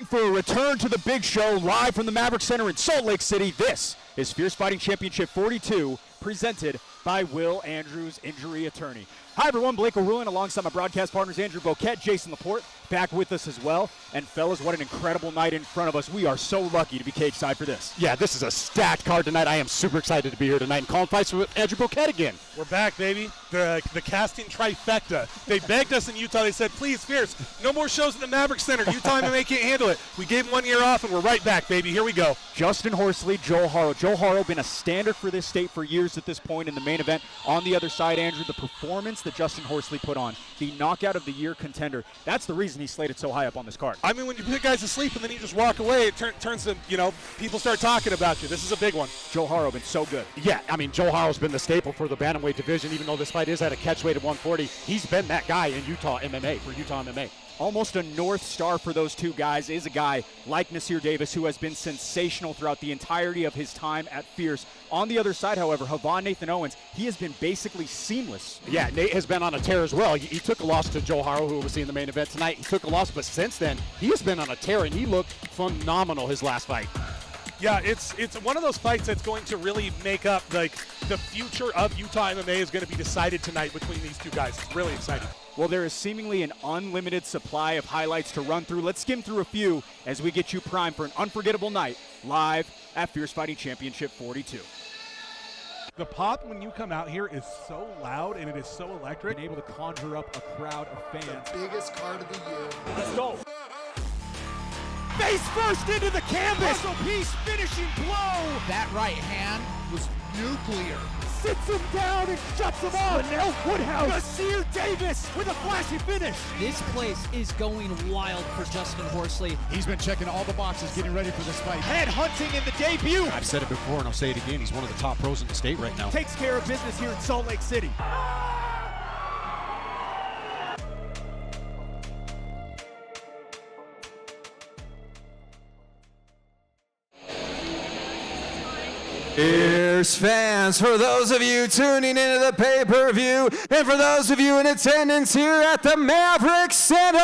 for a return to the big show live from the Maverick Center in Salt Lake City. This is Fierce Fighting Championship 42, presented by Will Andrews, injury attorney. Hi everyone, Blake O'Ruin alongside my broadcast partners Andrew Boquette, Jason Laporte, back with us as well. And fellas, what an incredible night in front of us. We are so lucky to be cage side for this. Yeah, this is a stacked card tonight. I am super excited to be here tonight and calling fights with Andrew Boquette again. We're back, baby. The casting trifecta. They begged us in Utah. They said, please, Fierce, no more shows at the Maverick Center. Utah MMA can't handle it. We gave 1 year off, and we're right back, baby. Here we go. Justin Horsley, Joe Haro. Joe Haro been a standard for this state for years at this point in the main event. On the other side, Andrew, the performance that Justin Horsley put on, the knockout of the year contender, that's the reason he's slated so high up on this card. I mean, when you put guys to sleep and then you just walk away, it turns to, people start talking about you. This is a big one. Joe Haro been so good. Yeah, I mean, Joe Haro's been the staple for the bantamweight division, even though this fight is at a catch weight of 140. He's been that guy in Utah MMA, for Utah MMA. Almost a North Star for those two guys is a guy like Nasir Davis, who has been sensational throughout the entirety of his time at Fierce. On the other side, however, Havon Nathan Owens, he has been basically seamless. Yeah, Nate has been on a tear as well. He took a loss to Joe Haro, who was in the main event tonight. He took a loss, but since then, he has been on a tear, and he looked phenomenal his last fight. Yeah, it's one of those fights that's going to really make up, the future of Utah MMA is going to be decided tonight between these two guys. It's really exciting. Well, there is seemingly an unlimited supply of highlights to run through. Let's skim through a few as we get you primed for an unforgettable night live at Fierce Fighting Championship 42. The pop when you come out here is so loud and it is so electric. Been able to conjure up a crowd of fans. The biggest card of the year. Let's go. Face first into the canvas. Muscle piece finishing blow. That right hand was nuclear. Sits him down and shuts him off. Manel Woodhouse. Nasir Davis with a flashy finish. This place is going wild for Justin Horsley. He's been checking all the boxes, getting ready for this fight. Head hunting in the debut. I've said it before and I'll say it again. He's one of the top pros in the state right now. Takes care of business here in Salt Lake City. Fierce fans, for those of you tuning into the pay-per-view, and for those of you in attendance here at the Maverick Center,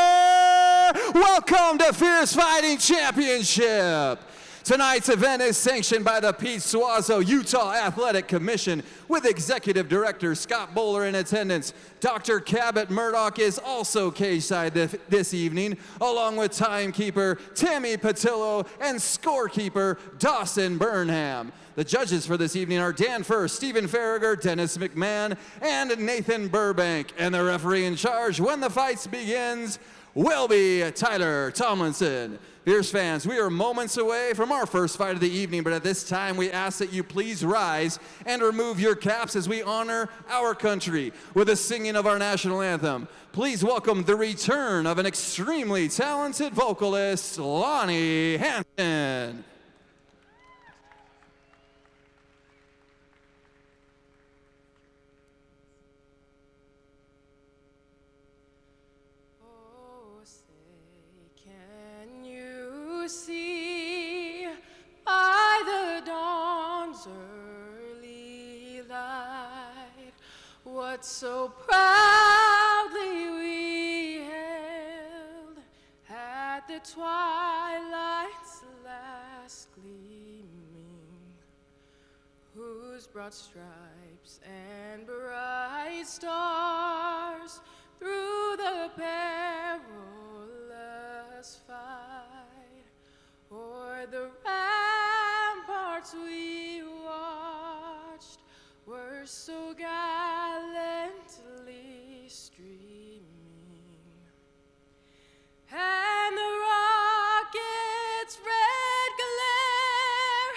welcome to Fierce Fighting Championship. Tonight's event is sanctioned by the Pete Suazo Utah Athletic Commission with Executive Director Scott Bowler in attendance. Dr. Cabot Murdoch is also cage-side this evening, along with timekeeper Tammy Patillo and scorekeeper Dawson Burnham. The judges for this evening are Dan First, Stephen Farragher, Dennis McMahon, and Nathan Burbank. And the referee in charge when the fight begins will be Tyler Tomlinson. Fierce fans, we are moments away from our first fight of the evening, but at this time we ask that you please rise and remove your caps as we honor our country with the singing of our national anthem. Please welcome the return of an extremely talented vocalist, Lonnie Hansen. See by the dawn's early light what so proudly we hailed at the twilight's last gleaming, whose broad stripes and bright stars through the perilous fight o'er the ramparts we watched were so gallantly streaming, and the rocket's red glare,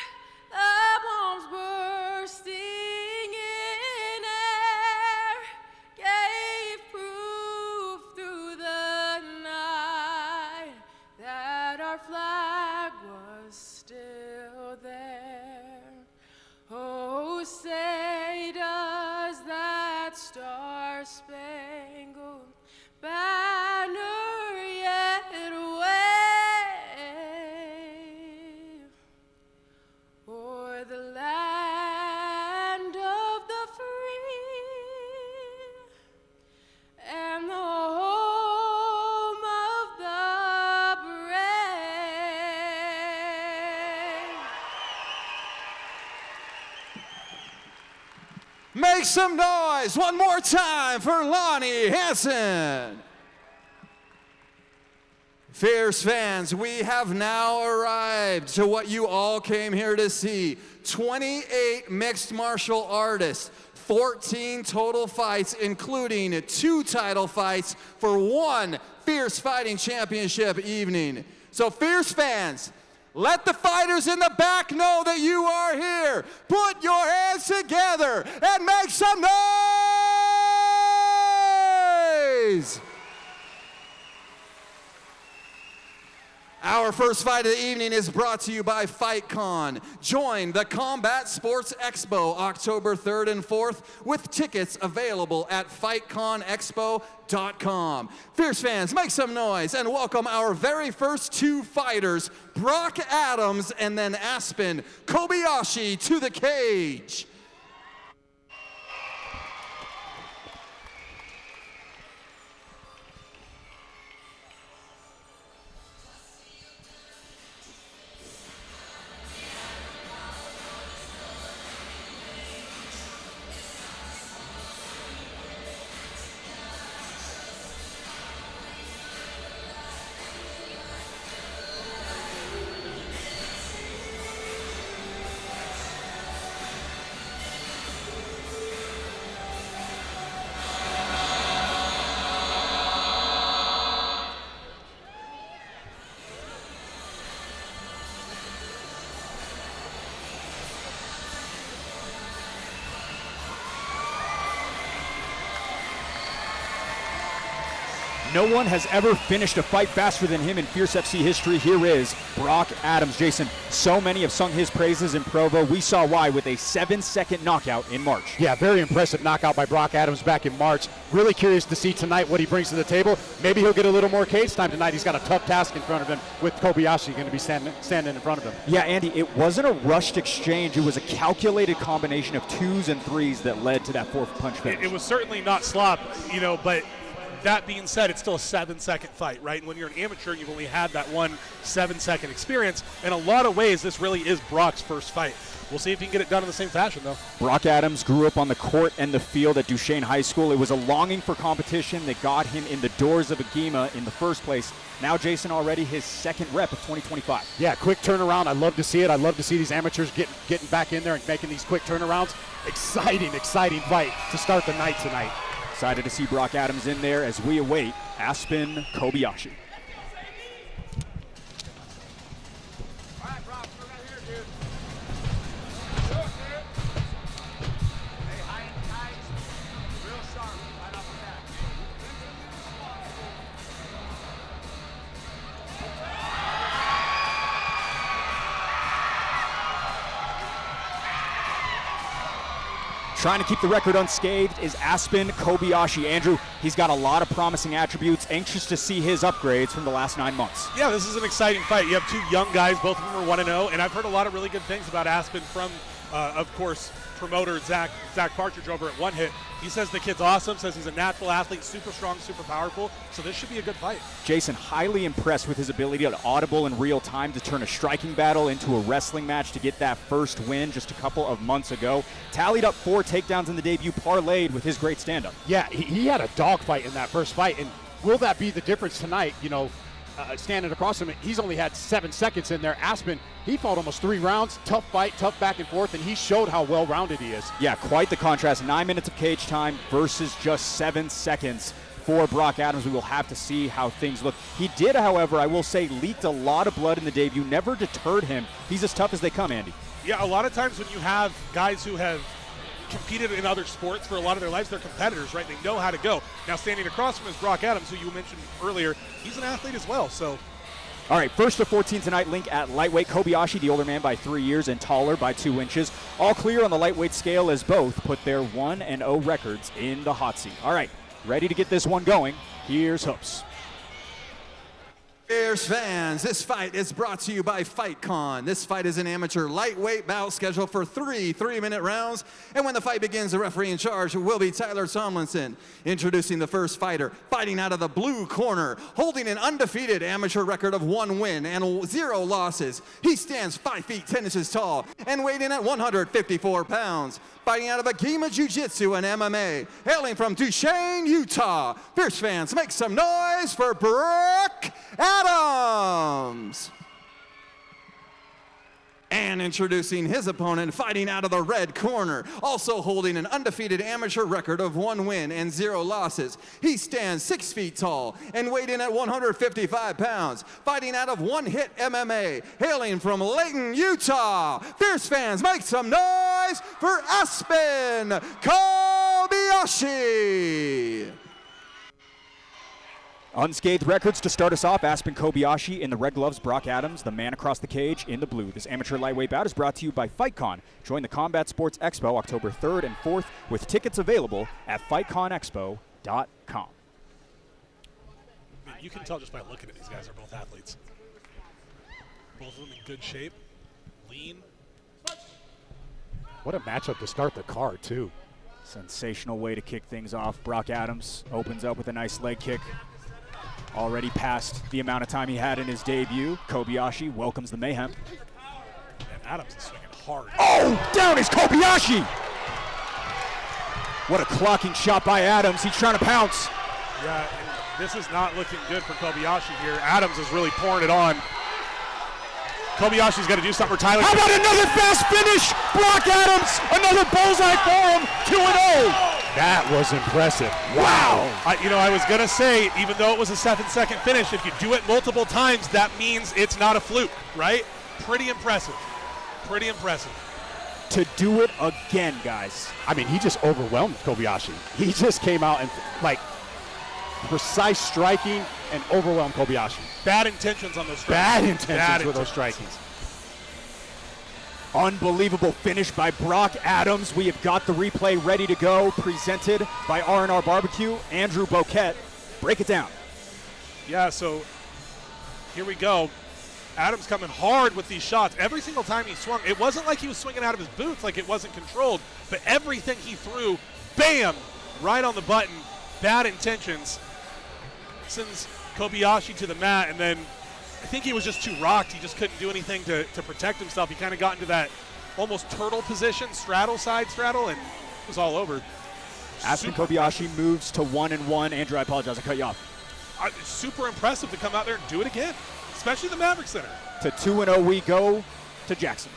the bombs bursting in air, gave proof through the night that our flag was still there. Oh, say does that star-spangled banner yet Make some noise one more time for Lonnie Hansen. Fierce fans, we have now arrived to what you all came here to see. 28 mixed martial artists, 14 total fights, including 2 title fights for 1 Fierce Fighting Championship evening. So Fierce fans, let the fighters in the back know that you are here. Put your hands together and make some noise! Our first fight of the evening is brought to you by FightCon. Join the Combat Sports Expo October 3rd and 4th with tickets available at fightconexpo.com. Fierce fans, make some noise and welcome our very first 2 fighters, Brock Adams and then Aspen Kobayashi, to the cage. No one has ever finished a fight faster than him in Fierce FC history. Here is Brock Adams. Jason, so many have sung his praises in Provo. We saw why with a 7-second knockout in March. Yeah, very impressive knockout by Brock Adams back in March. Really curious to see tonight what he brings to the table. Maybe he'll get a little more cage time tonight. He's got a tough task in front of him with Kobayashi going to be standing in front of him. Yeah, Andy, it wasn't a rushed exchange. It was a calculated combination of 2s and 3s that led to that 4th punch finish. It was certainly not slop, but that being said, it's still a 7-second fight, right? And when you're an amateur and you've only had that one 7-second experience, in a lot of ways, this really is Brock's first fight. We'll see if he can get it done in the same fashion, though. Brock Adams grew up on the court and the field at Duchesne High School. It was a longing for competition that got him in the doors of Agema in the first place. Now, Jason, already his 2nd rep of 2025. Yeah, quick turnaround. I love to see it. I love to see these amateurs getting back in there and making these quick turnarounds. Exciting fight to start the night tonight. Excited to see Brock Adams in there as we await Aspen Kobayashi. Trying to keep the record unscathed is Aspen Kobayashi. Andrew, he's got a lot of promising attributes. Anxious to see his upgrades from the last 9 months. Yeah, this is an exciting fight. You have 2 young guys, both of them are 1-0, and I've heard a lot of really good things about Aspen from, of course, promoter Zach Partridge over at One Hit. He says the kid's awesome, says he's a natural athlete, super strong, super powerful, so this should be a good fight. Jason, highly impressed with his ability to audible in real time to turn a striking battle into a wrestling match to get that first win just a couple of months ago. Tallied up 4 takedowns in the debut, parlayed with his great stand-up. Yeah, he had a dogfight in that first fight, and will that be the difference tonight? You know, standing across him, he's only had 7 seconds in there. Aspen, he fought almost 3 rounds, tough fight, tough back and forth, and he showed how well-rounded he is. Yeah, quite the contrast. 9 minutes of cage time versus just 7 seconds for Brock Adams. We will have to see how things look. He did, however, I will say, leaked a lot of blood in the debut, never deterred him. He's as tough as they come, Andy. Yeah, a lot of times when you have guys who have competed in other sports for a lot of their lives, they're competitors, right? They know how to go. Now, standing across from him is Brock Adams, who you mentioned earlier. He's an athlete as well, so. All right, 1st to 14 tonight, link at lightweight. Kobayashi, the older man by 3 years and taller by 2 inches. All clear on the lightweight scale as both put their 1-0 records in the hot seat. All right, ready to get this one going. Here's Hoops. Fierce fans, this fight is brought to you by FightCon. This fight is an amateur lightweight bout scheduled for 3 3-minute rounds. And when the fight begins, the referee in charge will be Tyler Tomlinson. Introducing the first fighter, fighting out of the blue corner, holding an undefeated amateur record of 1 win and 0 losses. He stands 5 feet 10 inches tall and weighed in at 154 pounds. Fighting out of Agima Jiu-Jitsu and MMA, hailing from Duchesne, Utah. Fierce fans, make some noise for Brock Adams. And introducing his opponent, fighting out of the red corner, also holding an undefeated amateur record of 1 win and 0 losses. He stands 6 feet tall and weighed in at 155 pounds, fighting out of One Hit MMA, hailing from Layton, Utah. Fierce fans, make some noise for Aspen Kobayashi. Unscathed records to start us off. Aspen Kobayashi in the red gloves, Brock Adams, the man across the cage, in the blue. This amateur lightweight bout is brought to you by FightCon. Join the Combat Sports Expo October 3rd and 4th with tickets available at fightconexpo.com. I mean, you can tell just by looking at these guys are both athletes. Both of them in good shape, lean. What a matchup to start the card, too. Sensational way to kick things off. Brock Adams opens up with a nice leg kick. Already past the amount of time he had in his debut. Kobayashi welcomes the mayhem. And Adams is swinging hard. Oh, down is Kobayashi! What a clocking shot by Adams. He's trying to pounce. Yeah, and this is not looking good for Kobayashi here. Adams is really pouring it on. Kobayashi's got to do something for Tyler. How about another fast finish? Brock Adams, another bullseye for him, 2-0. That was impressive. Wow. I was going to say, even though it was a 7-second finish, if you do it multiple times, that means it's not a fluke, right? Pretty impressive. Pretty impressive. To do it again, guys. I mean, he just overwhelmed Kobayashi. He just came out and, precise striking and overwhelmed Kobayashi. Bad intentions on those strikes. Bad intentions with those strikings. Unbelievable finish by Brock Adams. We have got the replay ready to go, presented by R&R Barbecue. Andrew Boquette, break it down. Yeah, so here we go. Adams coming hard with these shots. Every single time he swung, it wasn't like he was swinging out of his boots, like it wasn't controlled, but everything he threw, bam, right on the button. Bad intentions. Sends Kobayashi to the mat, and then I think he was just too rocked. He just couldn't do anything to protect himself. He kind of got into that almost turtle position, side straddle, and it was all over. Aspen Kobayashi moves to 1-1. Andrew, I apologize, I cut you off. It's super impressive to come out there and do it again, especially the Maverick Center. To 2-0 we go to Jackson.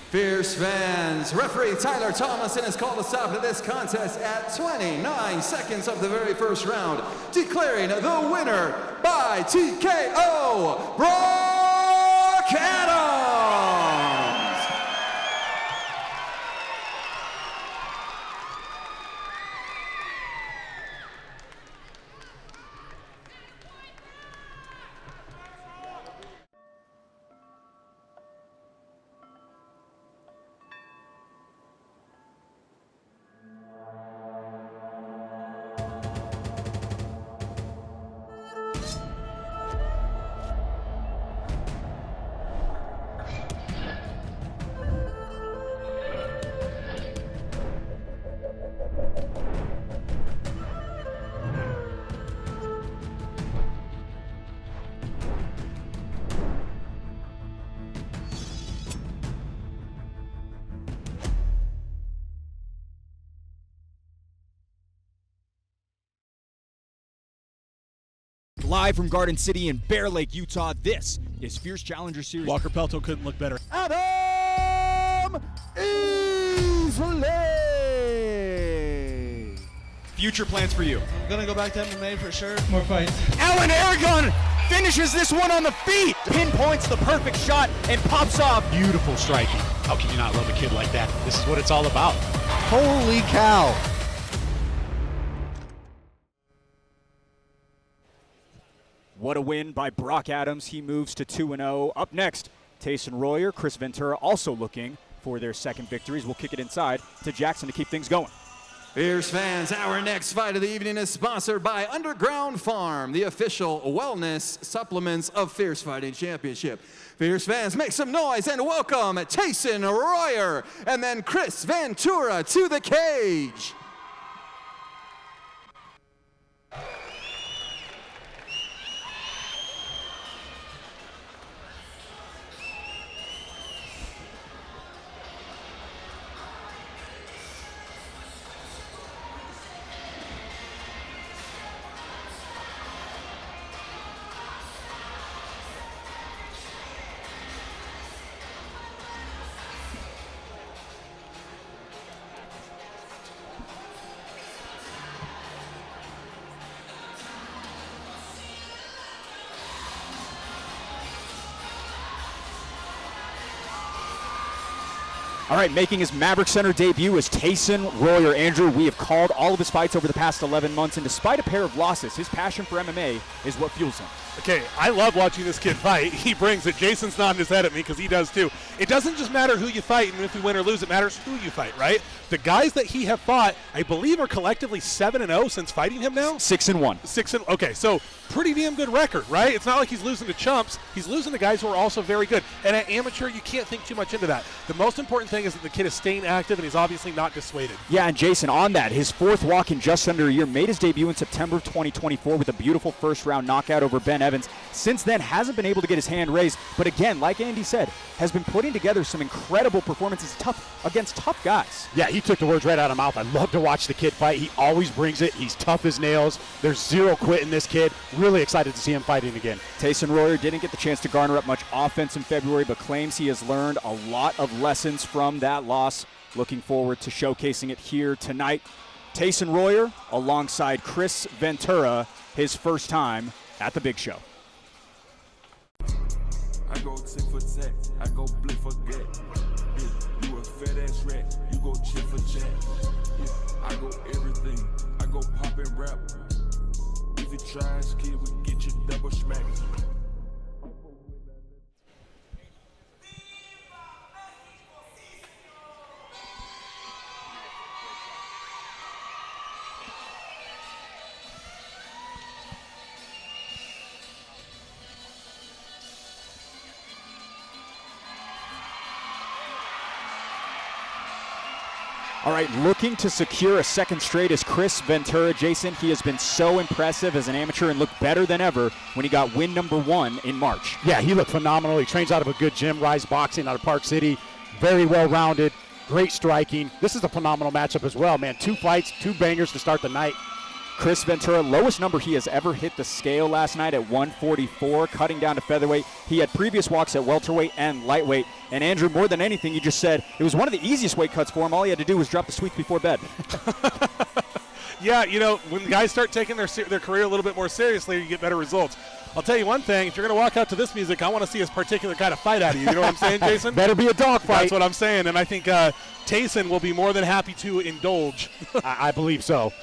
Fierce fans, referee Tyler Tomlinson has called a stop to this contest at 29 seconds of the very first round, declaring the winner by TKO, Brock Adams. Live from Garden City in Bear Lake, Utah, this is Fierce Challenger Series. Walker Pelto couldn't look better. Adam Easley. Future plans for you? I'm gonna go back to MMA for sure. More fights. Alan Aragon finishes this one on the feet. Pinpoints the perfect shot and pops off. Beautiful striking. How can you not love a kid like that? This is what it's all about. Holy cow. What a win by Brock Adams. He moves to 2-0. Up next, Tayson Royer, Chris Ventura also looking for their second victories. We'll kick it inside to Jackson to keep things going. Fierce fans, our next fight of the evening is sponsored by Underground Farm, the official wellness supplements of Fierce Fighting Championship. Fierce fans, make some noise and welcome Tyson Royer and then Chris Ventura to the cage. All right, making his Maverick Center debut is Tyson Royer. Andrew, we have called all of his fights over the past 11 months, and despite a pair of losses, his passion for MMA is what fuels him. Okay, I love watching this kid fight. He brings it. Jason's nodding his head at me because he does too. It doesn't just matter who you fight and if you win or lose. It matters who you fight, right? The guys that he have fought, I believe, are collectively 7-0 since fighting him now. 6-1. Okay, so pretty damn good record, right? It's not like he's losing to chumps. He's losing to guys who are also very good. And at amateur, you can't think too much into that. The most important thing is that the kid is staying active and he's obviously not dissuaded. Yeah, and Jason, on that, his fourth walk in just under a year, made his debut in September of 2024 with a beautiful first-round knockout over Ben Evans. Since then, hasn't been able to get his hand raised, but again, like Andy said, has been putting together some incredible performances against tough guys. Yeah, he took the words right out of my mouth. I love to watch the kid fight. He always brings it. He's tough as nails. There's zero quit in this kid. Really excited to see him fighting again. Tyson Royer didn't get the chance to garner up much offense in February, but claims he has learned a lot of lessons from that loss. Looking forward to showcasing it here tonight. Tyson Royer alongside Chris Ventura, his first time at the big show. I go tick for tack, I go blip for get. You a fat ass rat, you go chip for chat. I go everything, I go pop and rap. If you try, kid, we get you double smack. All right, looking to secure a second straight is Chris Ventura. Jason, he has been so impressive as an amateur and looked better than ever when he got win number 1 in March. Yeah, he looked phenomenal. He trains out of a good gym, Rise Boxing out of Park City. Very well-rounded, great striking. This is a phenomenal matchup as well, man. 2 fights, 2 bangers to start the night. Chris Ventura, lowest number he has ever hit the scale last night at 144, cutting down to featherweight. He had previous walks at welterweight and lightweight. And Andrew, more than anything, you just said it was one of the easiest weight cuts for him. All he had to do was drop the sweets before bed. Yeah, you know, when guys start taking their career a little bit more seriously, you get better results. I'll tell you one thing, if you're going to walk out to this music, I want to see a particular kind of fight out of you. You know what I'm saying, Jason? Better be a dog fight. That's what I'm saying, and I think Tyson will be more than happy to indulge. I believe so.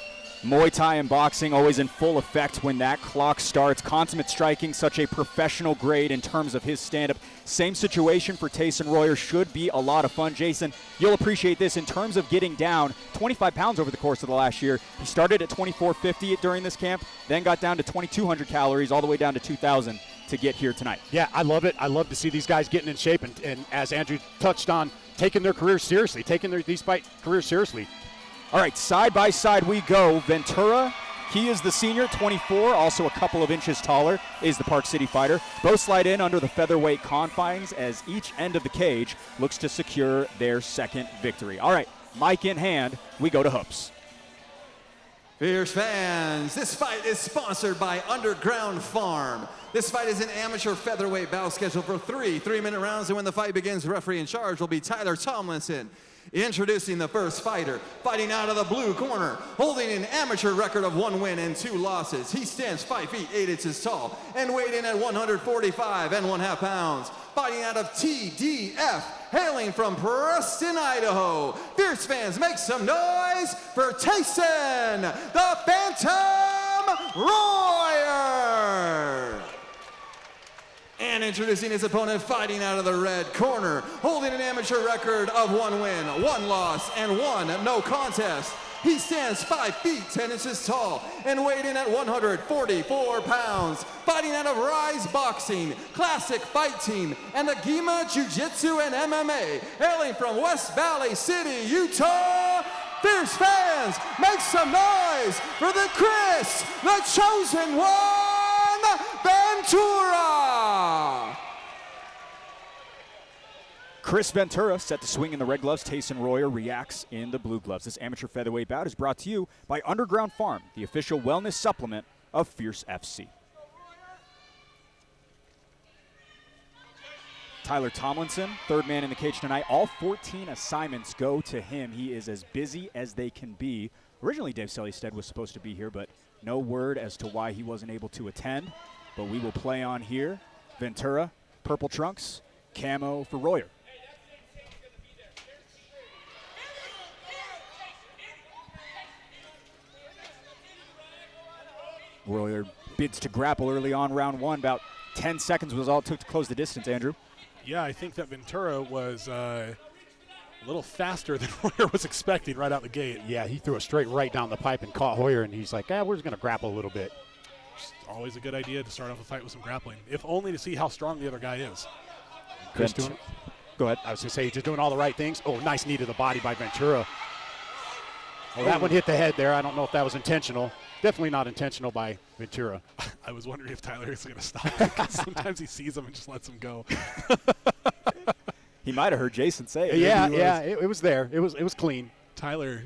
Muay Thai and boxing always in full effect when that clock starts. Consummate striking, such a professional grade in terms of his stand-up. Same situation for Tyson Royer. Should be a lot of fun. Jason, you'll appreciate this in terms of getting down 25 pounds over the course of the last year. He started at 2450 during this camp, then got down to 2,200 calories, all the way down to 2,000 to get here tonight. Yeah, I love it. I love to see these guys getting in shape and as Andrew touched on, taking their careers seriously, taking these fight careers seriously. All right, side by side we go. Ventura, he is the senior, 24, also a couple of inches taller, is the Park City fighter. Both slide in under the featherweight confines as each end of the cage looks to secure their second victory. All right, mic in hand, we go to hoops. Fierce fans, this fight is sponsored by Underground Farm. This fight is an amateur featherweight bout scheduled for 3 3-minute rounds, and when the fight begins, the referee in charge will be Tyler Tomlinson. Introducing the first fighter, fighting out of the blue corner, holding an amateur record of 1 win and 2 losses. He stands 5 feet 8 inches tall and weighed in at 145 1/2 pounds. Fighting out of TDF, hailing from Preston, Idaho. Fierce fans, make some noise for Tyson, the Phantom Royer. And introducing his opponent, fighting out of the red corner, holding an amateur record of 1 win, 1 loss, and 1 no contest. He stands 5 feet 10 inches tall and weighed in at 144 pounds. Fighting out of Rise Boxing, Classic Fight Team, and the Gima Jiu-Jitsu and MMA. Hailing from West Valley City, Utah, Fierce fans, make some noise for the Chris, the Chosen One, Ventura! Chris Ventura set to swing in the red gloves. Tayson Royer reacts in the blue gloves. This amateur featherweight bout is brought to you by Underground Farm, the official wellness supplement of Fierce FC. Tyler Tomlinson, third man in the cage tonight. All 14 assignments go to him. He is as busy as they can be. Originally, Dave Sellistead was supposed to be here, but no word as to why he wasn't able to attend. But we will play on here. Ventura, purple trunks, camo for Royer. Royer bids to grapple early on round one. About 10 seconds was all it took to close the distance, Andrew. Yeah, I think that Ventura was a little faster than Royer was expecting right out the gate. Yeah, he threw it straight right down the pipe and caught Royer, and he's like, we're just going to grapple a little bit. Just always a good idea to start off a fight with some grappling, if only to see how strong the other guy is. Chris doing, go ahead. I was going to say, just doing all the right things. Oh, nice knee to the body by Ventura. Oh, that one hit the head there. I don't know if that was intentional. Definitely not intentional by Ventura. I was wondering if Tyler is going to stop because sometimes he sees him and just lets him go. He might have heard Jason say it. Yeah, it was there. It was clean. Tyler,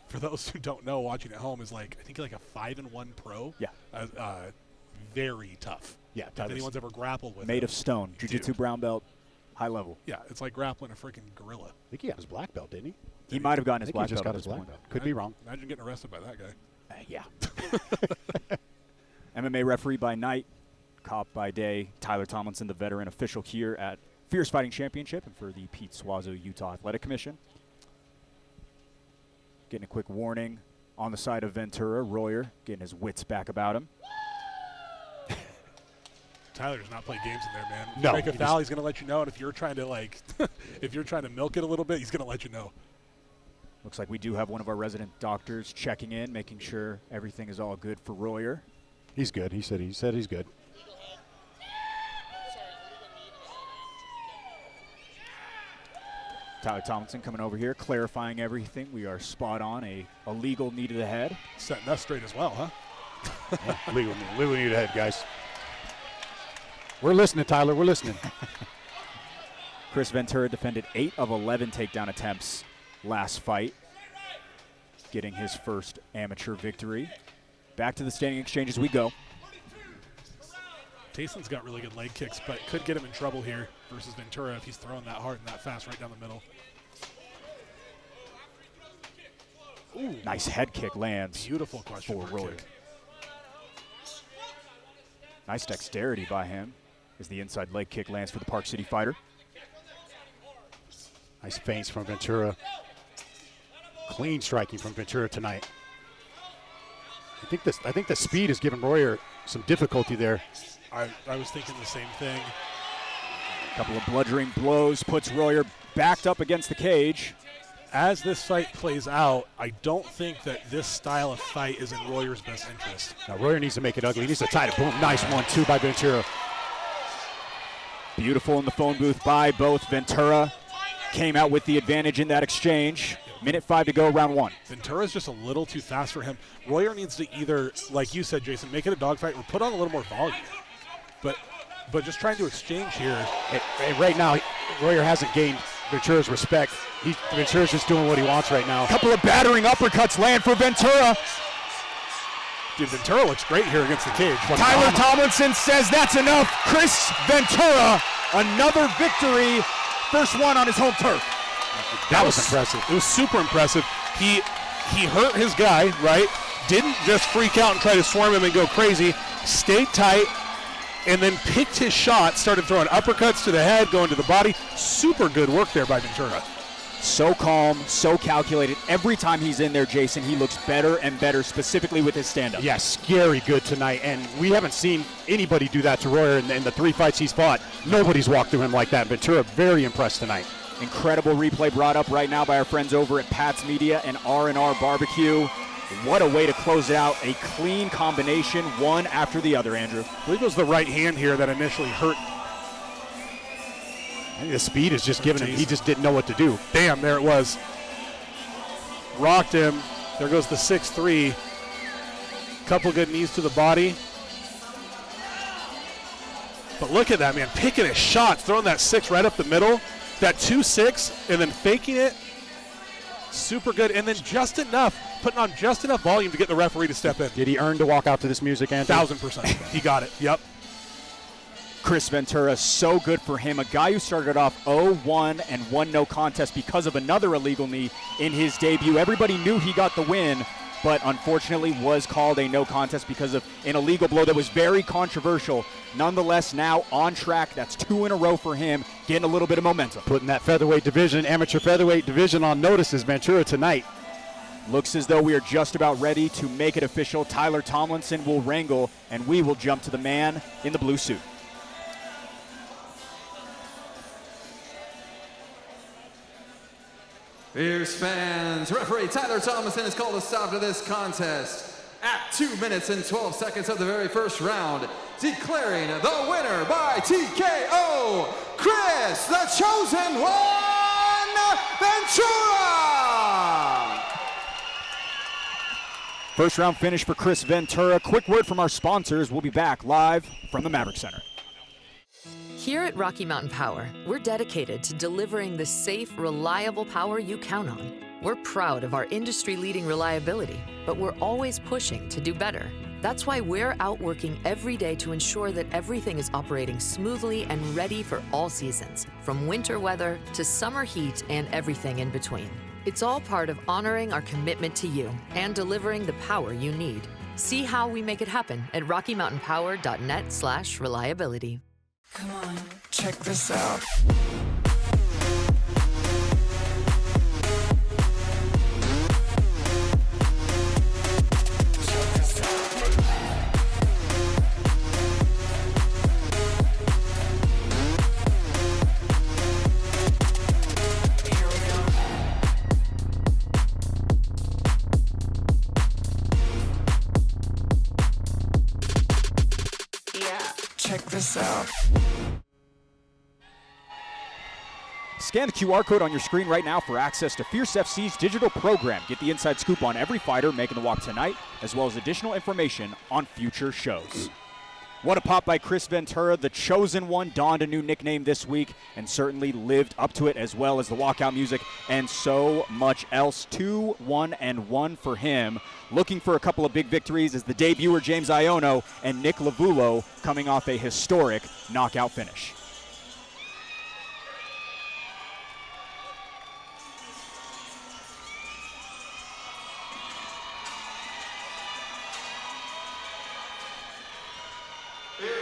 for those who don't know, watching at home, is like, I think like a 5-1 pro. Yeah. Very tough. Yeah. If anyone's ever grappled with Made him, of stone. Jiu-jitsu brown belt, high level. Yeah, it's like grappling a freaking gorilla. I think he got his black belt, didn't he? He might have gotten his black just belt. got his black belt. Could be wrong. Imagine getting arrested by that guy. Yeah. MMA referee by night, cop by day. Tyler Tomlinson, the veteran official here at Fierce Fighting Championship and for the Pete Suazo Utah Athletic Commission. Getting a quick warning on the side of Ventura. Royer getting his wits back about him. Tyler does not play games in there, man. If No, you make a foul, he's going to let you know. And if you're trying to if you're trying to milk it a little bit, he's going to let you know. Looks like we do have one of our resident doctors checking in, making sure everything is all good for Royer. He's good. He said he's good. Tyler Tomlinson coming over here, clarifying everything. We are spot on. A legal knee to the head. Setting us straight as well, huh? Yeah, legal knee to the head, guys. We're listening, Tyler. We're listening. Chris Ventura defended 8 of 11 takedown attempts last fight, getting his first amateur victory. Back to the standing exchange as we go. Tayson's got really good leg kicks, but could get him in trouble here versus Ventura if he's throwing that hard and that fast right down the middle. Ooh. Nice head kick lands. Beautiful question for Royer. Nice dexterity by him as the inside leg kick lands for the Park City fighter. Nice feints from Ventura. Clean striking from Ventura tonight. I think the speed is giving Royer some difficulty there. I was thinking the same thing. A couple of bludgeoning blows puts Royer backed up against the cage. As this fight plays out, I don't think that this style of fight is in Royer's best interest. Now Royer needs to make it ugly. He needs to tie it. Boom. Nice 1-2 by Ventura. Beautiful in the phone booth by both. Ventura came out with the advantage in that exchange. Minute 5 to go, round 1. Ventura's just a little too fast for him. Royer needs to either, like you said, Jason, make it a dogfight or put on a little more volume. But just trying to exchange here. Right now, Royer hasn't gained Ventura's respect. Ventura's just doing what he wants right now. Couple of battering uppercuts land for Ventura. Dude, Ventura looks great here against the cage. Tyler Tomlinson says that's enough. Chris Ventura, another victory. First one on his home turf. That was impressive. It was super impressive. He hurt his guy, right? Didn't just freak out and try to swarm him and go crazy. Stayed tight and then picked his shot, started throwing uppercuts to the head, going to the body. Super good work there by Ventura. So calm, so calculated. Every time he's in there, Jason, he looks better and better, specifically with his stand-up. Yeah, scary good tonight, and we haven't seen anybody do that to Royer in the 3 fights he's fought. Nobody's walked through him like that. Ventura very impressed tonight. Incredible replay brought up right now by our friends over at Pat's Media and R&R Barbecue. What a way to close it out. A clean combination, one after the other, Andrew. I believe it was the right hand here that initially hurt. I think the speed is just giving him. He just didn't know what to do. Bam, there it was. Rocked him. There goes the 6'3". Couple good knees to the body. But look at that, man. Picking his shots, throwing that 6 right up the middle. That 2-6, and then faking it. Super good. And then just enough, putting on just enough volume to get the referee to step in. Did he earn to walk out to this music, Andrew? 1,000%. He got it. Yep. Chris Ventura, so good for him. A guy who started off 0-1 and won no contest because of another illegal knee in his debut. Everybody knew he got the win, but unfortunately was called a no contest because of an illegal blow that was very controversial. Nonetheless, now on track. That's 2 in a row for him, getting a little bit of momentum. Putting that featherweight division, amateur featherweight division on notice is Ventura tonight. Looks as though we are just about ready to make it official. Tyler Tomlinson will wrangle, and we will jump to the man in the blue suit. Fierce fans, referee Tyler Thomason has called a stop to this contest at 2 minutes and 12 seconds of the very first round, declaring the winner by TKO, Chris, the Chosen One, Ventura! First round finish for Chris Ventura. Quick word from our sponsors. We'll be back live from the Maverick Center. Here at Rocky Mountain Power, we're dedicated to delivering the safe, reliable power you count on. We're proud of our industry-leading reliability, but we're always pushing to do better. That's why we're out working every day to ensure that everything is operating smoothly and ready for all seasons, from winter weather to summer heat and everything in between. It's all part of honoring our commitment to you and delivering the power you need. See how we make it happen at rockymountainpower.net/reliability. Come on, check this out. Check this out. Scan the QR code on your screen right now for access to Fierce FC's digital program. Get the inside scoop on every fighter making the walk tonight, as well as additional information on future shows. What a pop by Chris Ventura. The Chosen One donned a new nickname this week and certainly lived up to it, as well as the walkout music and so much else. 2-1-1 for him. Looking for a couple of big victories is the debuter James Iono and Nick Lavulo coming off a historic knockout finish.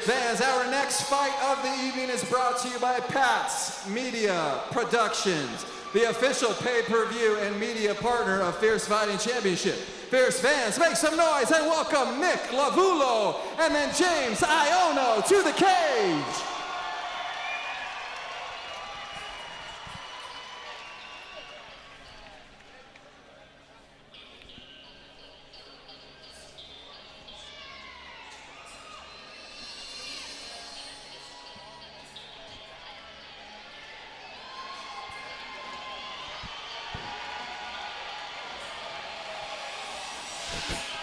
Fans, our next fight of the evening is brought to you by Pat's Media Productions, the official pay-per-view and media partner of Fierce Fighting Championship. Fierce fans, make some noise and welcome Nick Lavulo and then James Iono to the cage.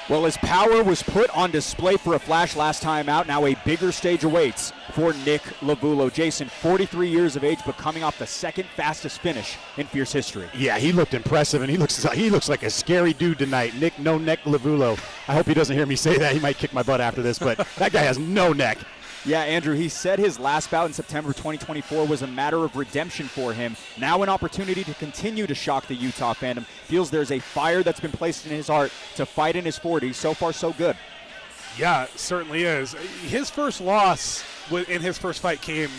Well, his power was put on display for a flash last time out. Now a bigger stage awaits for Nick Lavulo. Jason, 43 years of age, but coming off the second fastest finish in Fierce history. Yeah, he looked impressive, and he looks like a scary dude tonight. Nick Lavulo. I hope he doesn't hear me say that. He might kick my butt after this, but that guy has no neck. Yeah, Andrew, he said his last bout in September 2024 was a matter of redemption for him. Now an opportunity to continue to shock the Utah fandom. Feels there's a fire that's been placed in his heart to fight in his 40s. So far, so good. Yeah, it certainly is. His first loss in his first fight came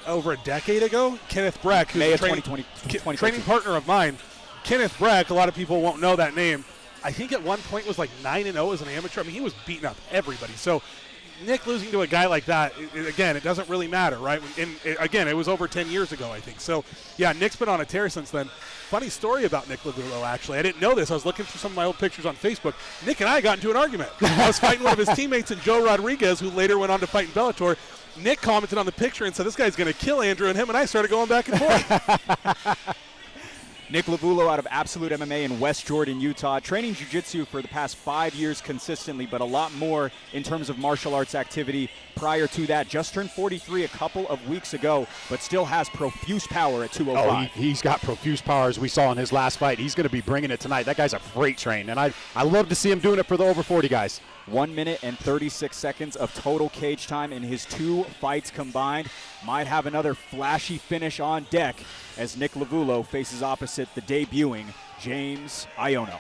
over a decade ago. Kenneth Breck, who's May a of 2020. training partner of mine. Kenneth Breck, a lot of people won't know that name. I think at one point was like 9-0 as an amateur. I mean, he was beating up everybody. So Nick losing to a guy like that, again, it doesn't really matter, right? Again, it was over 10 years ago, I think. So, yeah, Nick's been on a tear since then. Funny story about Nick Lavulo, actually. I didn't know this. I was looking through some of my old pictures on Facebook. Nick and I got into an argument. I was fighting one of his teammates, and Joe Rodriguez, who later went on to fight in Bellator. Nick commented on the picture and said, this guy's going to kill Andrew, and him and I started going back and forth. Nick Lavulo out of Absolute MMA in West Jordan, Utah, training jiu-jitsu for the past 5 years consistently, but a lot more in terms of martial arts activity prior to that. Just turned 43 a couple of weeks ago, but still has profuse power at 205. He's got profuse power, as we saw in his last fight. He's going to be bringing it tonight. That guy's a freight train, and I love to see him doing it for the over 40 guys. 1 minute and 36 seconds of total cage time in his 2 fights combined. Might have another flashy finish on deck as Nick Lavulo faces opposite the debuting James Iono.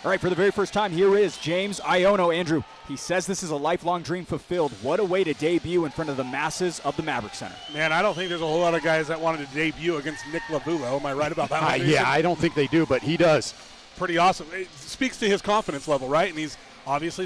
All right, for the very first time, here is James Iono. Andrew, he says this is a lifelong dream fulfilled. What a way to debut in front of the masses of the Maverick Center. Man, I don't think there's a whole lot of guys that wanted to debut against Nick Lavulo. Am I right about that one? Yeah, I don't think they do, but he does. Pretty awesome. It speaks to his confidence level, right? And he's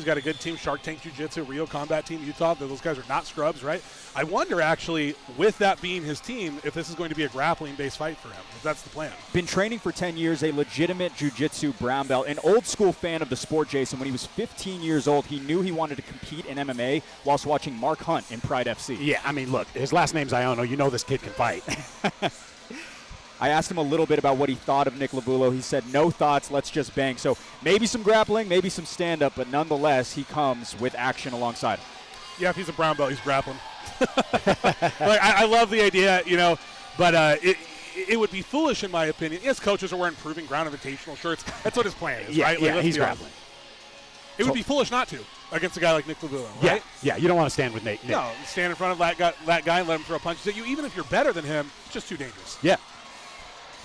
got a good team, Shark Tank Jiu-Jitsu, Rio Combat Team, Utah. Those guys are not scrubs, right? I wonder, actually, with that being his team, if this is going to be a grappling-based fight for him, if that's the plan. Been training for 10 years, a legitimate jiu-jitsu brown belt, an old-school fan of the sport, Jason. When he was 15 years old, he knew he wanted to compete in MMA whilst watching Mark Hunt in Pride FC. Yeah, I mean, look, his last name's Iono. You know this kid can fight. I asked him a little bit about what he thought of Nick Lavulo. He said, no thoughts, let's just bang. So maybe some grappling, maybe some stand-up, but nonetheless, he comes with action alongside him. Yeah, if he's a brown belt, he's grappling. I love the idea, but it would be foolish in my opinion. Yes, coaches are wearing Proving Ground Invitational shirts. That's what his plan is, right? Yeah, he's grappling. It would be foolish not to against a guy like Nick Lavulo, right? Yeah, you don't want to stand with Nick. No, stand in front of that guy and let him throw punches at you. Even if you're better than him, it's just too dangerous. Yeah.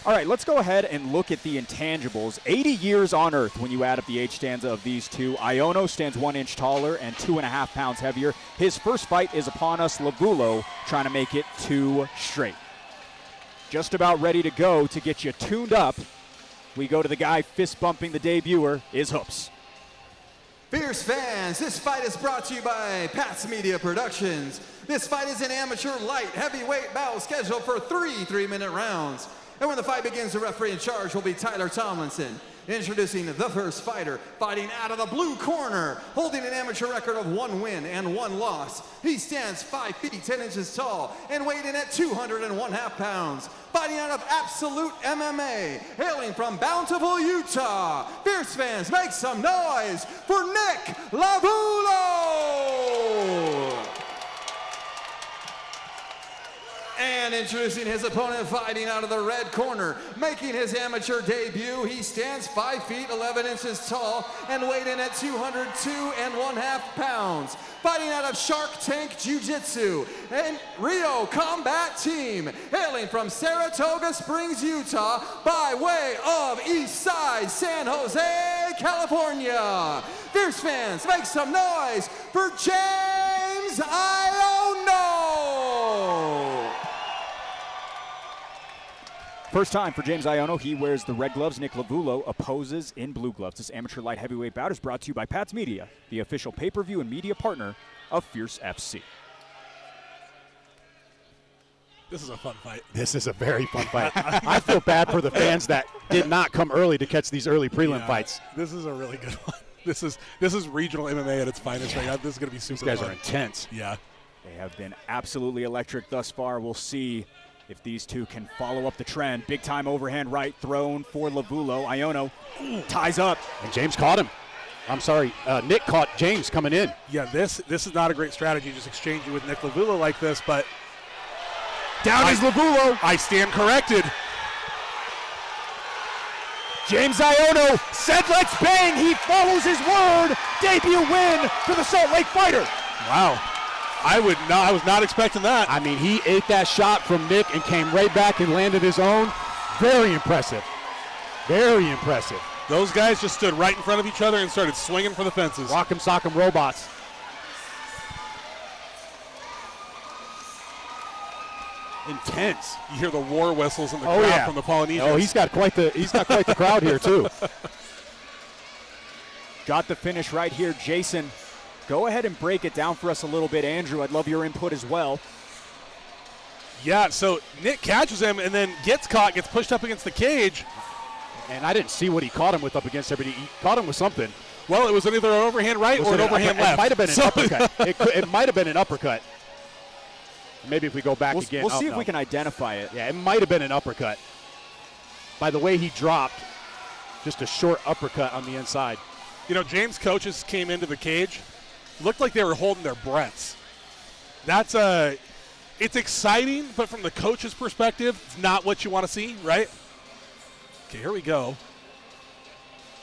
All right, let's go ahead and look at the intangibles. 80 years on Earth when you add up the age stanza of these two. Iono stands 1 inch taller and 2.5 pounds heavier. His first fight is upon us. Lavulo trying to make it 2 straight. Just about ready to go to get you tuned up. We go to the guy fist bumping the debuter, is Hoops. Fierce fans, this fight is brought to you by Pat's Media Productions. This fight is an amateur light heavyweight bout scheduled for 3 3-minute rounds. And when the fight begins, the referee in charge will be Tyler Tomlinson. Introducing the first fighter, fighting out of the blue corner, holding an amateur record of 1 win and 1 loss. He stands 5 feet 10 inches tall and weighed in at 201.5 pounds. Fighting out of Absolute MMA, hailing from Bountiful, Utah. Fierce fans, make some noise for Nick Lavulo! And introducing his opponent, fighting out of the red corner, making his amateur debut. He stands 5 feet 11 inches tall and weighed in at 202.5 pounds. Fighting out of Shark Tank Jiu-Jitsu and Rio Combat Team, hailing from Saratoga Springs, Utah, by way of East Side, San Jose, California. Fierce fans, make some noise for James Iono! First time for James Iono. He wears the red gloves. Nick Lavulo opposes in blue gloves. This amateur light heavyweight bout is brought to you by Pat's Media, the official pay-per-view and media partner of Fierce FC. This is a fun fight. This is a very fun fight. I feel bad for the fans that did not come early to catch these early prelim fights. This is a really good one. This is regional MMA at its finest right now. This is going to be super fun. These guys fun. are intense. Yeah. They have been absolutely electric thus far. We'll see if these two can follow up the trend. Big time overhand right thrown for Lavulo. Iono ties up. And James caught him. I'm sorry, Nick caught James coming in. Yeah, this is not a great strategy, just exchanging with Nick Lavulo like this, but down is Lavulo. I stand corrected. James Iono said let's bang. He follows his word. Debut win for the Salt Lake fighter. Wow. I was not expecting that. I mean, he ate that shot from Nick and came right back and landed his own. Very impressive. Very impressive. Those guys just stood right in front of each other and started swinging for the fences. Rock'em sock'em robots. Intense. You hear the war whistles in the crowd from the Polynesians. Oh, he's got quite the crowd here too. Got the finish right here, Jason. Go ahead and break it down for us a little bit, Andrew. I'd love your input as well. Yeah, so Nick catches him and then gets caught, gets pushed up against the cage. And I didn't see what he caught him with up against there, but he caught him with something. Well, it was either an overhand right or an overhand left. It might have been an uppercut. It might have been an uppercut. Maybe if we go back again. We'll see if we can identify it. Yeah, it might have been an uppercut. By the way he dropped, just a short uppercut on the inside. You know, James' coaches came into the cage. Looked like they were holding their breaths. It's exciting, but from the coach's perspective, it's not what you want to see, right? Okay, here we go.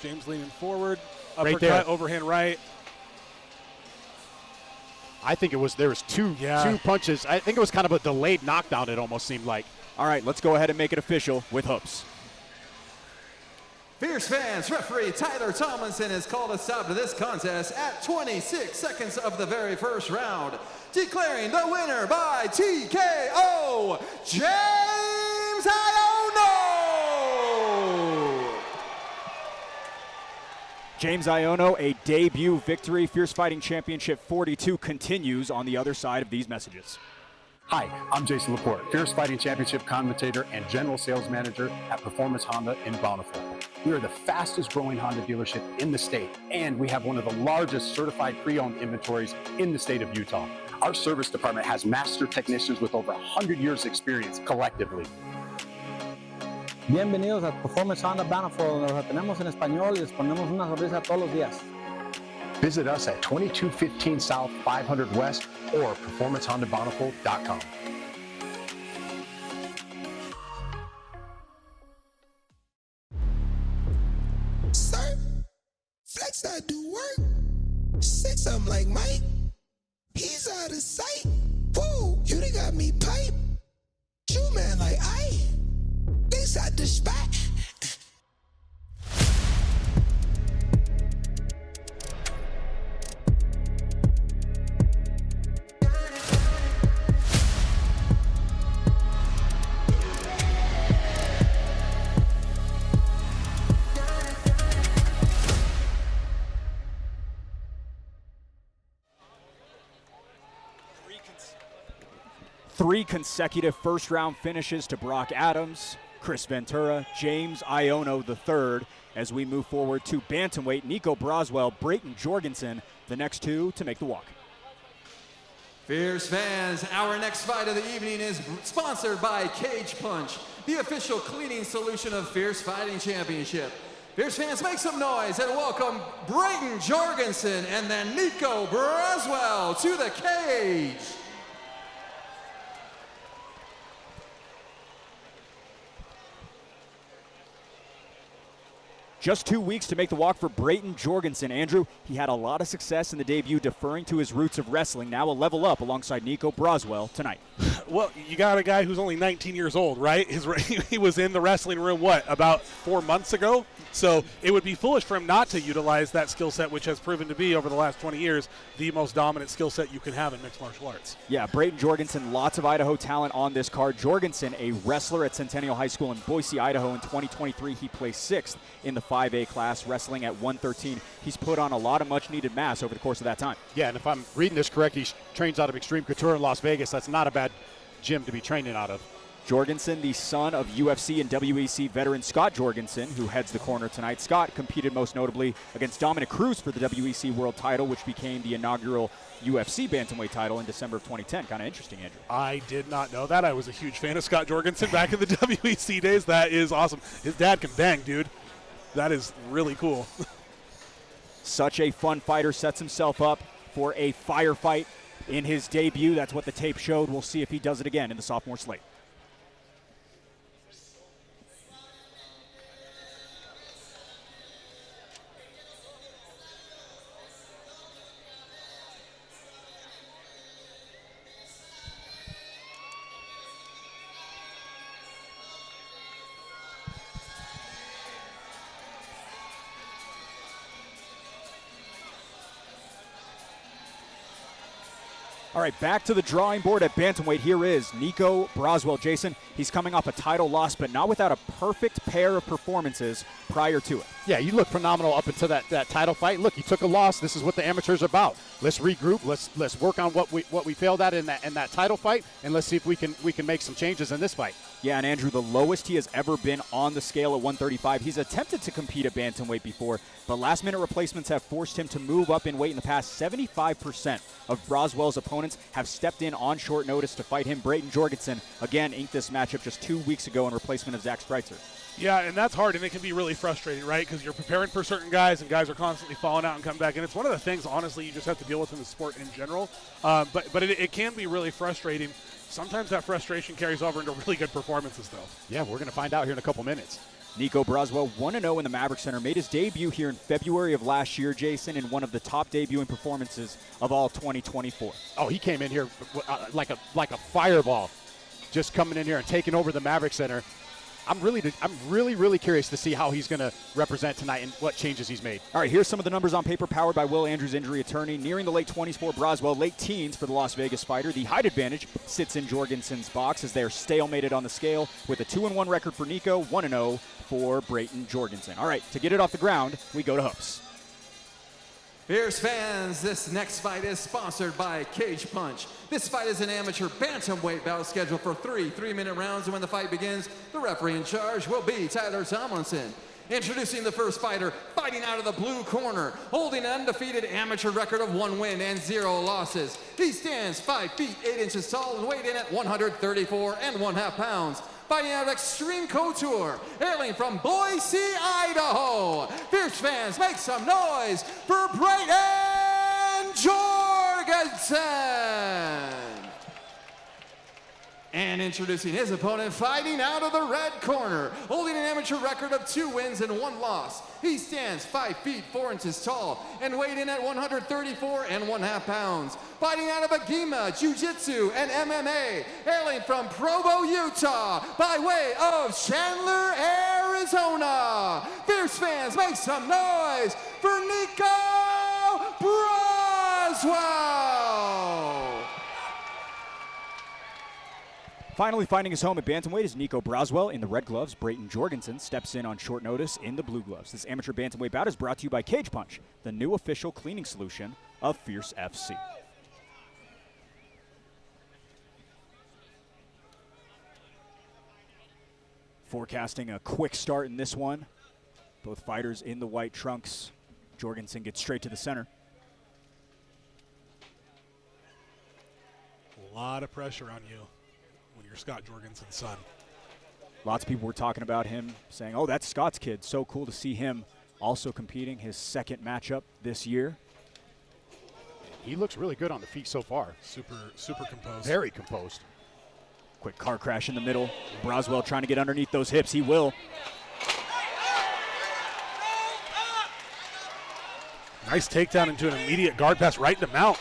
James leaning forward, uppercut, right overhand right. I think there was two punches. I think it was kind of a delayed knockdown, it almost seemed like. All right, let's go ahead and make it official with hoops. Fierce fans, referee Tyler Tomlinson has called a stop to this contest at 26 seconds of the very first round, declaring the winner by TKO, James Iono! James Iono, a debut victory. Fierce Fighting Championship 42 continues on the other side of these messages. Hi, I'm Jason Laporte, Fierce Fighting Championship commentator and General Sales Manager at Performance Honda in Bountiful. We are the fastest growing Honda dealership in the state, and we have one of the largest certified pre-owned inventories in the state of Utah. Our service department has master technicians with over 100 years experience collectively. Bienvenidos a Performance Honda Bountiful, donde los atendemos en español y les ponemos una sonrisa todos los días. Visit us at 2215 South 500 West or performancehondabountiful.com. Sir, flex I do work. Say something like Mike. He's out of sight. Whoa, you done got me pipe. You man like I. Things out the spot. Three consecutive first-round finishes to Brock Adams, Chris Ventura, James Iono III. As we move forward to bantamweight, Nico Braswell, Brayton Jorgensen, the next two to make the walk. Fierce fans, our next fight of the evening is sponsored by Cage Punch, the official cleaning solution of Fierce Fighting Championship. Fierce fans, make some noise and welcome Brayton Jorgensen and then Nico Braswell to the cage. Just 2 weeks to make the walk for Brayton Jorgensen. Andrew, he had a lot of success in the debut, deferring to his roots of wrestling. Now a level up alongside Nico Braswell tonight. Well, you got a guy who's only 19 years old, right? He was in the wrestling room, about 4 months ago? So it would be foolish for him not to utilize that skill set, which has proven to be, over the last 20 years, the most dominant skill set you can have in mixed martial arts. Yeah, Brayton Jorgensen, lots of Idaho talent on this card. Jorgensen, a wrestler at Centennial High School in Boise, Idaho. In 2023, he placed 6th in the 5A class, wrestling at 113. He's put on a lot of much-needed mass over the course of that time. Yeah, and if I'm reading this correct, he trains out of Extreme Couture in Las Vegas. That's not a bad gym to be training out of. Jorgensen, the son of UFC and WEC veteran Scott Jorgensen, who heads the corner tonight. Scott competed most notably against Dominic Cruz for the WEC world title, which became the inaugural UFC bantamweight title in December of 2010. Kind of interesting, Andrew. I did not know that. I was a huge fan of Scott Jorgensen back in the WEC days. That is awesome. His dad can bang, dude. That is really cool. Such a fun fighter, sets himself up for a firefight in his debut. That's what the tape showed. We'll see if he does it again in the sophomore slate. All right, back to the drawing board at bantamweight. Here is Nico Braswell. Jason, he's coming off a title loss, but not without a perfect pair of performances prior to it. Yeah, you look phenomenal up until that title fight. Look, you took a loss. This is what the amateurs are about. Let's regroup. Let's work on what we failed at in that title fight, and let's see if we can make some changes in this fight. Yeah, and Andrew, the lowest he has ever been on the scale at 135. He's attempted to compete at bantamweight before, but last-minute replacements have forced him to move up in weight in the past. 75% of Braswell's opponents have stepped in on short notice to fight him. Brayton Jorgensen, again, inked this matchup just 2 weeks ago in replacement of Zach Streitzer. Yeah, and that's hard, and it can be really frustrating, right? Because you're preparing for certain guys, and guys are constantly falling out and coming back. And it's one of the things, honestly, you just have to deal with in the sport in general. But it can be really frustrating. Sometimes that frustration carries over into really good performances, though. Yeah, we're going to find out here in a couple minutes. Nico Braswell, 1-0 in the Maverick Center, made his debut here in February of last year, Jason, in one of the top debuting performances of all 2024. Oh, he came in here like a fireball, just coming in here and taking over the Maverick Center. I'm really curious to see how he's going to represent tonight and what changes he's made. All right, here's some of the numbers on paper, powered by Will Andrews, injury attorney. Nearing the late 20s for Braswell, late teens for the Las Vegas fighter. The height advantage sits in Jorgensen's box as they are stalemated on the scale with a 2-1 record for Nico, 1-0 for Brayton Jorgensen. All right, to get it off the ground, we go to Hoops. Fierce fans, this next fight is sponsored by Cage Punch. This fight is an amateur bantamweight bout scheduled for 3-minute rounds, and when the fight begins, the referee in charge will be Tyler Tomlinson. Introducing the first fighter, fighting out of the blue corner, holding an undefeated amateur record of 1 win and 0 losses. He stands 5 feet 8 inches tall and weighed in at 134 1/2 pounds. Fighting out of Extreme Couture, hailing from Boise, Idaho. Fierce fans, make some noise for Brayton Jorgensen. And introducing his opponent, fighting out of the red corner, holding an amateur record of 2 wins and 1 loss. He stands 5 feet 4 inches tall and weighed in at 134 1/2 pounds. Fighting out of Agima, Jiu-Jitsu, and MMA, hailing from Provo, Utah, by way of Chandler, Arizona. Fierce fans, make some noise for Nico Braswell. Finally finding his home at bantamweight is Nico Braswell in the red gloves. Brayton Jorgensen steps in on short notice in the blue gloves. This amateur bantamweight bout is brought to you by Cage Punch, the new official cleaning solution of Fierce FC. Forecasting a quick start in this one. Both fighters in the white trunks. Jorgensen gets straight to the center. A lot of pressure on you when you're Scott Jorgensen's son. Lots of people were talking about him, saying, oh, that's Scott's kid. So cool to see him also competing his second matchup this year. He looks really good on the feet so far. Super composed. Very composed. Quick car crash in the middle. Braswell trying to get underneath those hips. He will. Nice takedown into an immediate guard pass right into mount.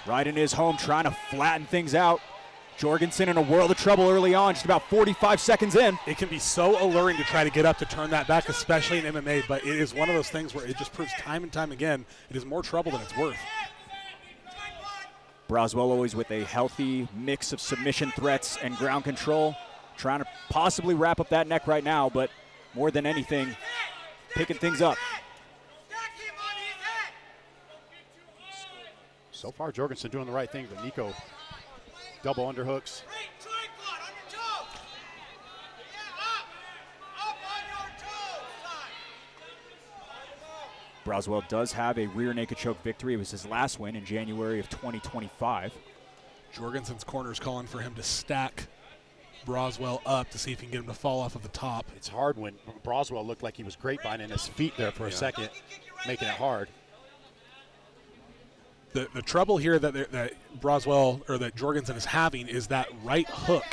Right in his home, trying to flatten things out. Jorgensen in a world of trouble early on, just about 45 seconds in. It can be so alluring to try to get up to turn that back, especially in MMA, but it is one of those things where it just proves time and time again it is more trouble than it's worth. Braswell always with a healthy mix of submission threats and ground control. Trying to possibly wrap up that neck right now, but more than anything, picking things up. So far, Jorgensen doing the right thing, but Nico, double underhooks. Braswell does have a rear naked choke victory. It was his last win in January of 2025. Jorgensen's corner is calling for him to stack Braswell up to see if he can get him to fall off of the top. It's hard when Braswell looked like he was grapevining his feet there for a second, making it hard. The trouble here that Braswell or that Jorgensen is having is that right hook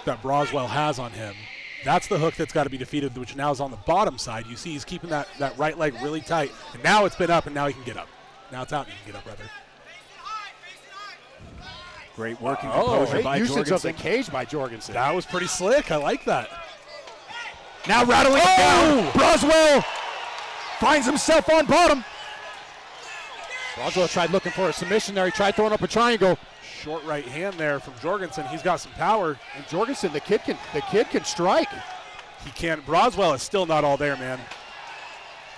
that Braswell has on him. That's the hook that's got to be defeated, which now is on the bottom side. You see he's keeping that right leg really tight. And now it's been up, and now he can get up. Now it's out, and he can get up, rather. Great working composure by usage Jorgensen. of the cage by Jorgensen. That was pretty slick. I like that. Now rattling it down. Braswell finds himself on bottom. Broswell tried looking for a submission there. He tried throwing up a triangle. Short right hand there from Jorgensen. He's got some power. And Jorgensen, the kid can strike. He can. Broswell is still not all there, man.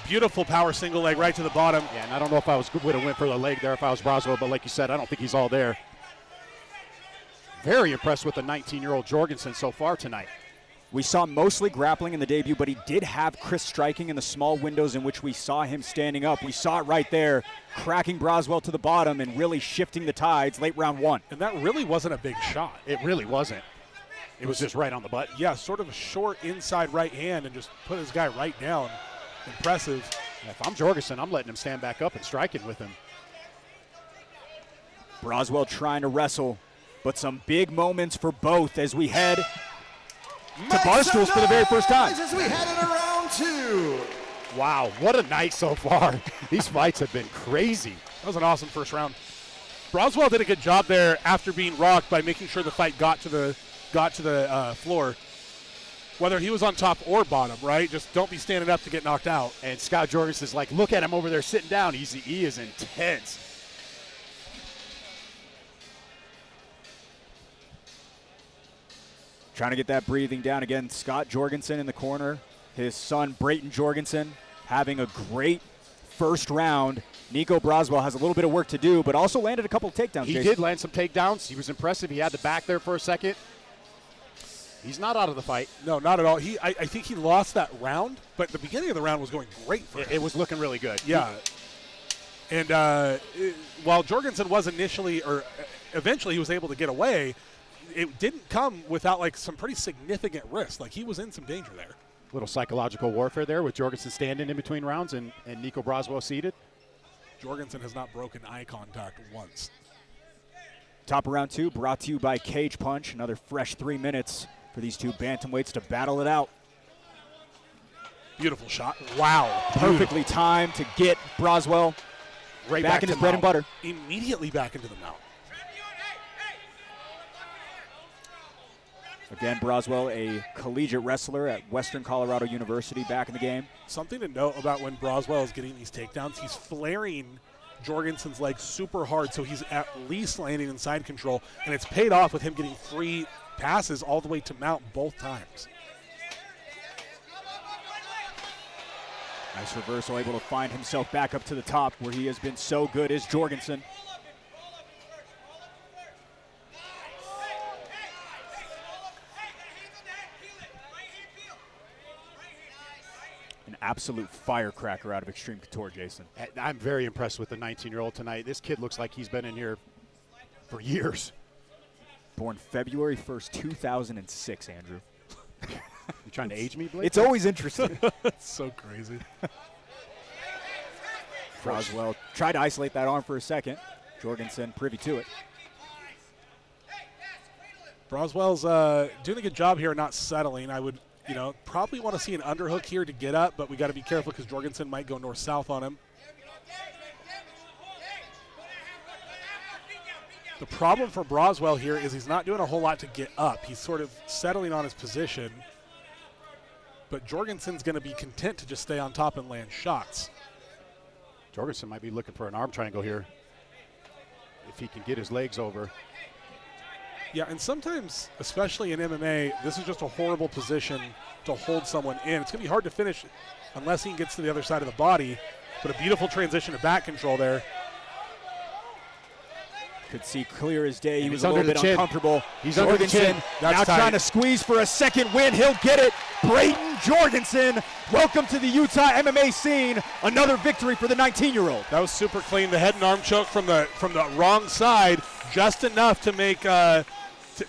Beautiful power single leg right to the bottom. Yeah, and I don't know if I would have went for the leg there if I was Broswell, but like you said, I don't think he's all there. Very impressed with the 19-year-old Jorgensen so far tonight. We saw mostly grappling in the debut, but he did have crisp striking in the small windows in which we saw him standing up. We saw it right there, cracking Broswell to the bottom and really shifting the tides late round 1. And that really wasn't a big shot. It really wasn't. It was just right on the butt. Yeah, sort of a short inside right hand and just put his guy right down. Impressive. If I'm Jorgensen, I'm letting him stand back up and striking with him. Broswell trying to wrestle, but some big moments for both as we head to Barstools for the very first time. As we head into round 2. Wow, what a night so far. These fights have been crazy. That was an awesome first round. Broswell did a good job there after being rocked by making sure the fight got to the floor. Whether he was on top or bottom, right? Just don't be standing up to get knocked out. And Scott Jorgensen's like, look at him over there sitting down. He is intense. Trying to get that breathing down again. Scott Jorgensen in the corner. His son, Brayton Jorgensen, having a great first round. Nico Broswell has a little bit of work to do, but also landed a couple of takedowns. He did land some takedowns. He was impressive. He had the back there for a second. He's not out of the fight. No, not at all. I think he lost that round, but the beginning of the round was going great for him. It was looking really good. Yeah. And while Jorgensen was eventually he was able to get away, it didn't come without like some pretty significant risk. Like he was in some danger there. Little psychological warfare there with Jorgensen standing in between rounds and Nico Broswell seated. Jorgensen has not broken eye contact once. Top of round 2 brought to you by Cage Punch. Another fresh 3 minutes for these two bantamweights to battle it out. Beautiful shot. Wow. Perfectly timed to get Broswell right back in his bread and butter. Immediately back into the mount. Again, Broswell, a collegiate wrestler at Western Colorado University, back in the game. Something to note about when Broswell is getting these takedowns, he's flaring Jorgensen's legs super hard, so he's at least landing in side control, and it's paid off with him getting free passes all the way to mount both times. Nice reversal, able to find himself back up to the top where he has been so good is Jorgensen. An absolute firecracker out of Extreme Couture, Jason. I'm very impressed with the 19-year-old tonight. This kid looks like he's been in here for years. Born February 1st, 2006, Andrew. You trying to age me, Blake? It's always interesting. It's so crazy. Broswell tried to isolate that arm for a second. Jorgensen privy to it. Broswell's doing a good job here, not settling. I would, probably want to see an underhook here to get up, but we got to be careful because Jorgensen might go north-south on him. The problem for Broswell here is he's not doing a whole lot to get up. He's sort of settling on his position, but Jorgensen's going to be content to just stay on top and land shots. Jorgensen might be looking for an arm triangle here if he can get his legs over. Yeah, and sometimes, especially in MMA, this is just a horrible position to hold someone in. It's going to be hard to finish unless he gets to the other side of the body, but a beautiful transition to back control there. Could see clear as day. He was a under little the bit chin. uncomfortable. He's under the chin. Now trying to squeeze for a second win. He'll get it. Brayton Jorgensen, welcome to the Utah MMA scene. Another victory for the 19-year-old. That was super clean. The head and arm choke from the wrong side, just enough to make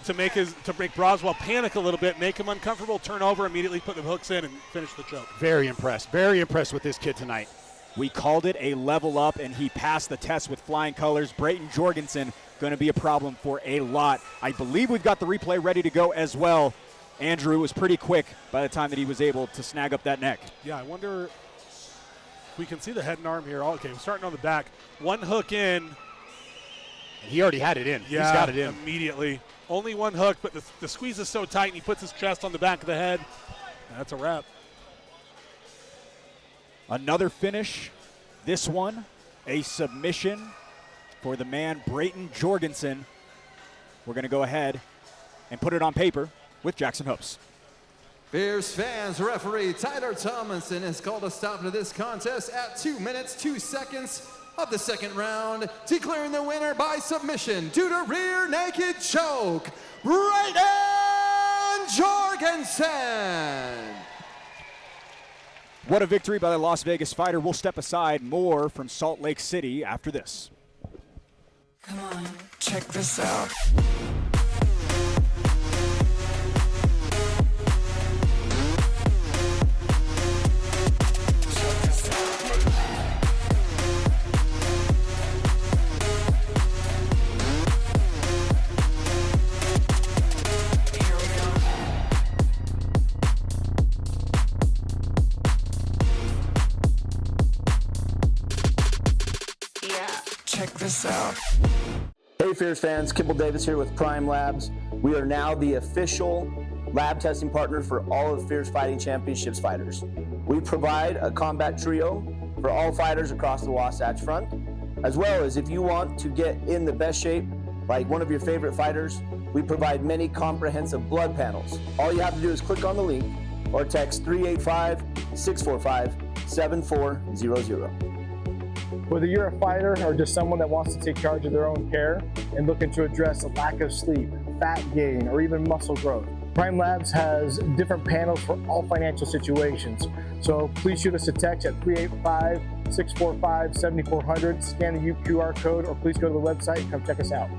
to make Broswell panic a little bit, make him uncomfortable, turn over, immediately put the hooks in, and finish the choke. Very impressed with this kid tonight. We called it a level up, and he passed the test with flying colors. Brayton Jorgensen going to be a problem for a lot. I believe we've got the replay ready to go as well. Andrew was pretty quick by the time that he was able to snag up that neck. Yeah, I wonder if we can see the head and arm here. Okay, we're starting on the back. One hook in. He already had it in. Yeah, he's got it in. Immediately. Only one hook, but the squeeze is so tight, and he puts his chest on the back of the head. That's a wrap. Another finish, this one a submission for the man Brayton Jorgensen. We're going to go ahead and put it on paper with Jackson Hopes. Fierce fans, referee Tyler Tomlinson has called a stop to this contest at 2 minutes, 2 seconds of the second round, declaring the winner by submission due to rear naked choke, Brayton Jorgensen. What a victory by the Las Vegas fighter. We'll step aside. More from Salt Lake City after this. Come on, check this out. Check this out. Hey Fierce fans, Kibble Davis here with Prime Labs. We are now the official lab testing partner for all of Fierce Fighting Championships fighters. We provide a combat trio for all fighters across the Wasatch Front, as well as if you want to get in the best shape like one of your favorite fighters, we provide many comprehensive blood panels. All you have to do is click on the link or text 385-645-7400. Whether you're a fighter or just someone that wants to take charge of their own care and looking to address a lack of sleep, fat gain, or even muscle growth, Prime Labs has different panels for all financial situations. So please shoot us a text at 385-645-7400, scan the QR code, or please go to the website and come check us out.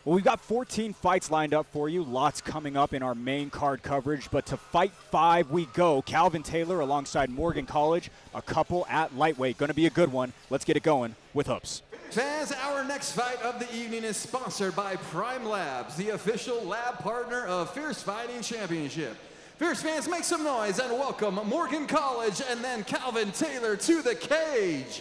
Well, we've got 14 fights lined up for you. Lots coming up in our main card coverage. But to fight 5 we go. Calvin Taylor alongside Morgan College. A couple at lightweight. Going to be a good one. Let's get it going with Hoops. Fans, our next fight of the evening is sponsored by Prime Labs, the official lab partner of Fierce Fighting Championship. Fierce fans, make some noise and welcome Morgan College and then Calvin Taylor to the cage.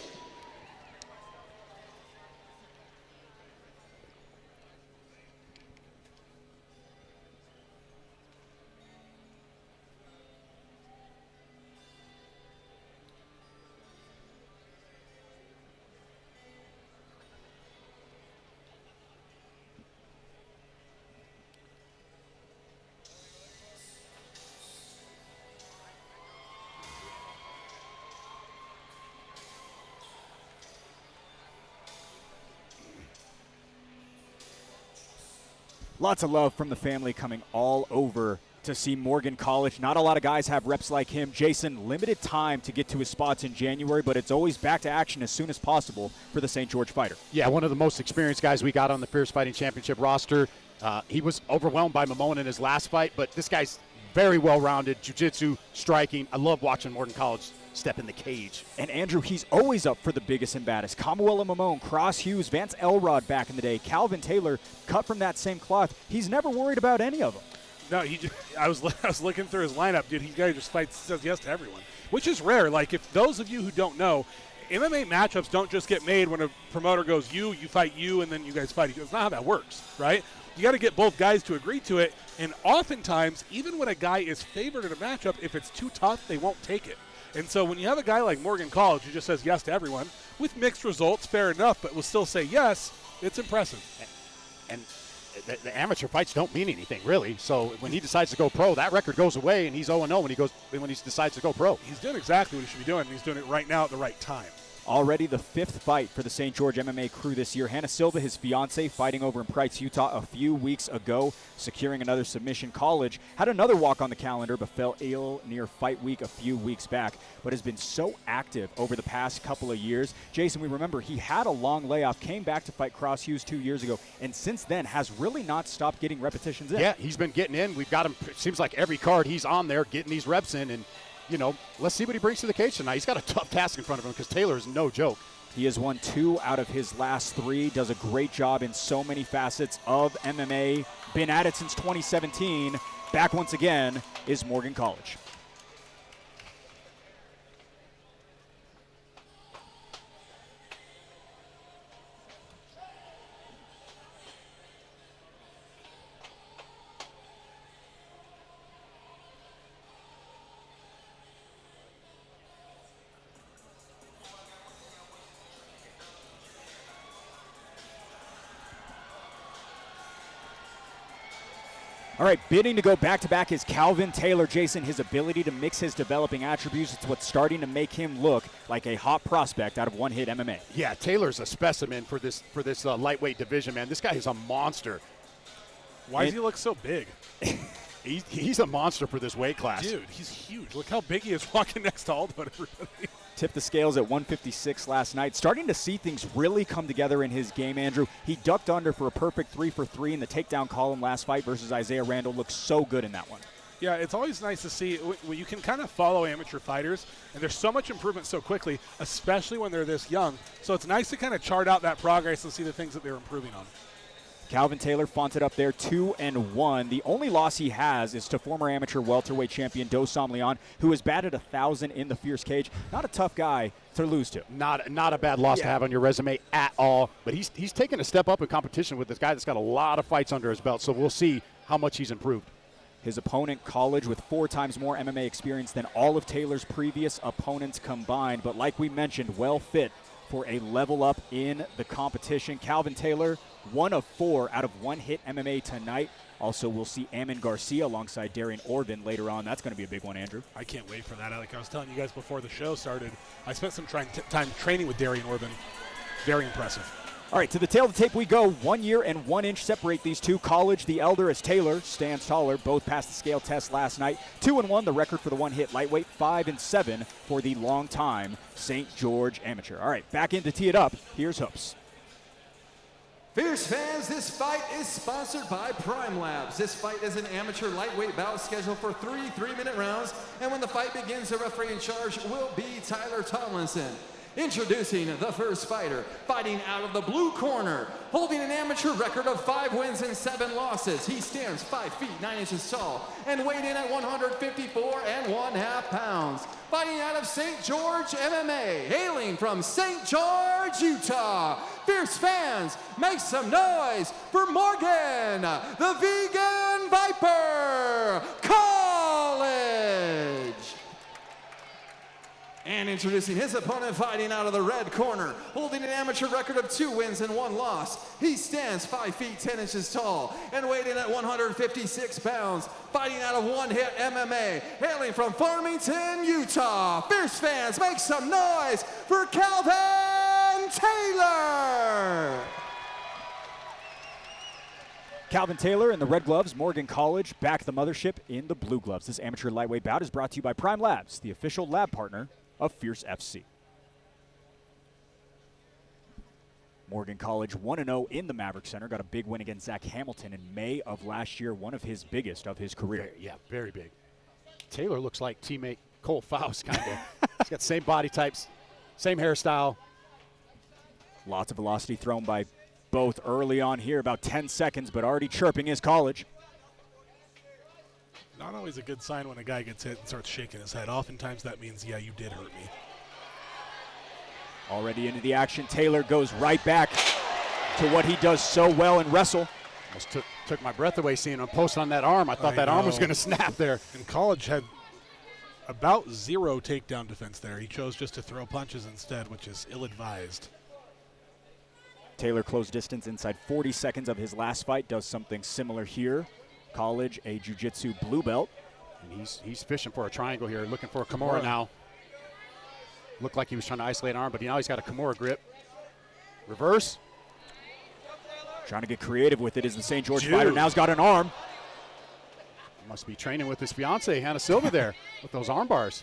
Lots of love from the family coming all over to see Morgan College. Not a lot of guys have reps like him. Jason, limited time to get to his spots in January, but it's always back to action as soon as possible for the St. George fighter. Yeah, one of the most experienced guys we got on the Fierce Fighting Championship roster. He was overwhelmed by Mamone in his last fight, but this guy's very well-rounded, jiu-jitsu, striking. I love watching Morgan College step in the cage. And Andrew, he's always up for the biggest and baddest. Kamuela Mamone, Cross Hughes, Vance Elrod back in the day, Calvin Taylor, cut from that same cloth. He's never worried about any of them. No, I was looking through his lineup, dude. He just fights, says yes to everyone, which is rare. Like, if those of you who don't know, MMA matchups don't just get made when a promoter goes, you fight you, and then you guys fight. That's not how that works, right? You got to get both guys to agree to it, and oftentimes, even when a guy is favored in a matchup, if it's too tough, they won't take it. And so when you have a guy like Morgan College who just says yes to everyone, with mixed results, fair enough, but will still say yes, it's impressive. And the amateur fights don't mean anything, really. So when he decides to go pro, that record goes away, and he's 0-0 when he decides to go pro. He's doing exactly what he should be doing, and he's doing it right now at the right time. Already the 5th fight for the St. George MMA crew this year. Hannah Silva, his fiance, fighting over in Price, Utah a few weeks ago, securing another submission. College had another walk on the calendar, but fell ill near fight week a few weeks back, but has been so active over the past couple of years. Jason, we remember he had a long layoff, came back to fight Cross Hughes 2 years ago, and since then has really not stopped getting repetitions in. Yeah, he's been getting in. We've got him, it seems like every card he's on there getting these reps in, and you know, let's see what he brings to the cage tonight. He's got a tough task in front of him because Taylor is no joke. He has won 2 out of his last 3, does a great job in so many facets of MMA. Been at it since 2017. Back once again is Morgan College. All right, bidding to go back-to-back is Calvin Taylor. Jason, his ability to mix his developing attributes, it's what's starting to make him look like a hot prospect out of one-hit MMA. Yeah, Taylor's a specimen for this lightweight division, man. This guy is a monster. Why does he look so big? He's a monster for this weight class. Dude, he's huge. Look how big he is walking next to Aldo and everybody. Tipped the scales at 156 last night. Starting to see things really come together in his game, Andrew. He ducked under for a perfect 3-for-3 in the takedown column last fight versus Isaiah Randall. Looked so good in that one. Yeah, it's always nice to see when you can kind of follow amateur fighters, and there's so much improvement so quickly, especially when they're this young. So it's nice to kind of chart out that progress and see the things that they're improving on. Calvin Taylor fronted up there 2-1. The only loss he has is to former amateur welterweight champion Dosam Leon, who has batted 1,000 in the fierce cage. Not a tough guy to lose to. Not a bad loss to have on your resume at all. But he's taken a step up in competition with this guy that's got a lot of fights under his belt. So we'll see how much he's improved. His opponent, College, with 4 times more MMA experience than all of Taylor's previous opponents combined. But like we mentioned, well fit for a level up in the competition. Calvin Taylor, 1 of 4 out of one-hit MMA tonight. Also, we'll see Amin Garcia alongside Darian Orban later on. That's going to be a big one, Andrew. I can't wait for that. Like I was telling you guys before the show started, I spent some time training with Darian Orban. Very impressive. All right, to the tail of the tape we go. 1 year and 1 inch separate these two. College, the elder, as Taylor stands taller. Both passed the scale test last night. 2-1, the record for the one-hit lightweight. 5-7 for the long-time St. George amateur. All right, back in to tee it up. Here's Hoops. Fierce fans, this fight is sponsored by Prime Labs. This fight is an amateur lightweight bout scheduled for 3 3-minute rounds. And when the fight begins, the referee in charge will be Tyler Tomlinson. Introducing the first fighter, fighting out of the blue corner, holding an amateur record of 5 wins and 7 losses. He stands 5 feet 9 inches tall and weighed in at 154 1/2 pounds. Fighting out of St. George MMA, hailing from St. George, Utah. Fierce fans, make some noise for Morgan, the Vegan Viper College. And introducing his opponent, fighting out of the red corner, holding an amateur record of 2 wins and 1 loss. He stands 5 feet 10 inches tall and weighed in at 156 pounds, fighting out of one-hit MMA, hailing from Farmington, Utah. Fierce fans, make some noise for Calvin Taylor. Calvin Taylor in the red gloves, Morgan College back at the mothership in the blue gloves. This amateur lightweight bout is brought to you by Prime Labs, the official lab partner of Fierce FC. Morgan College 1-0 in the Maverick Center. Got a big win against Zach Hamilton in May of last year, one of his biggest of his career. Yeah, very big. Taylor looks like teammate Cole Faust, kind of. He's got the same body types, same hairstyle. Lots of velocity thrown by both early on here, about 10 seconds, but already chirping his College. Not always a good sign when a guy gets hit and starts shaking his head. Oftentimes that means, yeah, you did hurt me. Already into the action. Taylor goes right back to what he does so well in wrestle. Almost took my breath away seeing him post on that arm. I thought that arm was going to snap there. And College had about 0 takedown defense there. He chose just to throw punches instead, which is ill-advised. Taylor closed distance inside 40 seconds of his last fight. Does something similar here. College, a jiu-jitsu blue belt. And he's fishing for a triangle here, looking for a Kimura now. Looked like he was trying to isolate an arm, but now he's got a Kimura grip. Reverse. Trying to get creative with it is the St. George fighter. Now he's got an arm. Must be training with his fiance, Hannah Silva, there with those arm bars.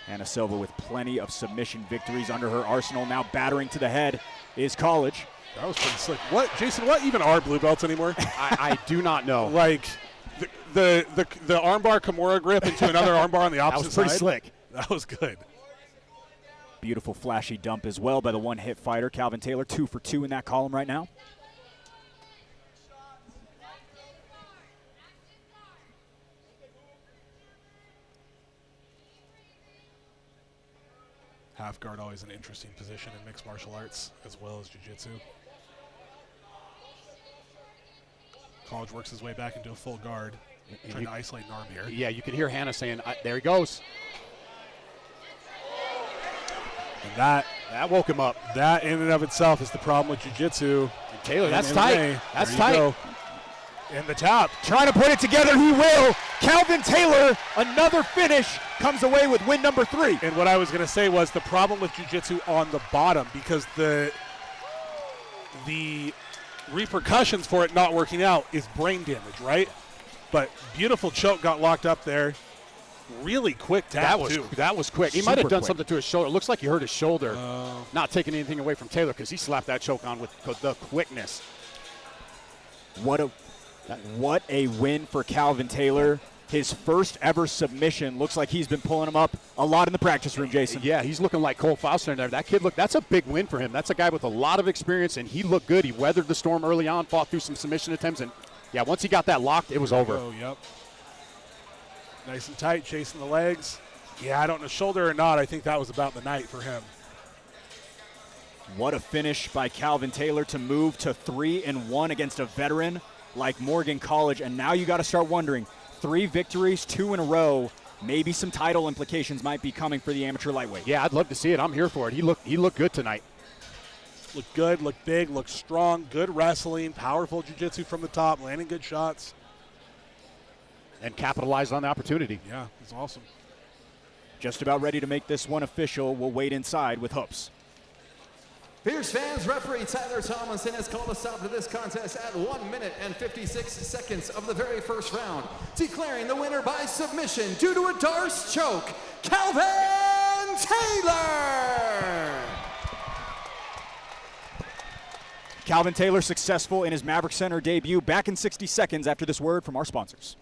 Hannah Silva with plenty of submission victories under her arsenal. Now battering to the head is College. That was pretty slick. What, Jason, what even are blue belts anymore? I do not know. Like the armbar Kimura grip into another armbar on the opposite side. That was pretty slick. That was good. Beautiful flashy dump as well by the one-hit fighter, Calvin Taylor. 2 for 2 in that column right now. Half guard, always an interesting position in mixed martial arts as well as jiu-jitsu. College works his way back into a full guard, trying to isolate an arm here. Yeah, you can hear Hannah saying, there he goes. And that woke him up. That in and of itself is the problem with jiu-jitsu. Taylor, that's tight. That's tight. And the tap. Trying to put it together, he will. Calvin Taylor, another finish, comes away with win number 3. And what I was going to say was the problem with jiu-jitsu on the bottom, because the repercussions for it not working out is brain damage, right? But beautiful choke, got locked up there. Really quick tap, That was quick. He might have done something to his shoulder. It looks like he hurt his shoulder. Not taking anything away from Taylor because he slapped that choke on with the quickness. What a win for Calvin Taylor. His first ever submission. Looks like he's been pulling him up a lot in the practice room, Jason. Yeah, he's looking like Cole Faustner in there. That kid, that's a big win for him. That's a guy with a lot of experience, and he looked good. He weathered the storm early on, fought through some submission attempts, and yeah, once he got that locked, it was over. Oh, yep. Nice and tight, chasing the legs. Yeah, I don't know, shoulder or not, I think that was about the night for him. What a finish by Calvin Taylor to move to 3-1 against a veteran like Morgan College. And now you got to start wondering, 3 victories, 2 in a row, maybe some title implications might be coming for the amateur lightweight. Yeah, I'd love to see it. I'm here for it. He looked good tonight. Looked good, looked big, looked strong, good wrestling, powerful jiu-jitsu from the top, landing good shots. And capitalized on the opportunity. Yeah, it's awesome. Just about ready to make this one official. We'll wait inside with Hoops. Fierce fans, referee Tyler Tomlinson has called a stop to this contest at 1 minute and 56 seconds of the very first round, declaring the winner by submission due to a Darce choke, Calvin Taylor! Calvin Taylor successful in his Maverick Center debut. Back in 60 seconds after this word from our sponsors.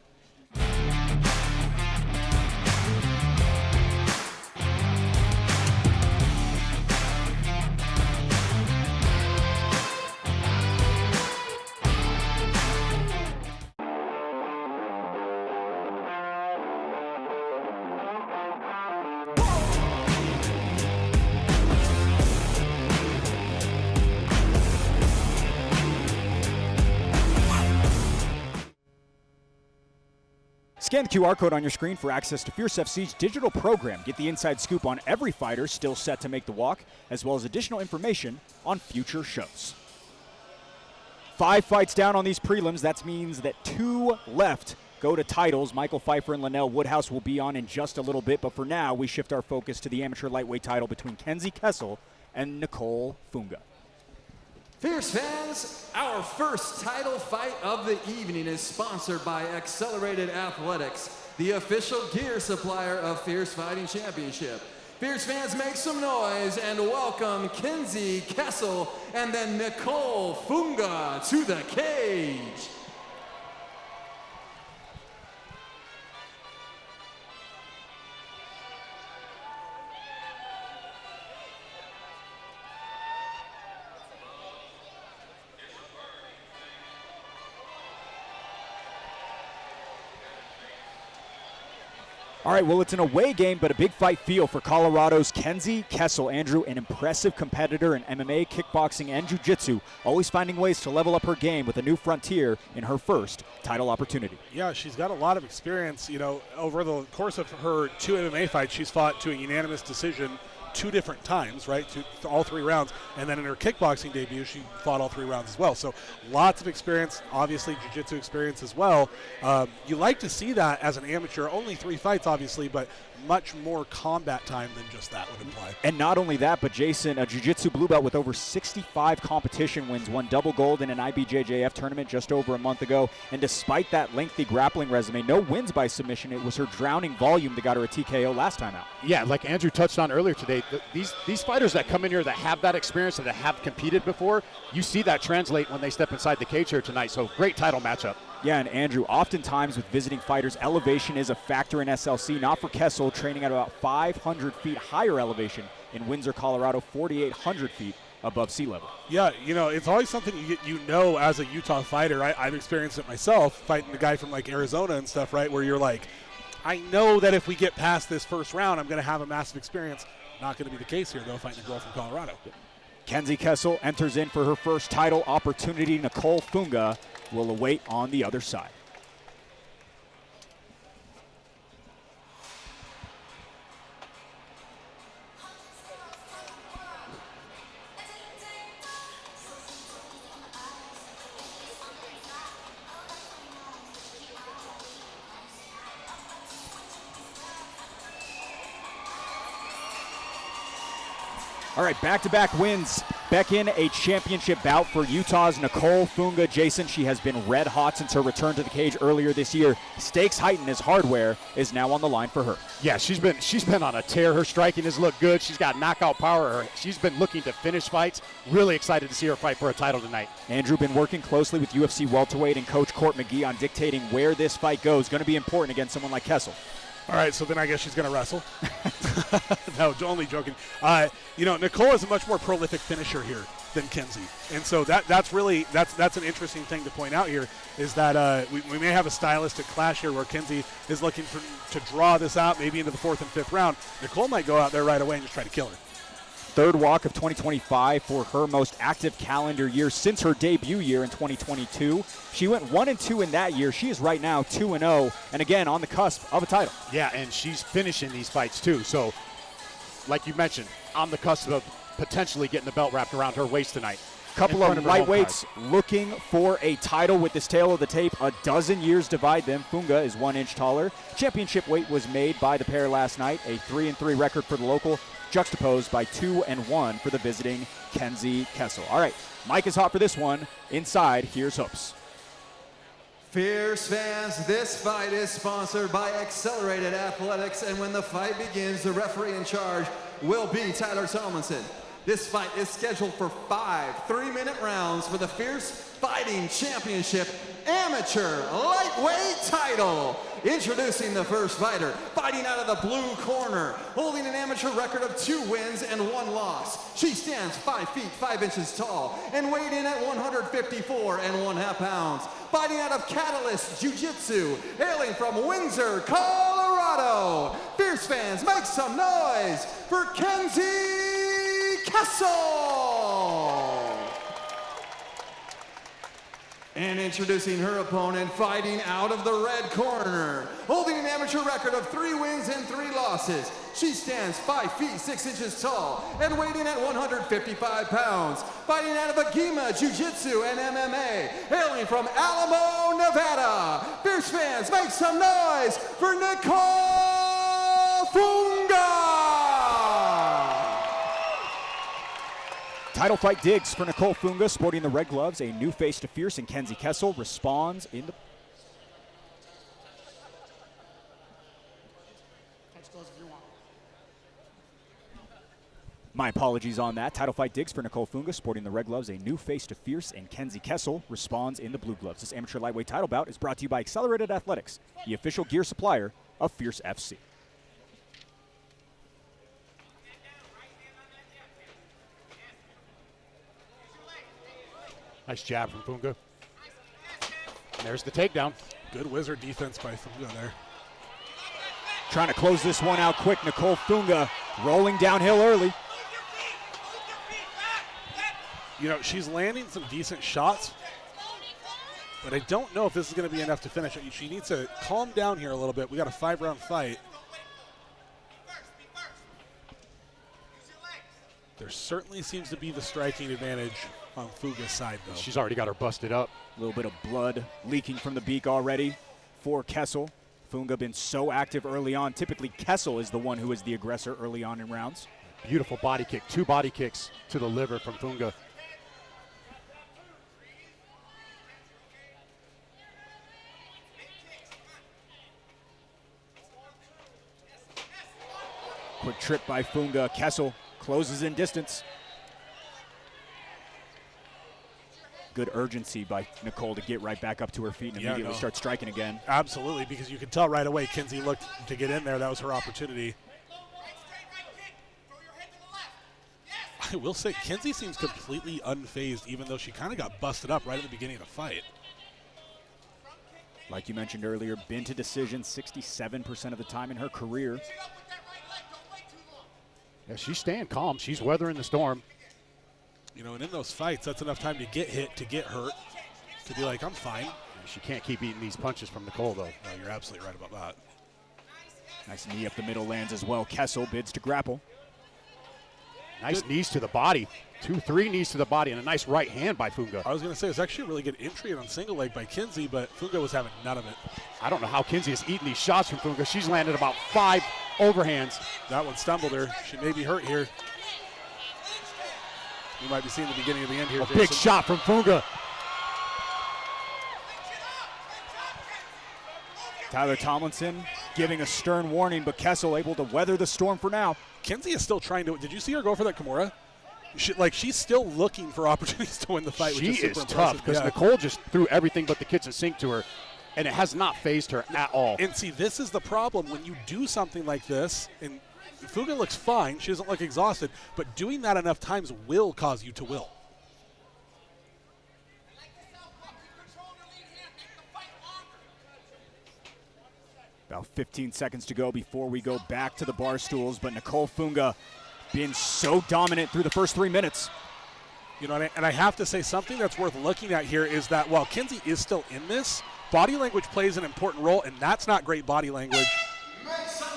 Scan the QR code on your screen for access to Fierce FC's digital program. Get the inside scoop on every fighter still set to make the walk, as well as additional information on future shows. 5 fights down on these prelims. That means that 2 left go to titles. Michael Pfeiffer and Linnell Woodhouse will be on in just a little bit, but for now, we shift our focus to the amateur lightweight title between Kenzie Kessel and Nicole Funga. Fierce fans, our first title fight of the evening is sponsored by Accelerated Athletics, the official gear supplier of Fierce Fighting Championship. Fierce fans, make some noise and welcome Kenzie Kessel and then Nicole Funga to the cage. All right, well, it's an away game, but a big fight feel for Colorado's Kenzie Kessel. Andrew, an impressive competitor in MMA, kickboxing, and jiu-jitsu, always finding ways to level up her game with a new frontier in her first title opportunity. Yeah, she's got a lot of experience. You know, over the course of her 2 MMA fights, she's fought to a unanimous decision 2 different times, right, to all 3 rounds. And then in her kickboxing debut, she fought all 3 rounds as well. So lots of experience, obviously jiu-jitsu experience as well. You like to see that as an amateur. Only 3 fights, obviously, but much more combat time than just that would imply. And not only that, but Jason, a jiu-jitsu blue belt with over 65 competition wins, won double gold in an IBJJF tournament just over a month ago. And despite that lengthy grappling resume, no wins by submission. It was her drowning volume that got her a TKO last time out. Yeah, like Andrew touched on earlier today, these fighters that come in here that have that experience and that have competed before, you see that translate when they step inside the cage here tonight. So great title matchup. Yeah, and Andrew, oftentimes with visiting fighters, elevation is a factor in SLC. Not for Kessel, training at about 500 feet higher elevation in Windsor, Colorado, 4,800 feet above sea level. Yeah, you know, it's always something you know as a Utah fighter. I've experienced it myself, fighting a guy from like Arizona and stuff, right, where you're like, I know that if we get past this first round, I'm going to have a massive experience. Not going to be the case here, though, fighting a girl from Colorado. Kenzie Kessel enters in for her first title opportunity. Nicole Funga will await on the other side. All right, back-to-back wins. Back in a championship bout for Utah's Nicole Funga. Jason, she has been red hot since her return to the cage earlier this year. Stakes heightened as hardware is now on the line for her. Yeah, she's been on a tear. Her striking has looked good. She's got knockout power. She's been looking to finish fights. Really excited to see her fight for a title tonight. Andrew been working closely with UFC welterweight and coach Court McGee on dictating where this fight goes. Going to be important against someone like Kessel. All right, so then I guess she's going to wrestle. No, only joking. Nicole is a much more prolific finisher here than Kenzie, and so that's an interesting thing to point out here is that we may have a stylistic clash here where Kenzie is looking to draw this out maybe into the 4th and 5th round. Nicole might go out there right away and just try to kill her. Third walk of 2025 for her most active calendar year since her debut year in 2022. She went 1-2 in that year. She is right now 2-0, and again on the cusp of a title. Yeah, and she's finishing these fights too. So, like you mentioned, on the cusp of potentially getting the belt wrapped around her waist tonight. Couple of lightweights looking for a title with this tail of the tape. A dozen years divide them. Funga is 1 inch taller. Championship weight was made by the pair last night. A 3-3 record for the local, juxtaposed by 2-1 for the visiting Kenzie Kessel. All right, Mike is hot for this one. Inside, here's Hoops. Fierce fans, this fight is sponsored by Accelerated Athletics, and when the fight begins, the referee in charge will be Tyler Tomlinson. This fight is scheduled for 5 3-minute rounds for the Fierce Fighting Championship Amateur Lightweight title. Introducing the first fighter, fighting out of the blue corner, holding an amateur record of 2 wins and 1 loss. She stands 5 feet 5 inches tall and weighed in at 154 1/2 pounds. Fighting out of Catalyst Jiu-Jitsu, hailing from Windsor, Colorado. Fierce fans, make some noise for Kenzie Kessel. And introducing her opponent, fighting out of the red corner, holding an amateur record of 3 wins and 3 losses. She stands 5 feet 6 inches tall and weighed in at 155 pounds. Fighting out of Agima Jiu-Jitsu and MMA, hailing from Alamo, Nevada. Fierce fans, make some noise for Nicole Funga. Title fight digs for Nicole Funga, sporting the red gloves. A new face to Fierce, and Kenzie Kessel responds in the... My apologies on that. Title fight digs for Nicole Funga, sporting the red gloves. A new face to Fierce, and Kenzie Kessel responds in the blue gloves. This amateur lightweight title bout is brought to you by Accelerated Athletics, the official gear supplier of Fierce FC. Nice jab from Funga. And there's the takedown. Good wizard defense by Funga there. Trying to close this one out quick. Nicole Funga rolling downhill early. She's landing some decent shots, but I don't know if this is going to be enough to finish it. She needs to calm down here a little bit. We got a 5-round fight. There certainly seems to be the striking advantage on Funga's side, though. She's already got her busted up. A little bit of blood leaking from the beak already for Kessel. Funga been so active early on. Typically, Kessel is the one who is the aggressor early on in rounds. Beautiful body kick. 2 body kicks to the liver from Funga. Quick trip by Funga. Kessel closes in distance. Good urgency by Nicole to get right back up to her feet and immediately start striking again. Absolutely, because you could tell right away Kenzie looked to get in there. That was her opportunity. I will say, Kenzie seems completely unfazed, even though she kind of got busted up right at the beginning of the fight. Like you mentioned earlier, been to decision 67% of the time in her career. Yeah, she's staying calm. She's weathering the storm. And in those fights, that's enough time to get hit, to get hurt, to be like, I'm fine. She can't keep eating these punches from Nicole, though. No, you're absolutely right about that. Nice knee up the middle lands as well. Kessel bids to grapple. Nice knees to the body. 2-3 knees to the body, and a nice right hand by Funga. I was going to say, it's actually a really good entry on single leg by Kenzie, but Funga was having none of it. I don't know how Kenzie is eating these shots from Funga. She's landed about 5 overhands. That one stumbled her. She may be hurt here. We might be seeing the beginning of the end here. A big shot from Funga. Tyler Tomlinson giving a stern warning, but Kessel able to weather the storm for now. Kenzie is still trying to. Did you see her go for that Kimura? She's still looking for opportunities to win the fight. She which is is tough because Nicole just threw everything but the kitchen sink to her, and it has not phased her at all. And see, this is the problem when you do something like this, and Fuga looks fine. She doesn't look exhausted, but doing that enough times will cause you to will. About 15 seconds to go before we go back to the bar stools, but Nicole Funga being so dominant through the first 3 minutes. You know, and I have to say something that's worth looking at here is that while Kenzie is still in this, body language plays an important role, and that's not great body language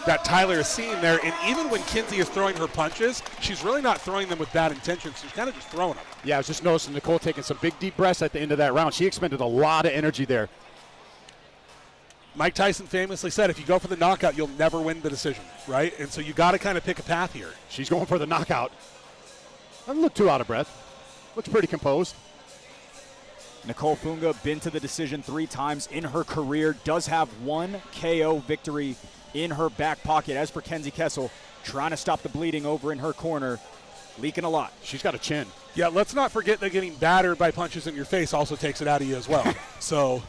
that Tyler is seeing there. And even when Kenzie is throwing her punches, she's really not throwing them with bad intentions. She's kind of just throwing them. Yeah, I was just noticing Nicole taking some big deep breaths at the end of that round. She expended a lot of energy there. Mike Tyson famously said, if you go for the knockout, you'll never win the decision, right? And so you got to kind of pick a path here. She's going for the knockout. Doesn't look too out of breath. Looks pretty composed. Nicole Funga been to the decision 3 times in her career, does have 1 KO victory in her back pocket. As for Kenzie Kessel, trying to stop the bleeding over in her corner, leaking a lot. She's got a chin. Yeah, let's not forget that getting battered by punches in your face also takes it out of you as well. So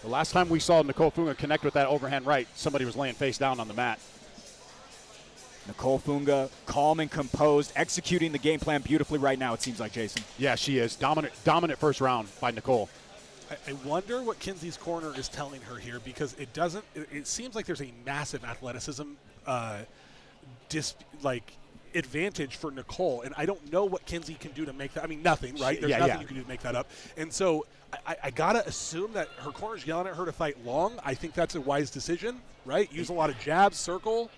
the last time we saw Nicole Funga connect with that overhand right, somebody was laying face down on the mat. Nicole Funga, calm and composed, executing the game plan beautifully right now, it seems like, Jason. Yeah, she is. Dominant first round by Nicole. I wonder what Kenzie's corner is telling her here, because it seems like there's a massive athleticism advantage for Nicole, and I don't know what Kenzie can do to make that. I mean, nothing, right? There's nothing you can do to make that up. And so I got to assume that her corner's yelling at her to fight long. I think that's a wise decision, right? Use a lot of jabs, circle.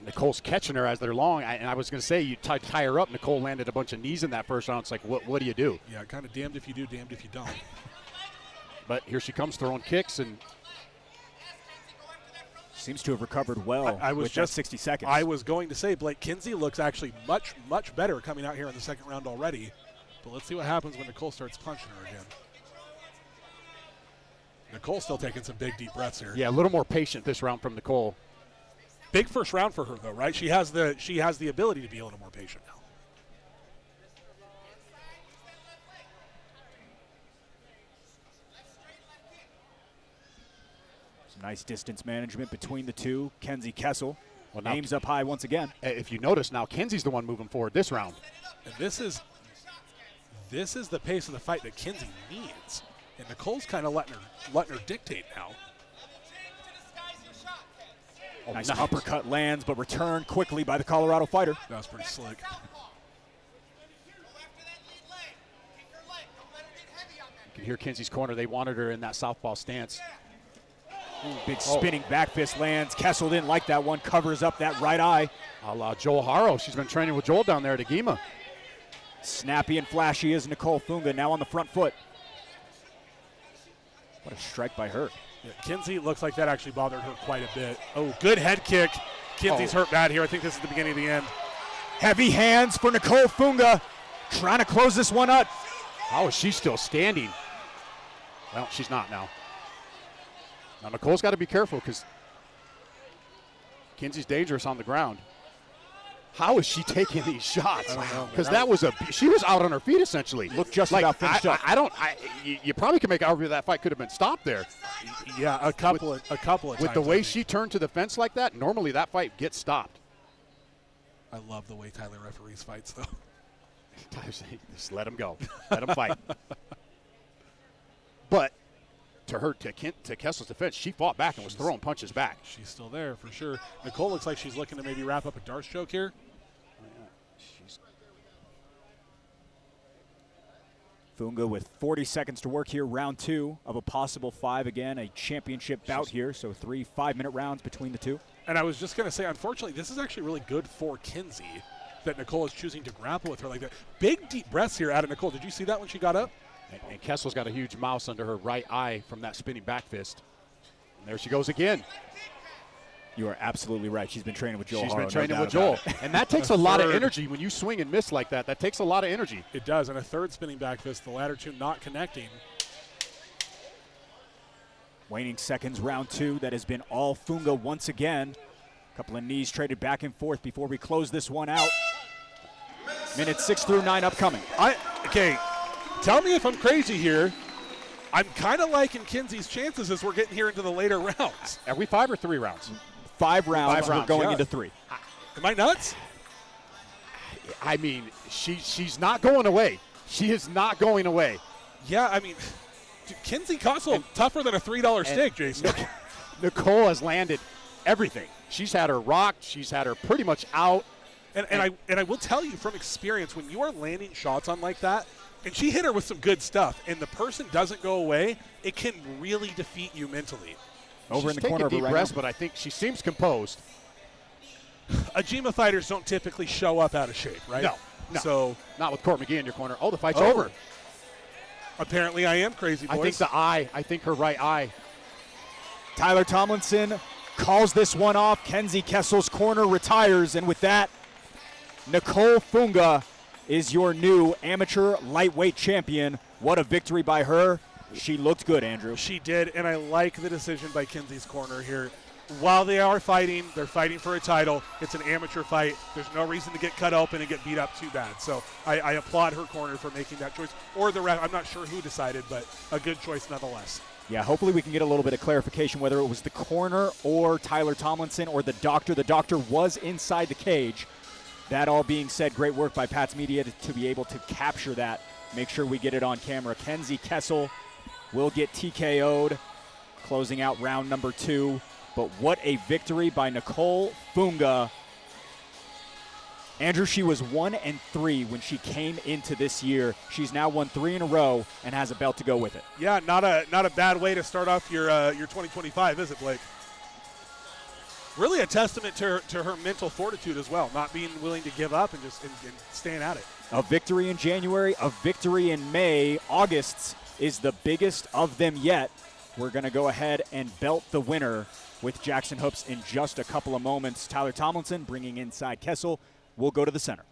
Nicole's catching her as they're long, and I was going to say, you tie her up. Nicole landed a bunch of knees in that first round. It's like, what do you do? Yeah, kind of damned if you do, damned if you don't. But here she comes throwing kicks, and seems to have recovered well. I was with just 60 seconds. I was going to say Blake Kinsey looks actually much, much better coming out here in the second round already. But let's see what happens when Nicole starts punching her again. Nicole's still taking some big, deep breaths here. Yeah, a little more patient this round from Nicole. Big first round for her, though, right? She has the ability to be a little more patient now. Some nice distance management between the two. Kenzie Kessel, names up high once again. If you notice now, Kenzie's the one moving forward this round. And this is the pace of the fight that Kenzie needs. And Nicole's kind of letting her dictate now. Nice uppercut lands, but returned quickly by the Colorado fighter. That was pretty slick. You can hear Kenzie's corner. They wanted her in that southpaw stance. Big spinning back fist lands. Kessel didn't like that one. Covers up that right eye. A la Joel Haro. She's been training with Joel down there at Agima. Snappy and flashy is Nicole Funga, now on the front foot. What a strike by her. Yeah, Kenzie looks like that actually bothered her quite a bit. Oh, good head kick. Kenzie's hurt bad here. I think this is the beginning of the end. Heavy hands for Nicole Funga. Trying to close this one up. How is she still standing? Well, she's not now. Now, Nicole's got to be careful because Kenzie's dangerous on the ground. How is she taking these shots? Because she was out on her feet essentially. Looked just about finished up. You probably can make an argument that fight could have been stopped there. Yeah, a couple of times. With the way she turned to the fence like that, normally that fight gets stopped. I love the way Tyler referees fights, though. Just let him go. Let him fight. But to Kessel's defense, she fought back and was throwing punches back. She's still there for sure. Nicole looks like she's looking to maybe wrap up a Darce choke here. Funga with 40 seconds to work here, round 2 of a possible 5 again, a championship bout here, so 3 5-minute rounds between the two. And I was just going to say, unfortunately, this is actually really good for Kenzie that Nicole is choosing to grapple with her like that. Big deep breaths here out of Nicole. Did you see that when she got up? And Kessel's got a huge mouse under her right eye from that spinning back fist. And there she goes again. You are absolutely right. She's been training with Joel. She's Haro, been training no with doubt Joel. about it. And that takes a lot of energy when you swing and miss like that. That takes a lot of energy. It does. And a third spinning back fist, the latter two not connecting. Waning seconds, round 2. That has been all Funga once again. A couple of knees traded back and forth before we close this one out. Minutes 6 through 9 upcoming. Okay, tell me if I'm crazy here. I'm kind of liking Kinsey's chances as we're getting here into the later rounds. Are we 5 or 3 rounds? 5 rounds. 5 rounds. We're going yeah. into 3. Am I nuts? I mean, she's not going away. She is not going away. Yeah, I mean, Kinsey Kossel tougher than a $3 steak, Jason. Nicole has landed everything. She's had her rocked. She's had her pretty much out. And I will tell you from experience, when you are landing shots on like that, and she hit her with some good stuff, and the person doesn't go away, it can really defeat you mentally. Over in the corner of her deep breath, but I think she seems composed. Ajima fighters don't typically show up out of shape, right? No. So not with Court McGee in your corner. Oh, the fight's over. Apparently I am crazy, boys. I think her right eye. Tyler Tomlinson calls this one off. Kenzie Kessel's corner retires, and with that, Nicole Funga is your new amateur lightweight champion. What a victory by her. She looked good, Andrew. She did, and I like the decision by Kinsey's corner here. While they are fighting, they're fighting for a title. It's an amateur fight. There's no reason to get cut open and get beat up too bad. So I applaud her corner for making that choice. Or the ref, I'm not sure who decided, but a good choice nonetheless. Yeah, hopefully we can get a little bit of clarification whether it was the corner or Tyler Tomlinson or the doctor. The doctor was inside the cage. That all being said, great work by Pat's Media to be able to capture that. Make sure we get it on camera. Kenzie Kessel will get TKO'd, closing out round number 2. But what a victory by Nicole Funga. Andrew, she was 1-3 when she came into this year. She's now won 3 in a row and has a belt to go with it. Yeah, not a bad way to start off your 2025, is it, Blake? Really a testament to her mental fortitude as well, not being willing to give up and just and staying at it. A victory in January, a victory in May. August is the biggest of them yet. We're going to go ahead and belt the winner with Jackson Hoops in just a couple of moments. Tyler Tomlinson bringing inside Kessel. We'll go to the center.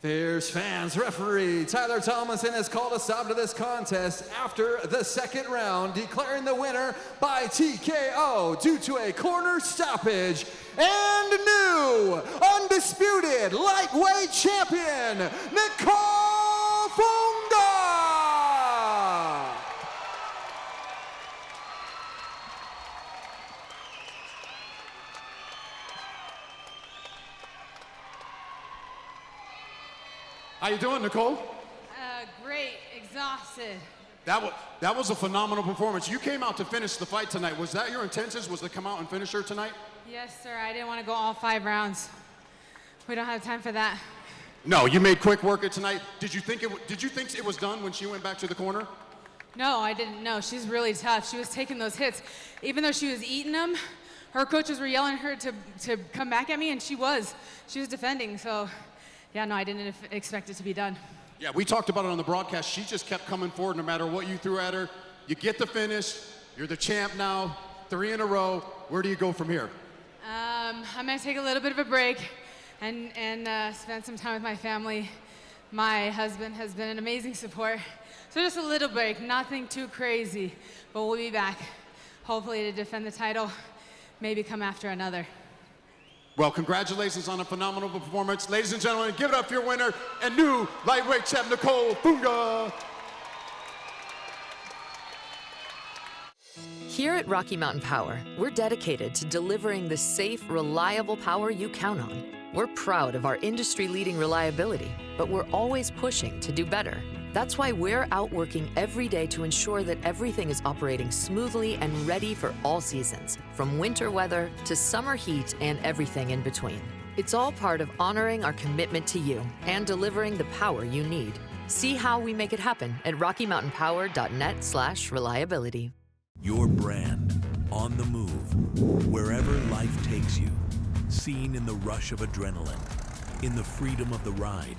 Fierce fans, referee Tyler Tomlinson has called a stop to this contest after the second round, declaring the winner by TKO due to a corner stoppage. And new undisputed lightweight champion, Nicole Funga! How you doing, Nicole? Great, exhausted. That was a phenomenal performance. You came out to finish the fight tonight. Was that your intentions, was to come out and finish her tonight? Yes, sir. I didn't want to go all 5 rounds. We don't have time for that. No, you made quick work of tonight. Did you think it was done when she went back to the corner? No, I didn't know. She's really tough. She was taking those hits. Even though she was eating them, her coaches were yelling at her to come back at me, and she was defending. So, yeah, no, I didn't expect it to be done. Yeah, we talked about it on the broadcast. She just kept coming forward no matter what you threw at her. You get the finish. You're the champ now, 3 in a row. Where do you go from here? I'm going to take a little bit of a break and spend some time with my family. My husband has been an amazing support. So just a little break, nothing too crazy. But we'll be back, hopefully to defend the title, maybe come after another. Well, congratulations on a phenomenal performance. Ladies and gentlemen, give it up for your winner and new lightweight champ, Nicole Funga. Here at Rocky Mountain Power, we're dedicated to delivering the safe, reliable power you count on. We're proud of our industry-leading reliability, but we're always pushing to do better. That's why we're out working every day to ensure that everything is operating smoothly and ready for all seasons, from winter weather to summer heat and everything in between. It's all part of honoring our commitment to you and delivering the power you need. See how we make it happen at rockymountainpower.net/reliability. Your brand, on the move, wherever life takes you. Seen in the rush of adrenaline, in the freedom of the ride,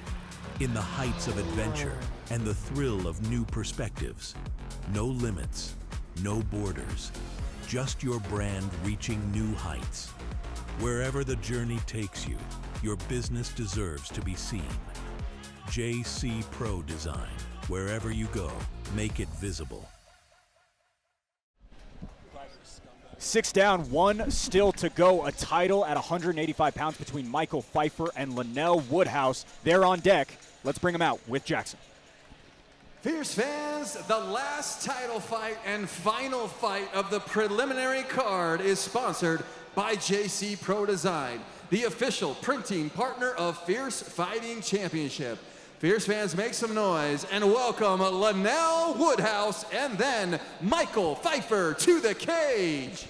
in the heights of adventure, and the thrill of new perspectives. No limits, no borders, just your brand reaching new heights. Wherever the journey takes you, your business deserves to be seen. JC Pro Design. Wherever you go, make it visible. 6 down, 1 still to go. A title at 185 pounds between Michael Pfeiffer and Linnell Woodhouse. They're on deck. Let's bring them out with Jackson. Fierce fans, the last title fight and final fight of the preliminary card is sponsored by JC Pro Design, the official printing partner of Fierce Fighting Championship. Fierce fans, make some noise and welcome Linnell Woodhouse and then Michael Pfeiffer to the cage.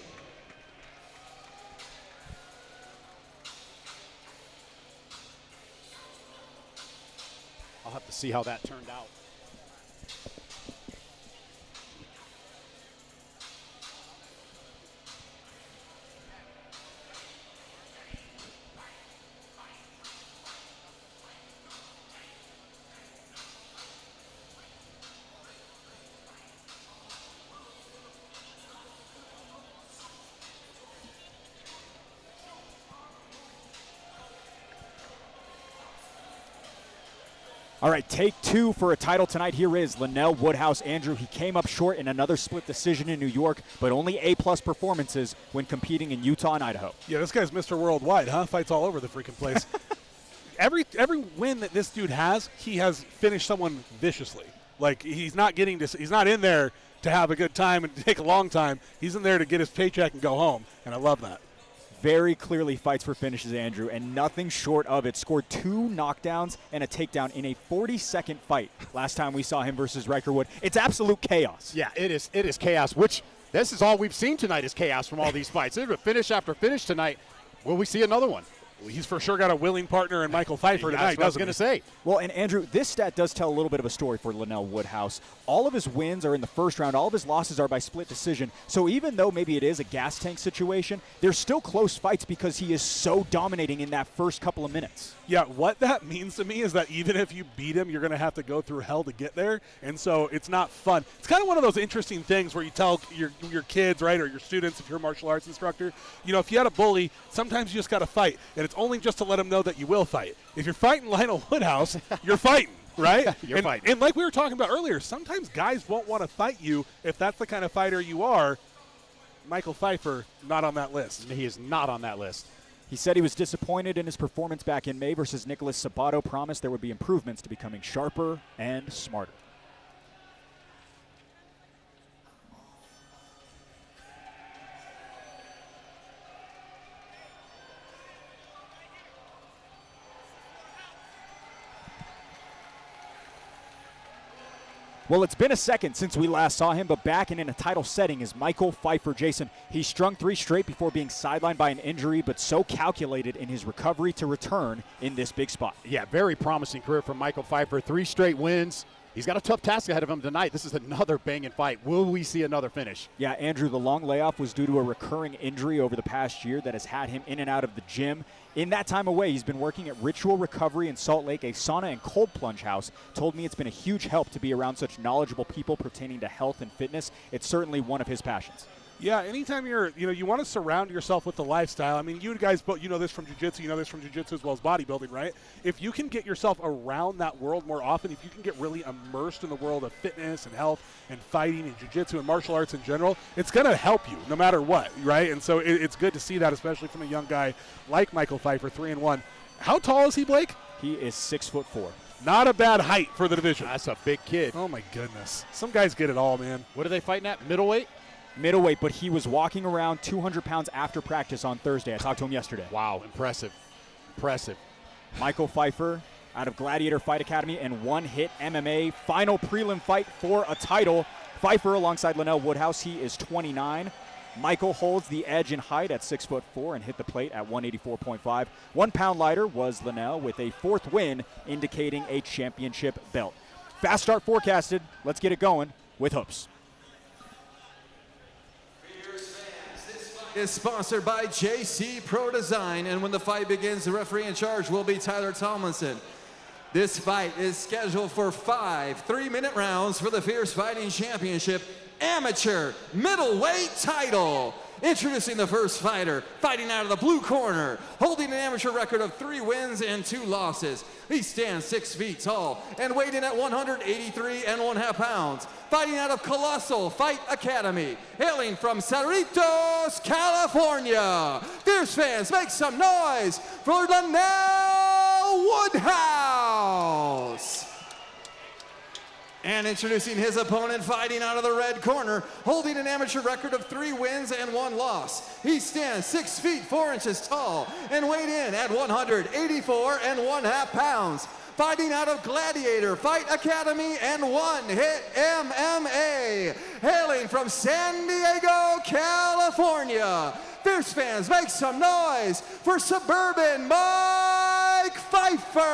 I'll have to see how that turned out. All right, take 2 for a title tonight. Here is Linnell Woodhouse. Andrew, he came up short in another split decision in New York, but only A-plus performances when competing in Utah and Idaho. Yeah, this guy's Mr. Worldwide, huh? Fights all over the freaking place. Every win that this dude has, he has finished someone viciously. Like, he's not in there to have a good time and take a long time. He's in there to get his paycheck and go home, and I love that. Very clearly fights for finishes, Andrew, and nothing short of it. Scored 2 knockdowns and a takedown in a 40-second fight last time we saw him versus Riker Wood. It's absolute chaos. Yeah, it is chaos, which this is all we've seen tonight is chaos from all these fights. There's a finish after finish tonight. Will we see another one? He's for sure got a willing partner in Michael Pfeiffer tonight, That's what I was going to say. Well, and Andrew, this stat does tell a little bit of a story for Linnell Woodhouse. All of his wins are in the first round. All of his losses are by split decision. So even though maybe it is a gas tank situation, they're still close fights because he is so dominating in that first couple of minutes. Yeah, what that means to me is that even if you beat him, you're going to have to go through hell to get there, and so it's not fun. It's kind of one of those interesting things where you tell your kids, right, or your students, if you're a martial arts instructor, you know, if you had a bully, sometimes you just got to fight, and it's only just to let them know that you will fight. If you're fighting Linnell Woodhouse, you're fighting, right? You're fighting. And like we were talking about earlier, sometimes guys won't want to fight you if that's the kind of fighter you are. Michael Pfeiffer, not on that list. He is not on that list. He said he was disappointed in his performance back in May versus Nicholas Sabato. Promised there would be improvements to becoming sharper and smarter. Well, it's been a second since we last saw him, but back and in a title setting is Michael Pfeiffer. Jason, he strung 3 straight before being sidelined by an injury, but so calculated in his recovery to return in this big spot. Yeah, very promising career for Michael Pfeiffer. 3 straight wins. He's got a tough task ahead of him tonight. This is another banging fight. Will we see another finish? Yeah, Andrew, the long layoff was due to a recurring injury over the past year that has had him in and out of the gym. In that time away, he's been working at Ritual Recovery in Salt Lake, a sauna and cold plunge house. Told me it's been a huge help to be around such knowledgeable people pertaining to health and fitness. It's certainly one of his passions. Yeah, anytime you want to surround yourself with the lifestyle. I mean, you guys both, you know this from jiu-jitsu, you know this from jiu-jitsu as well as bodybuilding, right? If you can get yourself around that world more often, if you can get really immersed in the world of fitness and health and fighting and jiu-jitsu and martial arts in general, it's going to help you no matter what, right? And so it's good to see that, especially from a young guy like Michael Pfeiffer, 3-1. How tall is he, Blake? He is 6'4". Not a bad height for the division. That's a big kid. Oh, my goodness. Some guys get it all, man. What are they fighting at? Middleweight? Middleweight, but he was walking around 200 pounds after practice on Thursday. I talked to him yesterday. Wow, impressive. Impressive. Michael Pfeiffer out of Gladiator Fight Academy and One Hit MMA. Final prelim fight for a title. Pfeiffer alongside Linnell Woodhouse. He is 29. Michael holds the edge in height at 6'4" and hit the plate at 184.5. 1 pound lighter was Linnell with a 4th win, indicating a championship belt. Fast start forecasted. Let's get it going with hoops. Is sponsored by JC Pro Design, and when the fight begins, the referee in charge will be Tyler Tomlinson. This fight is scheduled for 5 3-minute rounds for the Fierce Fighting Championship, amateur middleweight title. Introducing the first fighter, fighting out of the blue corner, holding an amateur record of 3 wins and 2 losses. He stands 6 feet tall and weighed in at 183 1/2 pounds. Fighting out of Colossal Fight Academy, hailing from Cerritos, California. Fierce fans, make some noise for Linnell Woodhouse. And introducing his opponent, fighting out of the red corner, holding an amateur record of 3 wins and 1 loss. He stands 6 feet 4 inches tall and weighed in at 184 1/2 pounds. Fighting out of Gladiator Fight Academy and One Hit MMA, hailing from San Diego, California. Fierce fans, make some noise for Suburban Mike Pfeiffer.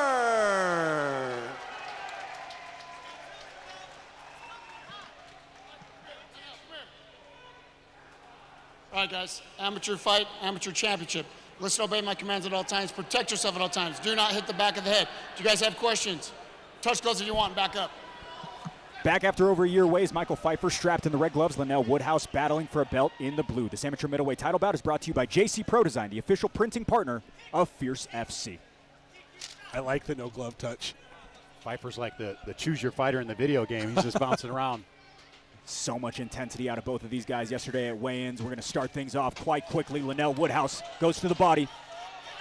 All right, guys, amateur fight, amateur championship. Listen, obey my commands at all times. Protect yourself at all times. Do not hit the back of the head. Do you guys have questions? Touch gloves if you want, back up. Back after over a year away is Michael Pfeiffer, strapped in the red gloves. Linnell Woodhouse battling for a belt in the blue. This amateur middleweight title bout is brought to you by JC Pro Design, the official printing partner of Fierce FC. I like the no glove touch. Pfeiffer's like the choose your fighter in the video game. He's just bouncing around. So much intensity out of both of these guys yesterday at weigh-ins. We're going to start things off quite quickly. Linnell Woodhouse goes to the body.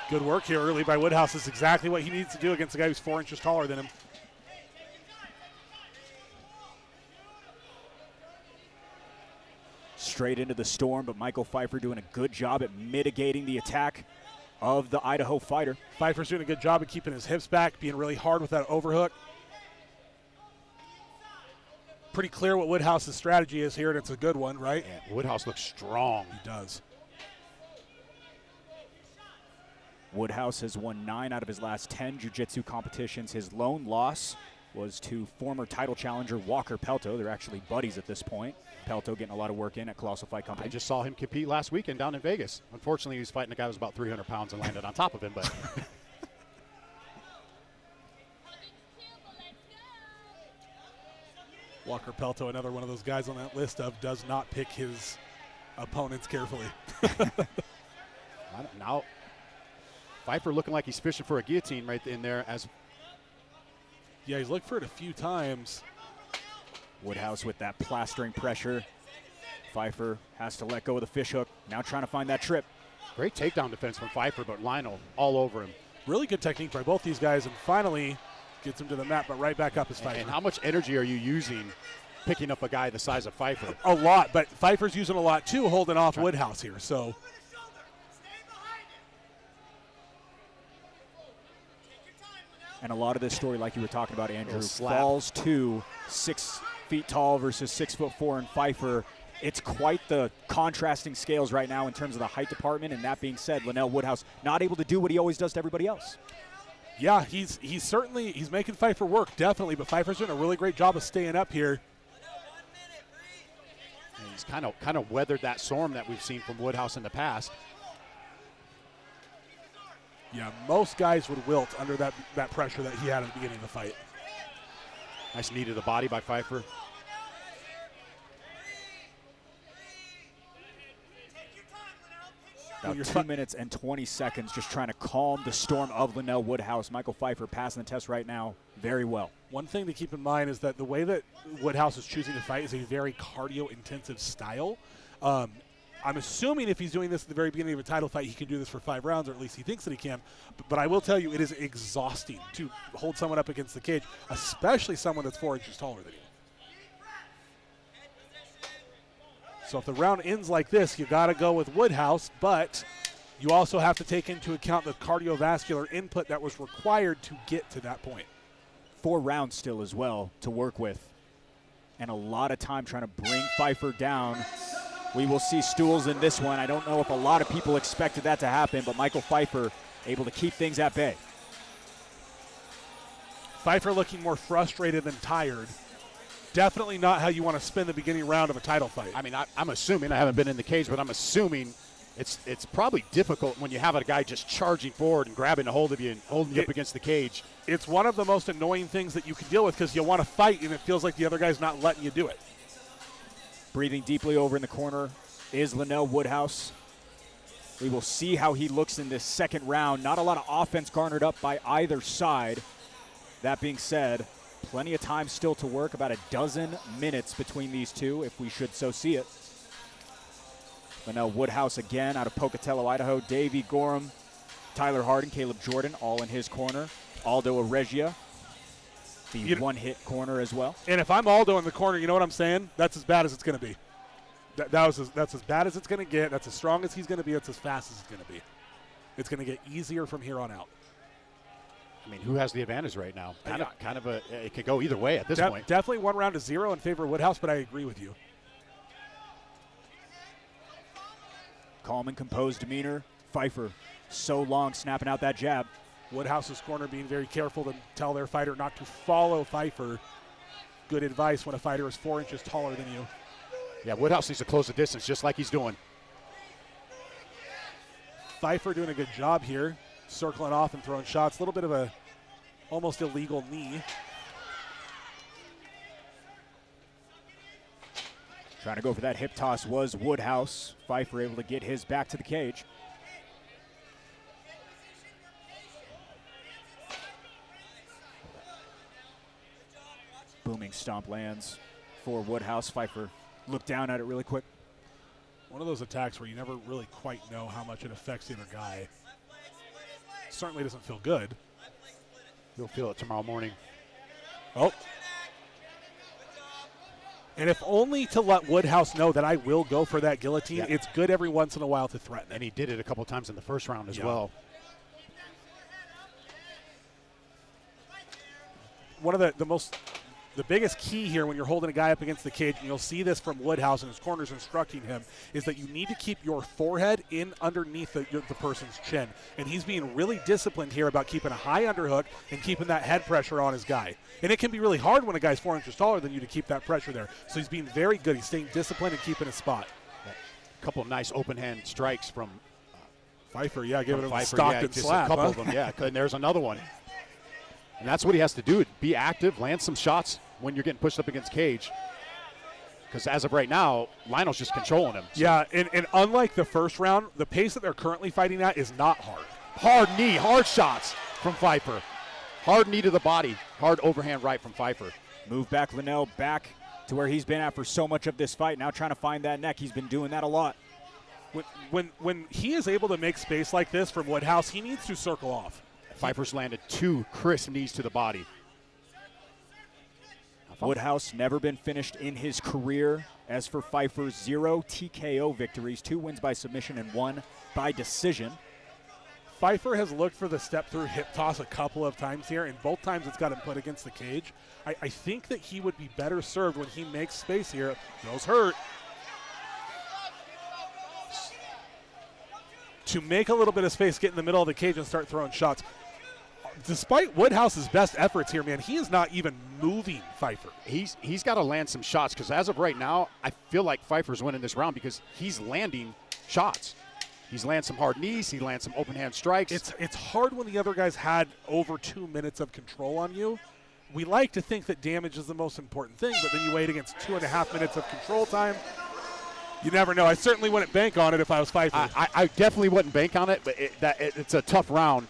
Good work here early by Woodhouse. This is exactly what he needs to do against a guy who's 4 inches taller than him. Straight into the storm, but Michael Pfeiffer doing a good job at mitigating the attack of the Idaho fighter. Pfeiffer's doing a good job at keeping his hips back, being really hard with that overhook. Pretty clear what Woodhouse's strategy is here, and it's a good one, right? Yeah, Woodhouse looks strong. He does. Woodhouse has won 9 out of his last 10 jiu-jitsu competitions. His lone loss was to former title challenger Walker Pelto. They're actually buddies at this point. Pelto getting a lot of work in at Colossal Fight Company. I just saw him compete last weekend down in Vegas. Unfortunately, he was fighting a guy who was about 300 pounds and landed on top of him, but... Walker Pelto, another one of those guys on that list of does not pick his opponents carefully. Now, Pfeiffer looking like he's fishing for a guillotine right in there. Yeah, he's looked for it a few times. Woodhouse with that plastering pressure. Pfeiffer has to let go of the fish hook. Now trying to find that trip. Great takedown defense from Pfeiffer, but Lionel all over him. Really good technique by both these guys, and finally gets him to the mat, but right back up as Pfeiffer. And how much energy are you using picking up a guy the size of Pfeiffer? A lot, but Pfeiffer's using a lot too, holding off Woodhouse here. So and a lot of this story, like you were talking about, Andrew, falls to 6 feet tall versus 6'4" in Pfeiffer. It's quite the contrasting scales right now in terms of the height department. And that being said, Linnell Woodhouse not able to do what he always does to everybody else. Yeah, he's certainly making Pfeiffer work, definitely, but Pfeiffer's doing a really great job of staying up here. And he's kind of weathered that storm that we've seen from Woodhouse in the past. Yeah, most guys would wilt under that pressure that he had at the beginning of the fight. Nice knee to the body by Pfeiffer. About 2 minutes and 20 seconds just trying to calm the storm of Linnell Woodhouse. Michael Pfeiffer passing the test right now very well. One thing to keep in mind is that the way that Woodhouse is choosing to fight is a very cardio-intensive style. I'm assuming if he's doing this at the very beginning of a title fight, he can do this for 5 rounds, or at least he thinks that he can. But I will tell you, it is exhausting to hold someone up against the cage, especially someone that's 4 inches taller than you. So if the round ends like this, you got to go with Woodhouse, but you also have to take into account the cardiovascular input that was required to get to that point. 4 rounds still as well to work with, and a lot of time trying to bring Pfeiffer down. We will see stools in this one. I don't know if a lot of people expected that to happen, but Michael Pfeiffer able to keep things at bay. Pfeiffer looking more frustrated than tired. Definitely not how you want to spend the beginning round of a title fight. I mean, I'm assuming, I haven't been in the cage, but I'm assuming it's probably difficult when you have a guy just charging forward and grabbing a hold of you and holding you up against the cage. It's one of the most annoying things that you can deal with because you want to fight and it feels like the other guy's not letting you do it. Breathing deeply over in the corner is Linnell Woodhouse. We will see how he looks in this second round. Not a lot of offense garnered up by either side. That being said, plenty of time still to work, about a dozen minutes between these two, if we should so see it. Linnell Woodhouse again out of Pocatello, Idaho. Davey Gorham, Tyler Hardin, Caleb Jordan, all in his corner. Aldo Aregia, the one-hit corner as well. And if I'm Aldo in the corner, you know what I'm saying? That's as bad as it's going to be. That's as bad as it's going to get. That's as strong as he's going to be. That's as fast as it's going to be. It's going to get easier from here on out. I mean, who has the advantage right now? It could go either way at this point. Definitely 1-0 in favor of Woodhouse, but I agree with you. Calm and composed demeanor. Pfeiffer so long snapping out that jab. Woodhouse's corner being very careful to tell their fighter not to follow Pfeiffer. Good advice when a fighter is 4 inches taller than you. Yeah, Woodhouse needs to close the distance just like he's doing. Pfeiffer doing a good job here, circling off and throwing shots. A little bit of a almost illegal knee. Trying to go for that hip toss was Woodhouse. Pfeiffer able to get his back to the cage. Booming stomp lands for Woodhouse. Pfeiffer looked down at it really quick. One of those attacks where you never really quite know how much it affects the other guy. Certainly doesn't feel good. You'll feel it tomorrow morning. Oh. And if only to let Woodhouse know that I will go for that guillotine. Yeah. It's good every once in a while to threaten. And he did it a couple times in the first round as well. One of the biggest key here when you're holding a guy up against the cage, and you'll see this from Woodhouse and his corners instructing him, is that you need to keep your forehead in underneath the person's chin. And he's being really disciplined here about keeping a high underhook and keeping that head pressure on his guy. And it can be really hard when a guy's 4 inches taller than you to keep that pressure there. So he's being very good. He's staying disciplined and keeping his spot. A couple of nice open hand strikes from Pfeiffer. Yeah, giving him a Pfeiffer, Stockton slap. A couple of them, yeah. And there's another one. And that's what he has to do, be active, land some shots when you're getting pushed up against cage. Because as of right now, Lionel's just controlling him. So. Yeah, and unlike the first round, the pace that they're currently fighting at is not hard. Hard knee, hard shots from Pfeiffer. Hard knee to the body, hard overhand right from Pfeiffer. Move back Linnell back to where he's been at for so much of this fight. Now trying to find that neck. He's been doing that a lot. When he is able to make space like this from Woodhouse, he needs to circle off. Pfeiffer's landed 2 crisp knees to the body. Woodhouse never been finished in his career. As for Pfeiffer, 0 TKO victories, 2 wins by submission and 1 by decision. Pfeiffer has looked for the step-through hip toss a couple of times here, and both times it's got him put against the cage. I think that he would be better served when he makes space here. Those hurt. To make a little bit of space, get in the middle of the cage and start throwing shots. Despite Woodhouse's best efforts here, man, he is not even moving Pfeiffer. He's got to land some shots because as of right now, I feel like Pfeiffer's winning this round because he's landing shots. He's landed some hard knees. He lands some open hand strikes. It's hard when the other guys had over 2 minutes of control on you. We like to think that damage is the most important thing, but then you wait against 2.5 minutes of control time. You never know. I certainly wouldn't bank on it if I was Pfeiffer. I definitely wouldn't bank on it, but it's a tough round.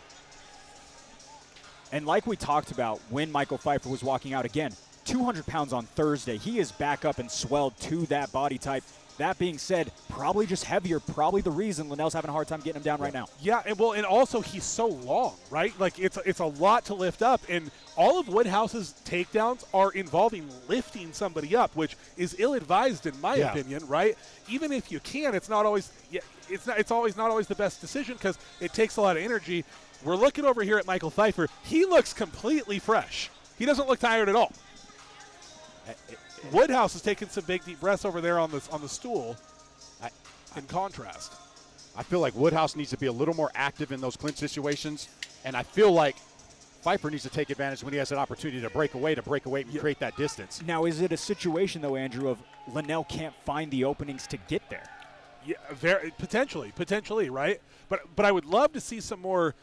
And like we talked about when Michael Pfeiffer was walking out again, 200 pounds on Thursday. He is back up and swelled to that body type. That being said, probably just heavier, probably the reason Linnell's having a hard time getting him down right now. Yeah, and also he's so long, right? Like it's a lot to lift up, and all of Woodhouse's takedowns are involving lifting somebody up, which is ill-advised in my opinion, right? Even if you can, it's always not always the best decision because it takes a lot of energy. We're looking over here at Michael Pfeiffer. He looks completely fresh. He doesn't look tired at all. Woodhouse is taking some big deep breaths over there on the stool. In contrast, I feel like Woodhouse needs to be a little more active in those clinch situations, and I feel like Pfeiffer needs to take advantage when he has an opportunity to break away and create that distance. Now, is it a situation though, Andrew, of Linnell can't find the openings to get there? Yeah, very potentially, right? But I would love to see some more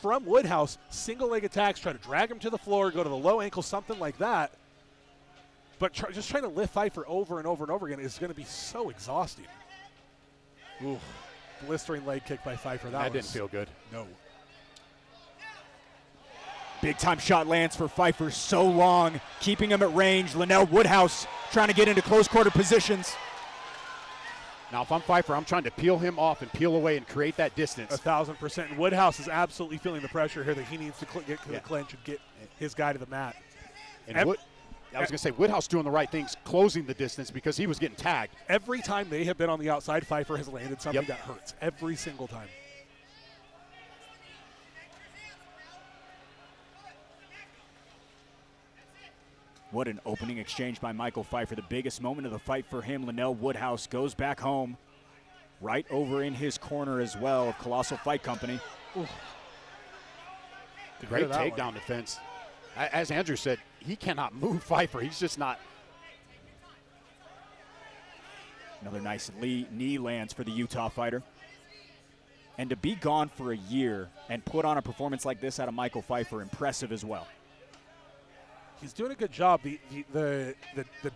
from Woodhouse, single leg attacks, try to drag him to the floor, go to the low ankle, something like that. But just trying to lift Pfeiffer over and over and over again is going to be so exhausting. Ooh, blistering leg kick by Pfeiffer. That didn't feel good. No. Big time shot lands for Pfeiffer so long, keeping him at range. Linnell Woodhouse trying to get into close quarter positions. Now, if I'm Pfeiffer, I'm trying to peel him off and peel away and create that distance. 1,000%. And Woodhouse is absolutely feeling the pressure here that he needs to get to the clinch and get his guy to the mat. And I was going to say, Woodhouse doing the right things, closing the distance because he was getting tagged. Every time they have been on the outside, Pfeiffer has landed something that hurts. Every single time. What an opening exchange by Michael Pfeiffer. The biggest moment of the fight for him. Linnell Woodhouse goes back home. Right over in his corner as well of Colossal Fight Company. Great takedown defense. As Andrew said, he cannot move Pfeiffer. He's just not. Another nice knee lands for the Utah fighter. And to be gone for a year and put on a performance like this out of Michael Pfeiffer, impressive as well. He's doing a good job. The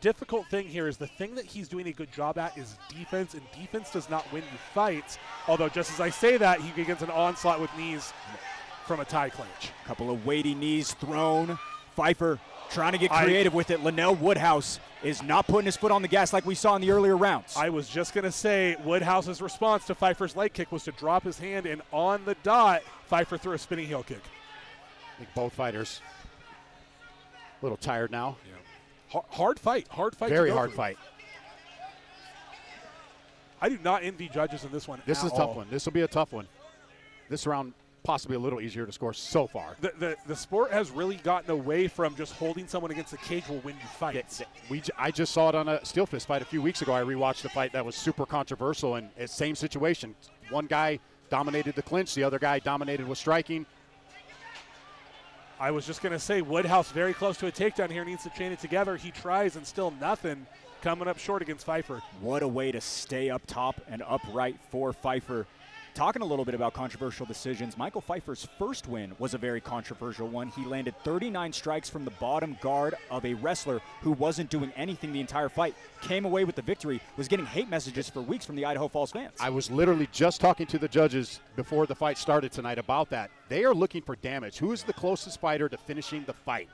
difficult thing here is the thing that he's doing a good job at is defense, and defense does not win you fights. Although just as I say that, he begins an onslaught with knees from a tie clinch. A couple of weighty knees thrown. Pfeiffer trying to get creative with it. Linnell Woodhouse is not putting his foot on the gas like we saw in the earlier rounds. I was just going to say Woodhouse's response to Pfeiffer's leg kick was to drop his hand, and on the dot, Pfeiffer threw a spinning heel kick. I think both fighters a little tired now. Yeah. Hard fight. Very hard fight. I do not envy judges in this one. This is a tough one. This will be a tough one. This round possibly a little easier to score so far. The sport has really gotten away from just holding someone against the cage will win you fights. I just saw it on a Steel Fist fight a few weeks ago. I rewatched a fight that was super controversial, and it's same situation. One guy dominated the clinch. The other guy dominated with striking. I was just going to say Woodhouse very close to a takedown here, needs to chain it together. He tries and still nothing, coming up short against Pfeiffer. What a way to stay up top and upright for Pfeiffer. Talking a little bit about controversial decisions, Michael Pfeiffer's first win was a very controversial one. He landed 39 strikes from the bottom guard of a wrestler who wasn't doing anything the entire fight, came away with the victory, was getting hate messages for weeks from the Idaho Falls fans. I was literally just talking to the judges before the fight started tonight about that. They are looking for damage. Who is the closest fighter to finishing the fight?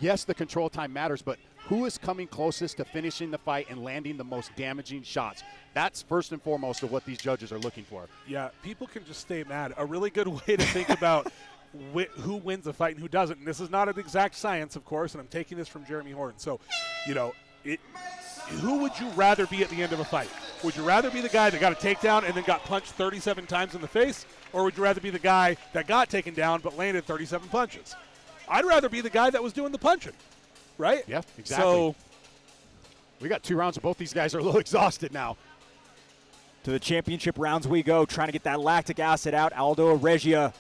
Yes, the control time matters, but who is coming closest to finishing the fight and landing the most damaging shots? That's first and foremost of what these judges are looking for. Yeah, people can just stay mad. A really good way to think about who wins a fight and who doesn't. And this is not an exact science, of course, and I'm taking this from Jeremy Horton. So, who would you rather be at the end of a fight? Would you rather be the guy that got a takedown and then got punched 37 times in the face? Or would you rather be the guy that got taken down but landed 37 punches? I'd rather be the guy that was doing the punching, right? Yeah, exactly. So we got 2 rounds, and both these guys are a little exhausted now. To the championship rounds we go, trying to get that lactic acid out. Aldo Regia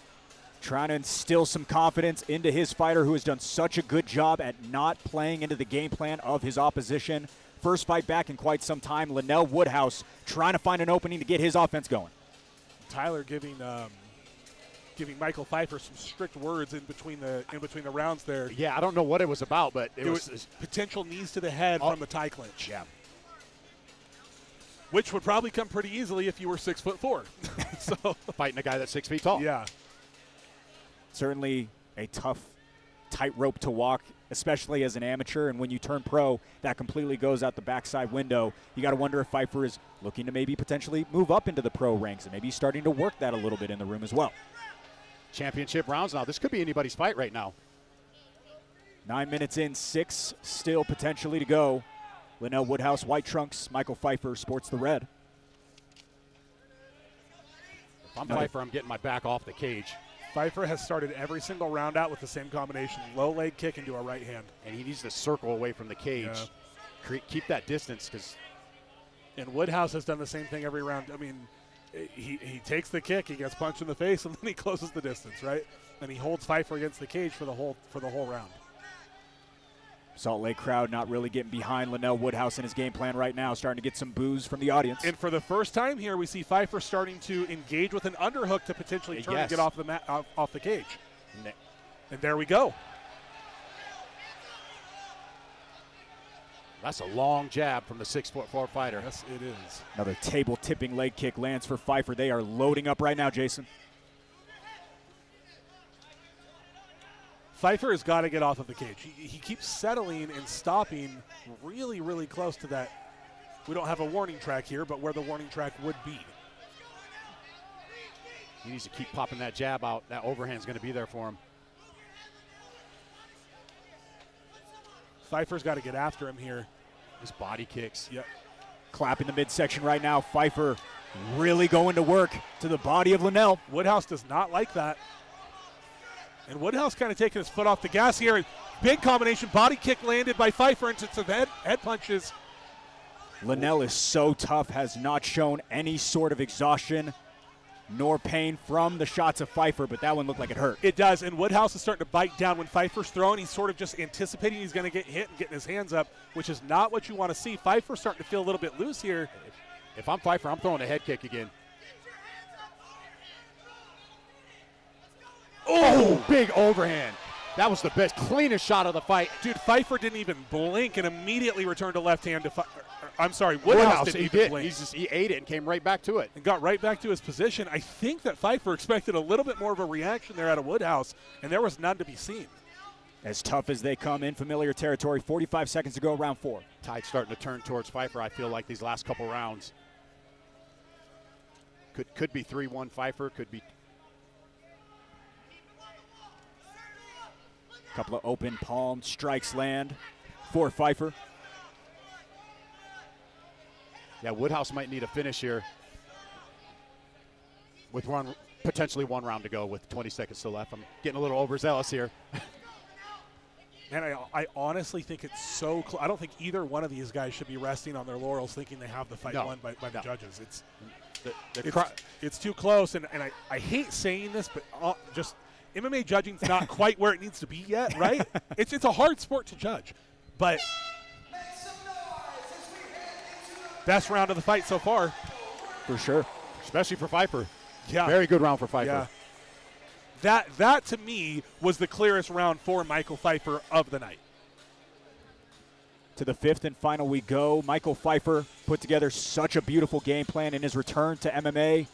trying to instill some confidence into his fighter who has done such a good job at not playing into the game plan of his opposition. First fight back in quite some time. Linnell Woodhouse trying to find an opening to get his offense going. Tyler giving Michael Pfeiffer some strict words in between the rounds there. Yeah, I don't know what it was about, but it was potential knees to the head from the tie clinch. Yeah. Which would probably come pretty easily if you were 6'4". So fighting a guy that's 6 feet tall. Yeah. Certainly a tough tightrope to walk, especially as an amateur. And when you turn pro, that completely goes out the backside window. You got to wonder if Pfeiffer is looking to maybe potentially move up into the pro ranks and maybe starting to work that a little bit in the room as well. Championship rounds now. This could be anybody's fight right now. 9 minutes in, 6 still potentially to go. Linnell Woodhouse, white trunks. Michael Pfeiffer sports the red. If I'm Pfeiffer, I'm getting my back off the cage. Pfeiffer has started every single round out with the same combination, low leg kick into a right hand. And he needs to circle away from the cage. Yeah. Keep that distance. And Woodhouse has done the same thing every round. I mean, he takes the kick, he gets punched in the face, and then he closes the distance, right? And he holds Pfeiffer against the cage for the whole round. Salt Lake crowd not really getting behind Linnell Woodhouse in his game plan right now, starting to get some boos from the audience. And for the first time here, we see Pfeiffer starting to engage with an underhook to potentially turn and get off the off the cage. And there we go. That's a long jab from the 6'4" fighter. Yes, it is. Another table-tipping leg kick lands for Pfeiffer. They are loading up right now, Jason. Pfeiffer has got to get off of the cage. He keeps settling and stopping really, really close to that. We don't have a warning track here, but where the warning track would be. He needs to keep popping that jab out. That overhand's going to be there for him. Pfeiffer's got to get after him here. His body kicks. Yep. Clapping the midsection right now. Pfeiffer really going to work to the body of Linnell. Woodhouse does not like that. And Woodhouse kind of taking his foot off the gas here. Big combination body kick landed by Pfeiffer into some head punches. Linnell is so tough, has not shown any sort of exhaustion nor pain from the shots of Pfeiffer, but that one looked like it hurt. It does, and Woodhouse is starting to bite down. When Pfeiffer's throwing, he's sort of just anticipating he's going to get hit and getting his hands up, which is not what you want to see. Pfeiffer's starting to feel a little bit loose here. If I'm Pfeiffer, I'm throwing a head kick again. Oh, big overhand. That was the best, cleanest shot of the fight. Dude, Pfeiffer didn't even blink and immediately returned to left hand to I'm sorry, Woodhouse didn't even blink. He ate it and came right back to it. And got right back to his position. I think that Pfeiffer expected a little bit more of a reaction there out of Woodhouse, and there was none to be seen. As tough as they come in familiar territory, 45 seconds to go, round 4. Tide's starting to turn towards Pfeiffer, I feel like, these last couple rounds. Could be 3-1 Pfeiffer, could be. Couple of open palm strikes land for Pfeiffer. Yeah, Woodhouse might need a finish here with potentially one round to go with 20 seconds to left. I'm getting a little overzealous here. And I honestly think it's so close. I don't think either one of these guys should be resting on their laurels thinking they have the fight won by the judges. It's too close, and I hate saying this, but just MMA judging's not quite where it needs to be yet, right? It's a hard sport to judge, but best round of the fight so far. For sure. Especially for Pfeiffer. Yeah. Very good round for Pfeiffer. Yeah. That to me was the clearest round for Michael Pfeiffer of the night. To the 5th and final we go. Michael Pfeiffer put together such a beautiful game plan in his return to MMA.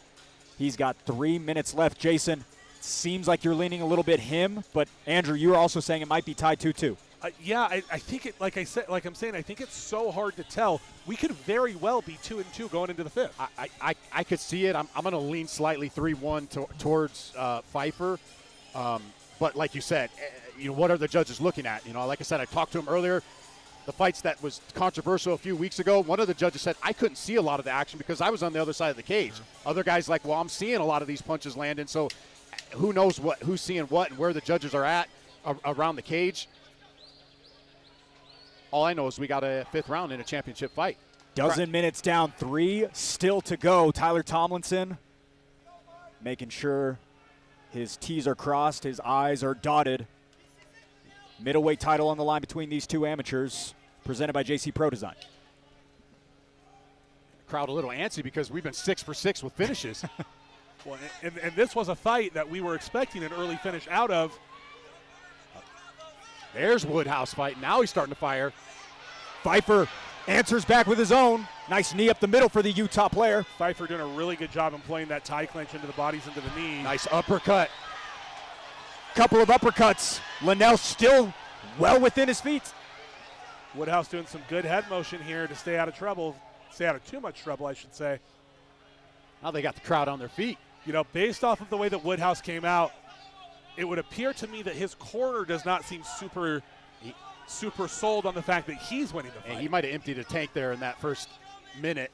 He's got 3 minutes left. Jason, seems like you're leaning a little bit him, but Andrew, you were also saying it might be tied 2-2. Yeah, I think it. Like I'm saying, I think it's so hard to tell. We could very well be 2-2 going into the 5th. I could see it. I'm going to lean slightly 3-1 towards Pfeiffer. But like you said, what are the judges looking at? Like I said, I talked to him earlier. The fights that was controversial a few weeks ago, one of the judges said, I couldn't see a lot of the action because I was on the other side of the cage. Other guys like, well, I'm seeing a lot of these punches landing, so who knows who's seeing what and where the judges are at around the cage. All I know is we got a 5th round in a championship fight. Dozen minutes down, 3 still to go. Tyler Tomlinson making sure his T's are crossed, his I's are dotted. Middleweight title on the line between these two amateurs, presented by JC Pro Design. Crowd a little antsy because we've been 6 for 6 with finishes. Well, and this was a fight that we were expecting an early finish out of. There's Woodhouse fighting. Now he's starting to fire. Pfeiffer answers back with his own. Nice knee up the middle for the Utah player. Pfeiffer doing a really good job employing that tie clinch into the bodies, into the knee. Nice uppercut. Couple of uppercuts. Linnell still well within his feet. Woodhouse doing some good head motion here to stay out of trouble. Stay out of too much trouble, I should say. Now they got the crowd on their feet. Based off of the way that Woodhouse came out, it would appear to me that his corner does not seem super sold on the fact that he's winning the fight. And he might have emptied a tank there in that first minute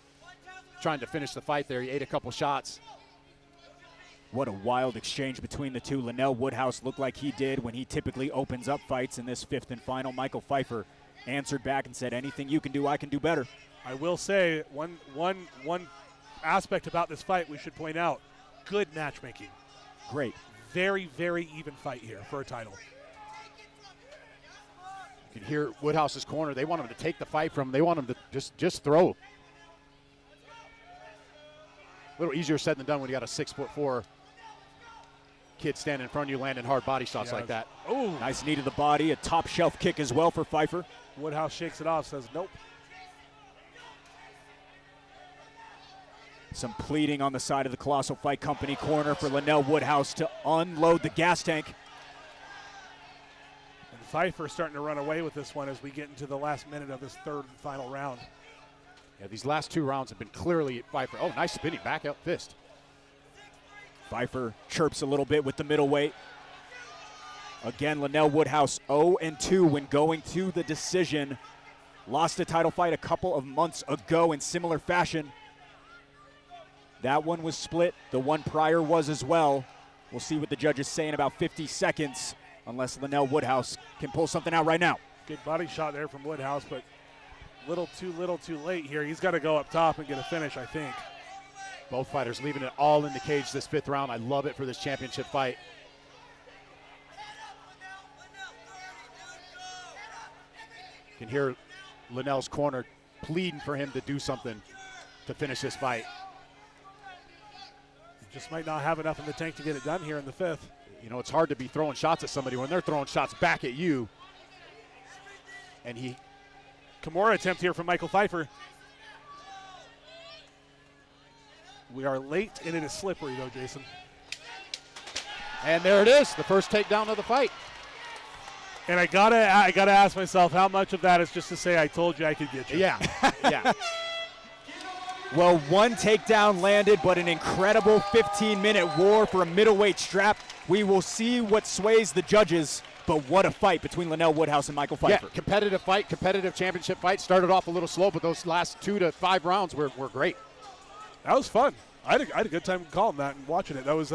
trying to finish the fight there. He ate a couple shots. What a wild exchange between the two. Linnell Woodhouse looked like he did when he typically opens up fights in this 5th and final. Michael Pfeiffer answered back and said, anything you can do, I can do better. I will say one aspect about this fight we should point out, good matchmaking. Great. Very, very even fight here for a title. You can hear Woodhouse's corner. They want him to take the fight from him. They want him to just throw. A little easier said than done when you got a 6'4" kid standing in front of you landing hard body shots like that. Oh, nice knee to the body. A top shelf kick as well for Pfeiffer. Woodhouse shakes it off, says nope. Some pleading on the side of the Colossal Fight Company corner for Linnell Woodhouse to unload the gas tank. And Pfeiffer starting to run away with this one as we get into the last minute of this third and final round. Yeah, these last 2 rounds have been clearly Pfeiffer. Oh, nice spinning back out fist. Pfeiffer chirps a little bit with the middleweight. Again, Linnell Woodhouse 0-2 when going to the decision. Lost a title fight a couple of months ago in similar fashion. That one was split. The one prior was as well. We'll see what the judges say in about 50 seconds, unless Linnell Woodhouse can pull something out right now. Good body shot there from Woodhouse, but little too late here. He's got to go up top and get a finish, I think. Both fighters leaving it all in the cage this 5th round. I love it for this championship fight. You can hear Linnell's corner pleading for him to do something to finish this fight. Just might not have enough in the tank to get it done here in the 5th. You know, it's hard to be throwing shots at somebody when they're throwing shots back at you. And Kimura attempt here from Michael Pfeiffer. We are late and it is slippery though, Jason. And there it is, the first takedown of the fight. And I gotta ask myself, how much of that is just to say I told you I could get you? Yeah, yeah. Well, one takedown landed, but an incredible 15-minute war for a middleweight strap. We will see what sways the judges, but what a fight between Linnell Woodhouse and Michael Pfeiffer. Yeah, competitive fight, competitive championship fight. Started off a little slow, but those last 2 to 5 rounds were great. That was fun. I had a good time calling that and watching it. That was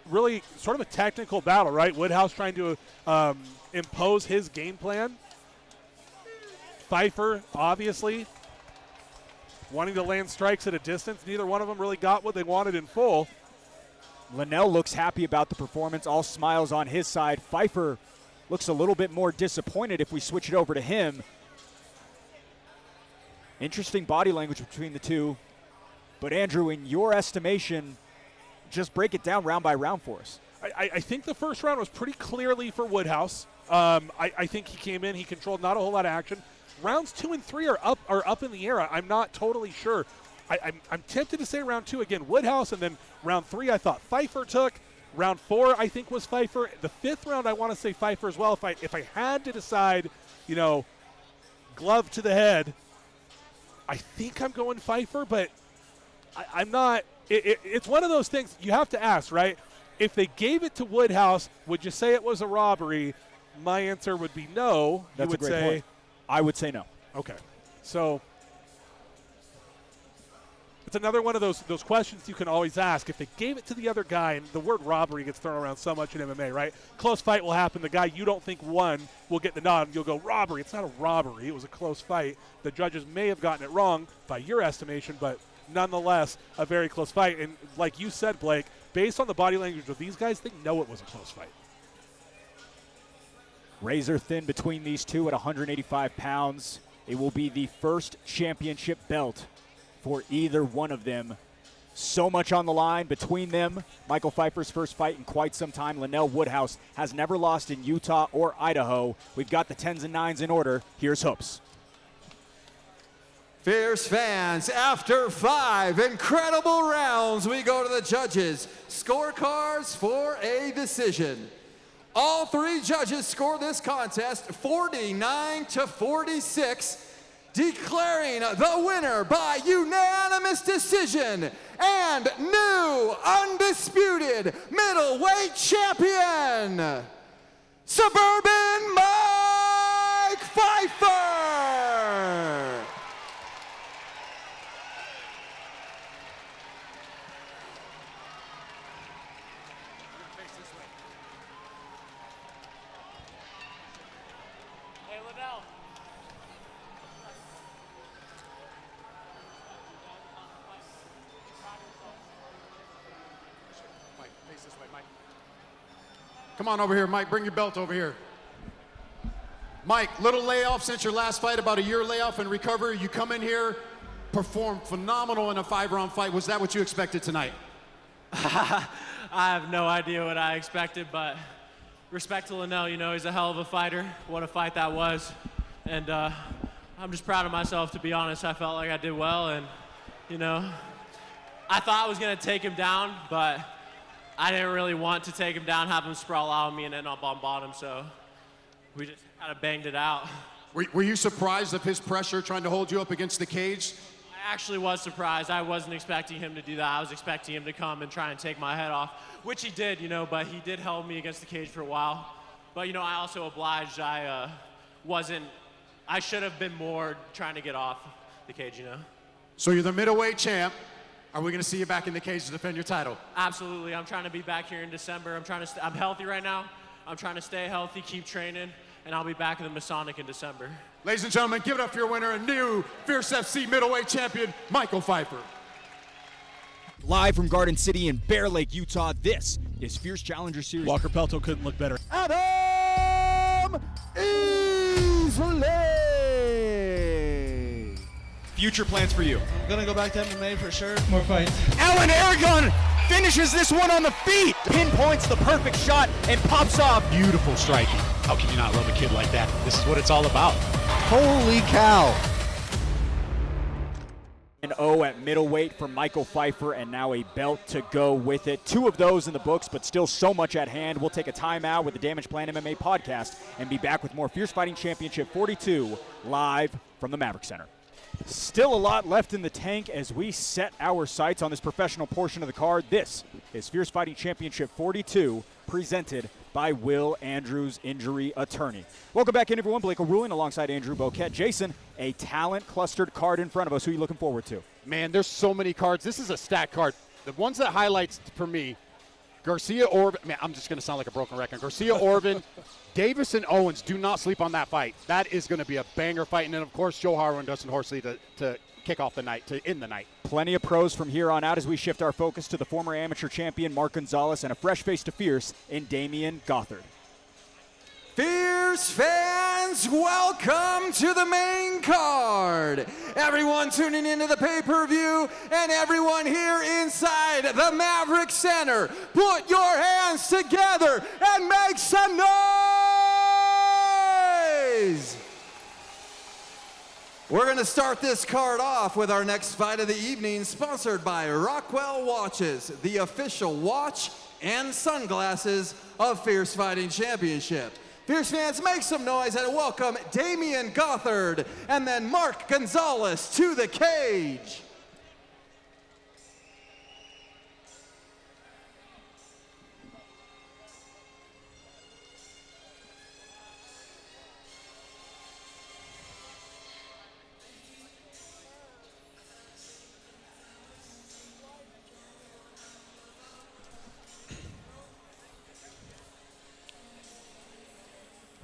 really sort of a technical battle, right? Woodhouse trying to impose his game plan. Pfeiffer, obviously, wanting to land strikes at a distance. Neither one of them really got what they wanted in full. Linnell looks happy about the performance, all smiles on his side. Pfeiffer looks a little bit more disappointed if we switch it over to him. Interesting body language between the two. But Andrew, in your estimation, just break it down round by round for us. I think the first round was pretty clearly for Woodhouse. I think he came in, he controlled not a whole lot of action. Rounds 2 and 3 are up in the air. I'm not totally sure. I'm tempted to say round 2 again, Woodhouse, and then round 3 I thought Pfeiffer took. Round 4 I think was Pfeiffer. The 5th round I want to say Pfeiffer as well. If I had to decide, glove to the head, I think I'm going Pfeiffer, but I'm not. It's one of those things you have to ask, right? If they gave it to Woodhouse, would you say it was a robbery? My answer would be no. That's a great point. I would say no. Okay. So it's another one of those questions you can always ask. If they gave it to the other guy, and the word robbery gets thrown around so much in MMA, right? Close fight will happen. The guy you don't think won will get the nod. You'll go, robbery. It's not a robbery. It was a close fight. The judges may have gotten it wrong by your estimation, but nonetheless, a very close fight. And like you said, Blake, based on the body language of these guys, they know it was a close fight. Razor thin between these two at 185 pounds. It will be the first championship belt for either one of them. So much on the line between them. Michael Pfeiffer's first fight in quite some time. Linnell Woodhouse has never lost in Utah or Idaho. We've got the 10s and 9s in order. Here's Hoops. Fierce fans, after 5 incredible rounds, we go to the judges' scorecards for a decision. All 3 judges score this contest 49-46, declaring the winner by unanimous decision and new undisputed middleweight champion, Suburban Mike Pfeiffer. Come on over here, Mike. Bring your belt over here. Mike, little layoff since your last fight, about a year layoff and recovery. You come in here, perform phenomenal in a 5-round fight. Was that what you expected tonight? I have no idea what I expected, but respect to Linnell, he's a hell of a fighter. What a fight that was. And I'm just proud of myself, to be honest. I felt like I did well, and, I thought I was going to take him down, but I didn't really want to take him down, have him sprawl out on me, and end up on bottom, so we just kind of banged it out. Were you surprised of his pressure trying to hold you up against the cage? I actually was surprised. I wasn't expecting him to do that. I was expecting him to come and try and take my head off, which he did, but he did hold me against the cage for a while. But, I also obliged. I should have been more trying to get off the cage, So you're the middleweight champ. Are we going to see you back in the cage to defend your title? Absolutely. I'm trying to be back here in December. I'm healthy right now. I'm trying to stay healthy, keep training, and I'll be back in the Masonic in December. Ladies and gentlemen, give it up for your winner and new Fierce FC middleweight champion, Michael Pfeiffer. Live from Garden City in Bear Lake, Utah, this is Fierce Challenger Series. Walker Pelto couldn't look better. Adam Easley. Future plans for you? I'm gonna go back to MMA for sure. More fights. Alan Aragon finishes this one on the feet. Pinpoints the perfect shot and pops off. Beautiful striking. How can you not love a kid like that? This is what it's all about. Holy cow. An O at middleweight for Michael Pfeiffer, and now a belt to go with it. 2 of those in the books, but still so much at hand. We'll take a timeout with the Damage Plan MMA podcast and be back with more Fierce Fighting Championship 42 live from the Maverick Center. Still a lot left in the tank as we set our sights on this professional portion of the card. This is Fierce Fighting Championship 42, presented by Will Andrews, injury attorney. Welcome back in, everyone. Blake O'Ruin alongside Andrew Boquette. Jason, a talent-clustered card in front of us. Who are you looking forward to? Man, there's so many cards. This is a stacked card. The ones that highlights for me, Garcia Orvin. Man, I'm just going to sound like a broken record. Garcia Orvin, Davis and Owens, do not sleep on that fight. That is going to be a banger fight. And then, of course, Joe Harrow and Dustin Horsley to kick off the night, to end the night. Plenty of pros from here on out as we shift our focus to the former amateur champion Mark Gonzalez and a fresh face to Fierce in Damian Gothard. Fierce fans, welcome to the main card. Everyone tuning into the pay-per-view and everyone here inside the Maverick Center, put your hands together and make some noise. We're going to start this card off with our next fight of the evening, sponsored by Rockwell Watches, the official watch and sunglasses of Fierce Fighting Championship. Fierce fans, make some noise and welcome Damian Gothard and then Mark Gonzalez to the cage.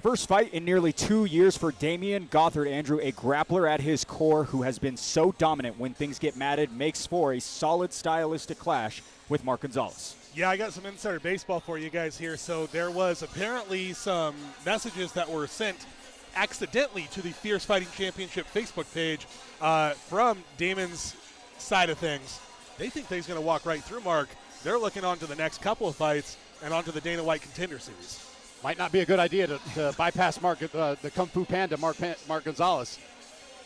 First fight in nearly 2 years for Damian Gothard, Andrew, a grappler at his core who has been so dominant when things get matted, makes for a solid stylistic clash with Mark Gonzalez. Yeah, I got some insider baseball for you guys here. So there was apparently some messages that were sent accidentally to the Fierce Fighting Championship Facebook page from Damon's side of things. They think that he's going to walk right through Mark. They're looking on to the next couple of fights and onto the Dana White Contender Series. Might not be a good idea to bypass the Kung Fu Panda, Mark Gonzalez.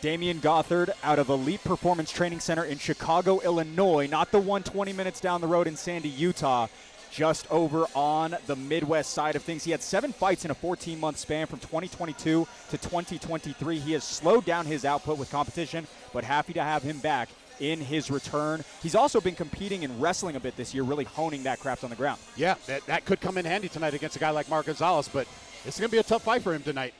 Damian Gothard out of Elite Performance Training Center in Chicago, Illinois, not the one 20 minutes down the road in Sandy, Utah, just over on the Midwest side of things. He had 7 fights in a 14-month span from 2022 to 2023. He has slowed down his output with competition, but happy to have him back in his return. He's also been competing in wrestling a bit this year, really honing that craft on the ground. Yeah, that could come in handy tonight against a guy like Mark Gonzalez, but it's going to be a tough fight for him tonight.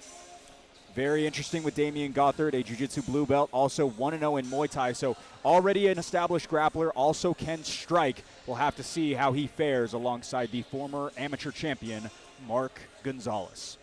Very interesting with Damian Gothard, a jiu-jitsu blue belt, also 1-0 in Muay Thai, so already an established grappler, also can strike. We'll have to see how he fares alongside the former amateur champion, Mark Gonzalez.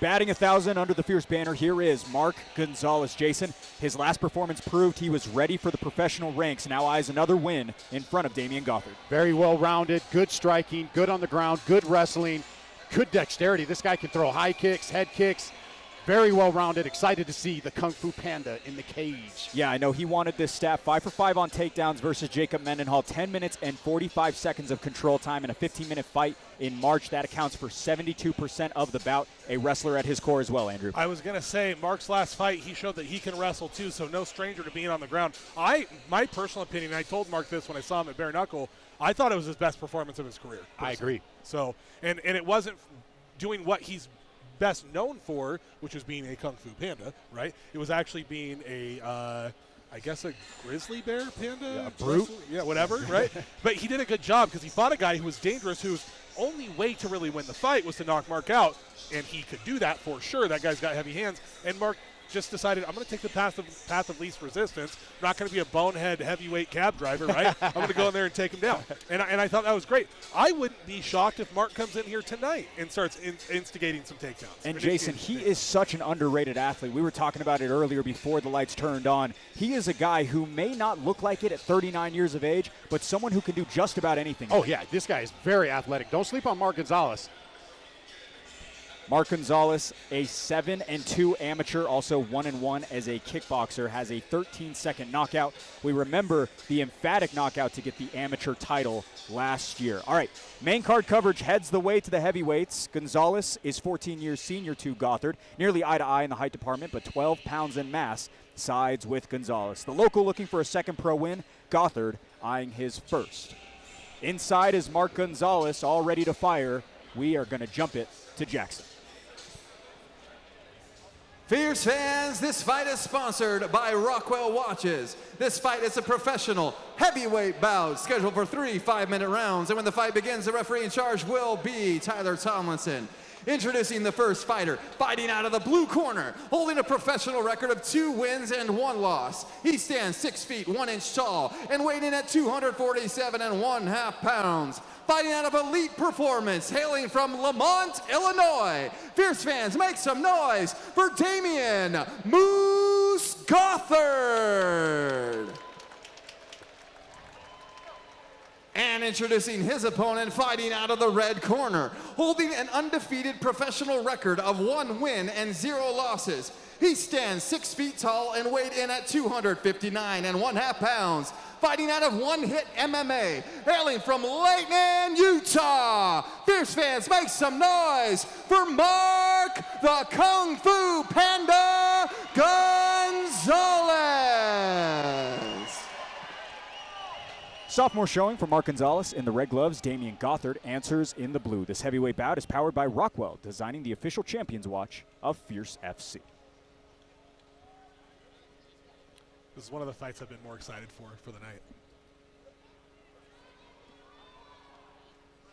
Batting 1,000 under the Fierce banner, here is Mark Gonzalez. Jason, his last performance proved he was ready for the professional ranks. Now eyes another win in front of Damian Gothard. Very well-rounded, good striking, good on the ground, good wrestling, good dexterity. This guy can throw high kicks, head kicks. Very well-rounded. Excited to see the Kung Fu Panda in the cage. Yeah, I know he wanted this stat. 5 for 5 on takedowns versus Jacob Mendenhall. 10 minutes and 45 seconds of control time in a 15-minute fight in March. That accounts for 72% of the bout. A wrestler at his core as well, Andrew. I was going to say, Mark's last fight, he showed that he can wrestle too, so no stranger to being on the ground. My personal opinion, I told Mark this when I saw him at Bare Knuckle, I thought it was his best performance of his career. Personally. I agree. So, and it wasn't doing what he's best known for, which is being a Kung Fu Panda, right? It was actually being I guess a grizzly bear panda? Yeah, a brute. Yeah, whatever, right? But he did a good job because he fought a guy who was dangerous, whose only way to really win the fight was to knock Mark out, and he could do that for sure. That guy's got heavy hands, and Mark just decided, I'm going to take the path of least resistance. I'm not going to be a bonehead heavyweight cab driver, right? I'm going to go in there and take him down. And I thought that was great. I wouldn't be shocked if Mark comes in here tonight and starts instigating some takedowns. And Jason, he is such an underrated athlete. We were talking about it earlier before the lights turned on. He is a guy who may not look like it at 39 years of age, but someone who can do just about anything. Oh, yeah, this guy is very athletic. Don't sleep on Mark Gonzalez. Mark Gonzalez, a 7-2 amateur, also 1-1 as a kickboxer, has a 13-second knockout. We remember the emphatic knockout to get the amateur title last year. All right, main card coverage heads the way to the heavyweights. Gonzalez is 14 years senior to Gothard, nearly eye-to-eye in the height department, but 12 pounds in mass sides with Gonzalez. The local looking for a second pro win, Gothard eyeing his first. Inside is Mark Gonzalez, all ready to fire. We are going to jump it to Jackson. Fierce fans, this fight is sponsored by Rockwell Watches. This fight is a professional heavyweight bout scheduled for 3 5-minute rounds. And when the fight begins, the referee in charge will be Tyler Tomlinson. Introducing the first fighter, fighting out of the blue corner, holding a professional record of 2 wins and 1 loss. He stands 6 feet 1 inch tall and weighing in at 247 1/2 pounds. Fighting out of elite performance, hailing from Lamont, Illinois. Fierce fans, make some noise for Damian Moose Gothard. And introducing his opponent, fighting out of the red corner, holding an undefeated professional record of 1 win and 0 losses. He stands 6 feet tall and weighed in at 259 1/2 pounds. Fighting out of One Hit MMA, hailing from Layton, Utah. Fierce fans, make some noise for Mark the Kung Fu Panda Gonzalez. Sophomore showing for Mark Gonzalez in the red gloves. Damian Gothard answers in the blue. This heavyweight bout is powered by Rockwell, designing the official champions watch of Fierce FC. This is one of the fights I've been more excited for the night.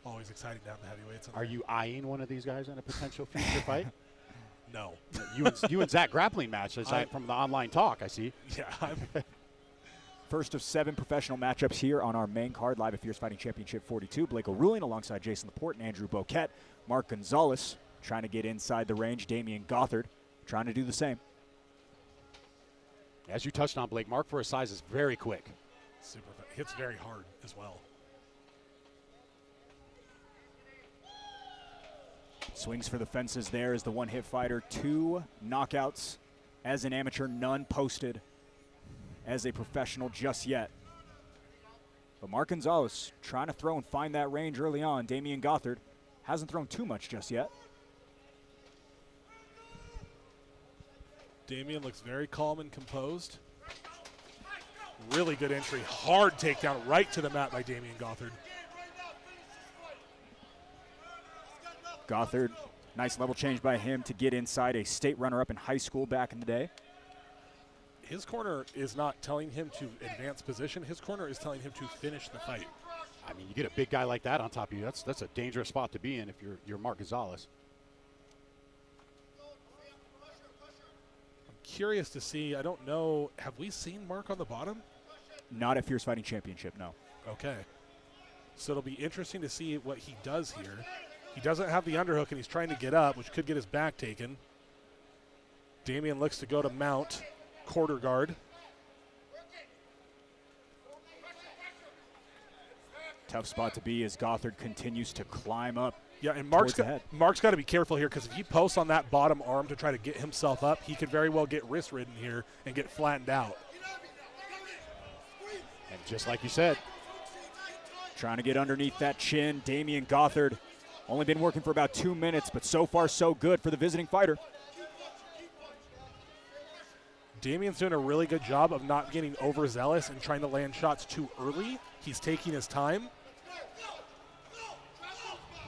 Always exciting down the heavyweights. Are you eyeing one of these guys in a potential future fight? No. You and Zach grappling match, from the online talk, I see. Yeah. First of 7 professional matchups here on our main card, live at Fierce Fighting Championship 42. Blake O'Ruling alongside Jason Laporte and Andrew Boquette. Mark Gonzalez trying to get inside the range. Damian Gothard trying to do the same. As you touched on, Blake, Mark for his size is very quick. Super fast. Hits very hard as well. Swings for the fences there as the one-hit fighter. 2 knockouts as an amateur, none posted as a professional just yet. But Mark Gonzalez trying to throw and find that range early on. Damian Gothard hasn't thrown too much just yet. Damian looks very calm and composed. Really good entry. Hard takedown right to the mat by Damian Gothard. Gothard, nice level change by him to get inside, a state runner-up in high school back in the day. His corner is not telling him to advance position. His corner is telling him to finish the fight. I mean, you get a big guy like that on top of you. That's a dangerous spot to be in if you're Mark Gonzalez. Curious to see. I don't know. Have we seen Mark on the bottom? Not at Fierce Fighting Championship, no. Okay. So it'll be interesting to see what he does here. He doesn't have the underhook, and he's trying to get up, which could get his back taken. Damian looks to go to mount, quarter guard. Tough spot to be as Gothard continues to climb up Yeah, and Mark's got to be careful here because if he posts on that bottom arm to try to get himself up, he could very well get wrist-ridden here and get flattened out. And just like you said, trying to get underneath that chin. Damian Gothard only been working for about 2 minutes, but so far so good for the visiting fighter. Damian's doing a really good job of not getting overzealous and trying to land shots too early. He's taking his time.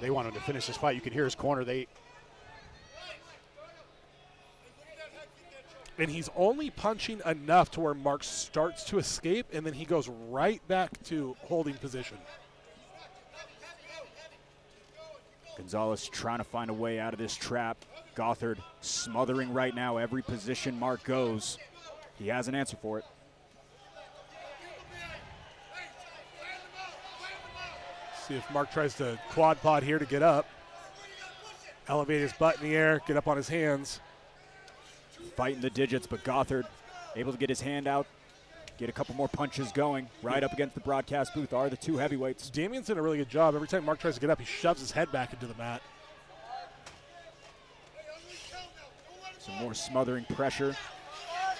They want him to finish this fight. You can hear his corner. And he's only punching enough to where Mark starts to escape, and then he goes right back to holding position. Gonzalez trying to find a way out of this trap. Gothard smothering right now every position Mark goes. He has an answer for it. See if Mark tries to quad pod here to get up. Elevate his butt in the air, get up on his hands. Fighting the digits, but Gothard able to get his hand out, get a couple more punches going. Right up against the broadcast booth are the two heavyweights. Damian's done a really good job. Every time Mark tries to get up, he shoves his head back into the mat. Some more smothering pressure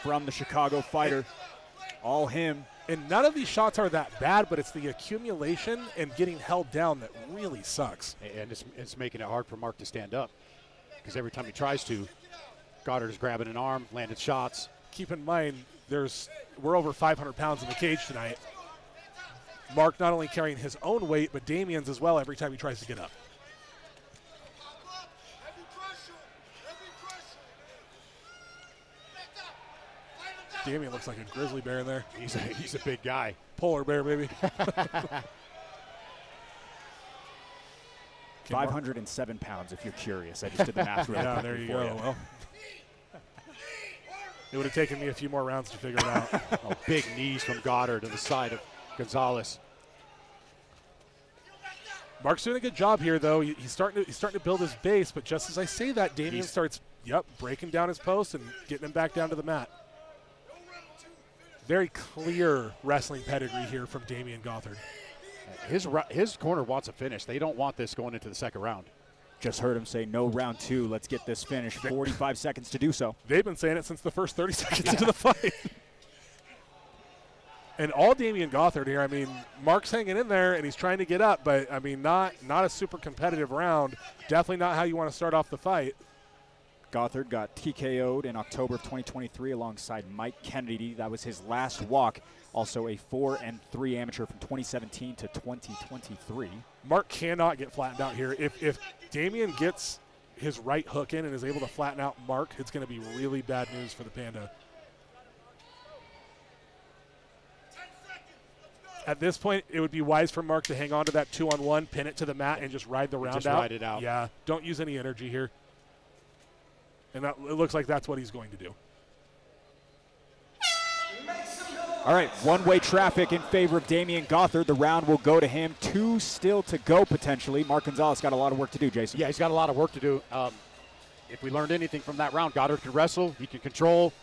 from the Chicago fighter. All him. And none of these shots are that bad, but it's the accumulation and getting held down that really sucks. And it's making it hard for Mark to stand up because every time he tries to, Goddard is grabbing an arm, landed shots. Keep in mind, we're over 500 pounds in the cage tonight. Mark not only carrying his own weight, but Damian's as well every time he tries to get up. Damian looks like a grizzly bear in there. He's a big guy. Polar bear, maybe. 507 pounds, if you're curious. I just did the math real quick. Yeah, there you go. Well, it would have taken me a few more rounds to figure it out. Oh, big knees from Goddard to the side of Gonzalez. Mark's doing a good job here, though. He's starting to build his base, but just as I say that, Damian starts breaking down his post and getting him back down to the mat. Very clear wrestling pedigree here from Damian Gothard. His corner wants a finish. They don't want this going into the second round. Just heard him say no round two. Let's get this finished. 45 seconds to do so. They've been saying it since the first 30 seconds into the fight. And all Damian Gothard here, I mean, Mark's hanging in there and he's trying to get up, but I mean, not a super competitive round. Definitely not how you want to start off the fight. Gothard got TKO'd in October of 2023 alongside Mike Kennedy. That was his last walk. Also a 4-3 amateur from 2017 to 2023. Mark cannot get flattened out here. If Damian gets his right hook in and is able to flatten out Mark, it's going to be really bad news for the Panda. At this point, it would be wise for Mark to hang on to that 2-on-1, pin it to the mat, and just ride the round out. Just ride it out. Yeah, don't use any energy here. And it looks like that's what he's going to do. All right, one-way traffic in favor of Damian Gothard. The round will go to him. 2 still to go, potentially. Mark Gonzalez got a lot of work to do, Jason. Yeah, he's got a lot of work to do. If we learned anything from that round, Goddard can wrestle. He can control.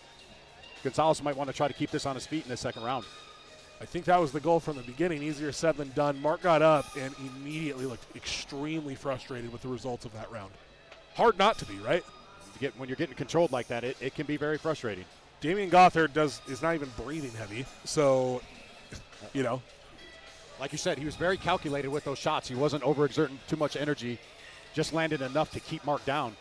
Gonzalez might want to try to keep this on his feet in the second round. I think that was the goal from the beginning. Easier said than done. Mark got up and immediately looked extremely frustrated with the results of that round. Hard not to be, right? When you're getting controlled like that, it can be very frustrating. Damian Gothard is not even breathing heavy, so, you know. Like you said, he was very calculated with those shots. He wasn't overexerting too much energy, just landed enough to keep Mark down.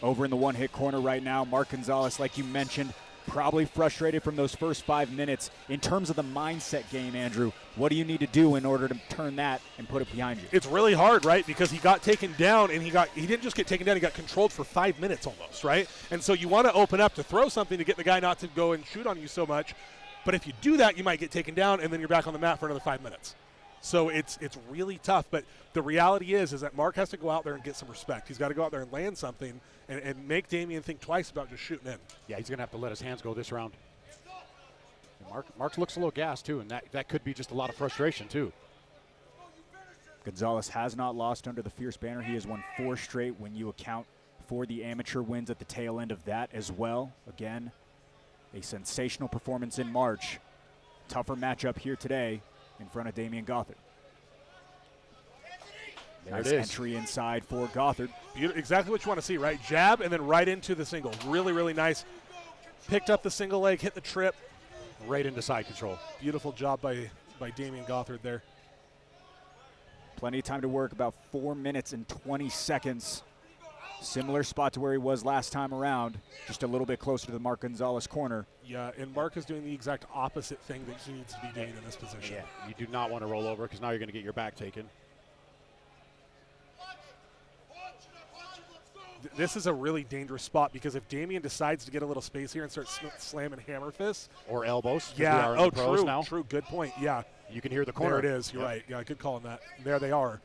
Over in the one-hit corner right now, Mark Gonzalez, like you mentioned, probably frustrated from those first 5 minutes. In terms of the mindset game, Andrew, what do you need to do in order to turn that and put it behind you? It's really hard, right? Because he got taken down, and he didn't just get taken down, he got controlled for 5 minutes almost, right? And so you want to open up to throw something to get the guy not to go and shoot on you so much. But if you do that, you might get taken down, and then you're back on the mat for another 5 minutes. So it's really tough. But the reality is that Mark has to go out there and get some respect. He's got to go out there and land something and make Damian think twice about just shooting in. Yeah, he's going to have to let his hands go this round. And Mark looks a little gassed, too, and that could be just a lot of frustration, too. Gonzalez has not lost under the Fierce banner. He has won 4 straight when you account for the amateur wins at the tail end of that as well. Again, a sensational performance in March. Tougher matchup here today in front of Damian Gothard. Nice entry inside for Gothard. Exactly what you want to see, right? Jab and then right into the single. Really, really nice. Picked up the single leg, hit the trip. Right into side control. Beautiful job by Damian Gothard there. Plenty of time to work, about 4 minutes and 20 seconds. Similar spot to where he was last time around, just a little bit closer to the Mark Gonzalez corner. Yeah, and Mark is doing the exact opposite thing that he needs to be doing in this position. Yeah, you do not want to roll over because now you're going to get your back taken. This is a really dangerous spot because if Damian decides to get a little space here and start slamming hammer fists. Or elbows. Yeah, oh, true, true, good point, yeah. You can hear the corner. There it is, you're right. Yeah, good call on that. There they are.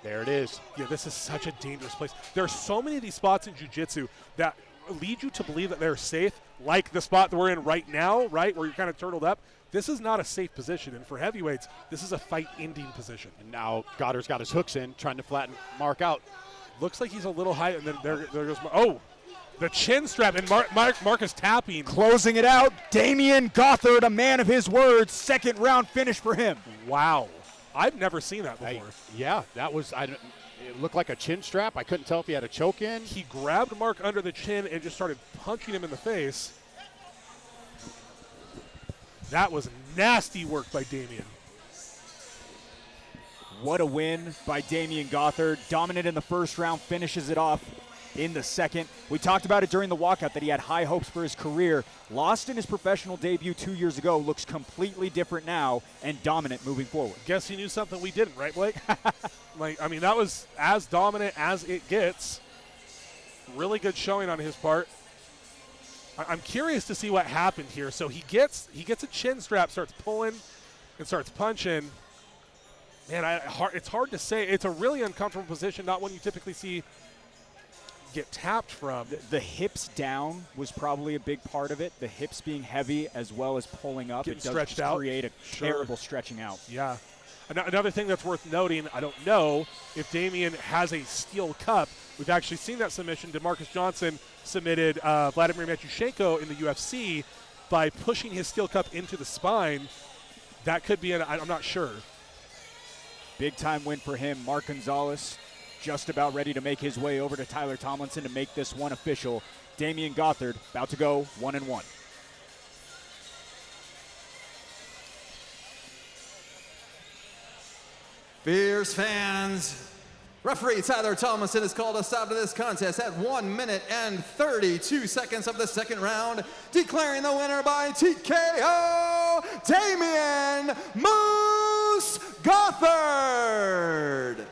There it is. Yeah, this is such a dangerous place. There are so many of these spots in jiu-jitsu that lead you to believe that they're safe, like the spot that we're in right now, right, where you're kind of turtled up. This is not a safe position, and for heavyweights, this is a fight-ending position. And now Goddard's got his hooks in, trying to flatten Mark out. Looks like he's a little high, and then there goes Mark. Oh, the chin strap, and Mark is tapping. Closing it out, Damian Gothard, a man of his words. Second round finish for him. Wow. I've never seen that before. Yeah, that was, it looked like a chin strap. I couldn't tell if he had a choke in. He grabbed Mark under the chin and just started punching him in the face. That was nasty work by Damian. What a win by Damian Gothard. Dominant in the first round, finishes it off in the second. We talked about it during the walkout that he had high hopes for his career. Lost in his professional debut 2 years ago, looks completely different now and dominant moving forward. Guess he knew something we didn't, right, Blake? That was as dominant as it gets. Really good showing on his part. I'm curious to see what happened here. So he gets a chin strap, starts pulling, and starts punching. Man, it's hard to say. It's a really uncomfortable position, not one you typically see get tapped from. The hips down was probably a big part of it. The hips being heavy as well as pulling up. Getting it does stretched out. Create a terrible stretching out. Yeah. Another thing that's worth noting, I don't know if Damian has a steel cup. We've actually seen that submission. DeMarcus Johnson submitted Vladimir Matyushenko in the UFC by pushing his steel cup into the spine. That could be I'm not sure. Big time win for him. Mark Gonzalez just about ready to make his way over to Tyler Tomlinson to make this one official. Damian Gothard about to go 1-1. Fierce fans, referee Tyler Tomlinson has called a stop to this contest at 1 minute and 32 seconds of the second round, declaring the winner by TKO, Damian Moose Gothard.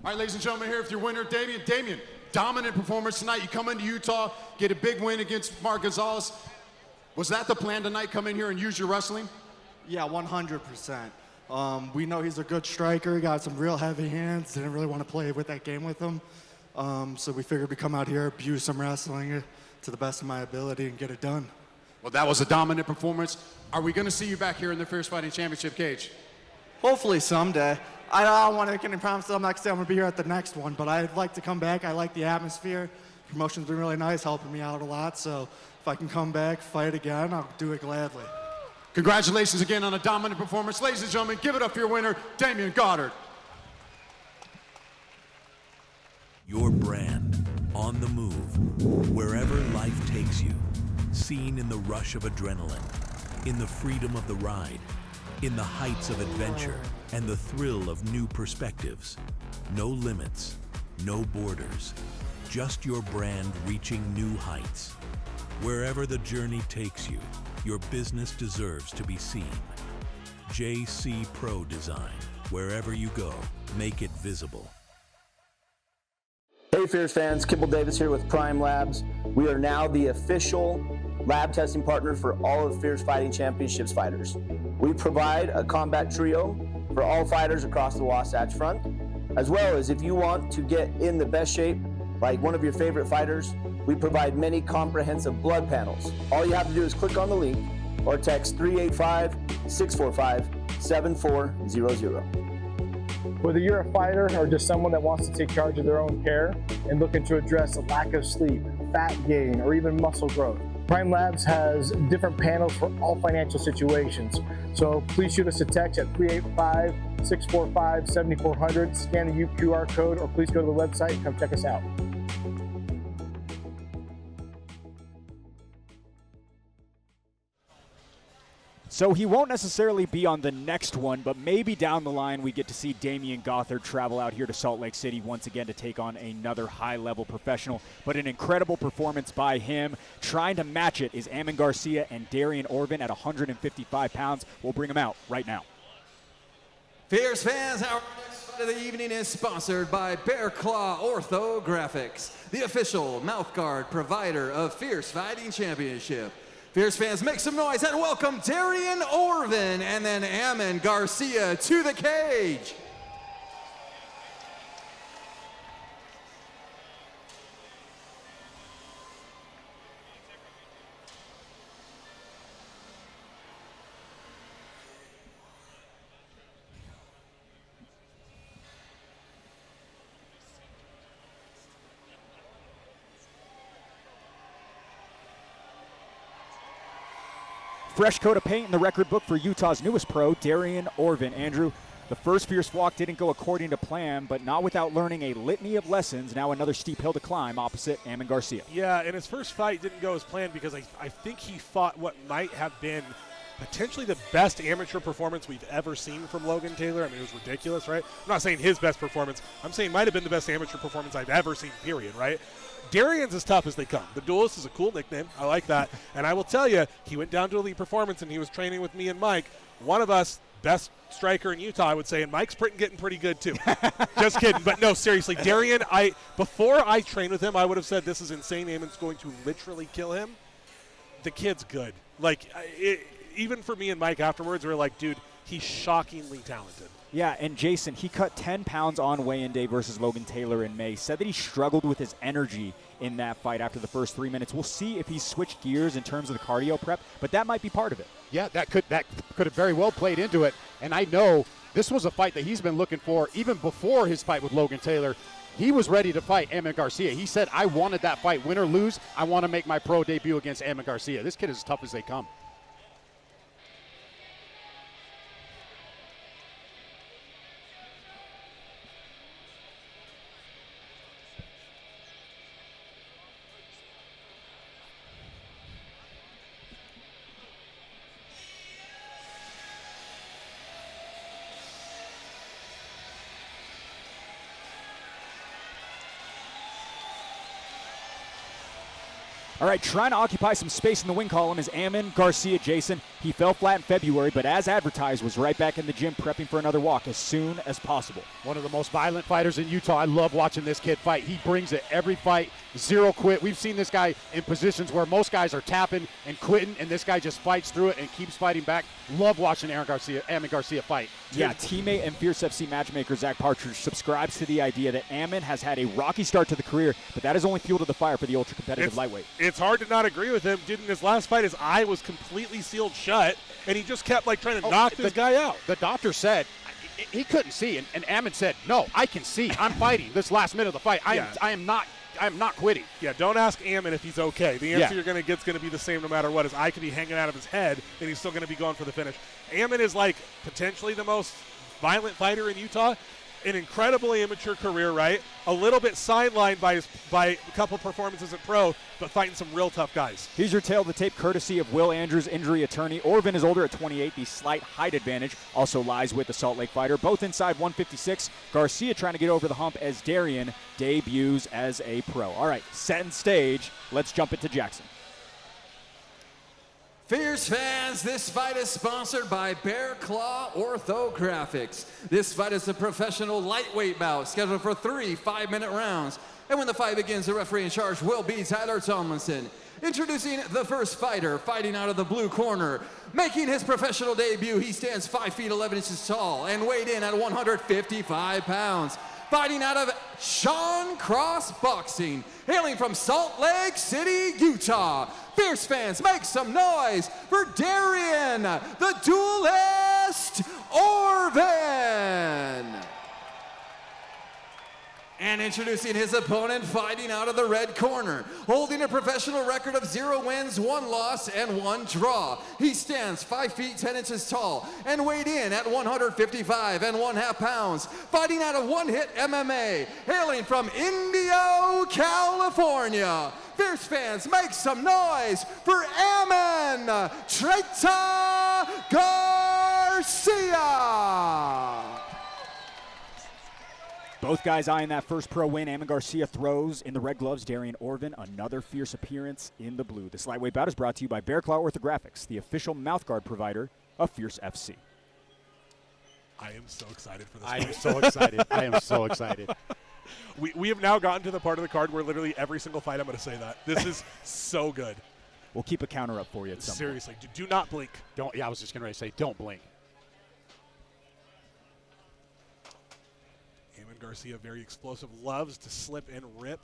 All right, ladies and gentlemen, here with your winner, Damian. Damian, dominant performance tonight. You come into Utah, get a big win against Mark Gonzalez. Was that the plan tonight, come in here and use your wrestling? Yeah, 100%. We know he's a good striker. He got some real heavy hands. Didn't really want to play with that game with him. So we figured we'd come out here, abuse some wrestling to the best of my ability and get it done. Well, that was a dominant performance. Are we going to see you back here in the Fierce Fighting Championship cage? Hopefully someday. I don't want to make any promises. I'm not saying I'm going to be here at the next one, but I'd like to come back. I like the atmosphere. Promotion's been really nice, helping me out a lot. So if I can come back, fight again, I'll do it gladly. Congratulations again on a dominant performance. Ladies and gentlemen, give it up for your winner, Damian Gothard. Your brand, on the move, wherever life takes you, seen in the rush of adrenaline, in the freedom of the ride, in the heights of adventure, and the thrill of new perspectives. No limits, no borders, just your brand reaching new heights. Wherever the journey takes you, your business deserves to be seen. JC Pro Design. Wherever you go, make it visible. Hey Fierce fans, Kibble Davis here with Prime Labs. We are now the official lab testing partner for all of Fierce Fighting Championships fighters. We provide a combat trio for all fighters across the Wasatch Front, as well as if you want to get in the best shape, like one of your favorite fighters, we provide many comprehensive blood panels. All you have to do is click on the link or text 385-645-7400. Whether you're a fighter or just someone that wants to take charge of their own care and looking to address a lack of sleep, fat gain, or even muscle growth. Prime Labs has different panels for all financial situations. So please shoot us a text at 385-645-7400, scan the QR code, or please go to the website and come check us out. So he won't necessarily be on the next one, but maybe down the line we get to see Damian Gothard travel out here to Salt Lake City once again to take on another high-level professional. But an incredible performance by him. Trying to match it is Amin Garcia and Darian Orvin at 155 pounds. We'll bring them out right now. Fierce fans, our next fight of the evening is sponsored by Bear Claw Orthographics, the official mouthguard provider of Fierce Fighting Championship. Fierce fans, make some noise and welcome Darian Orvin and then Amin Garcia to the cage. Fresh coat of paint in the record book for Utah's newest pro, Darian Orvin. Andrew, the first Fierce walk didn't go according to plan, but not without learning a litany of lessons. Now another steep hill to climb opposite Amin Garcia. Yeah, and his first fight didn't go as planned because I think he fought what might have been potentially the best amateur performance we've ever seen from Logan Taylor. I mean, it was ridiculous, right? I'm not saying his best performance. I'm saying it might have been the best amateur performance I've ever seen, period, right? Darian's as tough as they come. The Duelist is a cool nickname. I like that. And I will tell you, he went down to Elite Performance and he was training with me and Mike. One of us, best striker in Utah, I would say, and Mike's getting pretty good too. Just kidding. But no, seriously, Darian, before I trained with him, I would have said this is insane. Amin's going to literally kill him. The kid's good. Like, even for me and Mike afterwards, we were like, dude, he's shockingly talented. Yeah, and Jason, he cut 10 pounds on weigh-in day versus Logan Taylor in May. Said that he struggled with his energy in that fight after the first 3 minutes. We'll see if he's switched gears in terms of the cardio prep, but that might be part of it. Yeah, that could have very well played into it. And I know this was a fight that he's been looking for even before his fight with Logan Taylor. He was ready to fight Amin Garcia. He said, I wanted that fight. Win or lose, I want to make my pro debut against Amin Garcia. This kid is as tough as they come. All right, trying to occupy some space in the win column is Amin Garcia. Jason, he fell flat in February, but as advertised, was right back in the gym prepping for another walk as soon as possible. One of the most violent fighters in Utah. I love watching this kid fight. He brings it every fight, zero quit. We've seen this guy in positions where most guys are tapping and quitting, and this guy just fights through it and keeps fighting back. Love watching Amin Garcia fight. Yeah, teammate and Fierce FC matchmaker Zach Partridge subscribes to the idea that Amin has had a rocky start to the career, but that has only fueled the fire for the ultra-competitive lightweight. It's hard to not agree with him. Dude, in his last fight, his eye was completely sealed shut, and he just kept trying to knock this guy out. The doctor said he couldn't see, and Amin said, no, I can see. I'm fighting this last minute of the fight. I am not quitting. Yeah, don't ask Amin if he's okay. The answer you're going to get is going to be the same no matter what. His eye could be hanging out of his head, and he's still going to be going for the finish. Amin is potentially the most violent fighter in Utah. An incredible amateur career, right? A little bit sidelined by a couple performances at pro, but fighting some real tough guys. Here's your tail of the tape, courtesy of Will Andrews, injury attorney. Orvin is older at 28. The slight height advantage also lies with the Salt Lake fighter. Both inside 156. Garcia trying to get over the hump as Darian debuts as a pro. All right, set and stage. Let's jump into Jackson. Fierce fans, this fight is sponsored by Bear Claw Orthographics. This fight is a professional lightweight bout scheduled for 3 5-minute rounds. And when the fight begins, the referee in charge will be Tyler Tomlinson. Introducing the first fighter, fighting out of the blue corner. Making his professional debut, he stands 5 feet 11 inches tall and weighed in at 155 pounds. Fighting out of Sean Cross Boxing, hailing from Salt Lake City, Utah. Fierce fans, make some noise for Darian, the Duelist Orvin. And introducing his opponent, fighting out of the red corner, holding a professional record of 0 wins, 1 loss, and 1 draw. He stands 5 feet 10 inches tall and weighed in at 155 1/2 pounds, fighting out of One Hit MMA, hailing from Indio, California. Fierce fans, make some noise for Ammon Treta Garcia. Both guys eyeing that first pro win. Ammon Garcia throws in the red gloves. Darian Orvin, another fierce appearance in the blue. This lightweight bout is brought to you by Bear Claw Orthographics, the official mouthguard provider of Fierce FC. I am so excited for this. I am so excited. I am so excited. We have now gotten to the part of the card where literally every single fight I'm going to say that. This is so good. We'll keep a counter up for you at some point. Seriously, do not blink. Don't. Yeah, I was just going to say, don't blink. Ammon Garcia, very explosive, loves to slip and rip.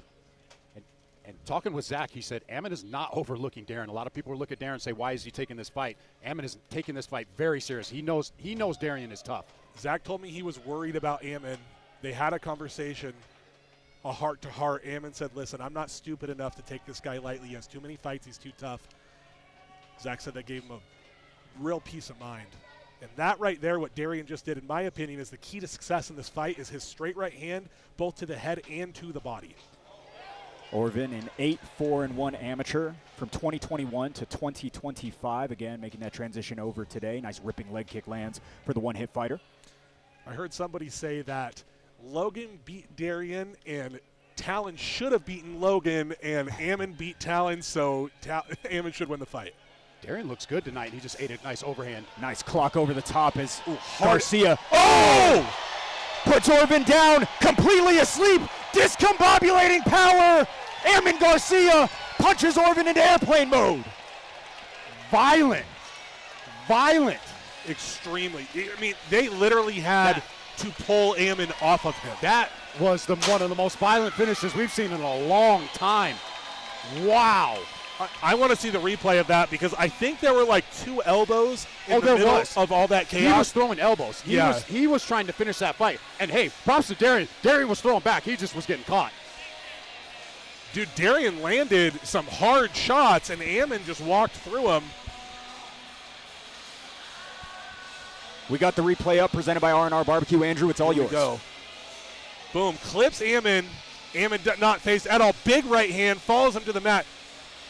And talking with Zach, he said Ammon is not overlooking Darren. A lot of people look at Darren and say, why is he taking this fight? Ammon is taking this fight very serious. He knows Darian is tough. Zach told me he was worried about Ammon. They had a conversation, a heart-to-heart. Ammon said, listen, I'm not stupid enough to take this guy lightly. He has too many fights. He's too tough. Zach said that gave him a real peace of mind. And that right there, what Darian just did, in my opinion, is the key to success in this fight is his straight right hand, both to the head and to the body. Orvin, an 8-4-1 amateur from 2021 to 2025. Again, making that transition over today. Nice ripping leg kick lands for the one-hit fighter. I heard somebody say that Logan beat Darian and Talon should have beaten Logan, and Ammon beat Talon, so Ammon should win the fight. Darian looks good tonight. He just ate a nice overhand. Nice clock over the top as Garcia puts Orvin down, completely asleep. Discombobulating power. Ammon Garcia punches Orvin into airplane mode. Violent. Extremely. I mean, they literally had to pull Ammon off of him. That was one of the most violent finishes we've seen in a long time. Wow. I want to see the replay of that because I think there were like 2 elbows in the middle of all that chaos. He was throwing elbows. He was trying to finish that fight. And hey, props to Darian. Darian was throwing back. He just was getting caught. Dude, Darian landed some hard shots and Ammon just walked through them. We got the replay up, presented by R&R Barbecue. Andrew, it's all yours. Go. Boom, clips Ammon. Ammon not faced at all. Big right hand, falls him to the mat.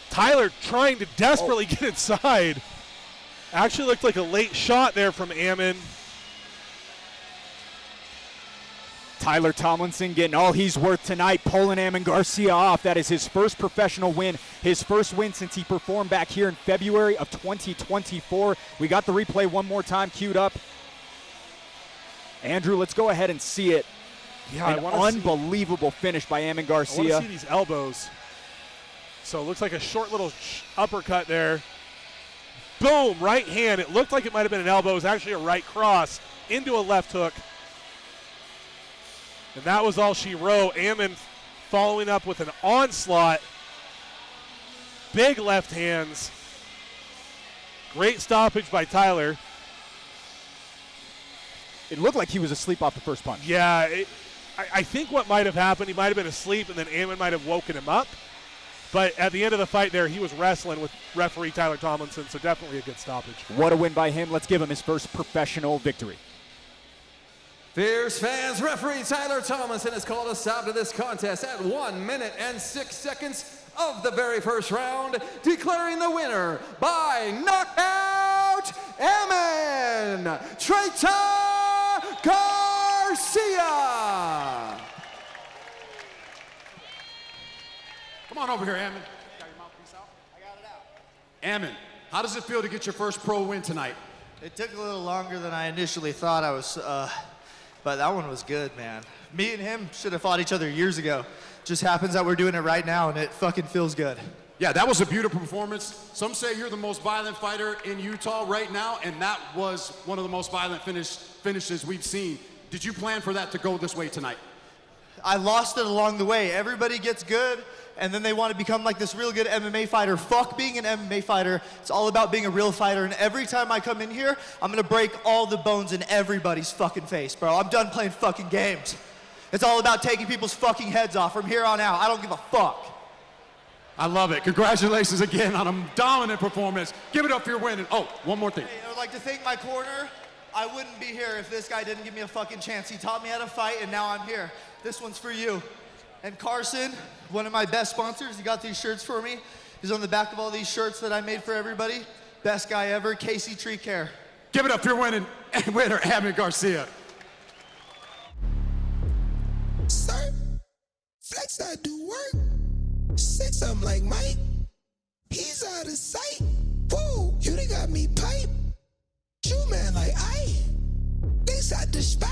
Tyler trying to desperately get inside. Actually looked like a late shot there from Ammon. Tyler Tomlinson getting all he's worth tonight, pulling Ammon Garcia off. That is his first professional win, his first win since he performed back here in February of 2024. We got the replay one more time queued up. Andrew, let's go ahead and see it. Yeah, An unbelievable finish by Ammon Garcia. I want to see these elbows. So it looks like a short little uppercut there. Boom, right hand. It looked like it might have been an elbow. It was actually a right cross into a left hook. And that was all she wrote. Ammon following up with an onslaught. Big left hands. Great stoppage by Tyler. It looked like he was asleep off the first punch. Yeah, I think what might have happened, he might have been asleep and then Ammon might have woken him up. But at the end of the fight there, he was wrestling with referee Tyler Tomlinson, so definitely a good stoppage. What a win by him. Let's give him his first professional victory. Fierce fans, referee Tyler Tomlinson has called a stop to this contest at 1 minute and 6 seconds of the very first round, declaring the winner by knockout, Ammon Treta Garcia. Come on over here, Ammon. Got your mouthpiece out? I got it out. Ammon, how does it feel to get your first pro win tonight? It took a little longer than I initially thought I was, but that one was good, man. Me and him should have fought each other years ago. Just happens that we're doing it right now, and it fucking feels good. Yeah, that was a beautiful performance. Some say you're the most violent fighter in Utah right now, and that was one of the most violent finishes we've seen. Did you plan for that to go this way tonight? I lost it along the way. Everybody gets good, and then they want to become like this real good MMA fighter. Fuck being an MMA fighter. It's all about being a real fighter, and every time I come in here, I'm going to break all the bones in everybody's fucking face, bro. I'm done playing fucking games. It's all about taking people's fucking heads off from here on out. I don't give a fuck. I love it. Congratulations again on a dominant performance. Give it up for your win. And, oh, one more thing. Hey, I would like to thank my corner. I wouldn't be here if this guy didn't give me a fucking chance. He taught me how to fight, and now I'm here. This one's for you. And Carson, one of my best sponsors, he got these shirts for me. He's on the back of all these shirts that I made for everybody. Best guy ever, Casey Tree Care. Give it up for your winner, Amon Garcia. Sir, flex I do work. Say something like Mike. He's out of sight. Whoa, you done got me pipe. You man like I. Thinks I the spot.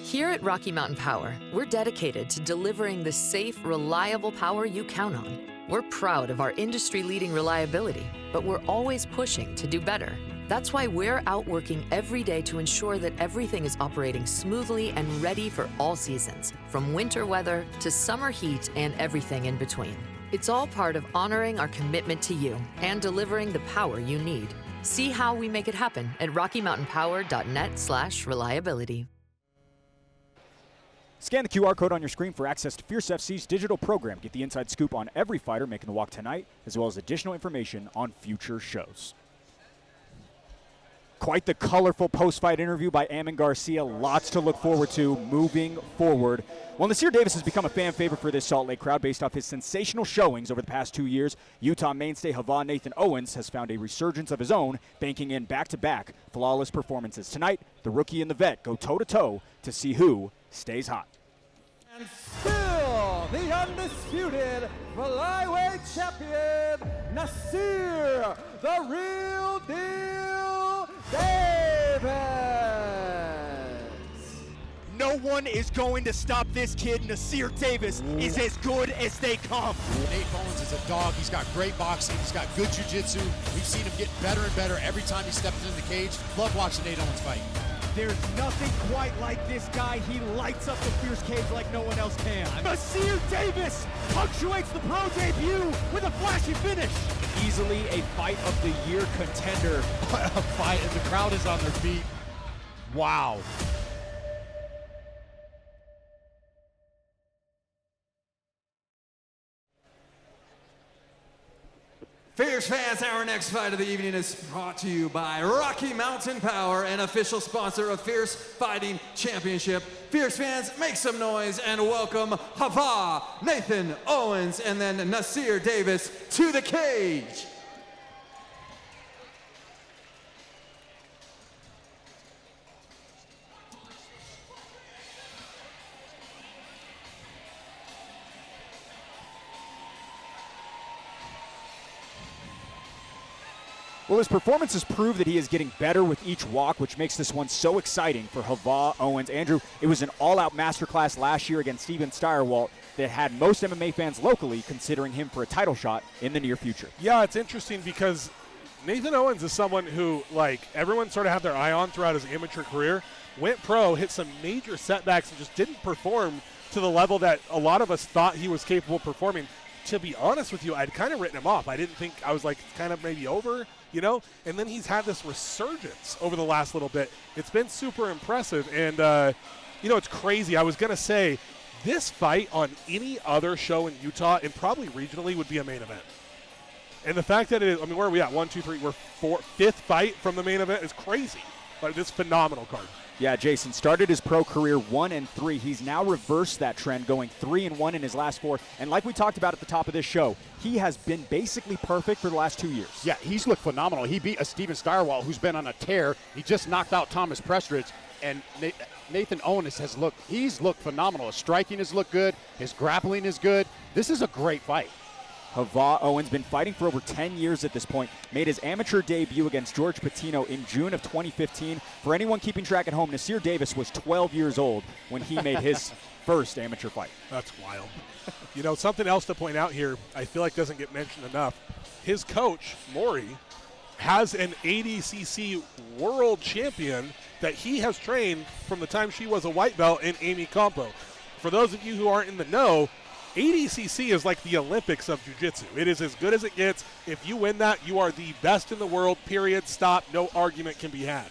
Here at Rocky Mountain Power, we're dedicated to delivering the safe, reliable power you count on. We're proud of our industry-leading reliability, but we're always pushing to do better. That's why we're out working every day to ensure that everything is operating smoothly and ready for all seasons, from winter weather to summer heat and everything in between. It's all part of honoring our commitment to you and delivering the power you need. See how we make it happen at rockymountainpower.net/reliability. Scan the QR code on your screen for access to Fierce FC's digital program. Get the inside scoop on every fighter making the walk tonight, as well as additional information on future shows. Quite the colorful post-fight interview by Amon Garcia. Lots to look forward to moving forward. Well, Nasir Davis has become a fan favorite for this Salt Lake crowd based off his sensational showings over the past 2 years. Utah mainstay Hava Nathan Owens has found a resurgence of his own, banking in back-to-back flawless performances. Tonight, the rookie and the vet go toe-to-toe to see who stays hot. And still the undisputed flyweight champion, Nasir, the real deal, Davis. No one is going to stop this kid. Nasir Davis is as good as they come. Nate Owens is a dog. He's got great boxing. He's got good jiu-jitsu. We've seen him get better and better every time he steps into the cage. Love watching Nate Owens fight. There's nothing quite like this guy. He lights up the Fierce cage like no one else can. Nasir Davis punctuates the pro debut with a flashy finish. Easily a fight of the year contender. A fight, and the crowd is on their feet. Wow. Fierce fans, our next fight of the evening is brought to you by Rocky Mountain Power, an official sponsor of Fierce Fighting Championship. Fierce fans, make some noise and welcome Hava Nathan Owens and then Nasir Davis to the cage. Well, his performances prove that he is getting better with each walk, which makes this one so exciting for Hava Owens. Andrew, it was an all-out masterclass last year against Steven Steyerwalt that had most MMA fans locally considering him for a title shot in the near future. Yeah, it's interesting because Nathan Owens is someone who, like, everyone sort of had their eye on throughout his amateur career, went pro, hit some major setbacks, and just didn't perform to the level that a lot of us thought he was capable of performing. To be honest with you, I'd kind of written him off. I didn't think, I was like, kind of maybe over, you know? And then he's had this resurgence over the last little bit. It's been super impressive. And, you know, it's crazy. I was going to say, this fight on any other show in Utah and probably regionally would be a main event. And the fact that it is, I mean, where are we at? 1, 2, 3, we're fifth fight from the main event is crazy. But it's phenomenal card. Yeah, Jason started his pro career 1-3. He's now reversed that trend, going 3-1 in his last 4. And like we talked about at the top of this show, he has been basically perfect for the last 2 years. Yeah, he's looked phenomenal. He beat a Steven Steyerwalt who's been on a tear. He just knocked out Thomas Prestridge, and Nathan Owens he's looked phenomenal. His striking has looked good. His grappling is good. This is a great fight. Hava Owens been fighting for over 10 years at this point, made his amateur debut against George Patino in June of 2015. For anyone keeping track at home, Nasir Davis was 12 years old when he made his first amateur fight. That's wild. You know, something else to point out here, I feel like doesn't get mentioned enough. His coach, Maury, has an ADCC world champion that he has trained from the time she was a white belt in Amy Campo. For those of you who aren't in the know, ADCC is like the Olympics of jiu-jitsu. It is as good as it gets. If you win that, you are the best in the world, period, stop, no argument can be had.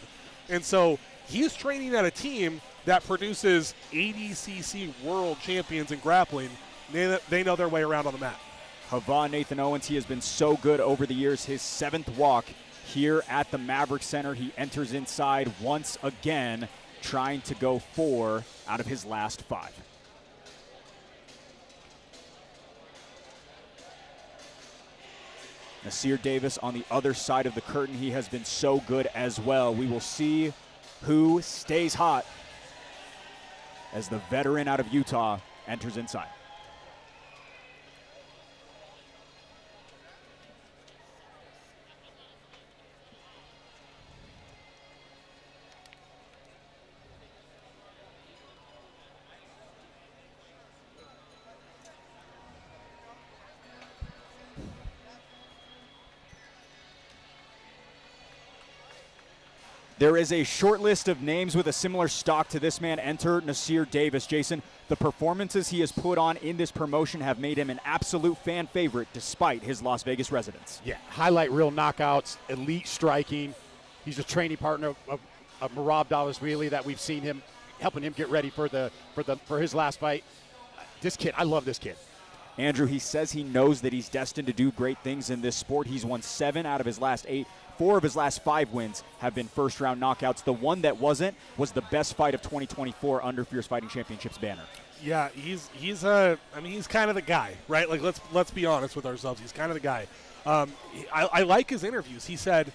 And so he's training at a team that produces ADCC world champions in grappling. They know their way around on the mat. Havon Nathan Owens, he has been so good over the years. His 7th walk here at the Maverick Center. He enters inside once again, trying to go 4 out of his last 5. Nasir Davis on the other side of the curtain. He has been so good as well. We will see who stays hot as the veteran out of Utah enters inside. There is a short list of names with a similar stock to this man. Enter Nasir Davis. Jason, the performances he has put on in this promotion have made him an absolute fan favorite despite his Las Vegas residence. Yeah, highlight reel knockouts, elite striking. He's a training partner of Merab Dallasvili that we've seen him helping him get ready for his last fight. This kid, I love this kid. Andrew, he says he knows that he's destined to do great things in this sport. He's won 7 out of his last 8. 4 of his last 5 wins have been first-round knockouts. The one that wasn't was the best fight of 2024 under Fierce Fighting Championships banner. Yeah, he's kind of the guy, right? Like let's be honest with ourselves. He's kind of the guy. I like his interviews. He said,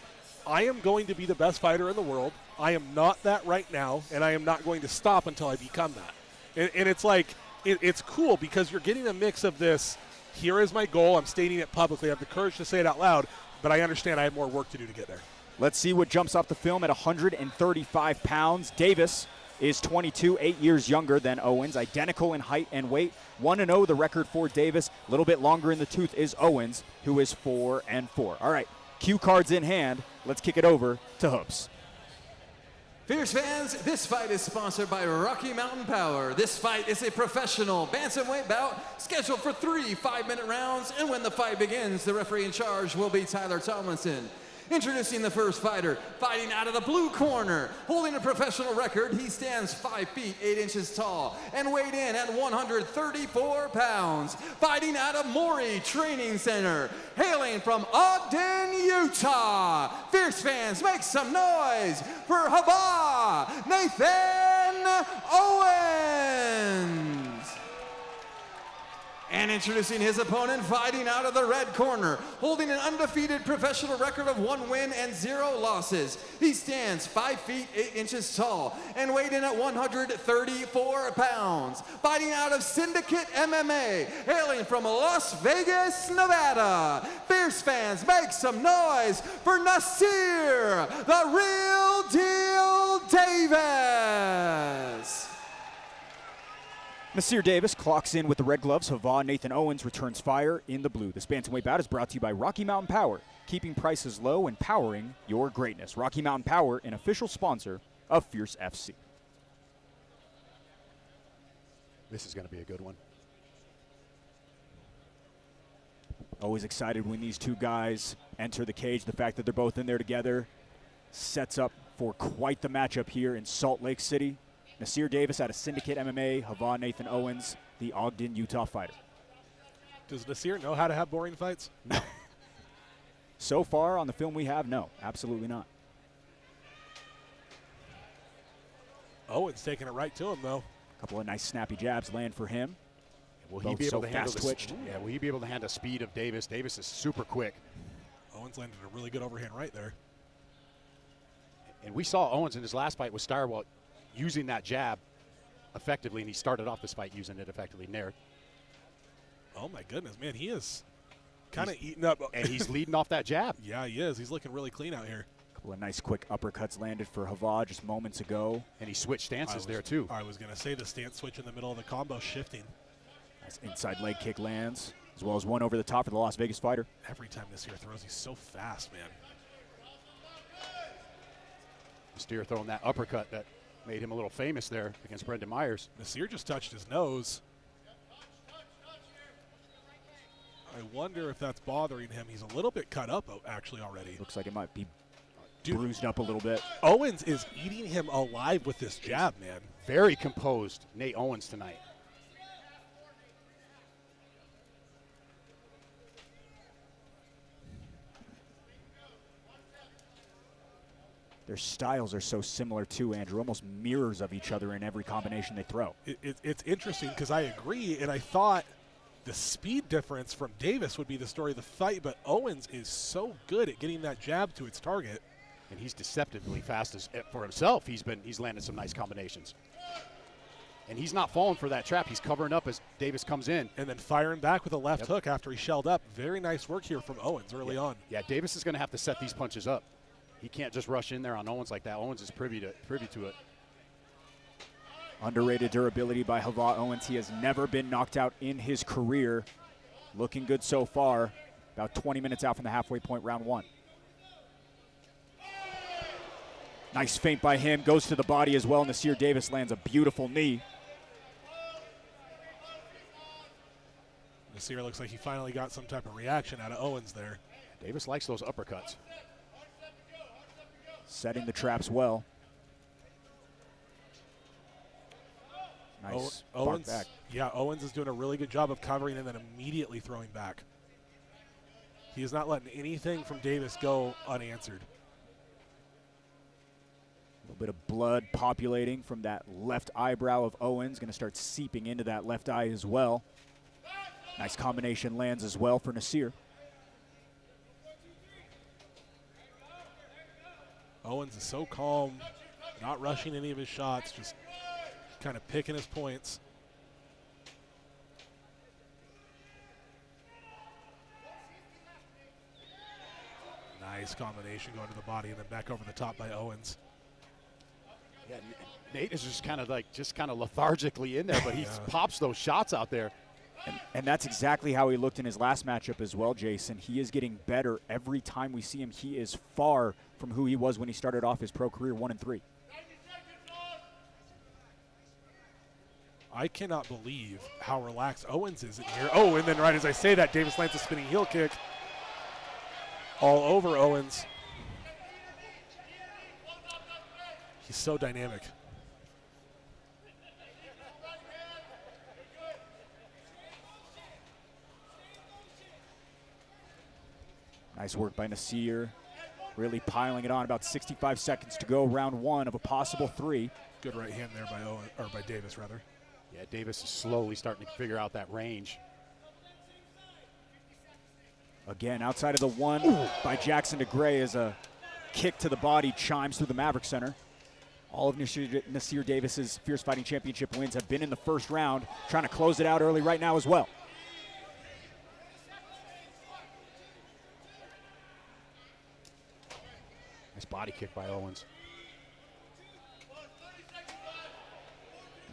"I am going to be the best fighter in the world. I am not that right now, and I am not going to stop until I become that." And it's like it's cool because you're getting a mix of this. Here is my goal. I'm stating it publicly. I have the courage to say it out loud. But I understand I have more work to do to get there. Let's see what jumps off the film at 135 pounds. Davis is 22, 8 years younger than Owens, identical in height and weight. 1-0 the record for Davis. A little bit longer in the tooth is Owens, who is 4-4. All right, cue cards in hand. Let's kick it over to Hoops. Fierce fans, this fight is sponsored by Rocky Mountain Power. This fight is a professional bantamweight bout scheduled for 3 5-minute rounds, and when the fight begins, the referee in charge will be Tyler Tomlinson. Introducing the first fighter, fighting out of the blue corner. Holding a professional record, he stands 5 feet 8 inches tall and weighed in at 134 pounds. Fighting out of Maury Training Center, hailing from Ogden, Utah. Fierce fans, make some noise for Hava Nathan Owens. And introducing his opponent, fighting out of the red corner, holding an undefeated professional record of 1 win and 0 losses. He stands 5 feet 8 inches tall and weighed in at 134 pounds. Fighting out of Syndicate MMA, hailing from Las Vegas, Nevada. Fierce fans, make some noise for Nasir, the real deal Davis. Nasir Davis clocks in with the red gloves. Havon Nathan Owens returns fire in the blue. This bantamweight bout is brought to you by Rocky Mountain Power, keeping prices low and powering your greatness. Rocky Mountain Power, an official sponsor of Fierce FC. This is going to be a good one. Always excited when these two guys enter the cage. The fact that they're both in there together sets up for quite the matchup here in Salt Lake City. Nasir Davis out of Syndicate MMA, Havon Nathan Owens, the Ogden, Utah fighter. Does Nasir know how to have boring fights? No. So far on the film we have, no, absolutely not. Owens taking it right to him, though. A couple of nice snappy jabs land for him. Will he be able to handle switched? Yeah, will he be able to handle the speed of Davis? Davis is super quick. Owens landed a really good overhand right there. And we saw Owens in his last fight with Starwell using that jab effectively, and he started off this fight using it effectively. Nair. Oh my goodness, man, he is kind of eating up. And he's leading off that jab. Yeah, he is. He's looking really clean out here. A couple of nice quick uppercuts landed for Hava just moments ago. And he switched stances there too. I was going to say the stance switch in the middle of the combo shifting. Nice inside leg kick lands, as well as one over the top for the Las Vegas fighter. Every time Nasir throws, he's so fast, man. Steer throwing that uppercut that made him a little famous there against Brendan Myers. Nasir just touched his nose. I wonder if that's bothering him. He's a little bit cut up actually already. Looks like it might be bruised up a little bit. Owens is eating him alive with this jab, man. Very composed, Nate Owens tonight. Their styles are so similar too, Andrew, almost mirrors of each other in every combination they throw. It's interesting because I agree, and I thought the speed difference from Davis would be the story of the fight, but Owens is so good at getting that jab to its target. And he's deceptively fast for himself. He's landed some nice combinations. And he's not falling for that trap. He's covering up as Davis comes in. And then firing back with a left hook after he shelled up. Very nice work here from Owens early on. Yeah, Davis is going to have to set these punches up. He can't just rush in there on Owens like that. Owens is privy to it. Underrated durability by Hava Owens. He has never been knocked out in his career. Looking good so far. About 20 minutes out from the halfway point, round one. Nice feint by him. Goes to the body as well. Nasir Davis lands a beautiful knee. Nasir looks like he finally got some type of reaction out of Owens there. Davis likes those uppercuts. Setting the traps well. Nice Owens, back. Yeah, Owens is doing a really good job of covering and then immediately throwing back. He is not letting anything from Davis go unanswered. A little bit of blood populating from that left eyebrow of Owens. Going to start seeping into that left eye as well. Nice combination lands as well for Nasir. Owens is so calm, not rushing any of his shots, just kind of picking his points. Nice combination going to the body and then back over the top by Owens. Yeah, Nate is just kind of lethargically in there, but he pops those shots out there. And that's exactly how he looked in his last matchup as well, Jason. He is getting better every time we see him. He is far from who he was when he started off his pro career 1-3. I cannot believe how relaxed Owens is in here. Oh, and then right as I say that, Davis lands a spinning heel kick all over Owens. He's so dynamic. Nice work by Nasir. Really piling it on. About 65 seconds to go, round one of a possible three. Good right hand there by Davis, rather. Yeah, Davis is slowly starting to figure out that range. Again, outside of the one by Jackson DeGray as a kick to the body chimes through the Maverick Center. All of Nasir Davis's Fierce Fighting Championship wins have been in the first round, trying to close it out early right now as well. Nice body kick by Owens.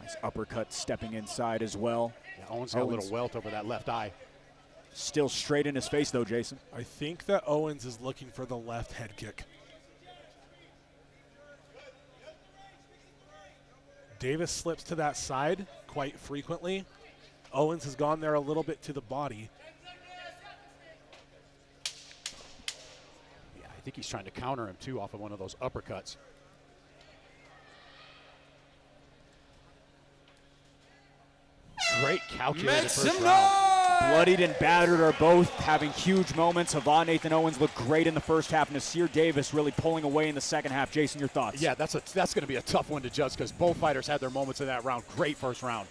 Nice uppercut stepping inside as well. Yeah, Owens got a little welt over that left eye. Still straight in his face though, Jason. I think that Owens is looking for the left head kick. Davis slips to that side quite frequently. Owens has gone there a little bit to the body. Yeah, I think he's trying to counter him too off of one of those uppercuts. Great calculated first round. Bloodied and battered are both having huge moments. Havon Nathan Owens looked great in the first half. Nasir Davis really pulling away in the second half. Jason, your thoughts? Yeah, that's going to be a tough one to judge because both fighters had their moments in that round. Great first round.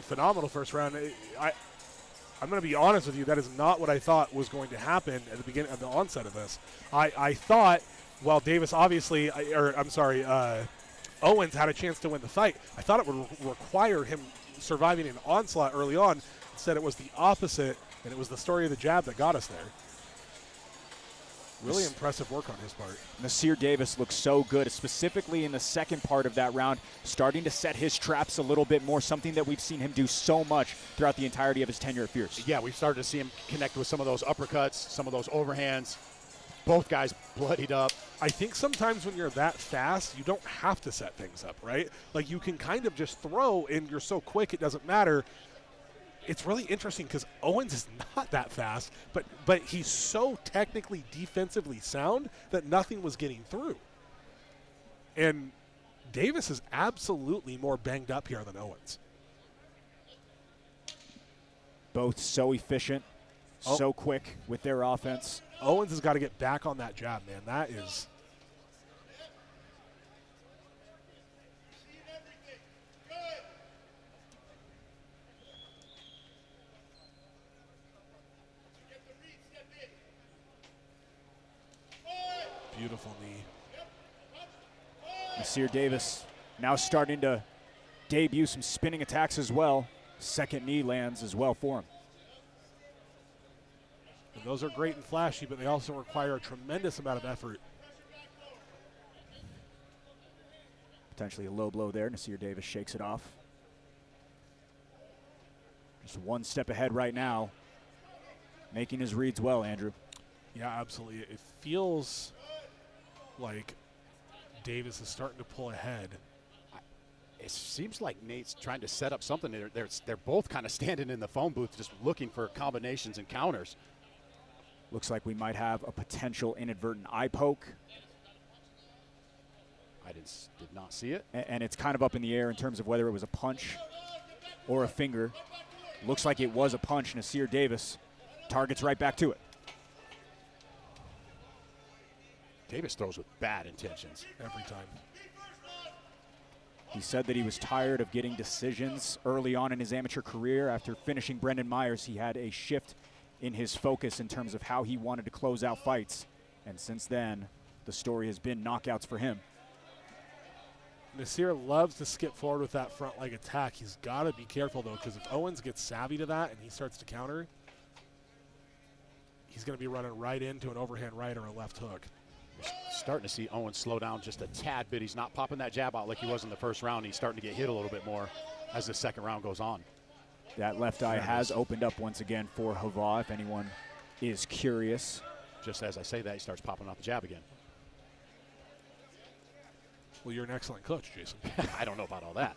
Phenomenal first round. I'm going to be honest with you. That is not what I thought was going to happen at the beginning, at the onset of this. I thought, while Davis obviously, Owens had a chance to win the fight, I thought it would require him surviving an onslaught early on. Instead, it was the opposite, and it was the story of the jab that got us there. Really impressive work on his part. Nasir Davis looks so good, specifically in the second part of that round, starting to set his traps a little bit more, something that we've seen him do so much throughout the entirety of his tenure at Fierce. Yeah, we've started to see him connect with some of those uppercuts, some of those overhands. Both guys bloodied up. I think sometimes when you're that fast, you don't have to set things up, right? Like you can kind of just throw and you're so quick it doesn't matter. It's really interesting because Owens is not that fast, but he's so technically defensively sound that nothing was getting through. And Davis is absolutely more banged up here than Owens. Both so efficient, so quick with their offense. Owens has got to get back on that jab, man. That is. Beautiful knee. Nasir Davis now starting to debut some spinning attacks as well. Second knee lands as well for him. And those are great and flashy, but they also require a tremendous amount of effort. Potentially a low blow there. Nasir Davis shakes it off. Just one step ahead right now. Making his reads well, Andrew. Yeah, absolutely. It feels like Davis is starting to pull ahead. It seems like Nate's trying to set up something. They're both kind of standing in the phone booth just looking for combinations and counters. Looks like we might have a potential inadvertent eye poke. I did not see it. And it's kind of up in the air in terms of whether it was a punch or a finger. Looks like it was a punch. Nasir Davis targets right back to it. Davis throws with bad intentions. Every time. He said that he was tired of getting decisions early on in his amateur career. After finishing Brendan Myers, he had a shift in his focus in terms of how he wanted to close out fights. And since then, the story has been knockouts for him. Nasir loves to skip forward with that front leg attack. He's got to be careful, though, because if Owens gets savvy to that and he starts to counter, he's going to be running right into an overhand right or a left hook. We're starting to see Owens slow down just a tad bit. He's not popping that jab out like he was in the first round. He's starting to get hit a little bit more as the second round goes on. That left eye has opened up once again for Hava, if anyone is curious. Just as I say that, he starts popping out the jab again. Well, you're an excellent coach, Jason. I don't know about all that.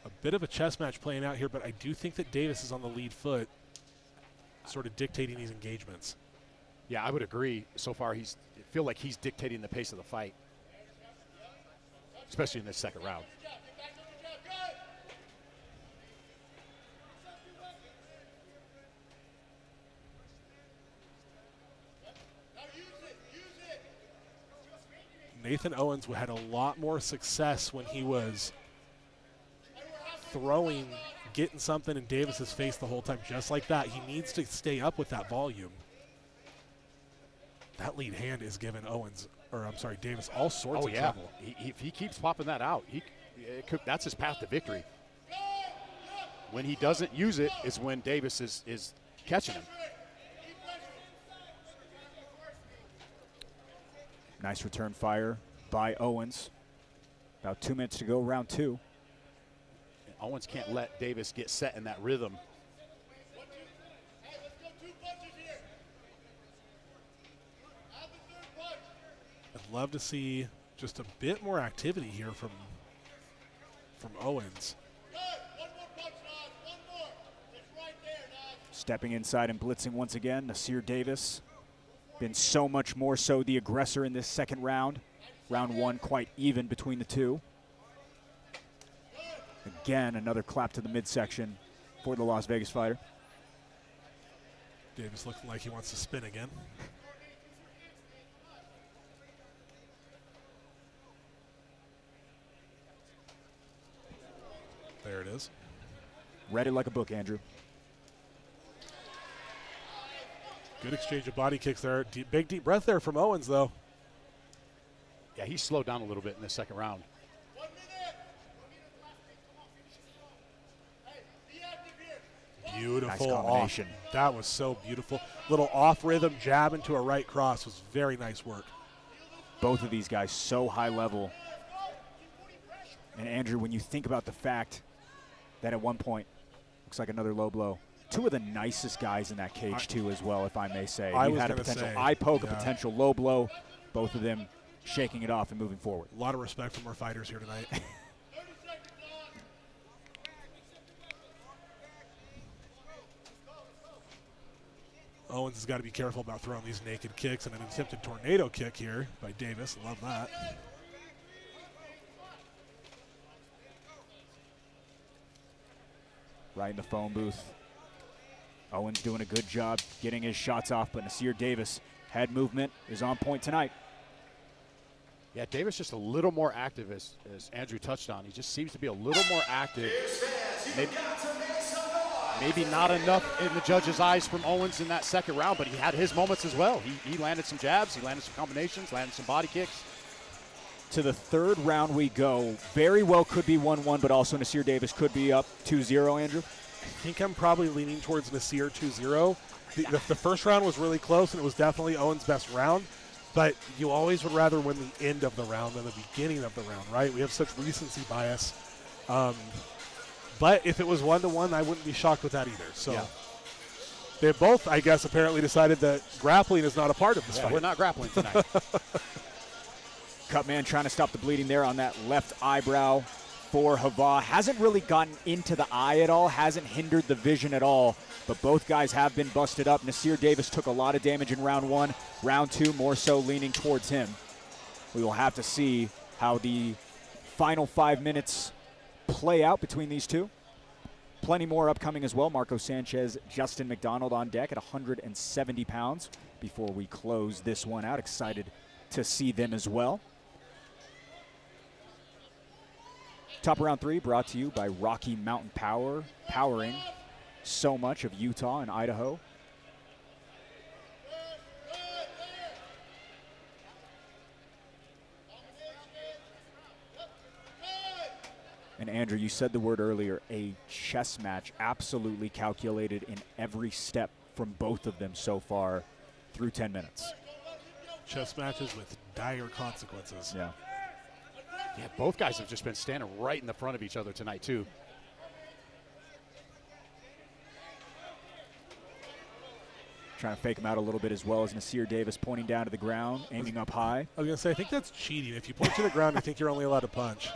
A bit of a chess match playing out here, but I do think that Davis is on the lead foot, sort of dictating these engagements. Yeah, I would agree. So far, I feel like he's dictating the pace of the fight, especially in this second round. Nathan Owens had a lot more success when he was throwing, getting something in Davis's face the whole time, just like that. He needs to stay up with that volume. That lead hand is giving Davis all sorts of trouble. If he keeps popping that out, that's his path to victory. When he doesn't use it is when Davis is catching him. Nice return fire by Owens. About 2 minutes to go, round two. And Owens can't let Davis get set in that rhythm. I'd love to see just a bit more activity here from Owens. Stepping inside and blitzing once again, Nasir Davis. Been so much more so the aggressor in this second round. Round one quite even between the two. Again, another clap to the midsection for the Las Vegas fighter. Davis looking like he wants to spin again. There it is. Read it like a book, Andrew. Good exchange of body kicks there. Big deep breath there from Owens, though. Yeah, he slowed down a little bit in the second round. Beautiful nice combination. That was so beautiful. Little off rhythm jab into a right cross was very nice work. Both of these guys so high level. And Andrew, when you think about the fact that at one point Looks like another low blow. Two of the nicest guys in that cage, too, as well, if I may say. I You was had a gonna potential say, eye poke, yeah. a potential low blow. Both of them shaking it off and moving forward. A lot of respect from our fighters here tonight. Owens has got to be careful about throwing these naked kicks, and an attempted tornado kick here by Davis. Love that. Right in the phone booth. Owens doing a good job getting his shots off, but Nasir Davis, head movement is on point tonight. Yeah, Davis just a little more active, as Andrew touched on. He just seems to be a little more active. Maybe not enough in the judge's eyes from Owens in that second round, but he had his moments as well. He landed some jabs, he landed some combinations, landed some body kicks. To the third round we go. Very well could be 1-1, but also Nasir Davis could be up 2-0, Andrew. I think I'm probably leaning towards Nasir 2-0. The first round was really close, and it was definitely Owens' best round. But you always would rather win the end of the round than the beginning of the round, right? We have such recency bias. But if it was 1-1, I wouldn't be shocked with that either. So yeah. They both, I guess, apparently decided that grappling is not a part of this fight. We're not grappling tonight. Cutman trying to stop the bleeding there on that left eyebrow for Hava. Hasn't really gotten into the eye at all, hasn't hindered the vision at all, but both guys have been busted up. Nasir Davis took a lot of damage in round one. Round two, more so leaning towards him. We will have to see how the final 5 minutes play out between these two. Plenty more upcoming as well. Marco Sanchez, Justin McDonald on deck at 170 pounds before we close this one out. Excited to see them as well. Top of round three brought to you by Rocky Mountain Power, powering so much of Utah and Idaho. And Andrew, you said the word earlier, a chess match, absolutely calculated in every step from both of them so far through 10 minutes. Chess matches with dire consequences. Yeah. Yeah, both guys have just been standing right in the front of each other tonight, too. Trying to fake him out a little bit as well as Nasir Davis pointing down to the ground, aiming up high. I was going to say, I think that's cheating. If you point to the ground, I think you're only allowed to punch.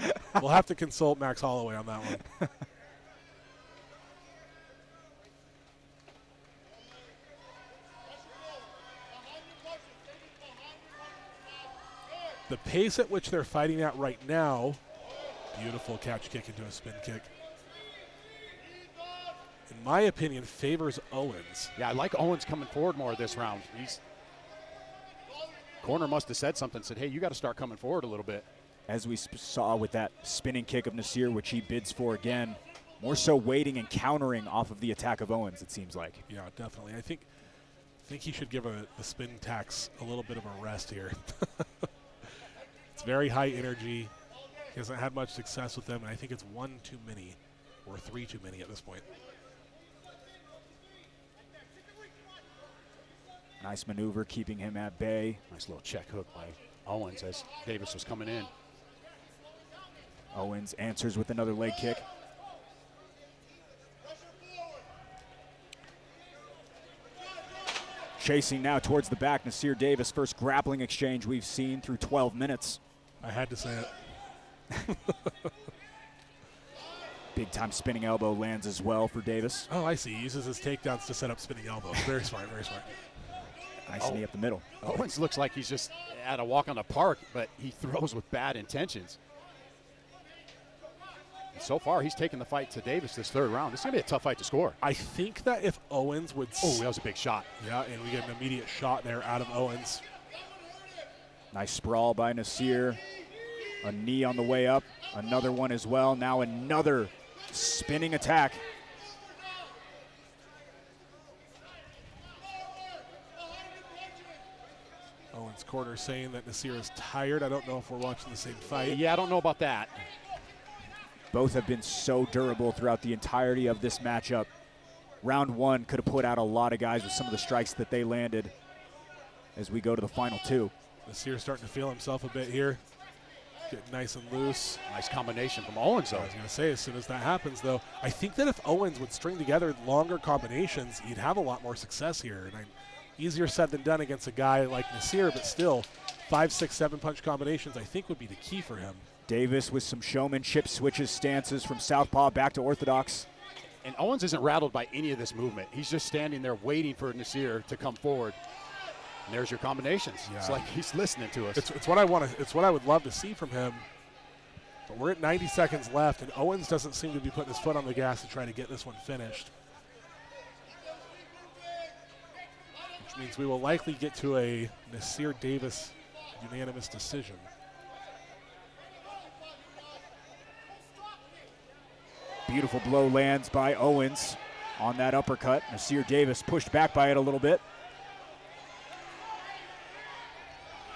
We'll have to consult Max Holloway on that one. The pace at which they're fighting at right now, beautiful catch kick into a spin kick, in my opinion, favors Owens. Yeah, I like Owens coming forward more this round. Corner must have said something, said, hey, you got to start coming forward a little bit. As we saw with that spinning kick of Nasir, which he bids for again, more so waiting and countering off of the attack of Owens, it seems like. Yeah, definitely. I think he should give the spin tax a little bit of a rest here. It's very high energy. He hasn't had much success with them, and I think it's one too many or three too many at this point. Nice maneuver, keeping him at bay. Nice little check hook by Owens as Davis was coming in. Owens answers with another leg kick. Chasing now towards the back, Nasir Davis, first grappling exchange we've seen through 12 minutes. I had to say it. Big time spinning elbow lands as well for Davis. Oh, I see. He uses his takedowns to set up spinning elbows. Very smart, very smart. Nice knee up the middle. Owens looks like he's just at a walk on the park, but he throws with bad intentions. And so far, he's taken the fight to Davis this third round. This is going to be a tough fight to score. I think that if Owens would... Oh, that was a big shot. Yeah, and we get an immediate shot there out of Owens. Nice sprawl by Nasir. A knee on the way up. Another one as well. Now another spinning attack. Owens' corner saying that Nasir is tired. I don't know if we're watching the same fight. Yeah, I don't know about that. Both have been so durable throughout the entirety of this matchup. Round one could have put out a lot of guys with some of the strikes that they landed as we go to the final two. Nasir's starting to feel himself a bit here. Get nice and loose. Nice combination from Owens, though. I was going to say, as soon as that happens, though, I think that if Owens would string together longer combinations, he'd have a lot more success here. And easier said than done against a guy like Nasir, but still, 5, 6, 7 punch combinations I think would be the key for him. Davis with some showmanship, switches stances from southpaw back to orthodox. And Owens isn't rattled by any of this movement. He's just standing there waiting for Nasir to come forward. And there's your combinations. Yeah. It's like he's listening to us. It's what I want to. It's what I would love to see from him. But we're at 90 seconds left, and Owens doesn't seem to be putting his foot on the gas to try to get this one finished. Which means we will likely get to a Nasir Davis unanimous decision. Beautiful blow lands by Owens on that uppercut. Nasir Davis pushed back by it a little bit.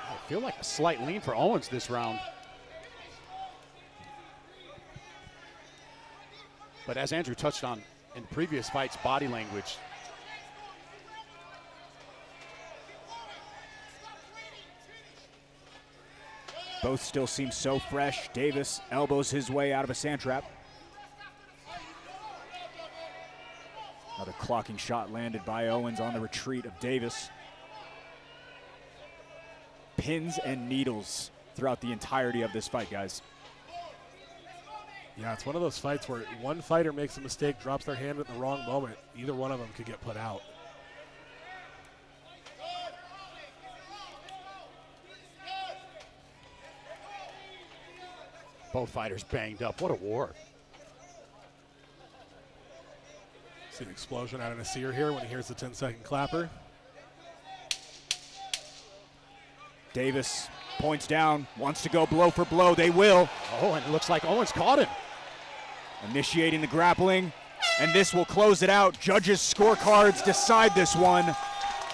I feel like a slight lean for Owens this round. But as Andrew touched on in previous fights, body language. Both still seem so fresh. Davis elbows his way out of a sand trap. Another clocking shot landed by Owens on the retreat of Davis. Pins and needles throughout the entirety of this fight, guys. Yeah, it's one of those fights where one fighter makes a mistake, drops their hand at the wrong moment. Either one of them could get put out. Both fighters banged up. What a war. See an explosion out of Nasir here when he hears the 10-second clapper. Davis points down, wants to go blow for blow. They will. Oh, and it looks like Owens caught him. Initiating the grappling, and this will close it out. Judges' scorecards decide this one.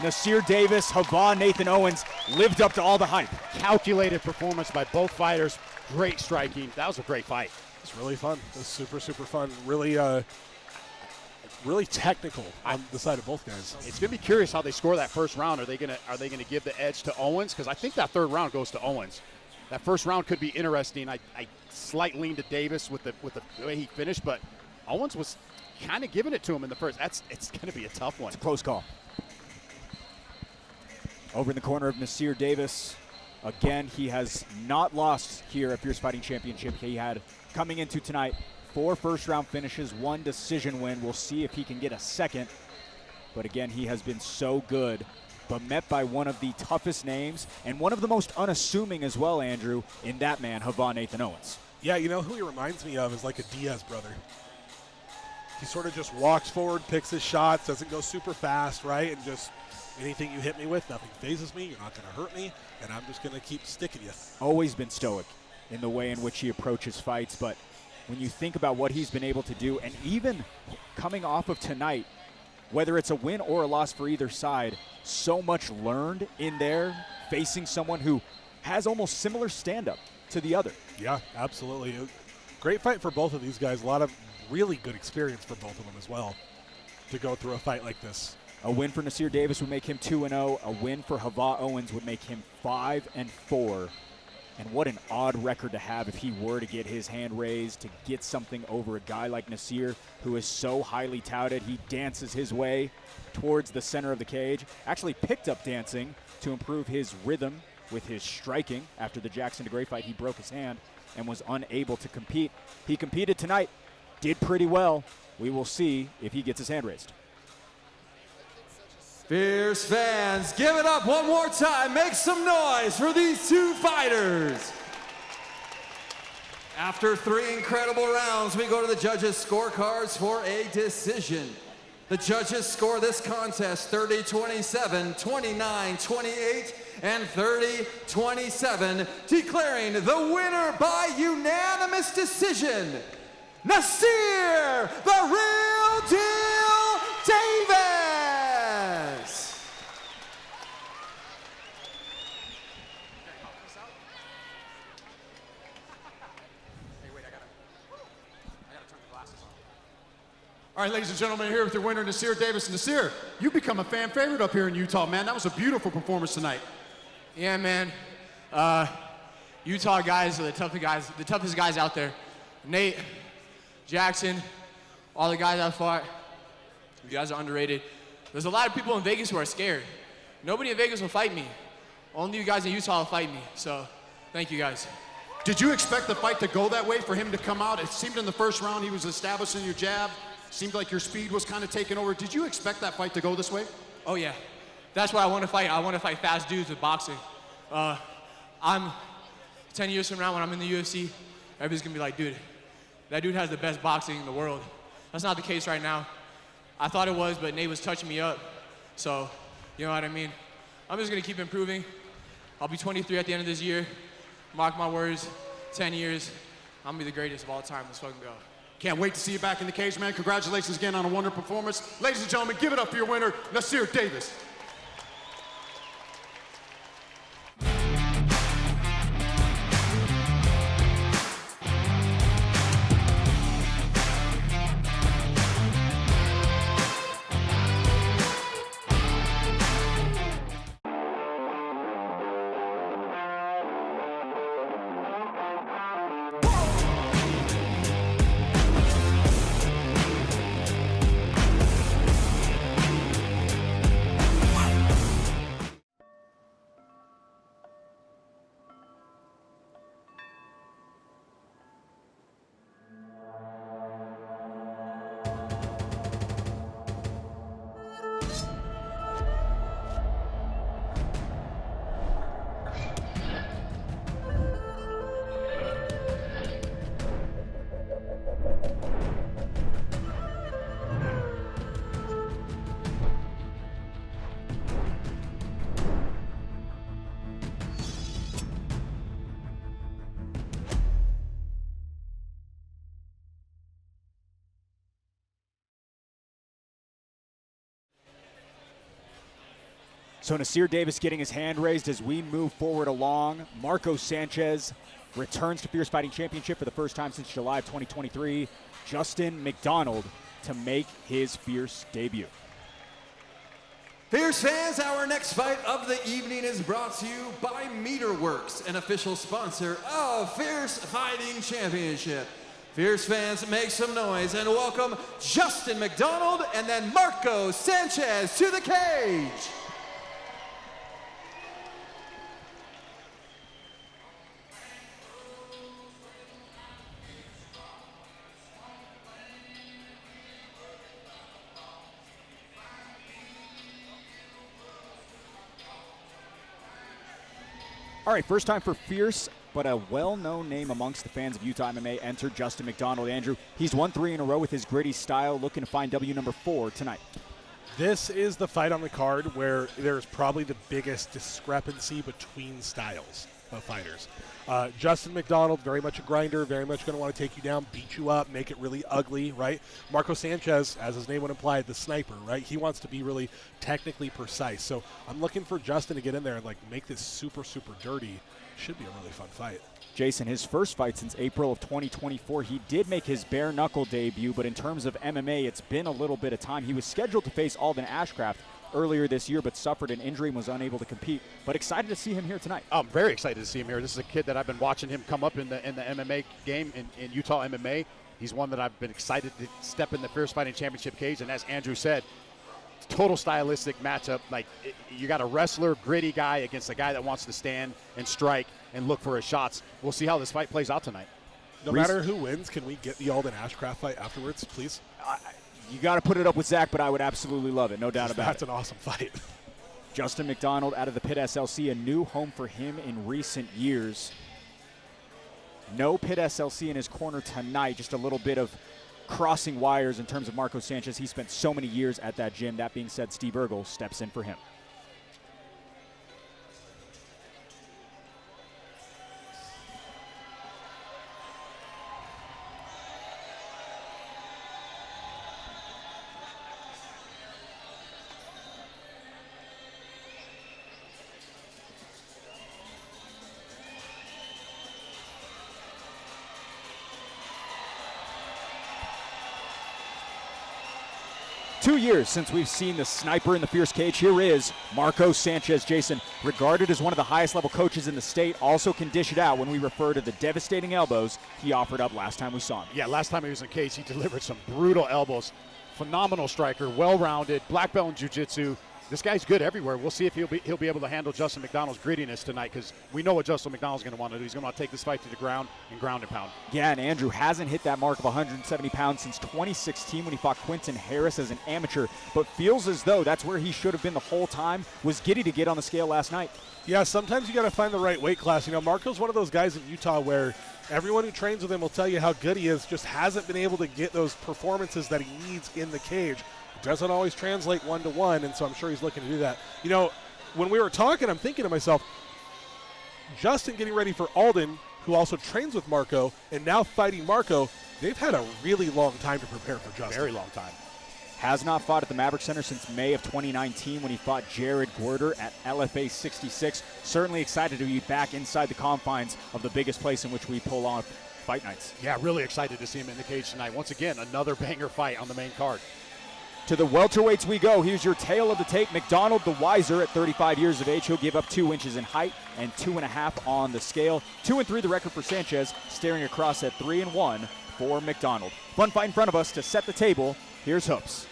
Nasir Davis, Hava, Nathan Owens lived up to all the hype. Calculated performance by both fighters. Great striking. That was a great fight. It's really fun. It was super, super fun. Really, really technical on the side of both guys. It's gonna be curious how they score that first round. Are they gonna give the edge to Owens? Because I think that third round goes to Owens. That first round could be interesting. I slight lean to Davis with the way he finished, but Owens was kind of giving it to him in the first. It's gonna be a tough one. It's a close call. Over in the corner of Nasir Davis. Again, he has not lost here at Fierce Fighting Championship. He had, coming into tonight, 4 first-round finishes, 1 decision win. We'll see if he can get a second. But again, he has been so good, but met by one of the toughest names and one of the most unassuming as well, Andrew, in that man, Hava Nathan Owens. Yeah, you know who he reminds me of is like a Diaz brother. He sort of just walks forward, picks his shots, doesn't go super fast, right? And just anything you hit me with, nothing phases me. You're not going to hurt me, and I'm just going to keep sticking you. Always been stoic in the way in which he approaches fights, but when you think about what he's been able to do, and even coming off of tonight, whether it's a win or a loss for either side, so much learned in there, facing someone who has almost similar stand-up to the other. Yeah, absolutely. Great fight for both of these guys. A lot of really good experience for both of them as well to go through a fight like this. A win for Nasir Davis would make him 2-0. A win for Hava Owens would make him 5-4. And what an odd record to have if he were to get his hand raised to get something over a guy like Nasir, who is so highly touted. He dances his way towards the center of the cage. Actually picked up dancing to improve his rhythm with his striking. After the Jackson DeGray fight, he broke his hand and was unable to compete. He competed tonight, did pretty well. We will see if he gets his hand raised. Fierce fans, give it up one more time. Make some noise for these two fighters. After 3 incredible rounds, we go to the judges' scorecards for a decision. The judges score this contest 30-27, 29-28, and 30-27, declaring the winner by unanimous decision, Nasir, the real deal, Davis. All right, ladies and gentlemen, here with your winner, Nasir Davis. Nasir, you become a fan favorite up here in Utah, man. That was a beautiful performance tonight. Yeah, man. Utah guys are the toughest guys out there. Nate, Jackson, all the guys I fought, you guys are underrated. There's a lot of people in Vegas who are scared. Nobody in Vegas will fight me. Only you guys in Utah will fight me. So, thank you guys. Did you expect the fight to go that way, for him to come out? It seemed in the first round he was establishing your jab. Seemed like your speed was kind of taking over. Did you expect that fight to go this way? Oh yeah, that's what I want to fight. I want to fight fast dudes with boxing. I'm 10 years from now when I'm in the UFC, everybody's gonna be like, dude, that dude has the best boxing in the world. That's not the case right now. I thought it was, but Nate was touching me up. So, you know what I mean? I'm just gonna keep improving. I'll be 23 at the end of this year. Mark my words, 10 years, I'm gonna be the greatest of all time. Let's fucking go. Can't wait to see you back in the cage, man. Congratulations again on a wonderful performance. Ladies and gentlemen, give it up for your winner, Nasir Davis. So Nasir Davis getting his hand raised as we move forward along. Marco Sanchez returns to Fierce Fighting Championship for the first time since July of 2023. Justin McDonald to make his Fierce debut. Fierce fans, our next fight of the evening is brought to you by Meterworks, an official sponsor of Fierce Fighting Championship. Fierce fans, make some noise and welcome Justin McDonald and then Marco Sanchez to the cage. All right, first time for Fierce, but a well-known name amongst the fans of Utah MMA entered Justin McDonald. Andrew, he's won 3 in a row with his gritty style, looking to find W number 4 tonight. This is the fight on the card where there's probably the biggest discrepancy between styles of fighters. Justin McDonald, very much a grinder, very much going to want to take you down, beat you up, make it really ugly, right? Marco Sanchez, as his name would imply, the sniper, right? He wants to be really technically precise. So I'm looking for Justin to get in there and like make this super, super dirty. Should be a really fun fight. Jason, his first fight since April of 2024, he did make his bare knuckle debut, but in terms of MMA, it's been a little bit of time. He was scheduled to face Alden Ashcraft earlier this year, but suffered an injury and was unable to compete. But excited to see him here tonight. I'm very excited to see him here. This is a kid that I've been watching him come up in the MMA game in Utah MMA. He's one that I've been excited to step in the Fierce Fighting Championship cage. And as Andrew said, total stylistic matchup. Like you got a wrestler, gritty guy against a guy that wants to stand and strike and look for his shots. We'll see how this fight plays out tonight. No matter who wins, can we get the Alden Ashcraft fight afterwards, please? You got to put it up with Zach, but I would absolutely love it, no doubt about it. That's an awesome fight. Justin McDonald out of the Pit SLC, a new home for him in recent years. No Pit SLC in his corner tonight, just a little bit of crossing wires in terms of Marco Sanchez. He spent so many years at that gym. That being said, Steve Ergel steps in for him. 2 years since we've seen the sniper in the fierce cage. Here is Marco Sanchez. Jason, regarded as one of the highest level coaches in the state, also can dish it out when we refer to the devastating elbows he offered up last time we saw him. Yeah, last time he was in cage, he delivered some brutal elbows. Phenomenal striker, well-rounded, black belt in jiu-jitsu. This guy's good everywhere. We'll see if he'll be able to handle Justin McDonald's grittiness tonight, because we know what Justin McDonald's going to want to do. He's going to want to take this fight to the ground and pound. Yeah, and Andrew hasn't hit that mark of 170 pounds since 2016 when he fought Quinton Harris as an amateur, but feels as though that's where he should have been the whole time. Was giddy to get on the scale last night. Yeah, sometimes you got to find the right weight class. You know, Marco's one of those guys in Utah where everyone who trains with him will tell you how good he is, just hasn't been able to get those performances that he needs in the cage. Doesn't always translate one-to-one, and so I'm sure he's looking to do that. You know, when we were talking, I'm thinking to myself, Justin getting ready for Alden, who also trains with Marco, and now fighting Marco, they've had a really long time to prepare for Justin. Very long time. Has not fought at the Maverick Center since May of 2019 when he fought Jared Gorder at LFA 66. Certainly excited to be back inside the confines of the biggest place in which we pull on fight nights. Yeah, really excited to see him in the cage tonight. Once again, another banger fight on the main card. To the welterweights we go. Here's your tale of the tape. McDonald the wiser at 35 years of age. He'll give up 2 inches in height and 2.5 on the scale. 2-3 the record for Sanchez, staring across at 3-1 for McDonald. Fun fight in front of us to set the table. Here's Hoops.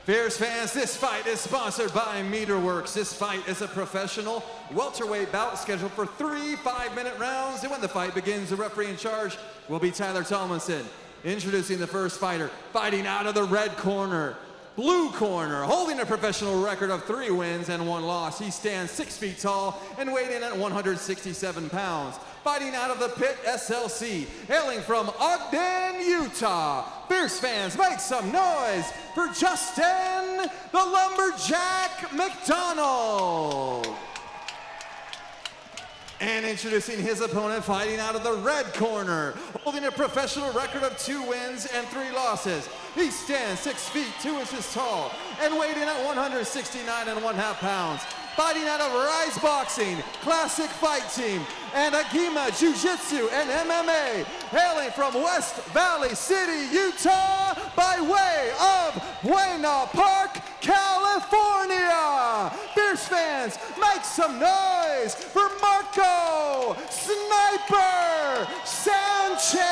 Fierce fans, this fight is sponsored by Meterworks. This fight is a professional welterweight bout scheduled for 3 5-minute rounds. And when the fight begins, the referee in charge will be Tyler Tomlinson. Introducing the first fighter, fighting out of the red corner. Blue corner, holding a professional record of 3 wins and 1 loss. He stands 6 feet tall and weighed in at 167 pounds. Fighting out of the pit, SLC, hailing from Ogden, Utah. Fierce fans, make some noise for Justin the Lumberjack McDonald. And introducing his opponent, fighting out of the red corner, holding a professional record of 2 wins and 3 losses. He stands 6 feet 2 inches tall and weighed in at 169.5 pounds. Fighting out of Rise Boxing, Classic Fight Team, and Agima Jiu-Jitsu and MMA, hailing from West Valley City, Utah, by way of Buena Park, California. Fierce fans, make some noise for Marco Sniper Sanchez.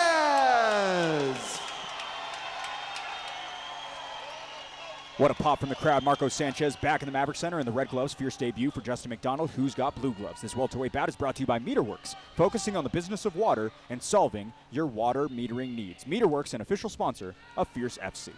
What a pop from the crowd. Marco Sanchez back in the Maverick Center in the red gloves. Fierce debut for Justin McDonald, who's got blue gloves. This welterweight bout is brought to you by Meterworks, focusing on the business of water and solving your water metering needs. Meterworks, an official sponsor of Fierce FC.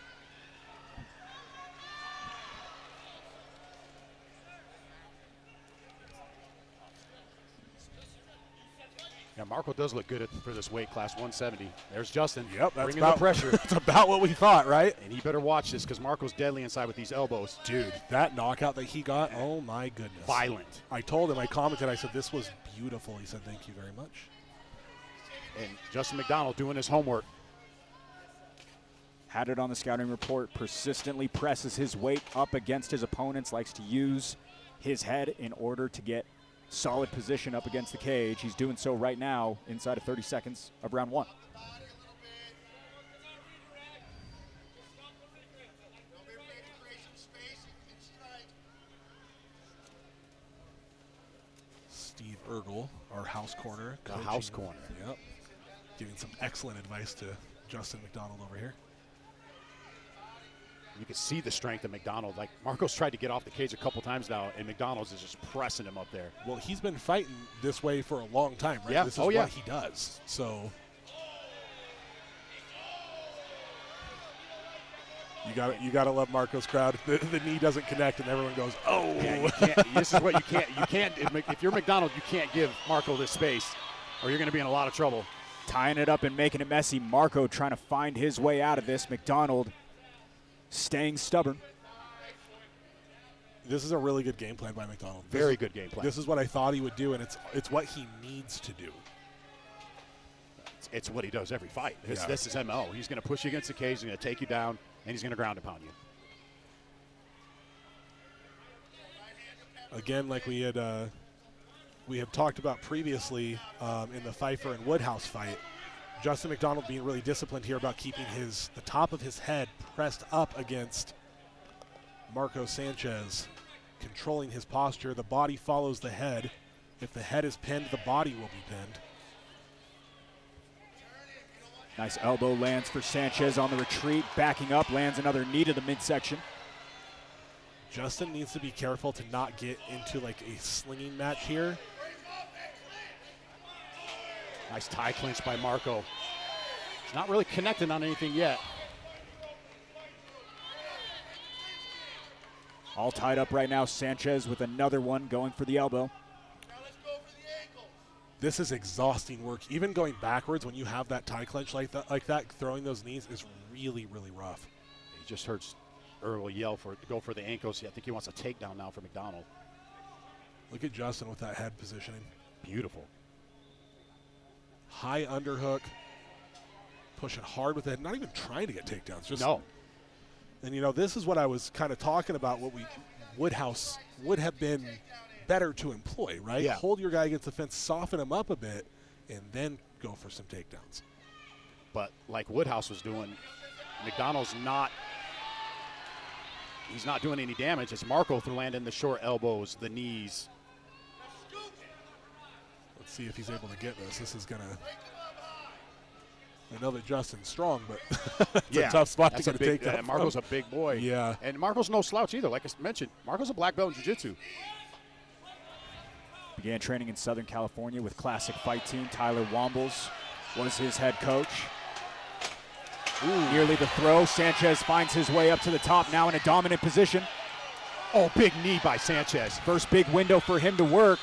Yeah, Marco does look good for this weight class, 170. There's Justin. Yep, that's bringing about the pressure. That's about what we thought, right? And he better watch this because Marco's deadly inside with these elbows. Dude, that knockout that he got, oh my goodness. Violent. I told him, I commented, I said, this was beautiful. He said, thank you very much. And Justin McDonald doing his homework. Had it on the scouting report, persistently presses his weight up against his opponents, likes to use his head in order to get solid position up against the cage. He's doing so right now inside of 30 seconds of round 1. Steve Ergel, our house corner. The house corner. Yep. Giving some excellent advice to Justin McDonald over here. You can see the strength of McDonald. Like, Marco's tried to get off the cage a couple times now, and McDonald's is just pressing him up there. Well, he's been fighting this way for a long time, right? Yeah. This is what he does. So you got to love Marco's crowd. The knee doesn't connect, and everyone goes, "Oh!" Yeah, you can't. This is what you can't. You can't. If you're McDonald, you can't give Marco this space, or you're going to be in a lot of trouble. Tying it up and making it messy. Marco trying to find his way out of this. McDonald staying stubborn. This is a really good game plan by McDonald. Very good game plan. This is what I thought he would do, and it's what he needs to do. It's what he does every fight. This is MO. He's going to push you against the cage, he's going to take you down, and he's going to ground and pound you. Again, like we had talked about previously in the Pfeiffer and Woodhouse fight, Justin McDonald being really disciplined here about keeping the top of his head pressed up against Marco Sanchez, controlling his posture. The body follows the head. If the head is pinned, the body will be pinned. Nice elbow lands for Sanchez on the retreat, backing up, lands another knee to the midsection. Justin needs to be careful to not get into like a slinging match here. Nice tie clinch by Marco. He's not really connecting on anything yet. All tied up right now. Sanchez with another one going for the elbow. This is exhausting work. Even going backwards when you have that tie clinch like that, throwing those knees is really, really rough. He just heard Earl yell to go for the ankles. I think he wants a takedown now for McDonald. Look at Justin with that head positioning. Beautiful. High underhook, pushing hard with it, not even trying to get takedowns. Just no. And, you know, this is what I was kind of talking about, what Woodhouse would have been better to employ, right? Yeah. Hold your guy against the fence, soften him up a bit, and then go for some takedowns. But like Woodhouse was doing, McDonald's not doing any damage as Marco through landing the short elbows, the knees. Let's see if he's able to get this. This is going to – I know that Justin's strong, but it's a tough spot to take that. Marco's a big boy. Yeah. And Marco's no slouch either. Like I mentioned, Marco's a black belt in jiu-jitsu. Began training in Southern California with Classic Fight Team. Tyler Wombles was his head coach. Ooh. Nearly the throw. Sanchez finds his way up to the top, now in a dominant position. Oh, big knee by Sanchez. First big window for him to work,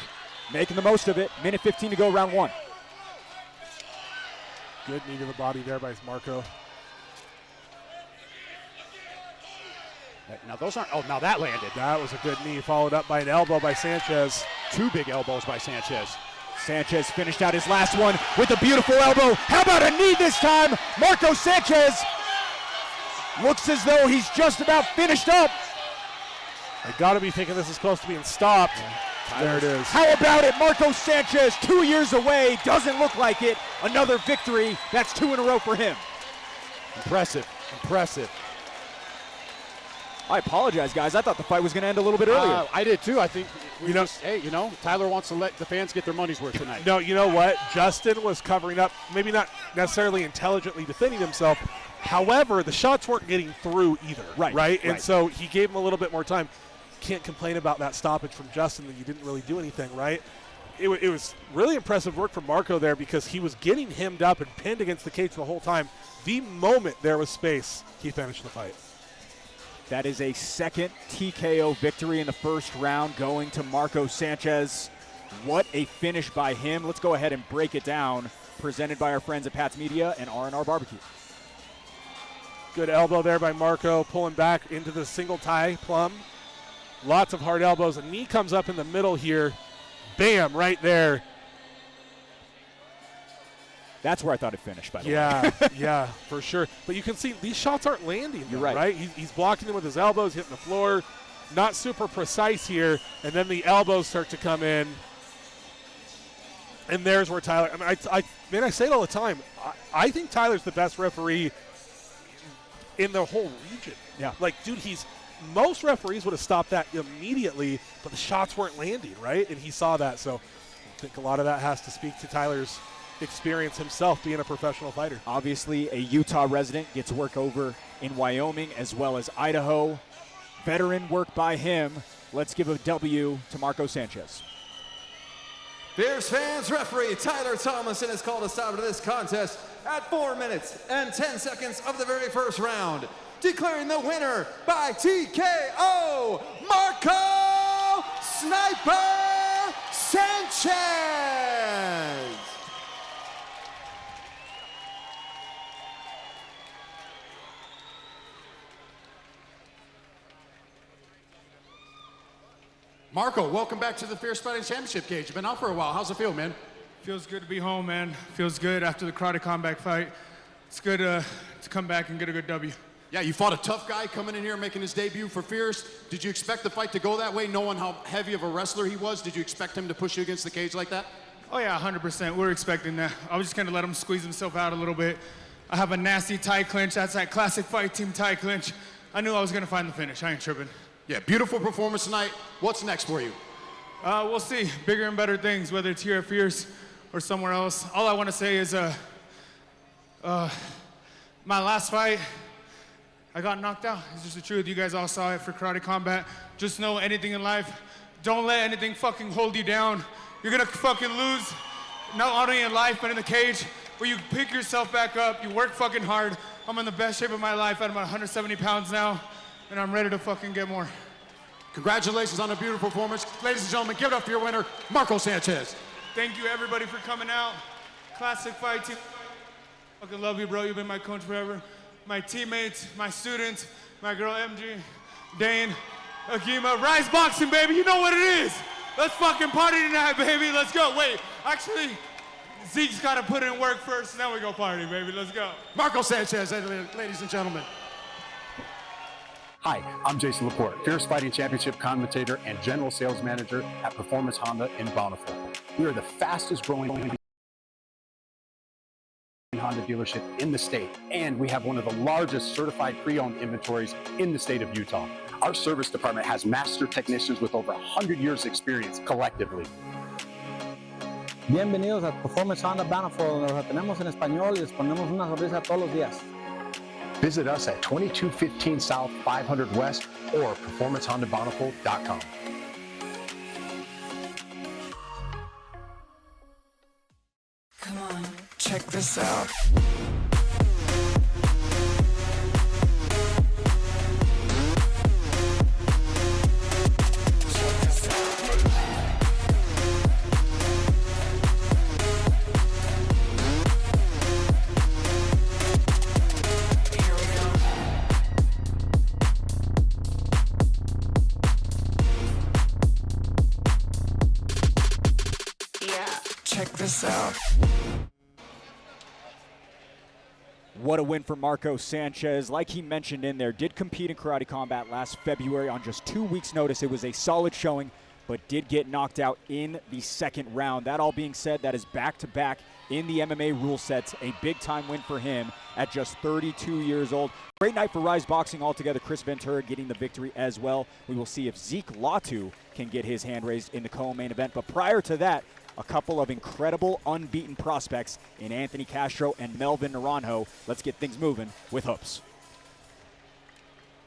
making the most of it. Minute 15 to go, round one. Good knee to the body there by Marco. Now those aren't, oh, now that landed. That was a good knee, followed up by an elbow by Sanchez. Two big elbows by Sanchez. Sanchez finished out his last one with a beautiful elbow. How about a knee this time? Marco Sanchez looks as though he's just about finished up. I gotta be thinking this is close to being stopped. There it is. How about it? Marco Sanchez, 2 years away, doesn't look like it. Another victory. That's 2 in a row for him. Impressive, impressive. I apologize, guys. I thought the fight was going to end a little bit earlier. I did too. I think, Tyler wants to let the fans get their money's worth tonight. No, you know what? Justin was covering up, maybe not necessarily intelligently defending himself. However, the shots weren't getting through either. Right? And so he gave him a little bit more time. Can't complain about that stoppage from Justin that you didn't really do anything, right? It was really impressive work from Marco there because he was getting hemmed up and pinned against the cage the whole time. The moment there was space, he finished the fight. That is a second TKO victory in the first round going to Marco Sanchez. What a finish by him. Let's go ahead and break it down. Presented by our friends at Pat's Media and R&R Barbecue. Good elbow there by Marco, pulling back into the single tie plum. Lots of hard elbows. A knee comes up in the middle here. Bam, right there. That's where I thought it finished, by the way. Yeah, for sure. But you can see these shots aren't landing. You're right. Right? He's blocking them with his elbows, hitting the floor. Not super precise here. And then the elbows start to come in. And there's where Tyler, I say it all the time. I think Tyler's the best referee in the whole region. Yeah. Like, dude, most referees would have stopped that immediately, but the shots weren't landing, right? And he saw that. So I think a lot of that has to speak to Tyler's experience himself being a professional fighter. Obviously, a Utah resident gets work over in Wyoming as well as Idaho. Veteran work by him. Let's give a W to Marco Sanchez. Fierce fans, referee Tyler Thomason has called a stop to this contest at 4 minutes and 10 seconds of the very first round, declaring the winner by TKO, Marco Sniper Sanchez. Marco, welcome back to the Fierce Fighting Championship cage. You've been out for a while. How's it feel, man? Feels good to be home, man. Feels good after the Karate Combat fight. It's good to come back and get a good W. Yeah, you fought a tough guy coming in here making his debut for Fierce. Did you expect the fight to go that way, knowing how heavy of a wrestler he was? Did you expect him to push you against the cage like that? Oh yeah, 100%. We're expecting that. I was just gonna let him squeeze himself out a little bit. I have a nasty tie clinch. That's that classic fight team tie clinch. I knew I was gonna find the finish. I ain't tripping. Yeah, beautiful performance tonight. What's next for you? We'll see. Bigger and better things, whether it's here at Fierce or somewhere else. All I want to say is, my last fight, I got knocked out. It's just the truth. You guys all saw it for Karate Combat. Just know anything in life, don't let anything fucking hold you down. You're gonna fucking lose, not only in life, but in the cage, where you pick yourself back up, you work fucking hard. I'm in the best shape of my life. I'm about 170 pounds now, and I'm ready to fucking get more. Congratulations on a beautiful performance. Ladies and gentlemen, give it up for your winner, Marco Sanchez. Thank you, everybody, for coming out. Classic fight team. Fucking love you, bro. You've been my coach forever. My teammates, my students, my girl MG, Dane, Akima. Rise Boxing, baby. You know what it is. Let's fucking party tonight, baby. Let's go. Wait, actually, Zeke's got to put in work first, and then we go party, baby. Let's go. Marco Sanchez, ladies and gentlemen. Hi, I'm Jason Laporte, Fierce Fighting Championship commentator and general sales manager at Performance Honda in Bountiful. We are the fastest growing Honda dealership in the state, and we have one of the largest certified pre-owned inventories in the state of Utah. Our service department has master technicians with over 100 years experience collectively. Bienvenidos a Performance Honda Bountiful, donde los atendemos en español y les ponemos una sonrisa todos los días. Visit us at 2215 South 500 West or performancehondabountiful.com. Come on, check this out. Check this out. What a win for Marco Sanchez. Like he mentioned in there, did compete in Karate Combat last February on just 2 weeks' notice. It was a solid showing, but did get knocked out in the second round. That all being said, that is back-to-back in the MMA rule sets. A big-time win for him at just 32 years old. Great night for Rise Boxing altogether. Chris Ventura getting the victory as well. We will see if Zeke Latu can get his hand raised in the co-main event. But prior to that, a couple of incredible unbeaten prospects in Anthony Castro and Melvin Naranjo. Let's get things moving with hoops.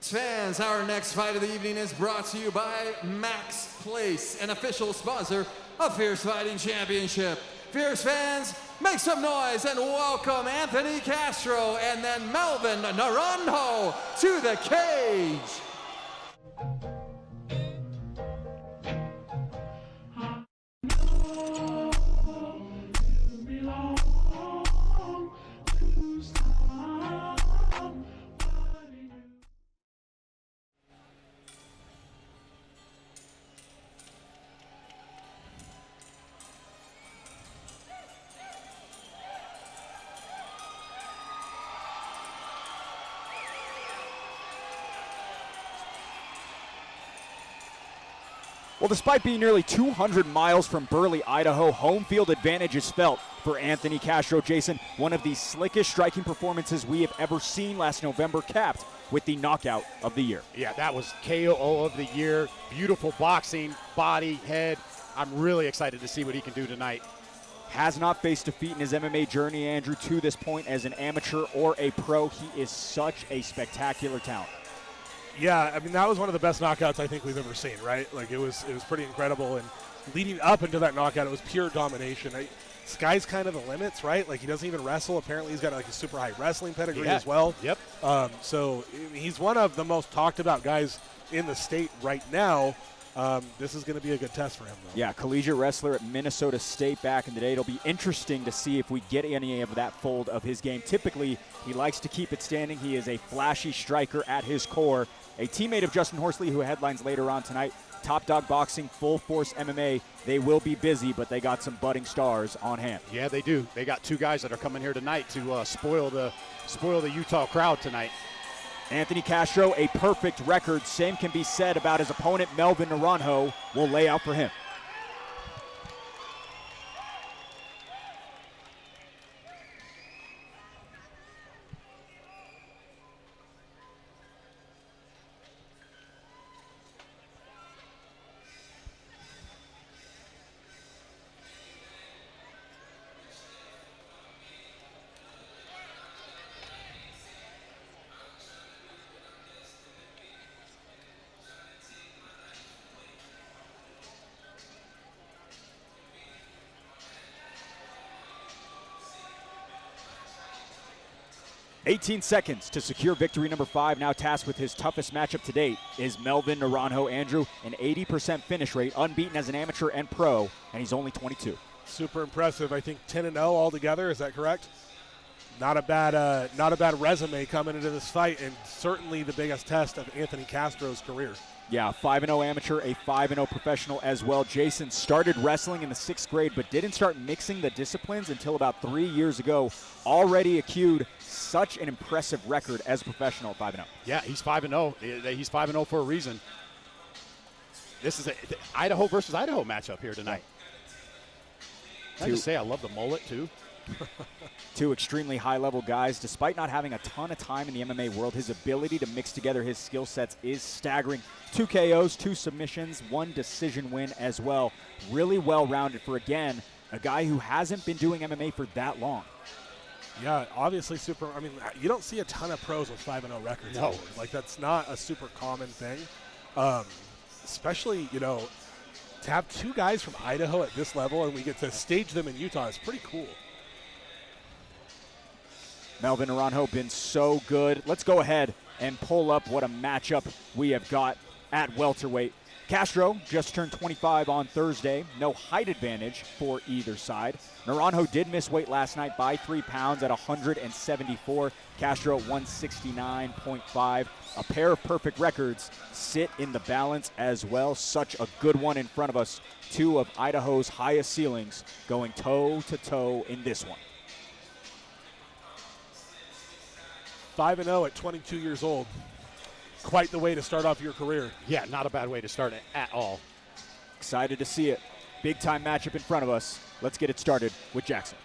Fans, our next fight of the evening is brought to you by Max Place, an official sponsor of Fierce Fighting Championship. Fierce fans, make some noise and welcome Anthony Castro and then Melvin Naranjo to the cage. Well, despite being nearly 200 miles from Burley, Idaho, home field advantage is felt for Anthony Castro. Jason, one of the slickest striking performances we have ever seen last November, capped with the knockout of the year. Yeah, that was KO of the year. Beautiful boxing, body, head. I'm really excited to see what he can do tonight. Has not faced defeat in his MMA journey, Andrew, to this point as an amateur or a pro. He is such a spectacular talent. Yeah, I mean, that was one of the best knockouts I think we've ever seen, right? Like, it was pretty incredible. And leading up into that knockout, it was pure domination. This guy's kind of the limits, right? Like, he doesn't even wrestle. Apparently, he's got like a super high wrestling pedigree as well. Yep. So he's one of the most talked about guys in the state right now. This is going to be a good test for him, though. Yeah, collegiate wrestler at Minnesota State back in the day. It'll be interesting to see if we get any of that fold of his game. Typically, he likes to keep it standing. He is a flashy striker at his core. A teammate of Justin Horsley, who headlines later on tonight. Top Dog Boxing, Full Force MMA. They will be busy, but they got some budding stars on hand. Yeah, they do. They got two guys that are coming here tonight to spoil the Utah crowd tonight. Anthony Castro, a perfect record. Same can be said about his opponent, Melvin Naranjo. Will lay out for him. 18 seconds to secure victory number 5. Now tasked with his toughest matchup to date is Melvin Naranjo. Andrew, an 80% finish rate, unbeaten as an amateur and pro, and he's only 22. Super impressive. I think 10-0 altogether. Is that correct? Not a bad resume coming into this fight, and certainly the biggest test of Anthony Castro's career. Yeah, 5-0 amateur, a 5-0 professional as well. Jason started wrestling in the 6th grade, but didn't start mixing the disciplines until about 3 years ago. Already accrued such an impressive record as a professional at 5-0. Yeah, he's 5-0. He's 5-0 for a reason. This is a Idaho versus Idaho matchup here tonight. Can I just say I love the mullet too? Two extremely high-level guys. Despite not having a ton of time in the MMA world, his ability to mix together his skill sets is staggering. 2 KOs, 2 submissions, 1 decision win as well. Really well-rounded for, again, a guy who hasn't been doing MMA for that long. Yeah, obviously super. I mean, you don't see a ton of pros with 5-0 records. No. Like, that's not a super common thing. Especially, to have 2 guys from Idaho at this level and we get to stage them in Utah is pretty cool. Melvin Naranjo been so good. Let's go ahead and pull up what a matchup we have got at welterweight. Castro just turned 25 on Thursday. No height advantage for either side. Naranjo did miss weight last night by 3 pounds at 174. Castro at 169.5. A pair of perfect records sit in the balance as well. Such a good one in front of us. 2 of Idaho's highest ceilings going toe-to-toe in this one. 5-0 at 22 years old. Quite the way to start off your career. Yeah, not a bad way to start it at all. Excited to see it. Big time matchup in front of us. Let's get it started with Jackson.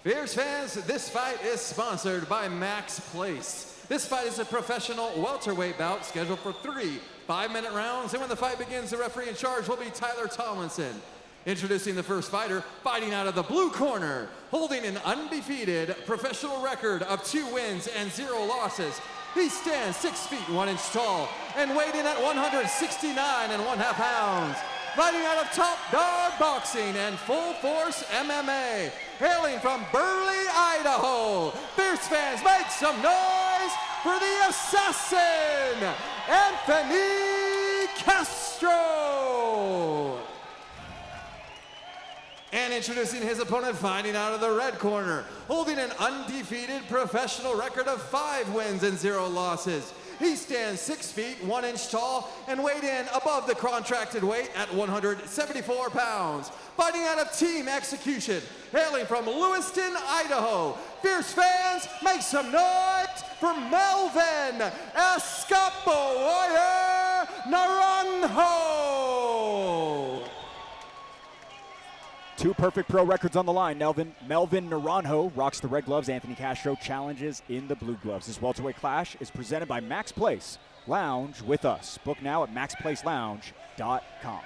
Fierce fans, this fight is sponsored by Max Place. This fight is a professional welterweight bout scheduled for 3 5-minute rounds, and when the fight begins, the referee in charge will be Tyler Tomlinson. Introducing the first fighter, fighting out of the blue corner, holding an undefeated professional record of 2 wins and 0 losses. He stands 6 feet 1 inch tall and weighed in at 169.5 pounds. Fighting out of Top Dog Boxing and Full Force MMA, hailing from Burley, Idaho. Fierce fans, make some noise for the assassin, Anthony Castro. And introducing his opponent, fighting out of the red corner, holding an undefeated professional record of 5 wins and 0 losses. He stands 6 feet 1 inch tall and weighed in above the contracted weight at 174 pounds. Fighting out of Team Execution, hailing from Lewiston, Idaho. Fierce fans, make some noise for Melvin Escapoir Naranjo. 2 perfect pro records on the line. Melvin Naranjo rocks the red gloves. Anthony Castro challenges in the blue gloves. This welterweight clash is presented by Max Place. Lounge with us. Book now at maxplacelounge.com.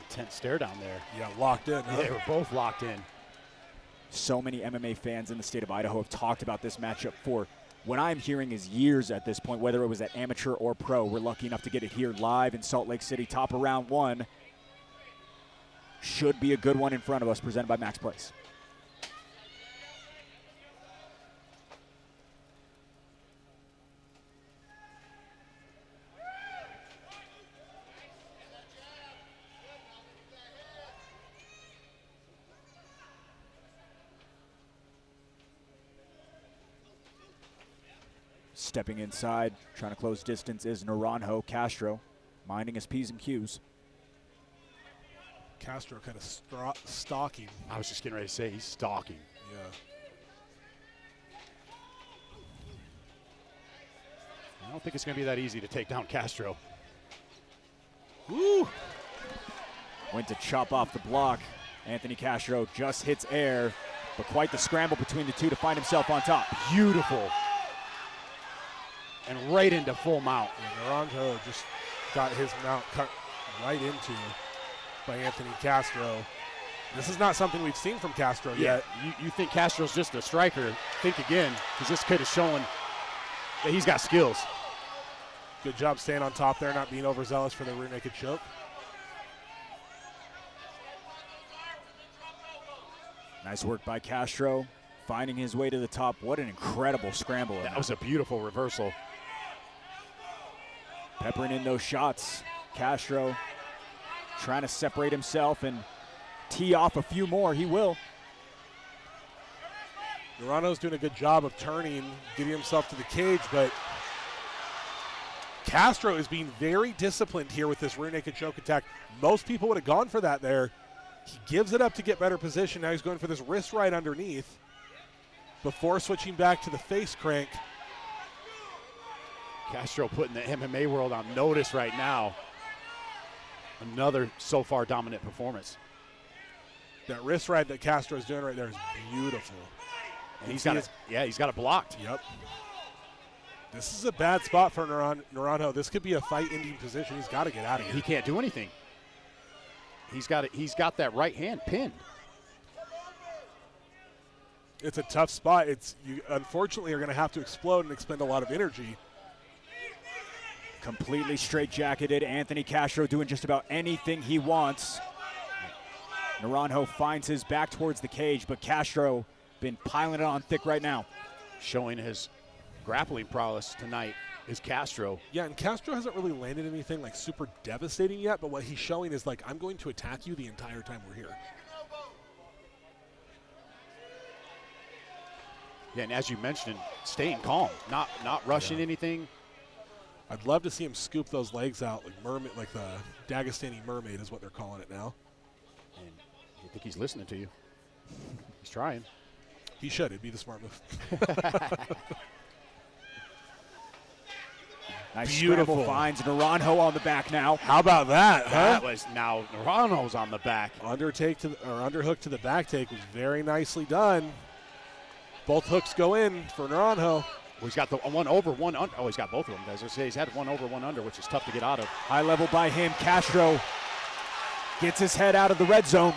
Intense stare down there. Yeah, locked in. Yeah, they were both locked in. So many MMA fans in the state of Idaho have talked about this matchup for what I'm hearing is years at this point, whether it was at amateur or pro. We're lucky enough to get it here live in Salt Lake City. Top of round 1. Should be a good one in front of us, presented by Max Place. Stepping inside, trying to close distance is Naranjo. Castro minding his P's and Q's. Castro kind of stalking. I was just getting ready to say he's stalking. Yeah. I don't think it's going to be that easy to take down Castro. Woo! Went to chop off the block. Anthony Castro just hits air, but quite the scramble between the two to find himself on top. Beautiful. And right into full mount. Yeah, Naranjo just got his mount cut right into by Anthony Castro. This is not something we've seen from Castro yet. You think Castro's just a striker, think again, because this kid is showing that he's got skills. Good job staying on top there, not being overzealous for the rear naked choke. Nice work by Castro, finding his way to the top. What an incredible scramble. That was a beautiful reversal. Peppering in those shots. Castro trying to separate himself and tee off a few more. He will. Naranjo's doing a good job of turning, getting himself to the cage, but Castro is being very disciplined here with this rear naked choke attack. Most people would have gone for that there. He gives it up to get better position. Now he's going for this wrist right underneath before switching back to the face crank. Castro putting the MMA world on notice right now. Another so far dominant performance. That wrist ride that Castro is doing right there is beautiful. And he's got it blocked. Yep. This is a bad spot for Naranjo. This could be a fight-ending position. He's got to get out of here. He can't do anything. He's got that right hand pinned. It's a tough spot. You unfortunately are going to have to explode and expend a lot of energy. Completely straight-jacketed. Anthony Castro doing just about anything he wants. Naranjo finds his back towards the cage, but Castro been piling it on thick right now. Showing his grappling prowess tonight is Castro. Yeah, and Castro hasn't really landed anything like super devastating yet, but what he's showing is like, I'm going to attack you the entire time we're here. Yeah, and as you mentioned, staying calm, not rushing anything. I'd love to see him scoop those legs out like mermaid, like the Dagestani mermaid is what they're calling it now. And I think he's listening to you. He's trying. He should. It'd be the smart move. Nice beautiful finds Naranjo on the back now. How about that? That was now Naranjo's on the back. Underhook to the back take was very nicely done. Both hooks go in for Naranjo. Well, he's got the one over, one under. Oh, he's got both of them. As I say, he's had one over, one under, which is tough to get out of. High level by him. Castro gets his head out of the red zone.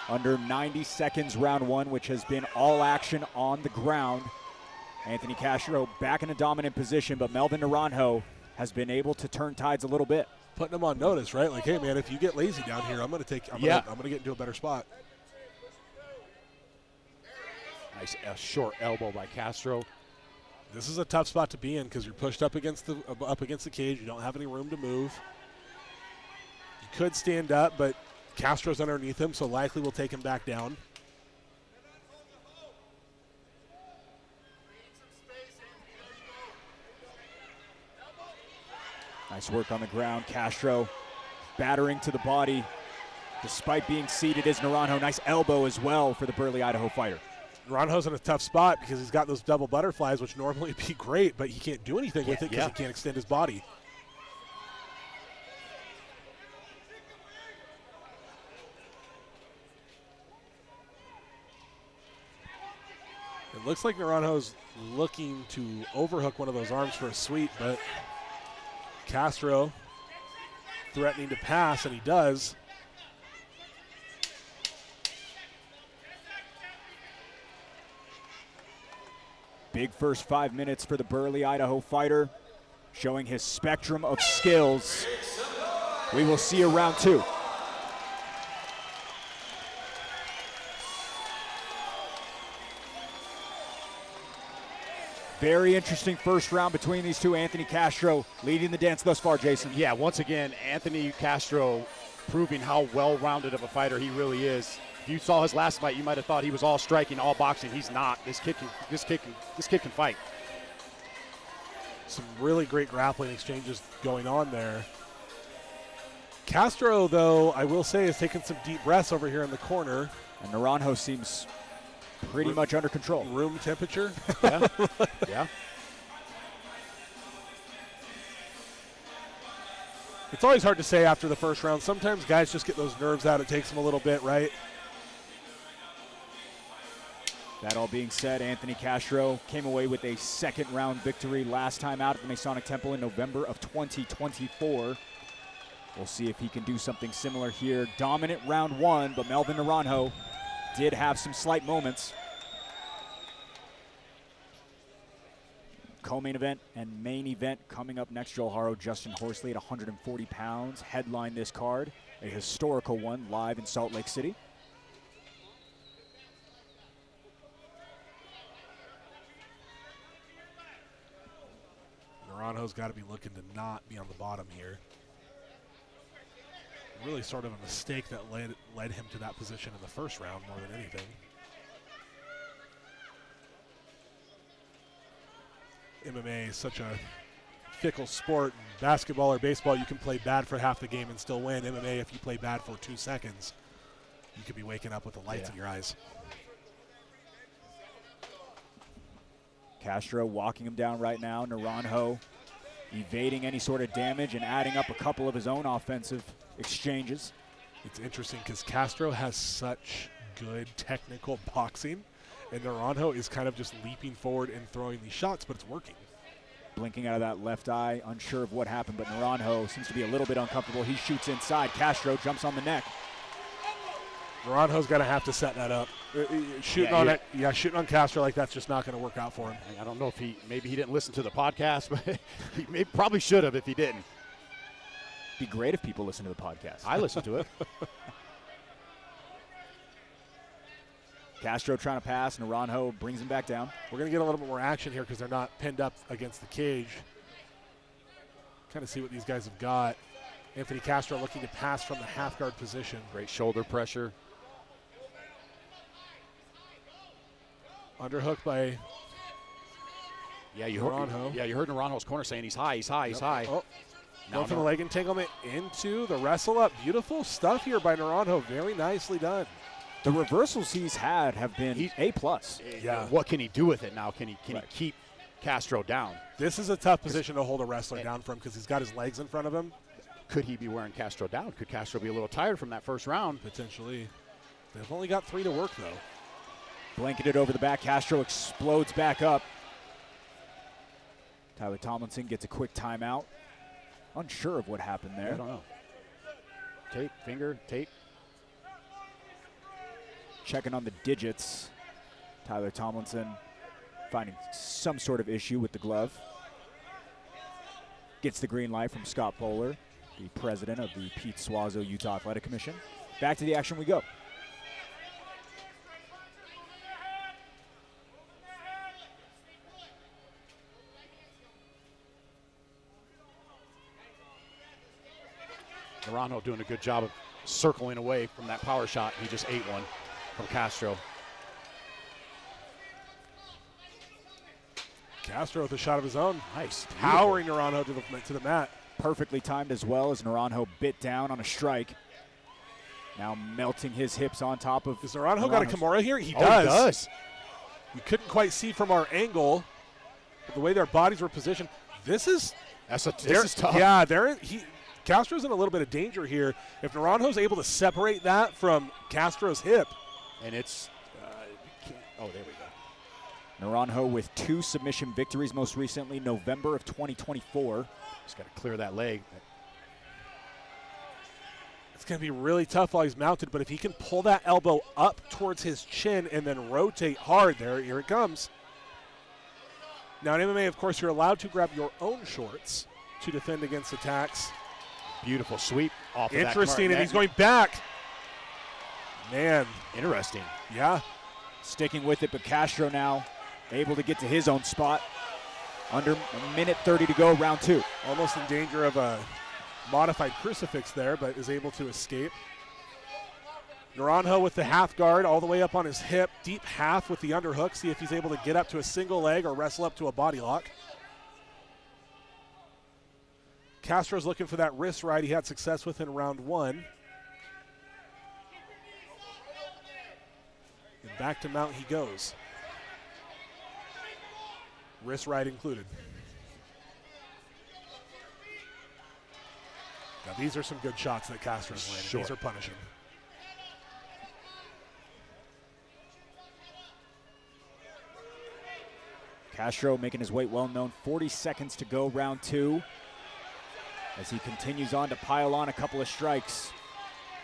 Under 90 seconds, round one, which has been all action on the ground. Anthony Castro back in a dominant position, but Melvin Naranjo has been able to turn tides a little bit. Putting him on notice, right? Like, hey, man, if you get lazy down here, I'm going to get into a better spot. Nice short elbow by Castro. This is a tough spot to be in because you're pushed up against the cage. You don't have any room to move. You could stand up, but Castro's underneath him, so likely will take him back down. Nice work on the ground. Castro battering to the body despite being seated is Naranjo. Nice elbow as well for the burly Idaho fighter. Naranjo's in a tough spot because he's got those double butterflies, which normally would be great, but he can't do anything with it because he can't extend his body. It looks like Naranjo's looking to overhook one of those arms for a sweep, but Castro threatening to pass, and he does. Big first 5 minutes for the burly Idaho fighter, showing his spectrum of skills. We will see a round two. Very interesting first round between these two. Anthony Castro leading the dance thus far, Jason. Yeah, once again, Anthony Castro proving how well-rounded of a fighter he really is. If you saw his last fight, you might have thought he was all striking, all boxing. He's not. This kid can fight. Some really great grappling exchanges going on there. Castro, though, I will say, has taken some deep breaths over here in the corner. And Naranjo seems pretty much under control. Room temperature. Yeah. Yeah. It's always hard to say after the first round. Sometimes guys just get those nerves out. It takes them a little bit, right? That all being said, Anthony Castro came away with a second round victory last time out at the Masonic Temple in November of 2024. We'll see if he can do something similar here. Dominant round one, but Melvin Naranjo did have some slight moments. Co-main event and main event coming up next. Joel Haro, Justin Horsley at 140 pounds headline this card. a historical one live in Salt Lake City. Naranjo's got to be looking to not be on the bottom here. Really sort of a mistake that led him to that position in the first round more than anything. MMA is such a fickle sport. In basketball or baseball, you can play bad for half the game and still win. MMA, if you play bad for 2 seconds, you could be waking up with the lights in your eyes. Castro walking him down right now. Naranjo evading any sort of damage and adding up a couple of his own offensive exchanges. It's interesting because Castro has such good technical boxing, and Naranjo is kind of just leaping forward and throwing these shots, but it's working. Blinking out of that left eye, unsure of what happened, but Naranjo seems to be a little bit uncomfortable. He shoots inside. Castro jumps on the neck. Naranjo's going to have to set that up. Shooting on Castro like that's just not going to work out for him. I don't know if maybe he didn't listen to the podcast, but he probably should have if he didn't. Be great if people listen to the podcast. I listen to it. Castro trying to pass. Naranjo brings him back down. We're going to get a little bit more action here because they're not pinned up against the cage. Kind of see what these guys have got. Anthony Castro looking to pass from the half guard position. Great shoulder pressure. Underhook by Naranjo. You heard Naranjo's corner saying he's high, he's high, he's high. Oh. Going for the leg entanglement into the wrestle up. Beautiful stuff here by Naranjo. Very nicely done. The reversals he's had have been A+. Yeah. What can he do with it now? Can he keep Castro down? This is a tough position to hold a wrestler down from because he's got his legs in front of him. Could he be wearing Castro down? Could Castro be a little tired from that first round? Potentially. They've only got 3 to work, though. Blanketed over the back. Castro explodes back up. Tyler Tomlinson gets a quick timeout. Unsure of what happened there. I don't know. Tape, finger, tape. Checking on the digits. Tyler Tomlinson finding some sort of issue with the glove. Gets the green light from Scott Bowler, the president of the Pete Suazo Utah Athletic Commission. Back to the action we go. Naranjo doing a good job of circling away from that power shot. He just ate one from Castro. Castro with a shot of his own. Nice. Powering Naranjo to the mat. Perfectly timed as well as Naranjo bit down on a strike. Now melting his hips on top of. Does Naranjo got a Kimura here? He does. He does. We couldn't quite see from our angle, but the way their bodies were positioned, this is tough. Yeah, Castro's in a little bit of danger here. If Naranjo's able to separate that from Castro's hip. And it's, there we go. Naranjo with 2 submission victories, most recently November of 2024. Just got to clear that leg. It's going to be really tough while he's mounted, but if he can pull that elbow up towards his chin and then rotate hard there, here it comes. Now in MMA, of course, you're allowed to grab your own shorts to defend against attacks. Beautiful sweep off of that. Interesting, and he's going back. Man. Interesting. Yeah. Sticking with it, but Castro now able to get to his own spot. Under a minute 30 to go, round 2. Almost in danger of a modified crucifix there, but is able to escape. Naranjo with the half guard all the way up on his hip. Deep half with the underhook. See if he's able to get up to a single leg or wrestle up to a body lock. Castro's looking for that wrist right he had success with in round 1. And back to mount he goes. Wrist right included. Now these are some good shots that Castro's landing. Sure. These are punishing. Castro making his weight well known. 40 seconds to go, round 2. As he continues on to pile on a couple of strikes.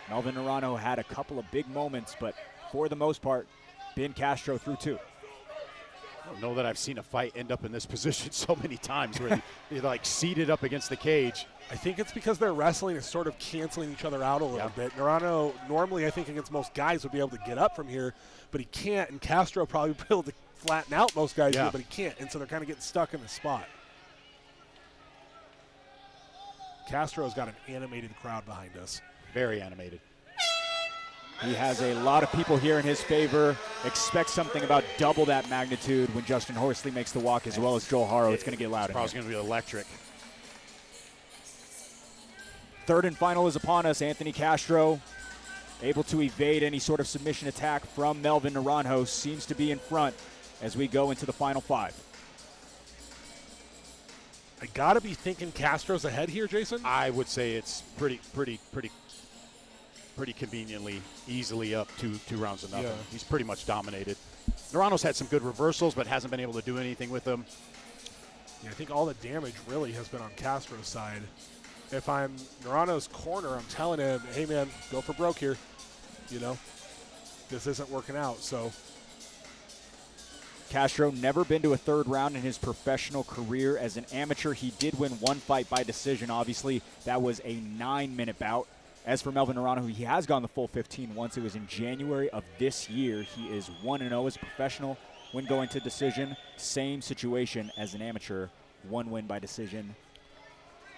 Melvin Naranjo had a couple of big moments, but for the most part, been Castro through 2. I don't know that I've seen a fight end up in this position so many times where you're like seated up against the cage. I think it's because their wrestling is sort of canceling each other out a little bit. Norano, normally I think against most guys, would be able to get up from here, but he can't, and Castro probably be able to flatten out most guys here, but he can't, and so they're kind of getting stuck in the spot. Castro's got an animated crowd behind us. Very animated. He has a lot of people here in his favor. Expect something about double that magnitude when Justin Horsley makes the walk, as well as Joel Haro. It's going to get loud. It's probably going to be electric. Third and final is upon us. Anthony Castro able to evade any sort of submission attack from Melvin Naranjo. Seems to be in front as we go into the final 5. I got to be thinking Castro's ahead here, Jason. I would say it's pretty conveniently, easily up 2 rounds to nothing. Yeah. He's pretty much dominated. Naranjo's had some good reversals, but hasn't been able to do anything with them. Yeah, I think all the damage really has been on Castro's side. If I'm Naranjo's corner, I'm telling him, hey, man, go for broke here. You know, this isn't working out, so. Castro never been to a third round in his professional career. As an amateur, he did win one fight by decision. Obviously, that was a 9-minute bout. As for Melvin Naranjo, he has gone the full 15 once. It was in January of this year. He is 1-0 as a professional when going to decision. Same situation as an amateur, 1 win by decision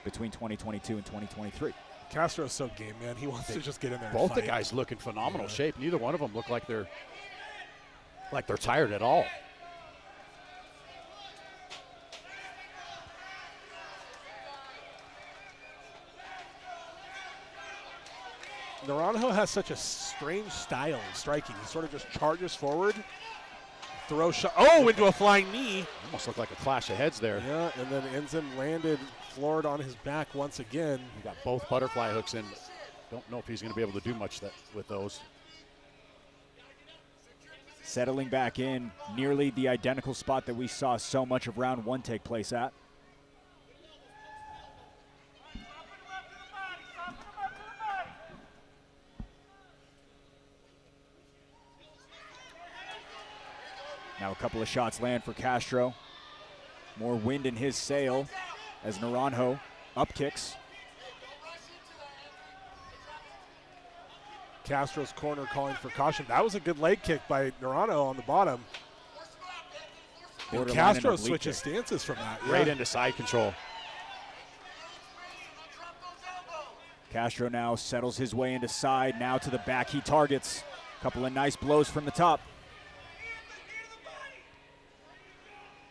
between 2022 and 2023. Castro's so game, man. He wants to just get in there. Both and fight. the guys look in phenomenal shape. Neither one of them look like they're tired at all. Naranjo has such a strange style of striking. He sort of just charges forward, throws shot. Oh, into a flying knee. Almost looked like a clash of heads there. Yeah, and then ends him landed floored on his back once again. He got both butterfly hooks in. Don't know if he's going to be able to do much with those. Settling back in, nearly the identical spot that we saw so much of round 1 take place at. Now a couple of shots land for Castro. More wind in his sail as Naranjo up kicks. Castro's corner calling for caution. That was a good leg kick by Naranjo on the bottom. And Castro switches stances from that. Right into side control. Castro now settles his way into side, now to the back he targets. A couple of nice blows from the top.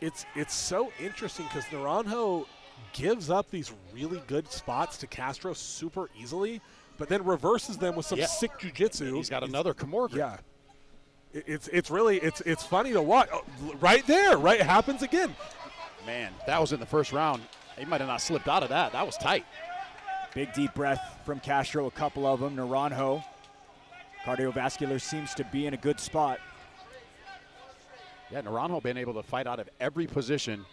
It's so interesting because Naranjo gives up these really good spots to Castro super easily, but then reverses them with some sick jiu-jitsu. He's got another Kimura. Yeah. It's really funny to watch. Oh, right there, right? It happens again. Man, that was in the first round. He might have not slipped out of that. That was tight. Big deep breath from Castro, a couple of them. Naranjo, cardiovascular seems to be in a good spot. Yeah, Naranjo been able to fight out of every position.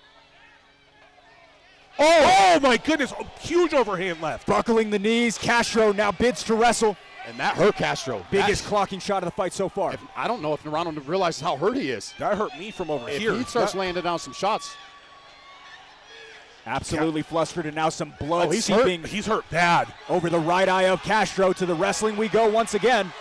Oh my goodness, huge overhand left. Buckling the knees, Castro now bids to wrestle. And that hurt Castro. Biggest clocking shot of the fight so far. I don't know if Naranjo realizes how hurt he is. That hurt me from over here. If he starts laying down some shots. Absolutely flustered, and now some blood he's seeping. Hurt. He's hurt bad. Over the right eye of Castro. To the wrestling we go once again.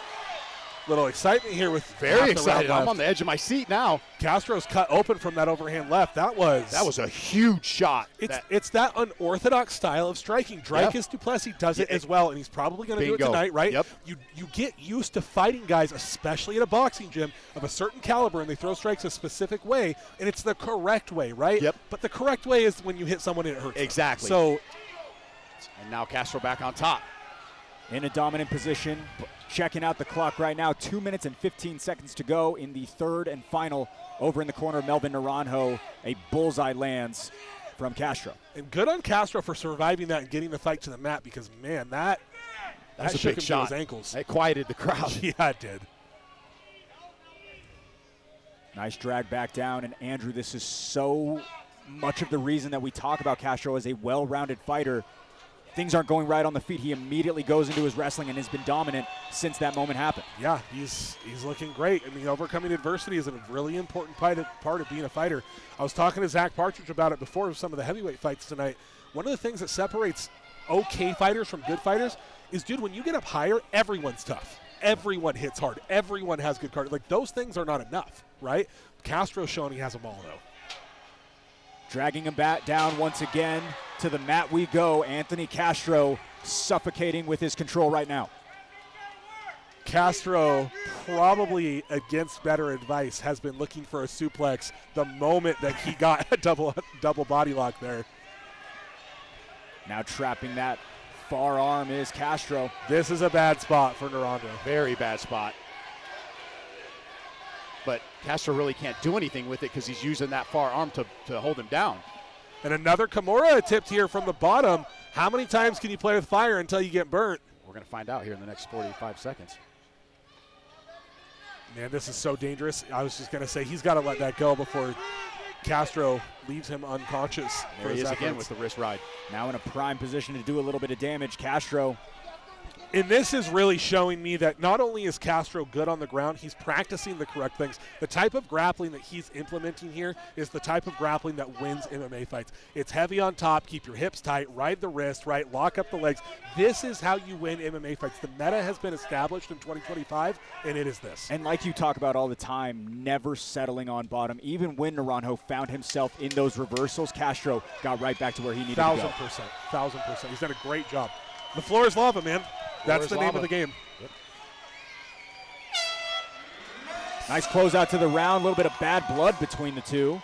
Little excitement here with very excited. I'm on the edge of my seat now. Castro's cut open from that overhand left. That was a huge shot. It's that unorthodox style of striking. Dreykus Duplessis does it as well, and he's probably going to do it tonight, right? Yep. You get used to fighting guys, especially at a boxing gym, of a certain caliber, and they throw strikes a specific way, and it's the correct way, right? Yep. But the correct way is when you hit someone and it hurts. Exactly. So, and now Castro back on top. In a dominant position. Checking out the clock right now, 2 minutes and 15 seconds to go in the third and final. Over in the corner, Melvin Naranjo, a bullseye lands from Castro. And good on Castro for surviving that and getting the fight to the mat because, man, that That's shook a big him shot. to his ankles. That quieted the crowd. Yeah, it did. Nice drag back down. And, Andrew, this is so much of the reason that we talk about Castro as a well-rounded fighter. Things aren't going right on the feet. He immediately goes into his wrestling and has been dominant since that moment happened. Yeah, he's looking great. I mean, overcoming adversity is a really important part of being a fighter. I was talking to Zach Partridge about it before with some of the heavyweight fights tonight. One of the things that separates okay fighters from good fighters is, dude, when you get up higher, everyone's tough. Everyone hits hard. Everyone has good cardio. Like, those things are not enough, right? Castro's showing he has them all, though. Dragging him back down once again. To the mat we go. Anthony Castro suffocating with his control right now. Castro, probably against better advice, has been looking for a suplex the moment that he got a double body lock there. Now trapping that far arm is Castro. This is a bad spot for Naranjo. Very bad spot. But Castro really can't do anything with it because he's using that far arm to hold him down. And another Kimura attempt here from the bottom. How many times can you play with fire until you get burnt? We're going to find out here in the next 45 seconds. Man, this is so dangerous. I was just going to say he's got to let that go before Castro leaves him unconscious. There he is again with the wrist ride. Now in a prime position to do a little bit of damage. Castro. And this is really showing me that not only is Castro good on the ground, he's practicing the correct things. The type of grappling that he's implementing here is the type of grappling that wins MMA fights. It's heavy on top, keep your hips tight, ride the wrist, right, lock up the legs. This is how you win MMA fights. The meta has been established in 2025, and it is this. And like you talk about all the time, never settling on bottom. Even when Naranjo found himself in those reversals, Castro got right back to where he needed to go. 1,000%. He's done a great job. The floor is lava, man. That's the name of the game. Yep. Nice closeout to the round. A little bit of bad blood between the two.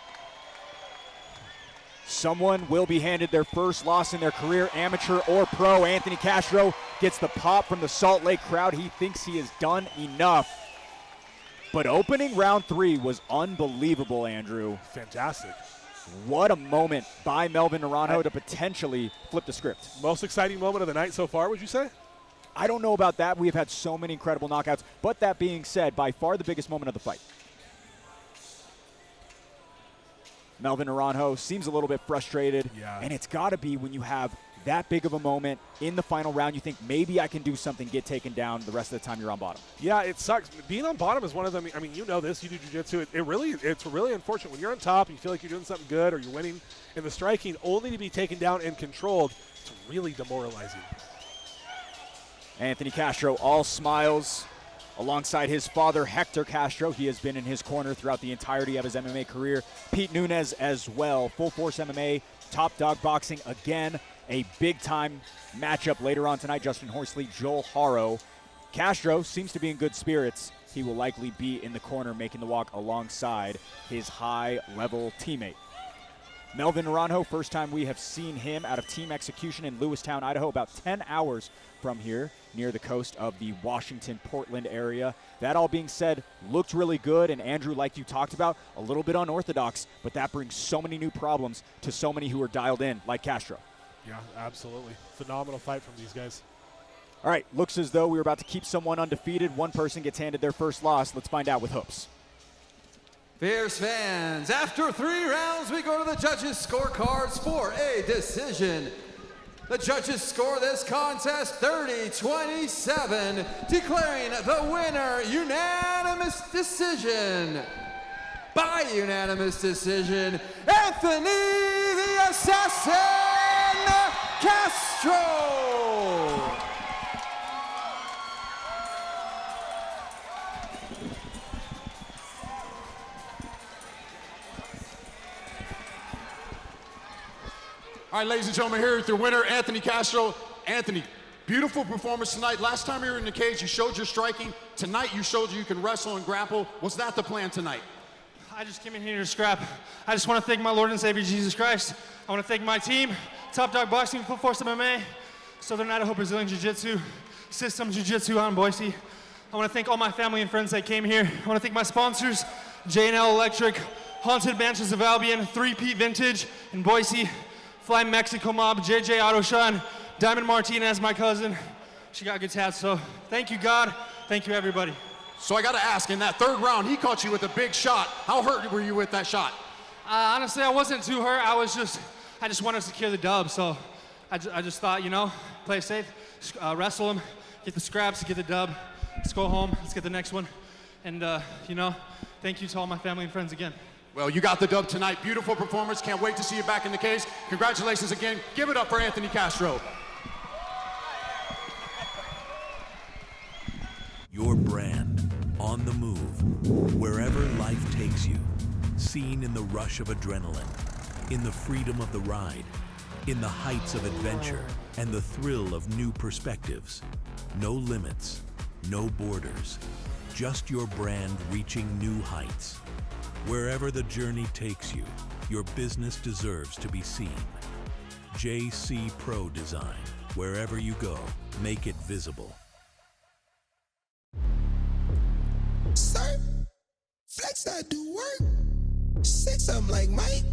Someone will be handed their first loss in their career, amateur or pro. Anthony Castro gets the pop from the Salt Lake crowd. He thinks he has done enough. But opening round 3 was unbelievable, Andrew. Fantastic. What a moment by Melvin Naranjo to potentially flip the script. Most exciting moment of the night so far, would you say? I don't know about that. We have had so many incredible knockouts. But that being said, by far the biggest moment of the fight. Melvin Naranjo seems a little bit frustrated. Yeah. And it's got to be when you have that big of a moment in the final round, you think maybe I can do something, get taken down the rest of the time you're on bottom. Yeah, it sucks. Being on bottom is one of them. I mean, you know this. You do jiu-jitsu. It's really unfortunate. When you're on top and you feel like you're doing something good or you're winning in the striking, only to be taken down and controlled, it's really demoralizing. Anthony Castro all smiles alongside his father, Hector Castro. He has been in his corner throughout the entirety of his MMA career. Pete Nunez as well. Full Force MMA, Top Dog Boxing again. A big-time matchup later on tonight. Justin Horsley, Joel Haro. Castro seems to be in good spirits. He will likely be in the corner making the walk alongside his high-level teammate. Melvin Naranjo, first time we have seen him out of Team Execution in Lewistown, Idaho, about 10 hours from here, near the coast of the Washington-Portland area. That all being said, looked really good, and Andrew, like you talked about, a little bit unorthodox, but that brings so many new problems to so many who are dialed in, like Castro. Yeah, absolutely. Phenomenal fight from these guys. All right, looks as though we were about to keep someone undefeated. One person gets handed their first loss. Let's find out with Hoops. Fierce fans, after 3 rounds, we go to the judges' scorecards for a decision. The judges score this contest 30-27, declaring the winner unanimous decision. By unanimous decision, Anthony the Assassin Castro. All right, ladies and gentlemen, here with your winner, Anthony Castro. Anthony, beautiful performance tonight. Last time you were in the cage, you showed your striking. Tonight, you showed you can wrestle and grapple. Was that the plan tonight? I just came in here to scrap. I just want to thank my Lord and Savior, Jesus Christ. I want to thank my team, Top Dog Boxing, Full Force MMA, Southern Idaho Brazilian Jiu-Jitsu, System Jiu-Jitsu out in Boise. I want to thank all my family and friends that came here. I want to thank my sponsors, J&L Electric, Haunted Mansions of Albion, 3P Vintage in Boise, Fly Mexico Mob, JJ Auto Shine, Diamond Martinez, my cousin. She got good tats, so thank you, God. Thank you, everybody. So I got to ask, in that 3rd round, he caught you with a big shot. How hurt were you with that shot? Honestly, I wasn't too hurt. I just wanted to secure the dub, so I just thought, play safe, wrestle him, get the scraps, get the dub. Let's go home. Let's get the next one. And, thank you to all my family and friends again. Well, you got the dub tonight. Beautiful performance. Can't wait to see you back in the cage. Congratulations again. Give it up for Anthony Castro. brand, on the move, wherever life takes you. Seen in the rush of adrenaline, in the freedom of the ride, in the heights of adventure, and the thrill of new perspectives. No limits, no borders, just your brand reaching new heights. Wherever the journey takes you, your business deserves to be seen. JC Pro Design. Wherever you go, make it visible. Sir, flex I do work. Say something like Mike.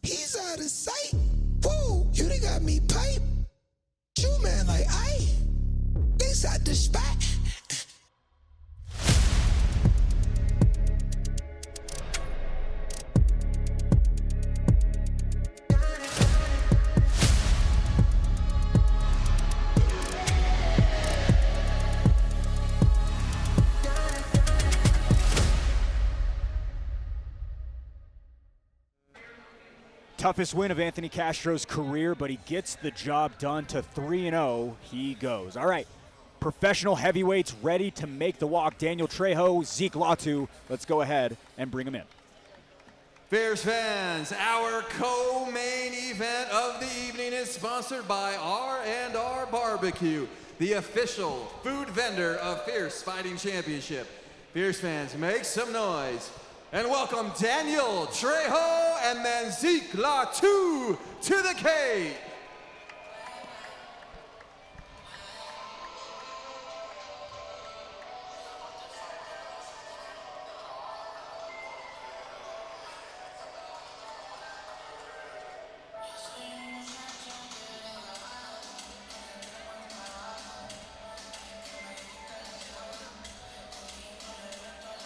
He's out of sight. Whoa, you done got me pipe. You man like I. Things out the spot. Toughest win of Anthony Castro's career, but he gets the job done. To 3-0 he goes. All right, professional heavyweights ready to make the walk. Daniel Trejo, Zeke Latu. Let's go ahead and bring him in. Fierce fans, our co-main event of the evening is sponsored by R&R Barbecue, the official food vendor of Fierce Fighting Championship. Fierce fans, make some noise. And welcome Daniel Trejo and then Zeke Latu to the cage.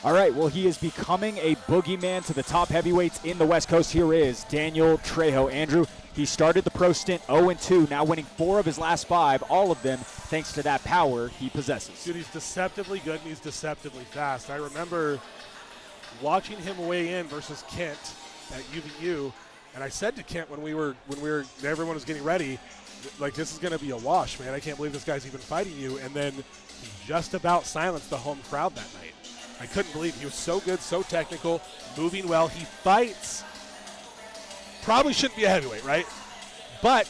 All right, well, he is becoming a boogeyman to the top heavyweights in the West Coast. Here is Daniel Trejo. Andrew, he started the pro stint 0-2, now winning 4 of his last 5, all of them thanks to that power he possesses. Dude, he's deceptively good and he's deceptively fast. I remember watching him weigh in versus Kent at UVU, and I said to Kent when everyone was getting ready, like, this is going to be a wash, man. I can't believe this guy's even fighting you. And then he just about silenced the home crowd that night. I couldn't believe he was so good, so technical, moving well. He fights. Probably shouldn't be a heavyweight, right? But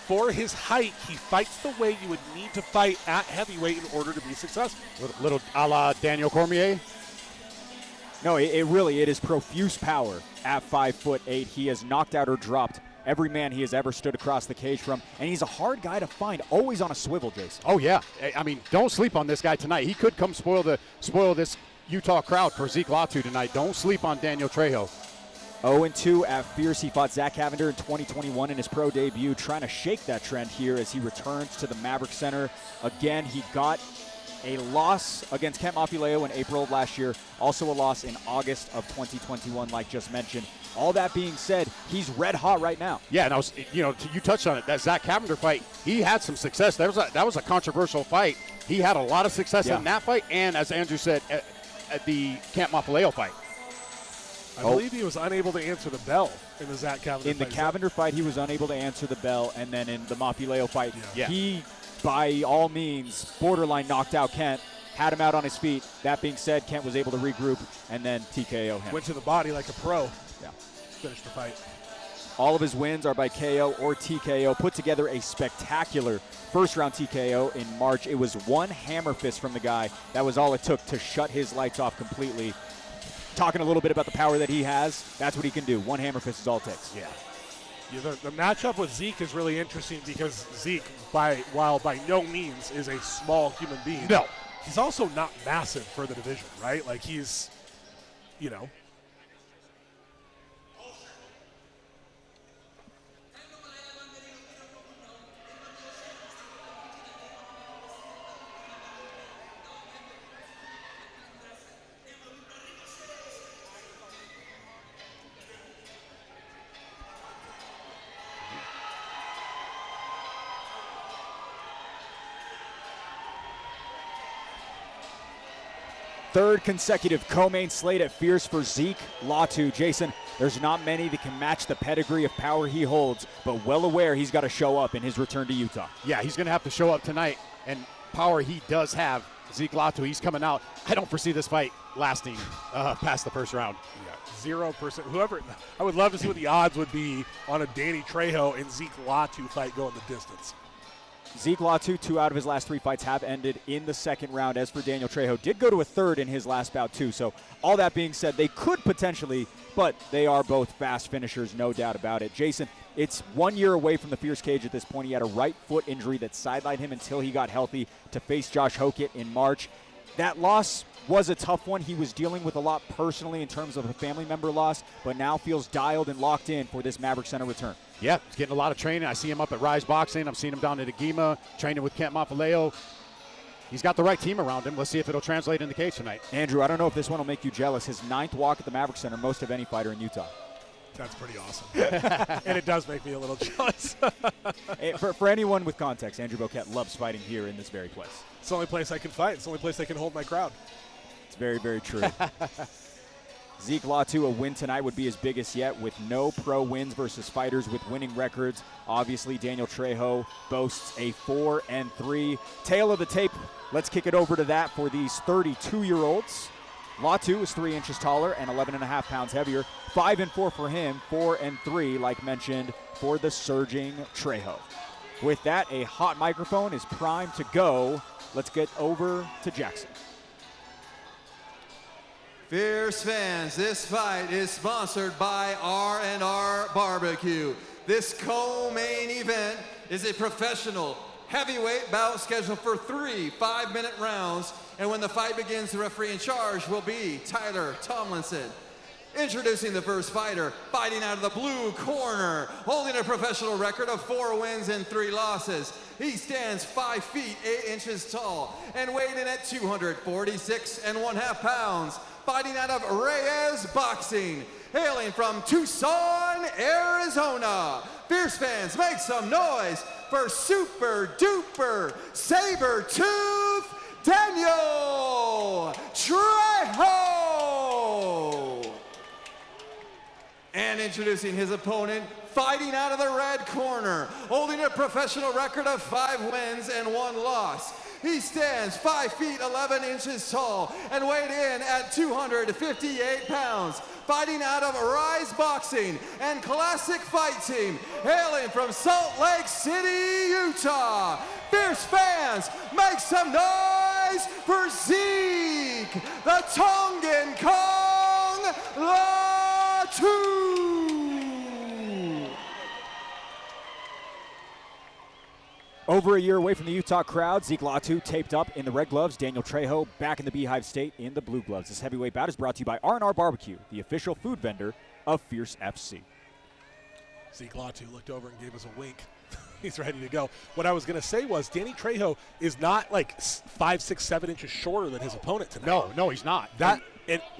for his height, he fights the way you would need to fight at heavyweight in order to be successful. Little a la Daniel Cormier? No, it is profuse power at 5'8". He has knocked out or dropped every man he has ever stood across the cage from, and he's a hard guy to find, always on a swivel, Jason. Oh, yeah. I mean, don't sleep on this guy tonight. He could come spoil this Utah crowd for Zeke Latu tonight. Don't sleep on Daniel Trejo. 0-2 at Fierce. He fought Zach Cavender in 2021 in his pro debut, trying to shake that trend here as he returns to the Maverick Center. Again, he got a loss against Kent Mafileo in April of last year, also a loss in August of 2021, like just mentioned. All that being said, he's red hot right now. Yeah, and you touched on it. That Zach Cavender fight, he had some success. That was a controversial fight. He had a lot of success in that fight, and as Andrew said, at the Kent Mafileo fight. I believe he was unable to answer the bell in the Zach Cavender fight. In the Cavender fight, he was unable to answer the bell, and then in the Mafileo fight, he, by all means, borderline knocked out Kent, had him out on his feet. That being said, Kent was able to regroup and then TKO him. Went to the body like a pro. Yeah. Finished the fight. All of his wins are by KO or TKO. Put together a spectacular first-round TKO in March. It was one hammer fist from the guy. That was all it took to shut his lights off completely. Talking a little bit about the power that he has, that's what he can do. One hammer fist is all it takes. Yeah, the matchup with Zeke is really interesting because Zeke, while by no means is a small human being, he's also not massive for the division, right? Like he's, Third consecutive co-main slate at Fierce for Zeke Latu. Jason, there's not many that can match the pedigree of power he holds, but well aware he's got to show up in his return to Utah. Yeah, he's going to have to show up tonight, and power he does have Zeke Latu, he's coming out. I don't foresee this fight lasting past the first round. Yeah, 0%. I would love to see what the odds would be on a Danny Trejo and Zeke Latu fight going the distance. Zeke Latu, 2 out of his last 3 fights have ended in the second round. As for Daniel Trejo, did go to a third in his last bout too. So all that being said, they could potentially, but they are both fast finishers, no doubt about it. Jason, it's 1 year away from the Fierce cage at this point. He had a right foot injury that sidelined him until he got healthy to face Josh Hokett in March. That loss was a tough one. He was dealing with a lot personally in terms of a family member loss, but now feels dialed and locked in for this Maverick Center return. Yeah, he's getting a lot of training. I see him up at Rise Boxing. I'm seeing him down at Agima, training with Kent Mafaleo. He's got the right team around him. Let's see if it'll translate in the cage tonight. Andrew, I don't know if this one will make you jealous. His 9th walk at the Maverick Center, most of any fighter in Utah. That's pretty awesome. And it does make me a little jealous. For anyone with context, Andrew Boquette loves fighting here in this very place. It's the only place I can fight. It's the only place I can hold my crowd. It's very, very true. Zeke Latu, a win tonight would be his biggest yet, with no pro wins versus fighters with winning records. Obviously, Daniel Trejo boasts a 4-3. Tail of the tape, let's kick it over to that for these 32-year-olds. Latu is 3 inches taller and 11.5 pounds heavier. 5-4 for him, 4-3, like mentioned, for the surging Trejo. With that, a hot microphone is primed to go. Let's get over to Jackson. Fierce fans, this fight is sponsored by R&R Barbecue. This co-main event is a professional heavyweight bout scheduled for 3 5-minute rounds, and when the fight begins, the referee in charge will be Tyler Tomlinson. Introducing the first fighter, fighting out of the blue corner, holding a professional record of 4 wins and 3 losses. He stands 5 feet 8 inches tall and weighing in at 246.5 pounds. Fighting out of Reyes Boxing, hailing from Tucson, Arizona. Fierce fans, make some noise for super duper saber tooth Daniel Trejo. And introducing his opponent, fighting out of the red corner, holding a professional record of 5 wins and 1 loss. He stands 5 feet 11 inches tall and weighed in at 258 pounds. Fighting out of Rise Boxing and Classic Fight Team, hailing from Salt Lake City, Utah. Fierce fans, make some noise for Zeke, the Tongan Kong Latu. Over a year away from the Utah crowd, Zeke Latu taped up in the red gloves. Daniel Trejo back in the Beehive State in the blue gloves. This heavyweight bout is brought to you by R&R Barbecue, the official food vendor of Fierce FC. Zeke Latu looked over and gave us a wink. He's ready to go. What I was going to say was Danny Trejo is not like 5, 6, 7 inches shorter than his opponent tonight. No, he's not.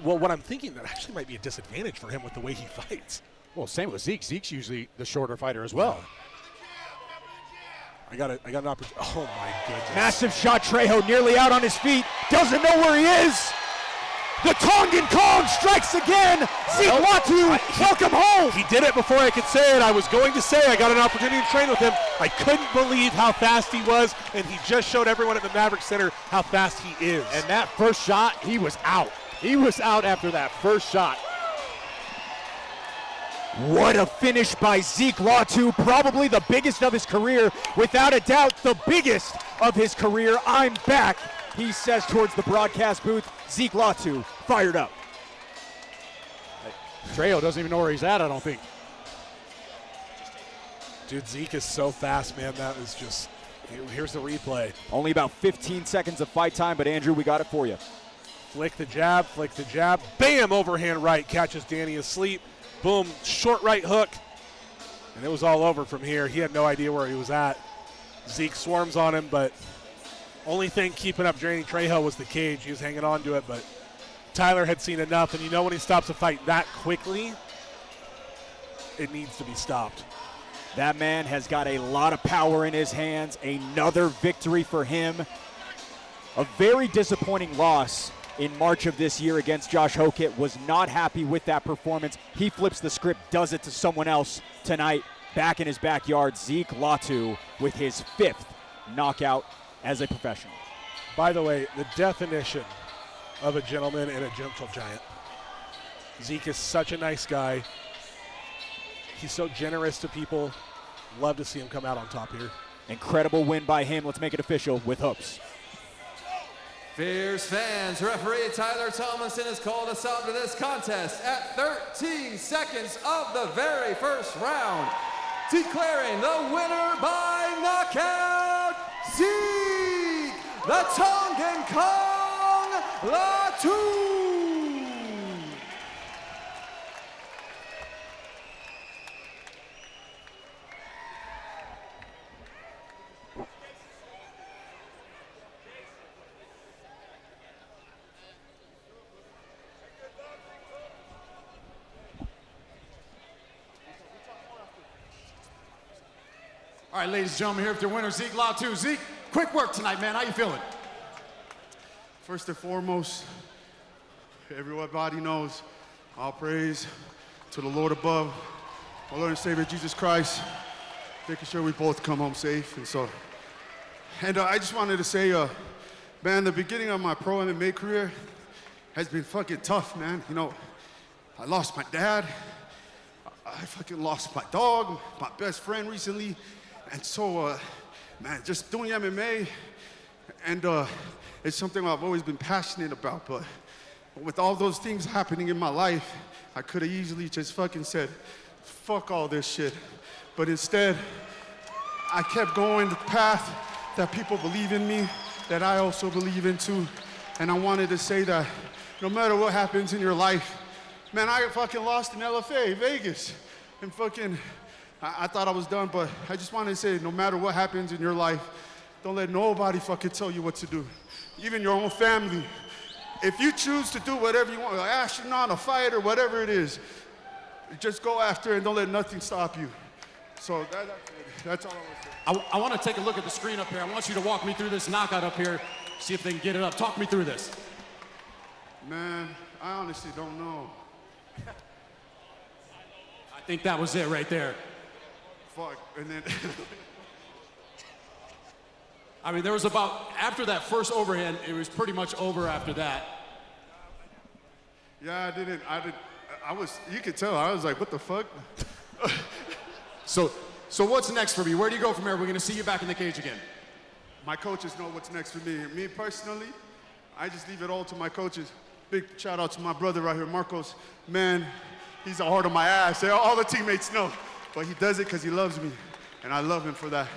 What I'm thinking, that actually might be a disadvantage for him with the way he fights. Well, same with Zeke. Zeke's usually the shorter fighter as well. Yeah. I got an opportunity. Oh, my goodness. Massive shot. Trejo nearly out on his feet. Doesn't know where he is. The Tongan Kong strikes again. Zeke Latu, welcome home. He did it before I could say it. I was going to say I got an opportunity to train with him. I couldn't believe how fast he was, and he just showed everyone at the Maverick Center how fast he is. And that first shot, he was out. He was out after that first shot. What a finish by Zeke Latu, probably the biggest of his career. Without a doubt, the biggest of his career. I'm back, he says towards the broadcast booth. Zeke Latu fired up. Trejo doesn't even know where he's at, I don't think. Dude, Zeke is so fast, man. That is just, here's the replay. Only about 15 seconds of fight time, but Andrew, we got it for you. Flick the jab, bam, overhand right, catches Danny asleep. Boom, short right hook, and it was all over from here. He had no idea where he was at. Zeke swarms on him, but only thing keeping up Danny Trejo was the cage. He was hanging on to it, but Tyler had seen enough, and you know when he stops a fight that quickly, it needs to be stopped. That man has got a lot of power in his hands. Another victory for him. A very disappointing loss in March of this year against Josh Hokett. Was not happy with that performance. He flips the script, does it to someone else tonight. Back in his backyard, Zeke Latu with his 5th knockout as a professional. By the way, the definition of a gentleman and a gentle giant. Zeke is such a nice guy. He's so generous to people. Love to see him come out on top here. Incredible win by him. Let's make it official with hoops. Fierce fans, referee Tyler Tomlinson has called us out to this contest at 13 seconds of the very first round, declaring the winner by knockout, Zeke, the Tongan Kong Latu. All right, ladies and gentlemen, here with your winner, Zeke Latu. Zeke, quick work tonight, man. How you feeling? First and foremost, everybody knows, all praise to the Lord above, our Lord and Savior Jesus Christ, making sure we both come home safe. And I just wanted to say, man, the beginning of my pro MMA career has been fucking tough, man. You know, I lost my dad. I fucking lost my dog, my best friend recently. And so, man, just doing MMA, and it's something I've always been passionate about, but with all those things happening in my life, I could have easily just fucking said, fuck all this shit. But instead, I kept going the path that people believe in me, that I also believe in too. And I wanted to say that no matter what happens in your life, man, I fucking lost in LFA, Vegas, and fucking, I thought I was done, but I just wanted to say, no matter what happens in your life, don't let nobody fucking tell you what to do. Even your own family. If you choose to do whatever you want, an astronaut, a fighter, whatever it is, just go after it and don't let nothing stop you. So that's all I want to say. I want to take a look at the screen up here. I want you to walk me through this knockout up here, see if they can get it up. Talk me through this. Man, I honestly don't know. I think that was it right there. Fuck, and then... I mean, there was about, after that first overhand, it was pretty much over after that. Yeah, I was, you could tell, I was like, what the fuck? So what's next for you? Where do you go from here? We're gonna see you back in the cage again. My coaches know what's next for me. Me personally, I just leave it all to my coaches. Big shout out to my brother right here, Marcos. Man, he's a heart on my ass. All the teammates know, but he does it because he loves me, and I love him for that.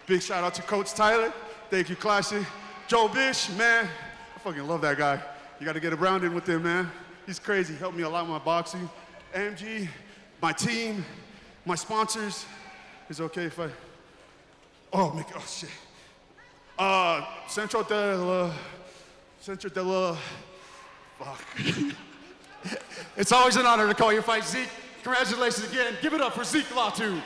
Big shout out to Coach Tyler. Thank you, Classy. Joe Bish, man, I fucking love that guy. You gotta get around him with him, man. He's crazy, helped me a lot with my boxing. MG, my team, my sponsors. Is it okay if I, oh shit. Centro de la, fuck. It's always an honor to call your fight, Zeke. Congratulations again. Give it up for Zeke Latu.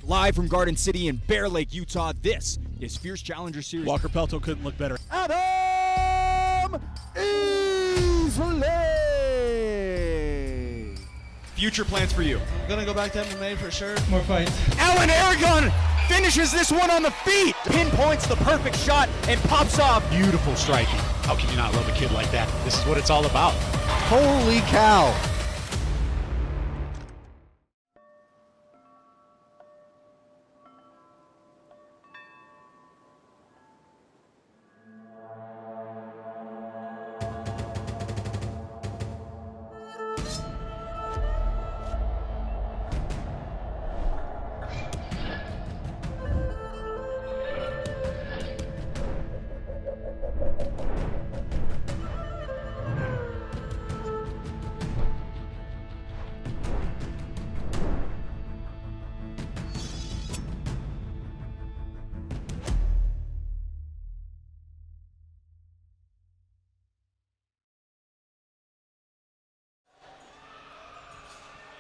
Live from Garden City in Bear Lake, Utah, this is Fierce Challenger Series. Walker Pelto couldn't look better. Adam Easley. Future plans for you? I'm gonna go back to MMA for sure. More fights. Alan Aragon finishes this one on the feet. Pinpoints the perfect shot and pops off. Beautiful striking. How can you not love a kid like that? This is what it's all about. Holy cow.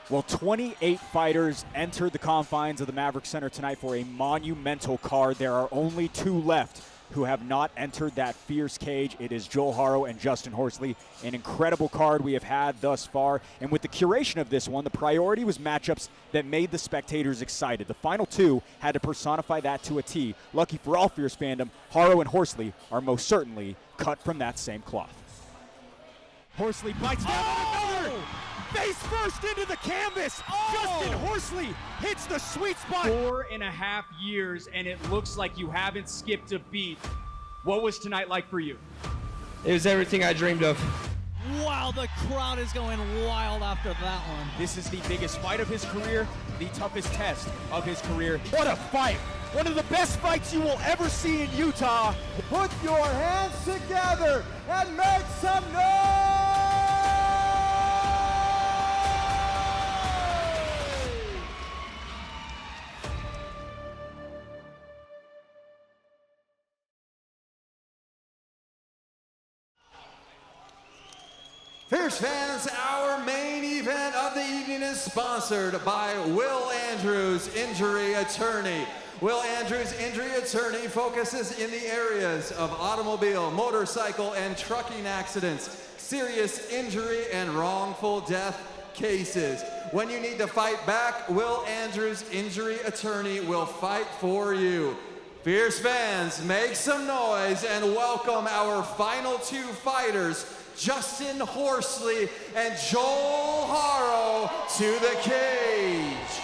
Well, 28 fighters entered the confines of the Maverick Center tonight for a monumental card. There are only 2 left who have not entered that fierce cage. It is Joel Haro and Justin Horsley. An incredible card we have had thus far. And with the curation of this one, the priority was matchups that made the spectators excited. The final two had to personify that to a T. Lucky for all Fierce fandom, Haro and Horsley are most certainly cut from that same cloth. Horsley bites down on another! Face first into the canvas! Justin Horsley hits the sweet spot! 4.5 years, and it looks like you haven't skipped a beat. What was tonight like for you? It was everything I dreamed of. Wow, the crowd is going wild after that one. This is the biggest fight of his career, the toughest test of his career. What a fight! One of the best fights you will ever see in Utah. Put your hands together and make some noise! Fierce fans, our main event of the evening is sponsored by Will Andrews, injury attorney. Will Andrews, injury attorney, focuses in the areas of automobile, motorcycle, and trucking accidents, serious injury, and wrongful death cases. When you need to fight back, Will Andrews, injury attorney, will fight for you. Fierce fans, make some noise and welcome our final two fighters, Justin Horsley and Joel Haro, to the cage.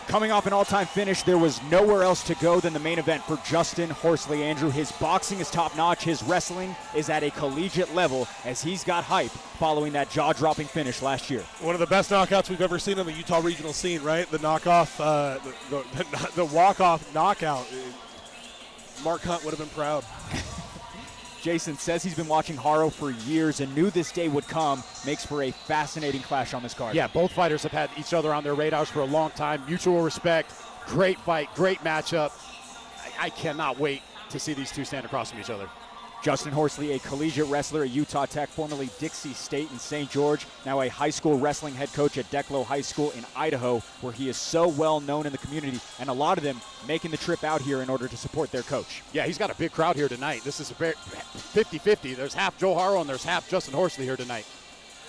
Coming off an all-time finish, there was nowhere else to go than the main event for Justin Horsley. Andrew, his boxing is top-notch. His wrestling is at a collegiate level as he's got hype following that jaw-dropping finish last year. One of the best knockouts we've ever seen on the Utah regional scene, right? The knockoff, the walk-off knockout. Mark Hunt would have been proud. Jason says he's been watching Haro for years and knew this day would come. Makes for a fascinating clash on this card. Yeah, both fighters have had each other on their radars for a long time. Mutual respect, great fight, great matchup. I cannot wait to see these two stand across from each other. Justin Horsley, a collegiate wrestler at Utah Tech, formerly Dixie State in St. George, now a high school wrestling head coach at Declo High School in Idaho, where he is so well known in the community, and a lot of them making the trip out here in order to support their coach. Yeah, he's got a big crowd here tonight. This is a 50-50. There's half Joe Haro and there's half Justin Horsley here tonight.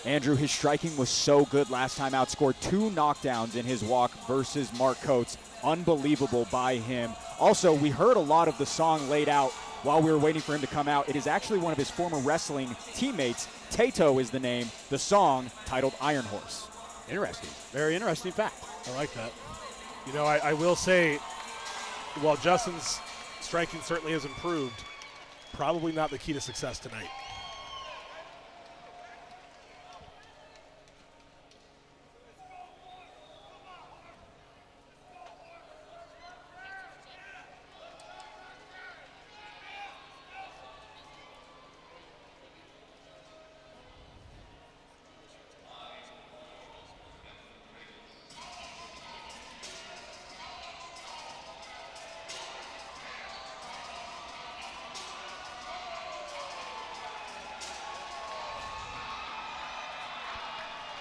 Andrew, his striking was so good last time out. Scored 2 knockdowns in his walk versus Mark Coates. Unbelievable by him. Also, we heard a lot of the song laid out while we were waiting for him to come out. It is actually one of his former wrestling teammates. Tato is the name. The song titled Iron Horse. Interesting. Very interesting fact. I like that. You know, I will say, while Justin's striking certainly has improved, probably not the key to success tonight.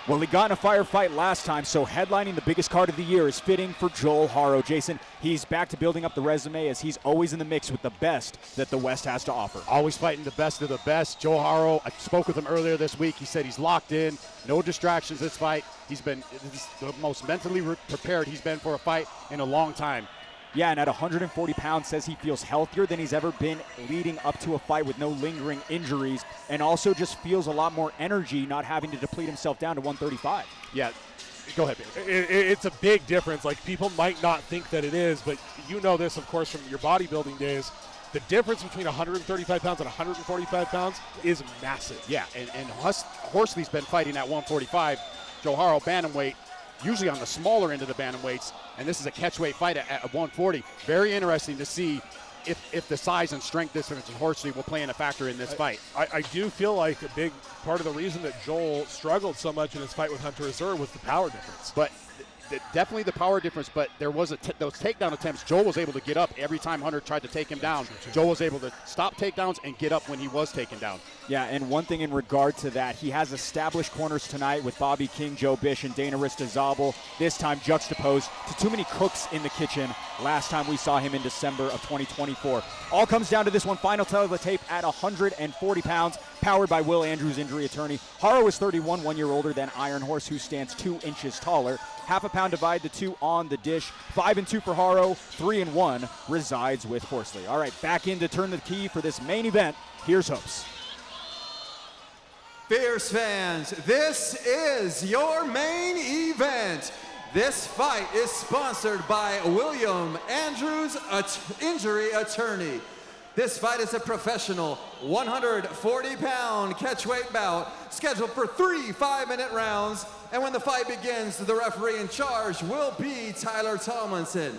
Well, he got in a firefight last time, so headlining the biggest card of the year is fitting for Joel Haro. Jason, he's back to building up the resume as he's always in the mix with the best that the West has to offer. Always fighting the best of the best. Joel Haro, I spoke with him earlier this week. He said he's locked in, no distractions this fight. He's been the most mentally prepared he's been for a fight in a long time. Yeah, and at 140 pounds says he feels healthier than he's ever been leading up to a fight with no lingering injuries, and also just feels a lot more energy not having to deplete himself down to 135. Yeah, go ahead, Bailey. It's a big difference. Like, people might not think that it is, but you know this, of course, from your bodybuilding days. The difference between 135 pounds and 145 pounds is massive. Yeah, and Horsley's been fighting at 145. Joe Haro, bantamweight, usually on the smaller end of the bantamweights, and this is a catchweight fight at 140. Very interesting to see if the size and strength difference in Horsley will play in a factor in this fight. I do feel like a big part of the reason that Joel struggled so much in his fight with Hunter Azur was the power difference. But definitely the power difference, but there was those takedown attempts. Joel was able to get up every time Hunter tried to take him down. Joel was able to stop takedowns and get up when he was taken down. Yeah, and one thing in regard to that, he has established corners tonight with Bobby King, Joe Bish, and Dana Ristazabal, this time juxtaposed to too many cooks in the kitchen last time we saw him in December of 2024. All comes down to this one final tell of the tape at 140 pounds, powered by Will Andrews, injury attorney. Haro is 31, 1 year older than Iron Horse, who stands 2 inches taller. Half a pound divide the two on the dish. 5-2 for Haro, 3-1 resides with Horsley. All right, back in to turn the key for this main event. Here's Hopes. Fierce fans, this is your main event. This fight is sponsored by William Andrews, injury attorney. This fight is a professional 140-pound catchweight bout scheduled for 3 5-minute rounds. And when the fight begins, the referee in charge will be Tyler Tomlinson.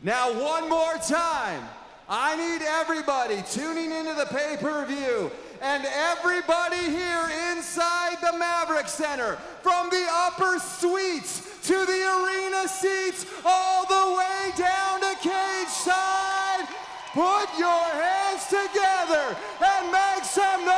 Now, one more time, I need everybody tuning into the pay-per-view and everybody here inside the Maverick Center, from the upper suites to the arena seats, all the way down to cage side. Put your hands together and make some noise!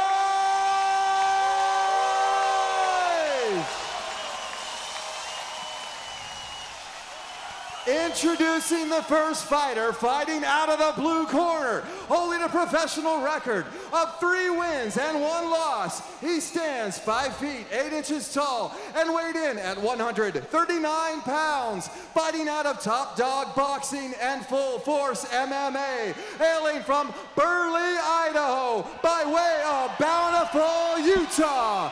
Introducing the first fighter, fighting out of the blue corner, holding a professional record of 3 wins and 1 loss. He stands 5 feet 8 inches tall and weighed in at 139 pounds, fighting out of Top Dog Boxing and Full Force MMA, hailing from Burley, Idaho, by way of Bountiful, Utah.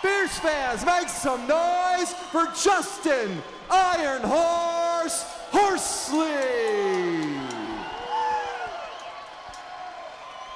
Fierce fans, make some noise for Justin Iron Horse Horsley.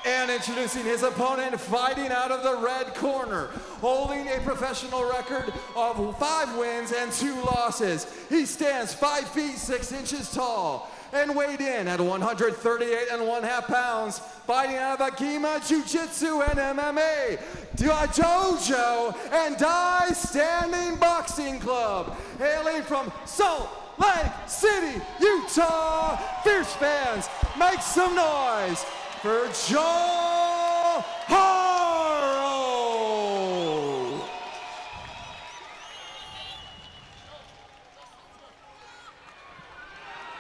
And introducing his opponent, fighting out of the red corner, holding a professional record of 5 wins and 2 losses. He stands 5 feet 6 inches tall and weighed in at 138 1/2 pounds, fighting out of Akima Jiu-Jitsu and MMA, Dojo and Die Standing Boxing Club, hailing from Salt Lake City, Utah. Fierce fans, make some noise for Joe Haro.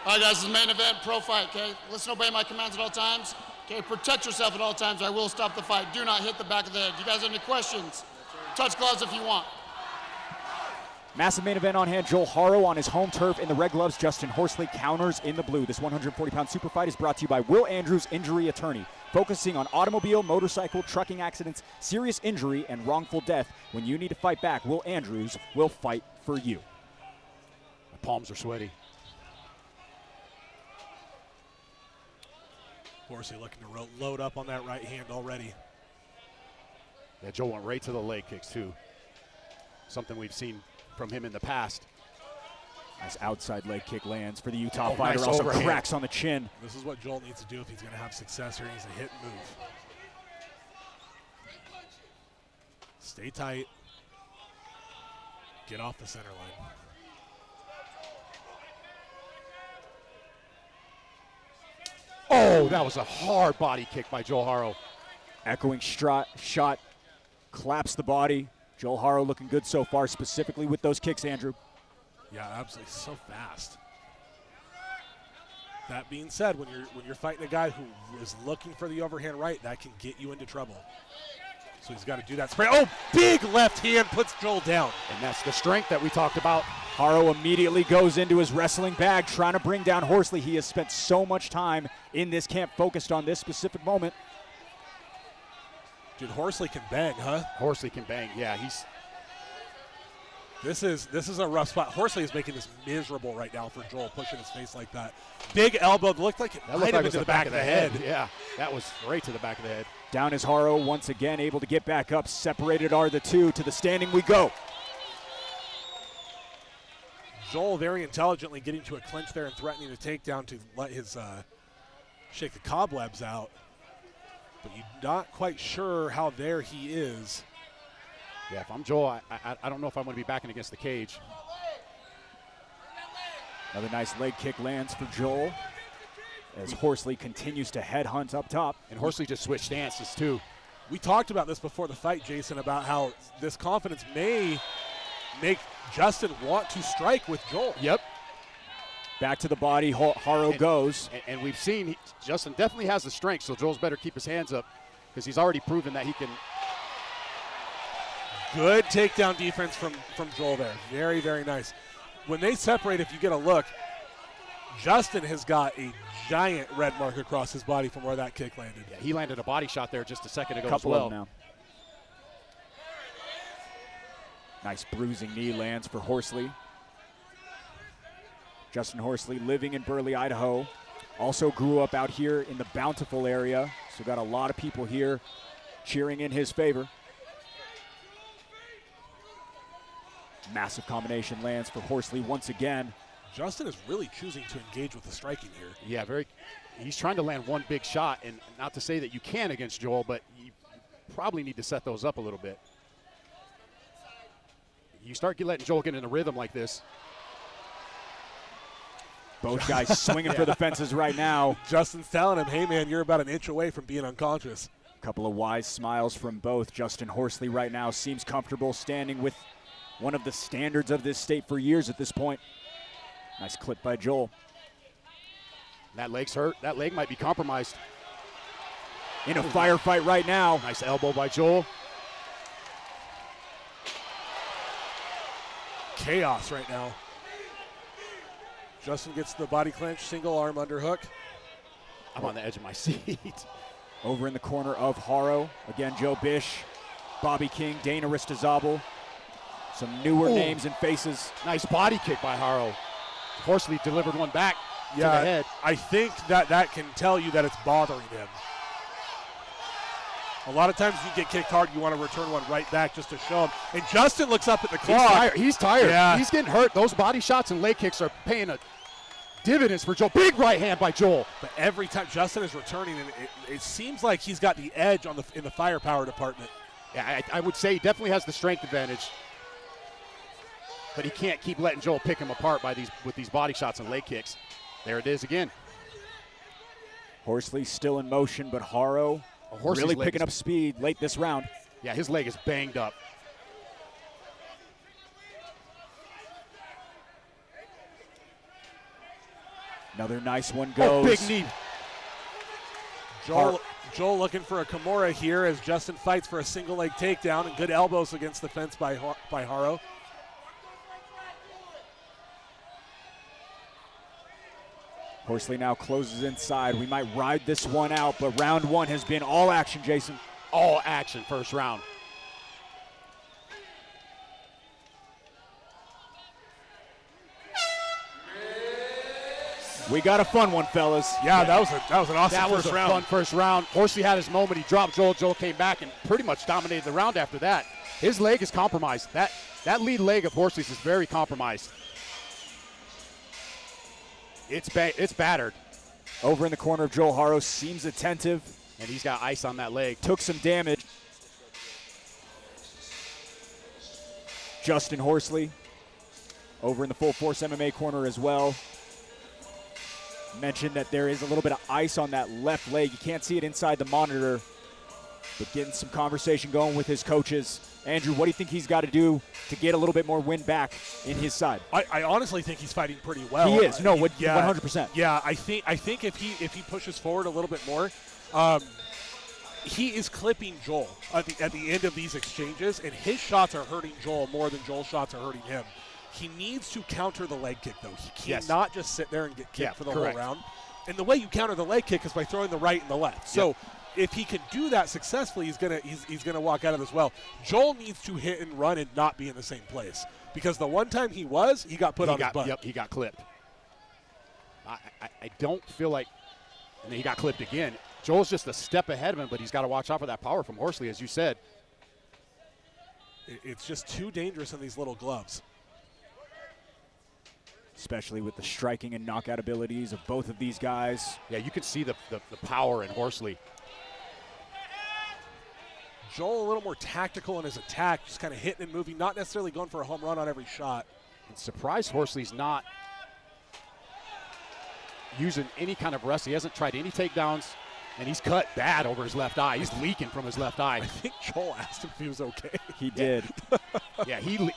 All right, guys, this is the main event, pro fight, okay? Listen, obey my commands at all times. Okay, protect yourself at all times. I will stop the fight. Do not hit the back of the head. You guys have any questions? Touch gloves if you want. Massive main event on hand. Joel Haro on his home turf in the red gloves. Justin Horsley counters in the blue. This 140-pound super fight is brought to you by Will Andrews, injury attorney, focusing on automobile, motorcycle, trucking accidents, serious injury, and wrongful death. When you need to fight back, Will Andrews will fight for you. My palms are sweaty. Horsley looking to load up on that right hand already. Yeah, Joe went right to the leg kicks, too. Something we've seen from him in the past. Nice outside leg kick lands for the Utah fighter. Nice also overhand. Cracks on the chin. This is what Joel needs to do if he's going to have success here. He needs to hit and move. Stay tight. Get off the center line. Oh, that was a hard body kick by Joel Haro. Echoing shot, claps the body. Joel Haro looking good so far, specifically with those kicks, Andrew. Yeah, absolutely, so fast. That being said, when you're fighting a guy who is looking for the overhand right, that can get you into trouble. So he's got to do that spray. Oh, big left hand puts Joel down. And that's the strength that we talked about Haro immediately goes into his wrestling bag, trying to bring down Horsley. He has spent so much time in this camp focused on this specific moment. Dude, Horsley can bang, huh? Horsley can bang. Yeah, This is a rough spot. Horsley is making this miserable right now for Joel, pushing his face like that. Big elbow. Looked like it might have been to the back of the head. Yeah, that was right to the back of the head. Down is Haro once again, able to get back up. Separated are the two. To the standing we go. Joel very intelligently getting to a clinch there and threatening to take down to let his shake the cobwebs out. But you're not quite sure how there he is. Yeah, if I'm Joel, I don't know if I'm going to be backing against the cage. Another nice leg kick lands for Joel as Horsley continues to headhunt up top. And Horsley just switched stances too. We talked about this before the fight, Jason, about how this confidence may make Justin want to strike with Joel. Yep. Back to the body, Haro goes. And we've seen Justin definitely has the strength, so Joel's better keep his hands up because he's already proven that he can. Good takedown defense from Joel there. Very, very nice. When they separate, if you get a look, Justin has got a giant red mark across his body from where that kick landed. Yeah, he landed a body shot there just a second ago Couple as well. of them now. Nice bruising knee lands for Horsley. Justin Horsley living in Burley, Idaho. Also grew up out here in the Bountiful area. So got a lot of people here cheering in his favor. Massive combination lands for Horsley once again. Justin is really choosing to engage with the striking here. Yeah, he's trying to land one big shot, and not to say that you can against Joel, but you probably need to set those up a little bit. You start letting Joel get in a rhythm like this. Both guys swinging for the fences right now. Justin's telling him, hey, man, you're about an inch away from being unconscious. A couple of wise smiles from both. Justin Horsley right now seems comfortable standing with one of the standards of this state for years at this point. Nice clip by Joel. That leg's hurt. That leg might be compromised. In a firefight right now. Nice elbow by Joel. Chaos right now. Justin gets the body clinch, single arm underhook. I'm on the edge of my seat. Over in the corner of Haro. Again, Joe Bish, Bobby King, Dana Ristazabal. Some newer names and faces. Nice body kick by Haro. Horsley delivered one back to the head. I think that can tell you that it's bothering him. A lot of times you get kicked hard, you want to return one right back just to show him. And Justin looks up at the clock. He's tired. Yeah. He's getting hurt. Those body shots and leg kicks are paying a dividends for Joel. Big right hand by Joel. But every time Justin is returning, and it seems like he's got the edge in the firepower department. Yeah, I would say he definitely has the strength advantage. But he can't keep letting Joel pick him apart with these body shots and leg kicks. There it is again. Horsley still in motion, but Haro really picking up speed late this round. Yeah, his leg is banged up. Another nice one goes. Big knee. Joel looking for a Kimura here as Justin fights for a single leg takedown, and good elbows against the fence by Haro. Horsley now closes inside. We might ride this one out, but round one has been all action, Jason. All action first round. We got a fun one, fellas. Yeah, that was an awesome first round. That was a fun first round. Horsley had his moment. He dropped Joel. Joel came back and pretty much dominated the round after that. His leg is compromised. That lead leg of Horsley's is very compromised. It's battered. Over in the corner of Joel, Haro seems attentive. And he's got ice on that leg. Took some damage. Justin Horsley over in the Full Force MMA corner as well. Mentioned that there is a little bit of ice on that left leg. You can't see it inside the monitor, but getting some conversation going with his coaches. Andrew, what do you think he's got to do to get a little bit more wind back in his side? I honestly think he's fighting pretty well. He is. 100%. Yeah, I think if he pushes forward a little bit more, he is clipping Joel at the end of these exchanges, and his shots are hurting Joel more than Joel's shots are hurting him. He needs to counter the leg kick, though. He Yes. cannot just sit there and get kicked for the correct. whole round. And the way you counter the leg kick is by throwing the right and the left. So if he can do that successfully, he's gonna walk out of this well. Joel needs to hit and run and not be in the same place, because the one time he got put on his butt. Yep, he got clipped. I don't feel like, and he got clipped again. Joel's just a step ahead of him, but he's got to watch out for that power from Horsley, as you said. It's just too dangerous in these little gloves. Especially with the striking and knockout abilities of both of these guys. Yeah, you can see the power in Horsley. Joel a little more tactical in his attack, just kind of hitting and moving, not necessarily going for a home run on every shot. And surprised Horsley's not using any kind of wrestling. He hasn't tried any takedowns, and he's cut bad over his left eye. He's leaking from his left eye. I think Joel asked him if he was okay. He did. Yeah, he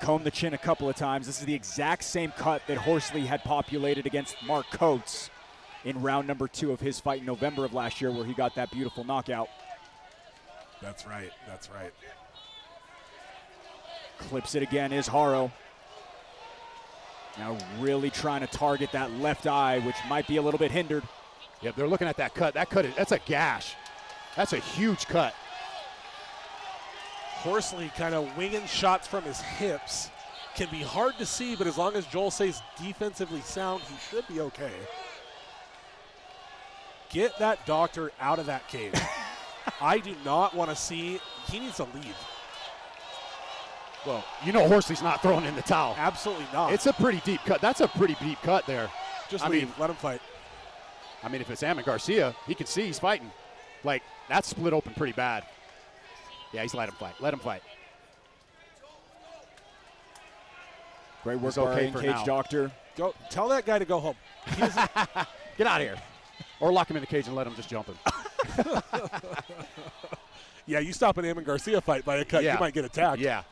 combed the chin a couple of times. This is the exact same cut that Horsley had populated against Mark Coates in round number 2 of his fight in November of last year, where he got that beautiful knockout. That's right. That's right. Clips it again is Haro. Now really trying to target that left eye, which might be a little bit hindered. Yeah, they're looking at that cut. That's a gash. That's a huge cut. Horsley kind of winging shots from his hips. Can be hard to see, but as long as Joel stays defensively sound, he should be okay. Get that doctor out of that cage. I do not want to see. He needs to leave. Well, you know Horsley's not throwing in the towel. Absolutely not. It's a pretty deep cut. That's a pretty deep cut there. Just leave. Let him fight. I mean, if it's Ammon Garcia, he can see he's fighting. Like, that's split open pretty bad. Yeah, he's let him fight. Let him fight. Great work It's okay by for Cage now. Doctor. Go tell that guy to go home. Get out of here. Or lock him in the cage and let him just jump him. Yeah, you stop an Ammon Garcia fight by a cut, you might get attacked. Yeah.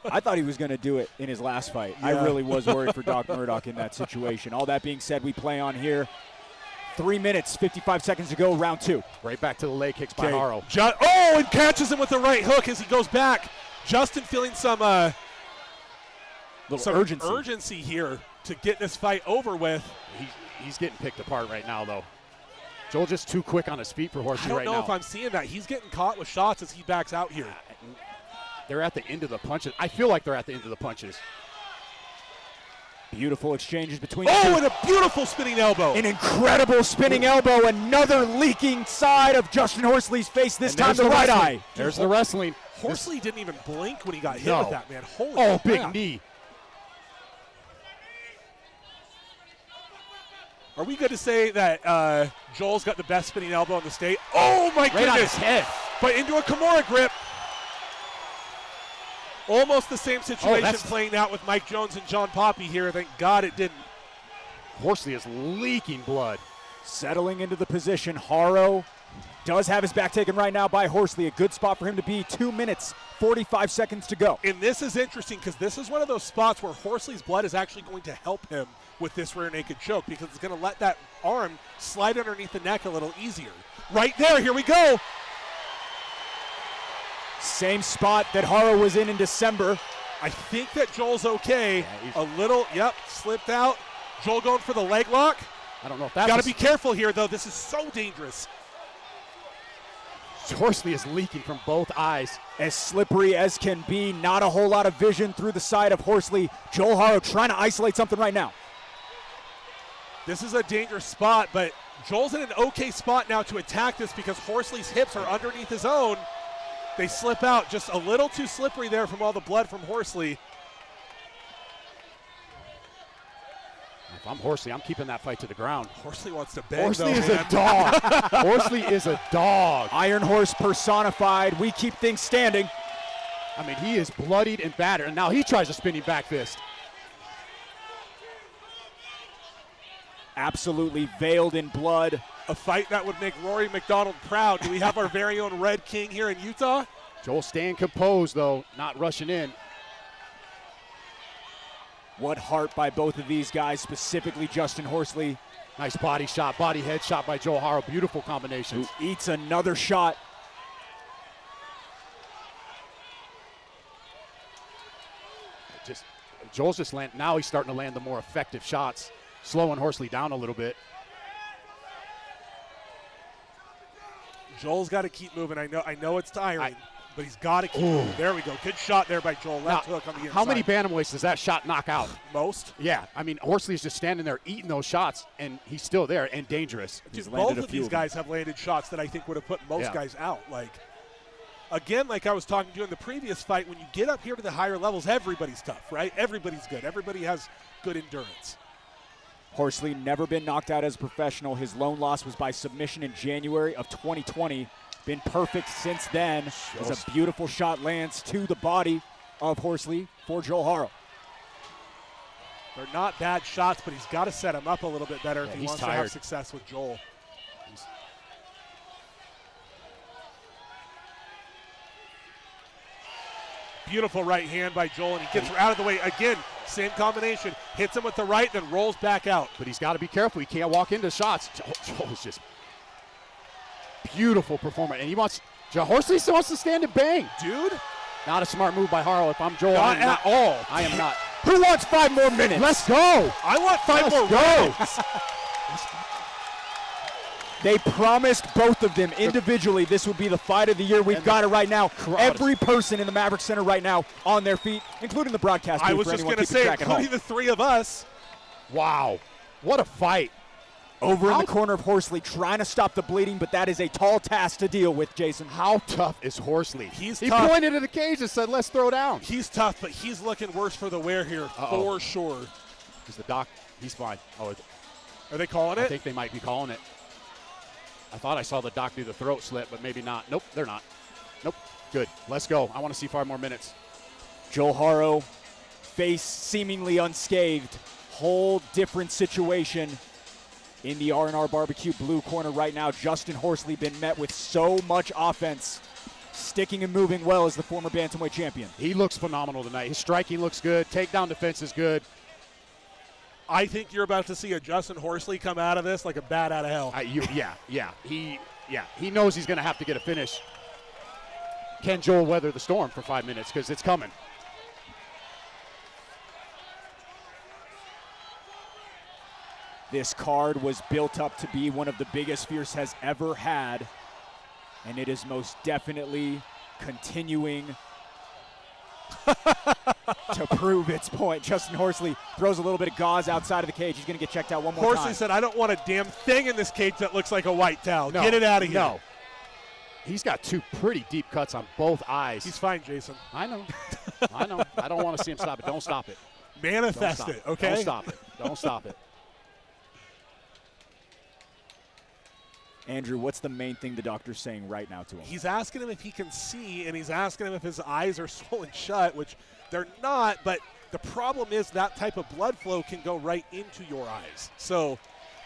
I thought he was going to do it in his last fight. I really was worried for Doc Murdoch in that situation. All that being said, we play on here. 3 minutes, 55 seconds to go, round 2. Right back to the leg kicks by Haro. And catches him with the right hook as he goes back. Justin feeling some urgency here to get this fight over with. He's getting picked apart right now, though. Joel just too quick on his feet for Horsley right now. I don't know if I'm seeing that. He's getting caught with shots as he backs out here. They're at the end of the punches. I feel like they're at the end of the punches. Beautiful exchanges between and a beautiful spinning elbow. An incredible spinning elbow. Another leaking side of Justin Horsley's face, this time the right eye. There's the wrestling. Horsley didn't even blink when he got hit with that, man. Holy crap. big knee. Are we good to say that Joel's got the best spinning elbow in the state? Oh, my goodness. Right on his head. But into a Kimura grip. Almost the same situation playing out with Mike Jones and John Poppy here. Thank God it didn't. Horsley is leaking blood. Settling into the position. Haro does have his back taken right now by Horsley. A good spot for him to be. 2 minutes, 45 seconds to go. And this is interesting because this is one of those spots where Horsley's blood is actually going to help him with this rear naked choke, because it's going to let that arm slide underneath the neck a little easier. Right there, here we go. Same spot that Haro was in December. I think that Joel's okay. Yeah, a little, slipped out. Joel going for the leg lock. I don't know if that's... Got to be careful here, though. This is so dangerous. Horsley is leaking from both eyes. As slippery as can be. Not a whole lot of vision through the side of Horsley. Joel Haro trying to isolate something right now. This is a dangerous spot, but Joel's in an okay spot now to attack this because Horsley's hips are underneath his own. They slip out just a little too slippery there from all the blood from Horsley. If I'm Horsley, I'm keeping that fight to the ground. Horsley wants to beg, Horsley is a dog. Horsley is a dog. Iron Horse personified. We keep things standing. I mean, he is bloodied and battered, and now he tries a spinning back fist. Absolutely veiled in blood. A fight that would make Rory McDonald proud. Do we have our very own Red King here in Utah? Joel staying composed, though, not rushing in. What heart by both of these guys, specifically Justin Horsley. Nice body shot, body head shot by Joel Haro. Beautiful combinations. Who eats another shot. Just Joel's just now he's starting to land the more effective shots, slowing Horsley down a little bit. Joel's got to keep moving. I know it's tiring, but he's got to keep moving. There we go. Good shot there by Joel. Left hook on the inside. How many bantamweights does that shot knock out? Most. Yeah. I mean, Horsley's just standing there eating those shots, and he's still there and dangerous. Dude, both of these guys have landed shots that I think would have put most guys out. Like, again, like I was talking to you in the previous fight, when you get up here to the higher levels, everybody's tough, right? Everybody's good. Everybody has good endurance. Horsley never been knocked out as a professional. His lone loss was by submission in January of 2020. Been perfect since then. As a beautiful shot lands to the body of Horsley for Joel Haro. They're not bad shots, but he's got to set him up a little bit better if he wants to have tired. success with Joel. Beautiful right hand by Joel, and he gets out of the way. Again, same combination. Hits him with the right, then rolls back out. But he's got to be careful. He can't walk into shots. Joel's just beautiful performance. And Horsley still wants to stand and bang. Dude. Not a smart move by Haro. If I'm Joel, Not at all. I am not. Who wants 5 more minutes? Let's go. I want 5 more rounds. They promised both of them individually this would be the fight of the year. We've got it right now. Every person in the Maverick Center right now on their feet, including the broadcast booth. I was just going to say, including the 3 of us. Wow. What a fight. Over in the corner of Horsley, trying to stop the bleeding, but that is a tall task to deal with, Jason. How tough is Horsley? He tough. Pointed at the cage and said, let's throw down. He's tough, but he's looking worse for the wear here, for sure. Is the doc? He's fine. Oh, are they calling it? I think they might be calling it. I thought I saw the doc do the throat slit, but maybe not. Nope, they're not. Nope. Good. Let's go. I want to see 5 more minutes. Joel Haro, face seemingly unscathed. Whole different situation in the R&R Barbecue blue corner right now. Justin Horsley been met with so much offense, sticking and moving well as the former bantamweight champion. He looks phenomenal tonight. His striking looks good. Takedown defense is good. I think you're about to see a Justin Horsley come out of this like a bat out of hell. He knows he's going to have to get a finish. Can Joel weather the storm for 5 minutes? Because it's coming. This card was built up to be one of the biggest Fierce has ever had, and it is most definitely continuing to prove its point. Justin Horsley throws a little bit of gauze outside of the cage. He's going to get checked out one more time. Horsley said, I don't want a damn thing in this cage that looks like a white towel. No, get it out of here. No. He's got 2 pretty deep cuts on both eyes. He's fine, Jason. I know. I know. I don't want to see him stop it. Don't stop it. Manifest it, okay? Don't stop it. Don't stop it. Andrew, what's the main thing the doctor's saying right now to him? He's asking him if he can see, and he's asking him if his eyes are swollen shut, which they're not, but the problem is that type of blood flow can go right into your eyes. So,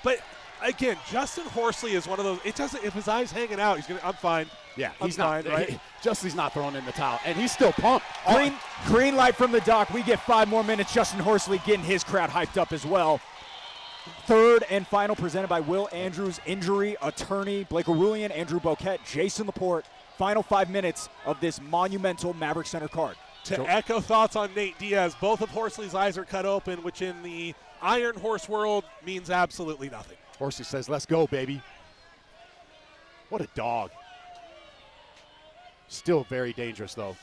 but again, Justin Horsley is one of those, it doesn't, if his eye's hanging out, I'm fine. Yeah, he's fine, right? Justin's not throwing in the towel, and he's still pumped. Green light from the doc. We get 5 more minutes. Justin Horsley getting his crowd hyped up as well. Third and final, presented by Will Andrews, injury attorney, Blake Arulian, Andrew Boquette, Jason Laporte. Final 5 minutes of this monumental Maverick Center card. To echo thoughts on Nate Diaz, both of Horsley's eyes are cut open, which in the Iron Horse world means absolutely nothing. Horsley says, let's go, baby. What a dog. Still very dangerous, though.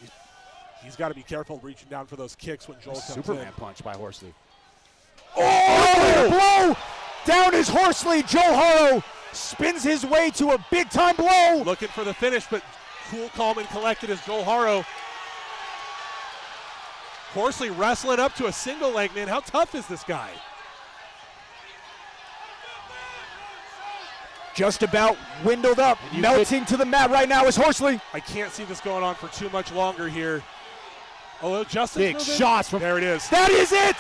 He's got to be careful reaching down for those kicks when Joel comes Superman in. punch by Horsley. Oh, blow! Down is Horsley. Joel Haro spins his way to a big-time blow. Looking for the finish, but cool, calm, and collected as Joel Haro. Horsley wrestling up to a single leg, man. How tough is this guy? Just about windled up, melting to the mat right now is Horsley. I can't see this going on for too much longer here. Although Justin, big shots from there it is. That is it.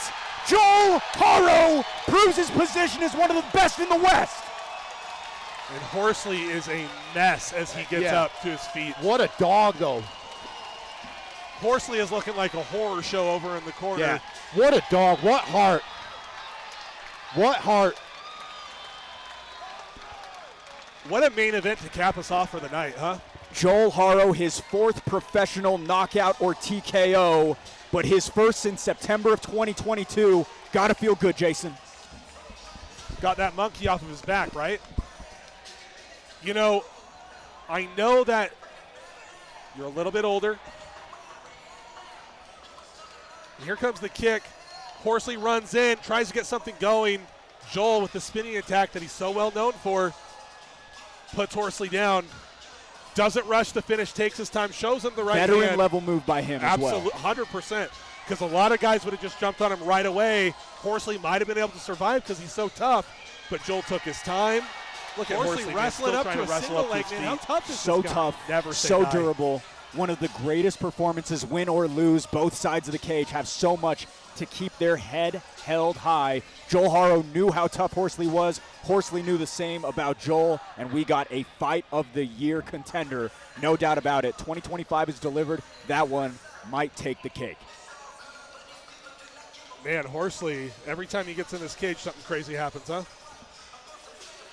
Joel Haro proves his position as one of the best in the West. And Horsley is a mess as he gets up to his feet. What a dog, though. Horsley is looking like a horror show over in the corner. Yeah. What a dog. What heart. What heart. What a main event to cap us off for the night, huh? Joel Haro, his 4th professional knockout or TKO, but his first since September of 2022. Got to feel good, Jason. Got that monkey off of his back, right? You know, I know that you're a little bit older. And here comes the kick. Horsley runs in, tries to get something going. Joel, with the spinning attack that he's so well known for, puts Horsley down. Doesn't rush the finish, takes his time, shows him the right hand. Veteran level move by him as well. Absolutely, 100%. Because a lot of guys would have just jumped on him right away. Horsley might have been able to survive because he's so tough, but Joel took his time. Look at Horsley wrestling up to a single leg, man. How tough is so this guy? tough, Never say so die. durable. One of the greatest performances, win or lose. Both sides of the cage have so much to keep their head held high. Joel Haro knew how tough Horsley was. Horsley knew the same about Joel, and we got a fight of the year contender, no doubt about it. 2025 is delivered. That one might take the cake. Man, Horsley, every time he gets in this cage, something crazy happens, huh?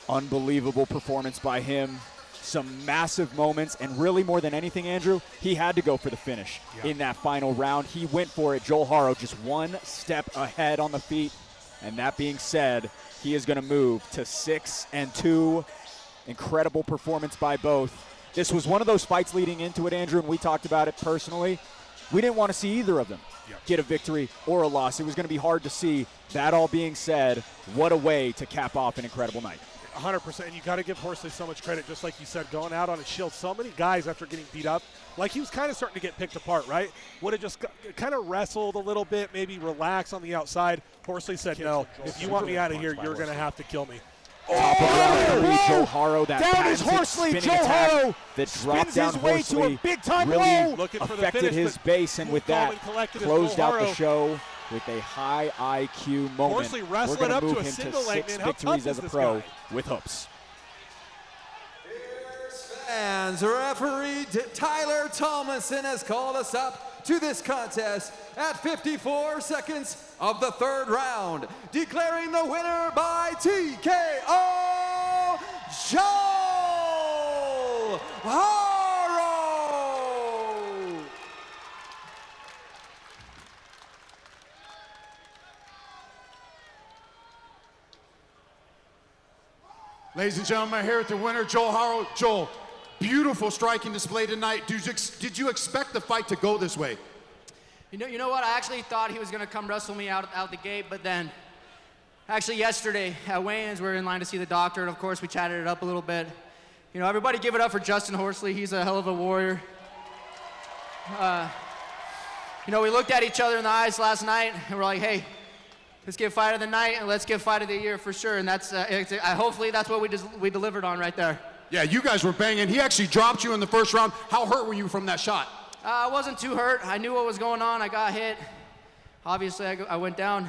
Unbelievable performance by him. Some massive moments, and really more than anything, Andrew, he had to go for the finish in that final round. He went for it. Joel Haro just one step ahead on the feet, and that being said, he is going to move to 6-2. Incredible performance by both. This was one of those fights leading into it, Andrew, and we talked about it personally. We didn't want to see either of them get a victory or a loss. It was going to be hard to see. That all being said, what a way to cap off an incredible night. 100%, and you got to give Horsley so much credit, just like you said, going out on his shield. So many guys, after getting beat up, like he was kind of starting to get picked apart, right? Would have just kind of wrestled a little bit, maybe relax on the outside. Horsley said, no, if you want me out of here, you're going to have to kill me. Top of round 3, Joel Haro, that down is patented Horsley. spinning Joel attack Haro that dropped down his way Horsley, to a big-time really blow. affected his base, and with that, closed out the show with a high IQ moment. Horsley We're wrestling going to up to move a him to single leg, 6 man. How victories tough as is a this pro guy? with hoops. And referee Tyler Tomlinson has called us up to this contest at 54 seconds of the third round, declaring the winner by TKO, Joel Haro. Ladies and gentlemen, here at the winner, Joel Haro. Joel, beautiful striking display tonight. Did you expect the fight to go this way? You know what? I actually thought he was going to come wrestle me out the gate, but then actually yesterday at weigh-ins, we were in line to see the doctor, and of course we chatted it up a little bit. You know, everybody give it up for Justin Horsley. He's a hell of a warrior. You know, we looked at each other in the eyes last night, and we're like, hey, let's get fight of the night, and let's get fight of the year for sure. And that's hopefully that's what we delivered on right there. Yeah, you guys were banging. He actually dropped you in the first round. How hurt were you from that shot? I wasn't too hurt. I knew what was going on. I got hit. Obviously, I went down.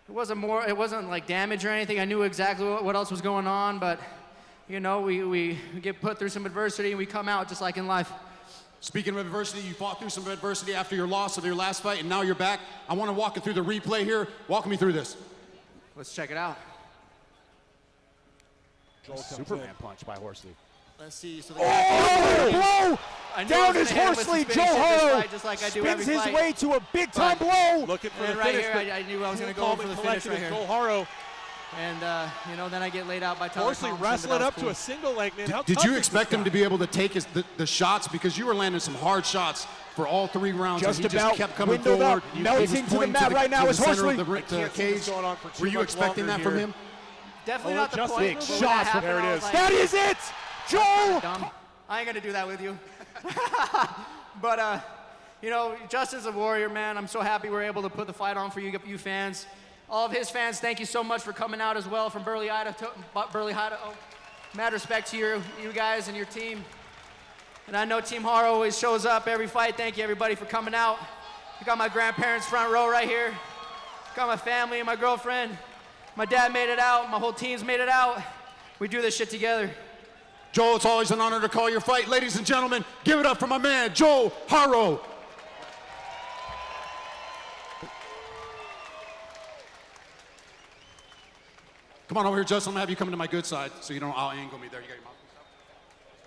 It wasn't like damage or anything. I knew exactly what else was going on, but you know, we get put through some adversity and we come out just like in life. Speaking of adversity, you fought through some adversity after your loss of your last fight, and now you're back. I want to walk you through the replay here. Walk me through this. Let's check it out. Superman punch by Horsley. Let's see. So blow! Down is his Horsley. Joel Haro just like I do every spins his fight. way to a big-time blow. Looking for And the right finish. here, I knew I was going to go for the finish right here. Joel Haro. And, you know, then I get laid out by Tyler Horsley Thompson, but wrestling that up was to a single leg, man. How Did tough you is expect this him guy? to be able to take the shots? Because you were landing some hard shots for all 3 rounds. Just and he about just kept coming windowed forward. up, He melting was to the pointing mat right now to is the center of Horsley. the cage. Were you expecting that from him? Definitely Oh, not the just point. big but when shots. happened, There it I was is. like, That is it, Joel. dumb. I ain't gonna do that with you. But you know, Justin's a warrior, man. I'm so happy we're able to put the fight on for you fans. All of his fans, thank you so much for coming out as well from Burley, Idaho. Mad respect to you guys and your team. And I know Team Haro always shows up every fight. Thank you everybody for coming out. I got my grandparents front row right here. Got my family and my girlfriend. My dad made it out. My whole team's made it out. We do this shit together. Joel, it's always an honor to call your fight. Ladies and gentlemen, give it up for my man, Joel Haro. Come on over here, Justin. I'm gonna have you come to my good side so you don't out-angle me there. You got your mouthpiece up?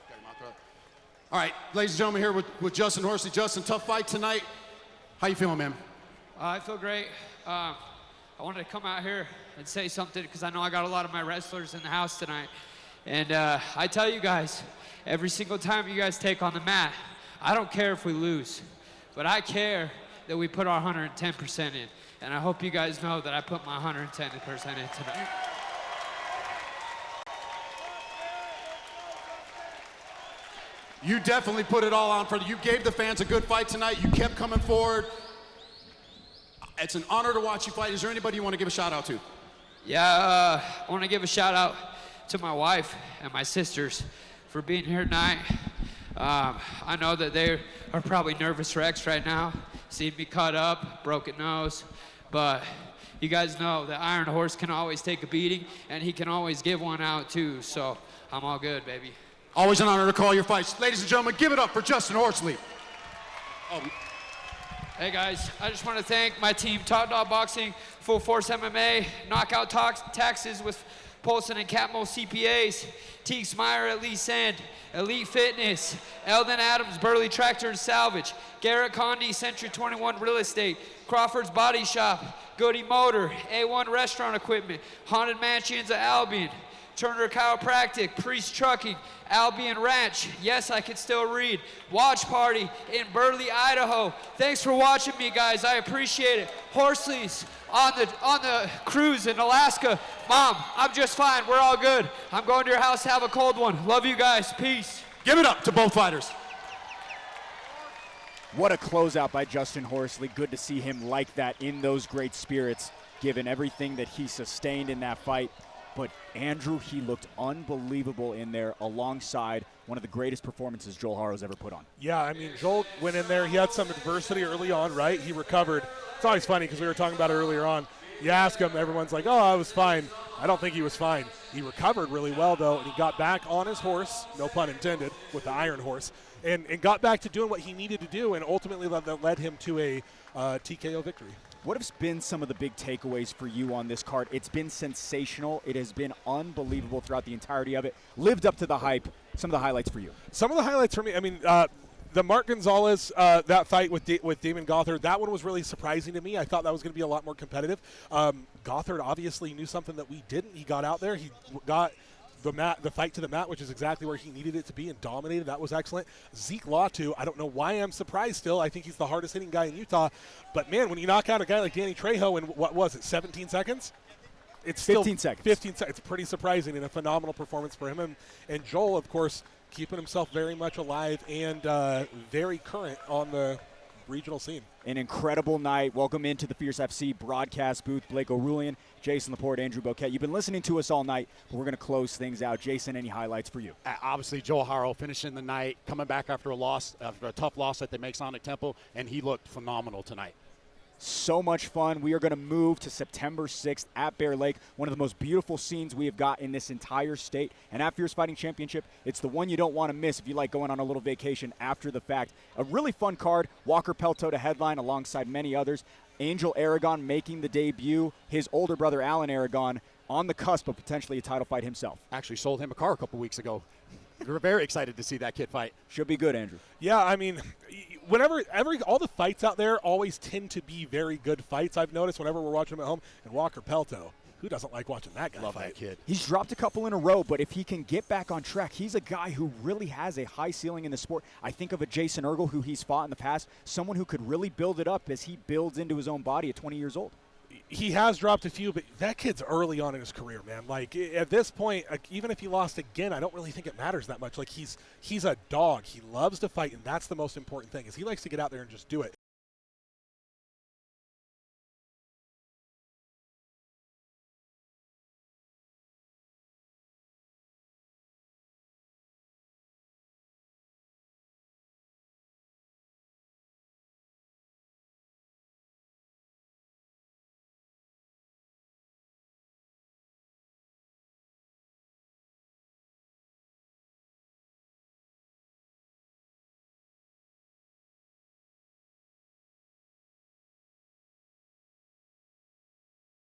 Got your mouth up? All right, ladies and gentlemen, here with Justin Horsley. Justin, tough fight tonight. How you feeling, man? I feel great. I wanted to come out here and say something because I know I got a lot of my wrestlers in the house tonight. And I tell you guys, every single time you guys take on the mat, I don't care if we lose, but I care that we put our 110% in. And I hope you guys know that I put my 110% in tonight. You definitely put it all on for you. Gave the fans a good fight tonight. You kept coming forward. It's an honor to watch you fight. Is there anybody you want to give a shout out to? Yeah, I want to give a shout out to my wife and my sisters for being here tonight. I know that they are probably nervous wrecks right now, seeing me cut up, broken nose, but you guys know that Iron Horse can always take a beating, and he can always give one out too, so I'm all good, baby. Always an honor to call your fights. Ladies and gentlemen, give it up for Justin Horsley. Hey guys, I just want to thank my team, Top Dog Boxing, Full Force MMA, Knockout Taxes with Polson and Catmull CPAs, Teague Smyer at Lee Send, Elite Fitness, Eldon Adams, Burley Tractor and Salvage, Garrett Condi, Century 21 Real Estate, Crawford's Body Shop, Goody Motor, A1 Restaurant Equipment, Haunted Mansions of Albion, Turner Chiropractic, Priest Trucking, Albion Ranch, yes, I can still read, Watch Party in Burley, Idaho. Thanks for watching me, guys. I appreciate it. Horsley's on the cruise in Alaska. Mom, I'm just fine. We're all good. I'm going to your house to have a cold one. Love you guys. Peace. Give it up to both fighters. What a closeout by Justin Horsley. Good to see him like that, in those great spirits, given everything that he sustained in that fight. But Andrew, he looked unbelievable in there alongside one of the greatest performances Joel Harrow's ever put on. Yeah, I mean, Joel went in there. He had some adversity early on, right? He recovered. It's always funny because we were talking about it earlier on. You ask him, everyone's like, oh, I was fine. I don't think he was fine. He recovered really well, though, and he got back on his horse, no pun intended, with the Iron Horse, and got back to doing what he needed to do, and ultimately that led him to a TKO victory. What have been some of the big takeaways for you on this card? It's been sensational. It has been unbelievable throughout the entirety of it. Lived up to the hype. Some of the highlights for you. Some of the highlights for me, I mean, the Mark Gonzalez, that fight with Damon Gothard, that one was really surprising to me. I thought that was going to be a lot more competitive. Gothard obviously knew something that we didn't. He got out there. He got the fight to the mat, which is exactly where he needed it to be, and dominated. That was excellent. Zeke Latu, I don't know why I'm surprised still. I think he's the hardest hitting guy in Utah. But, man, when you knock out a guy like Danny Trejo in, what was it, 17 seconds? It's still 15 seconds. 15 seconds. It's pretty surprising and a phenomenal performance for him. And Joel, of course, keeping himself very much alive and very current on the regional scene. An incredible night. Welcome into the Fierce FC broadcast booth. Blake O'Rulian, Jason Laporte, Andrew Boquette. You've been listening to us all night, but we're going to close things out. Jason, any highlights for you? Obviously, Joel Harrow finishing the night, coming back after a tough loss at the Masonic Temple, and he looked phenomenal tonight. So much fun. We are going to move to September 6th at Bear Lake, one of the most beautiful scenes we have got in this entire state. And at Fierce Fighting Championship, it's the one you don't want to miss if you like going on a little vacation after the fact. A really fun card. Walker Pelto to headline alongside many others. Angel Aragon making the debut. His older brother, Alan Aragon, on the cusp of potentially a title fight himself. Actually sold him a car a couple weeks ago. We're very excited to see that kid fight. Should be good, Andrew. Yeah, I mean, all the fights out there always tend to be very good fights. I've noticed whenever we're watching them at home. And Walker Pelto, who doesn't like watching that guy Love fight? that kid. He's dropped a couple in a row, but if he can get back on track, he's a guy who really has a high ceiling in the sport. I think of a Jason Ergel who he's fought in the past, someone who could really build it up as he builds into his own body at 20 years old. He has dropped a few, but that kid's early on in his career, man. Like, at this point, even if he lost again, I don't really think it matters that much. Like, he's a dog. He loves to fight, and that's the most important thing, is he likes to get out there and just do it.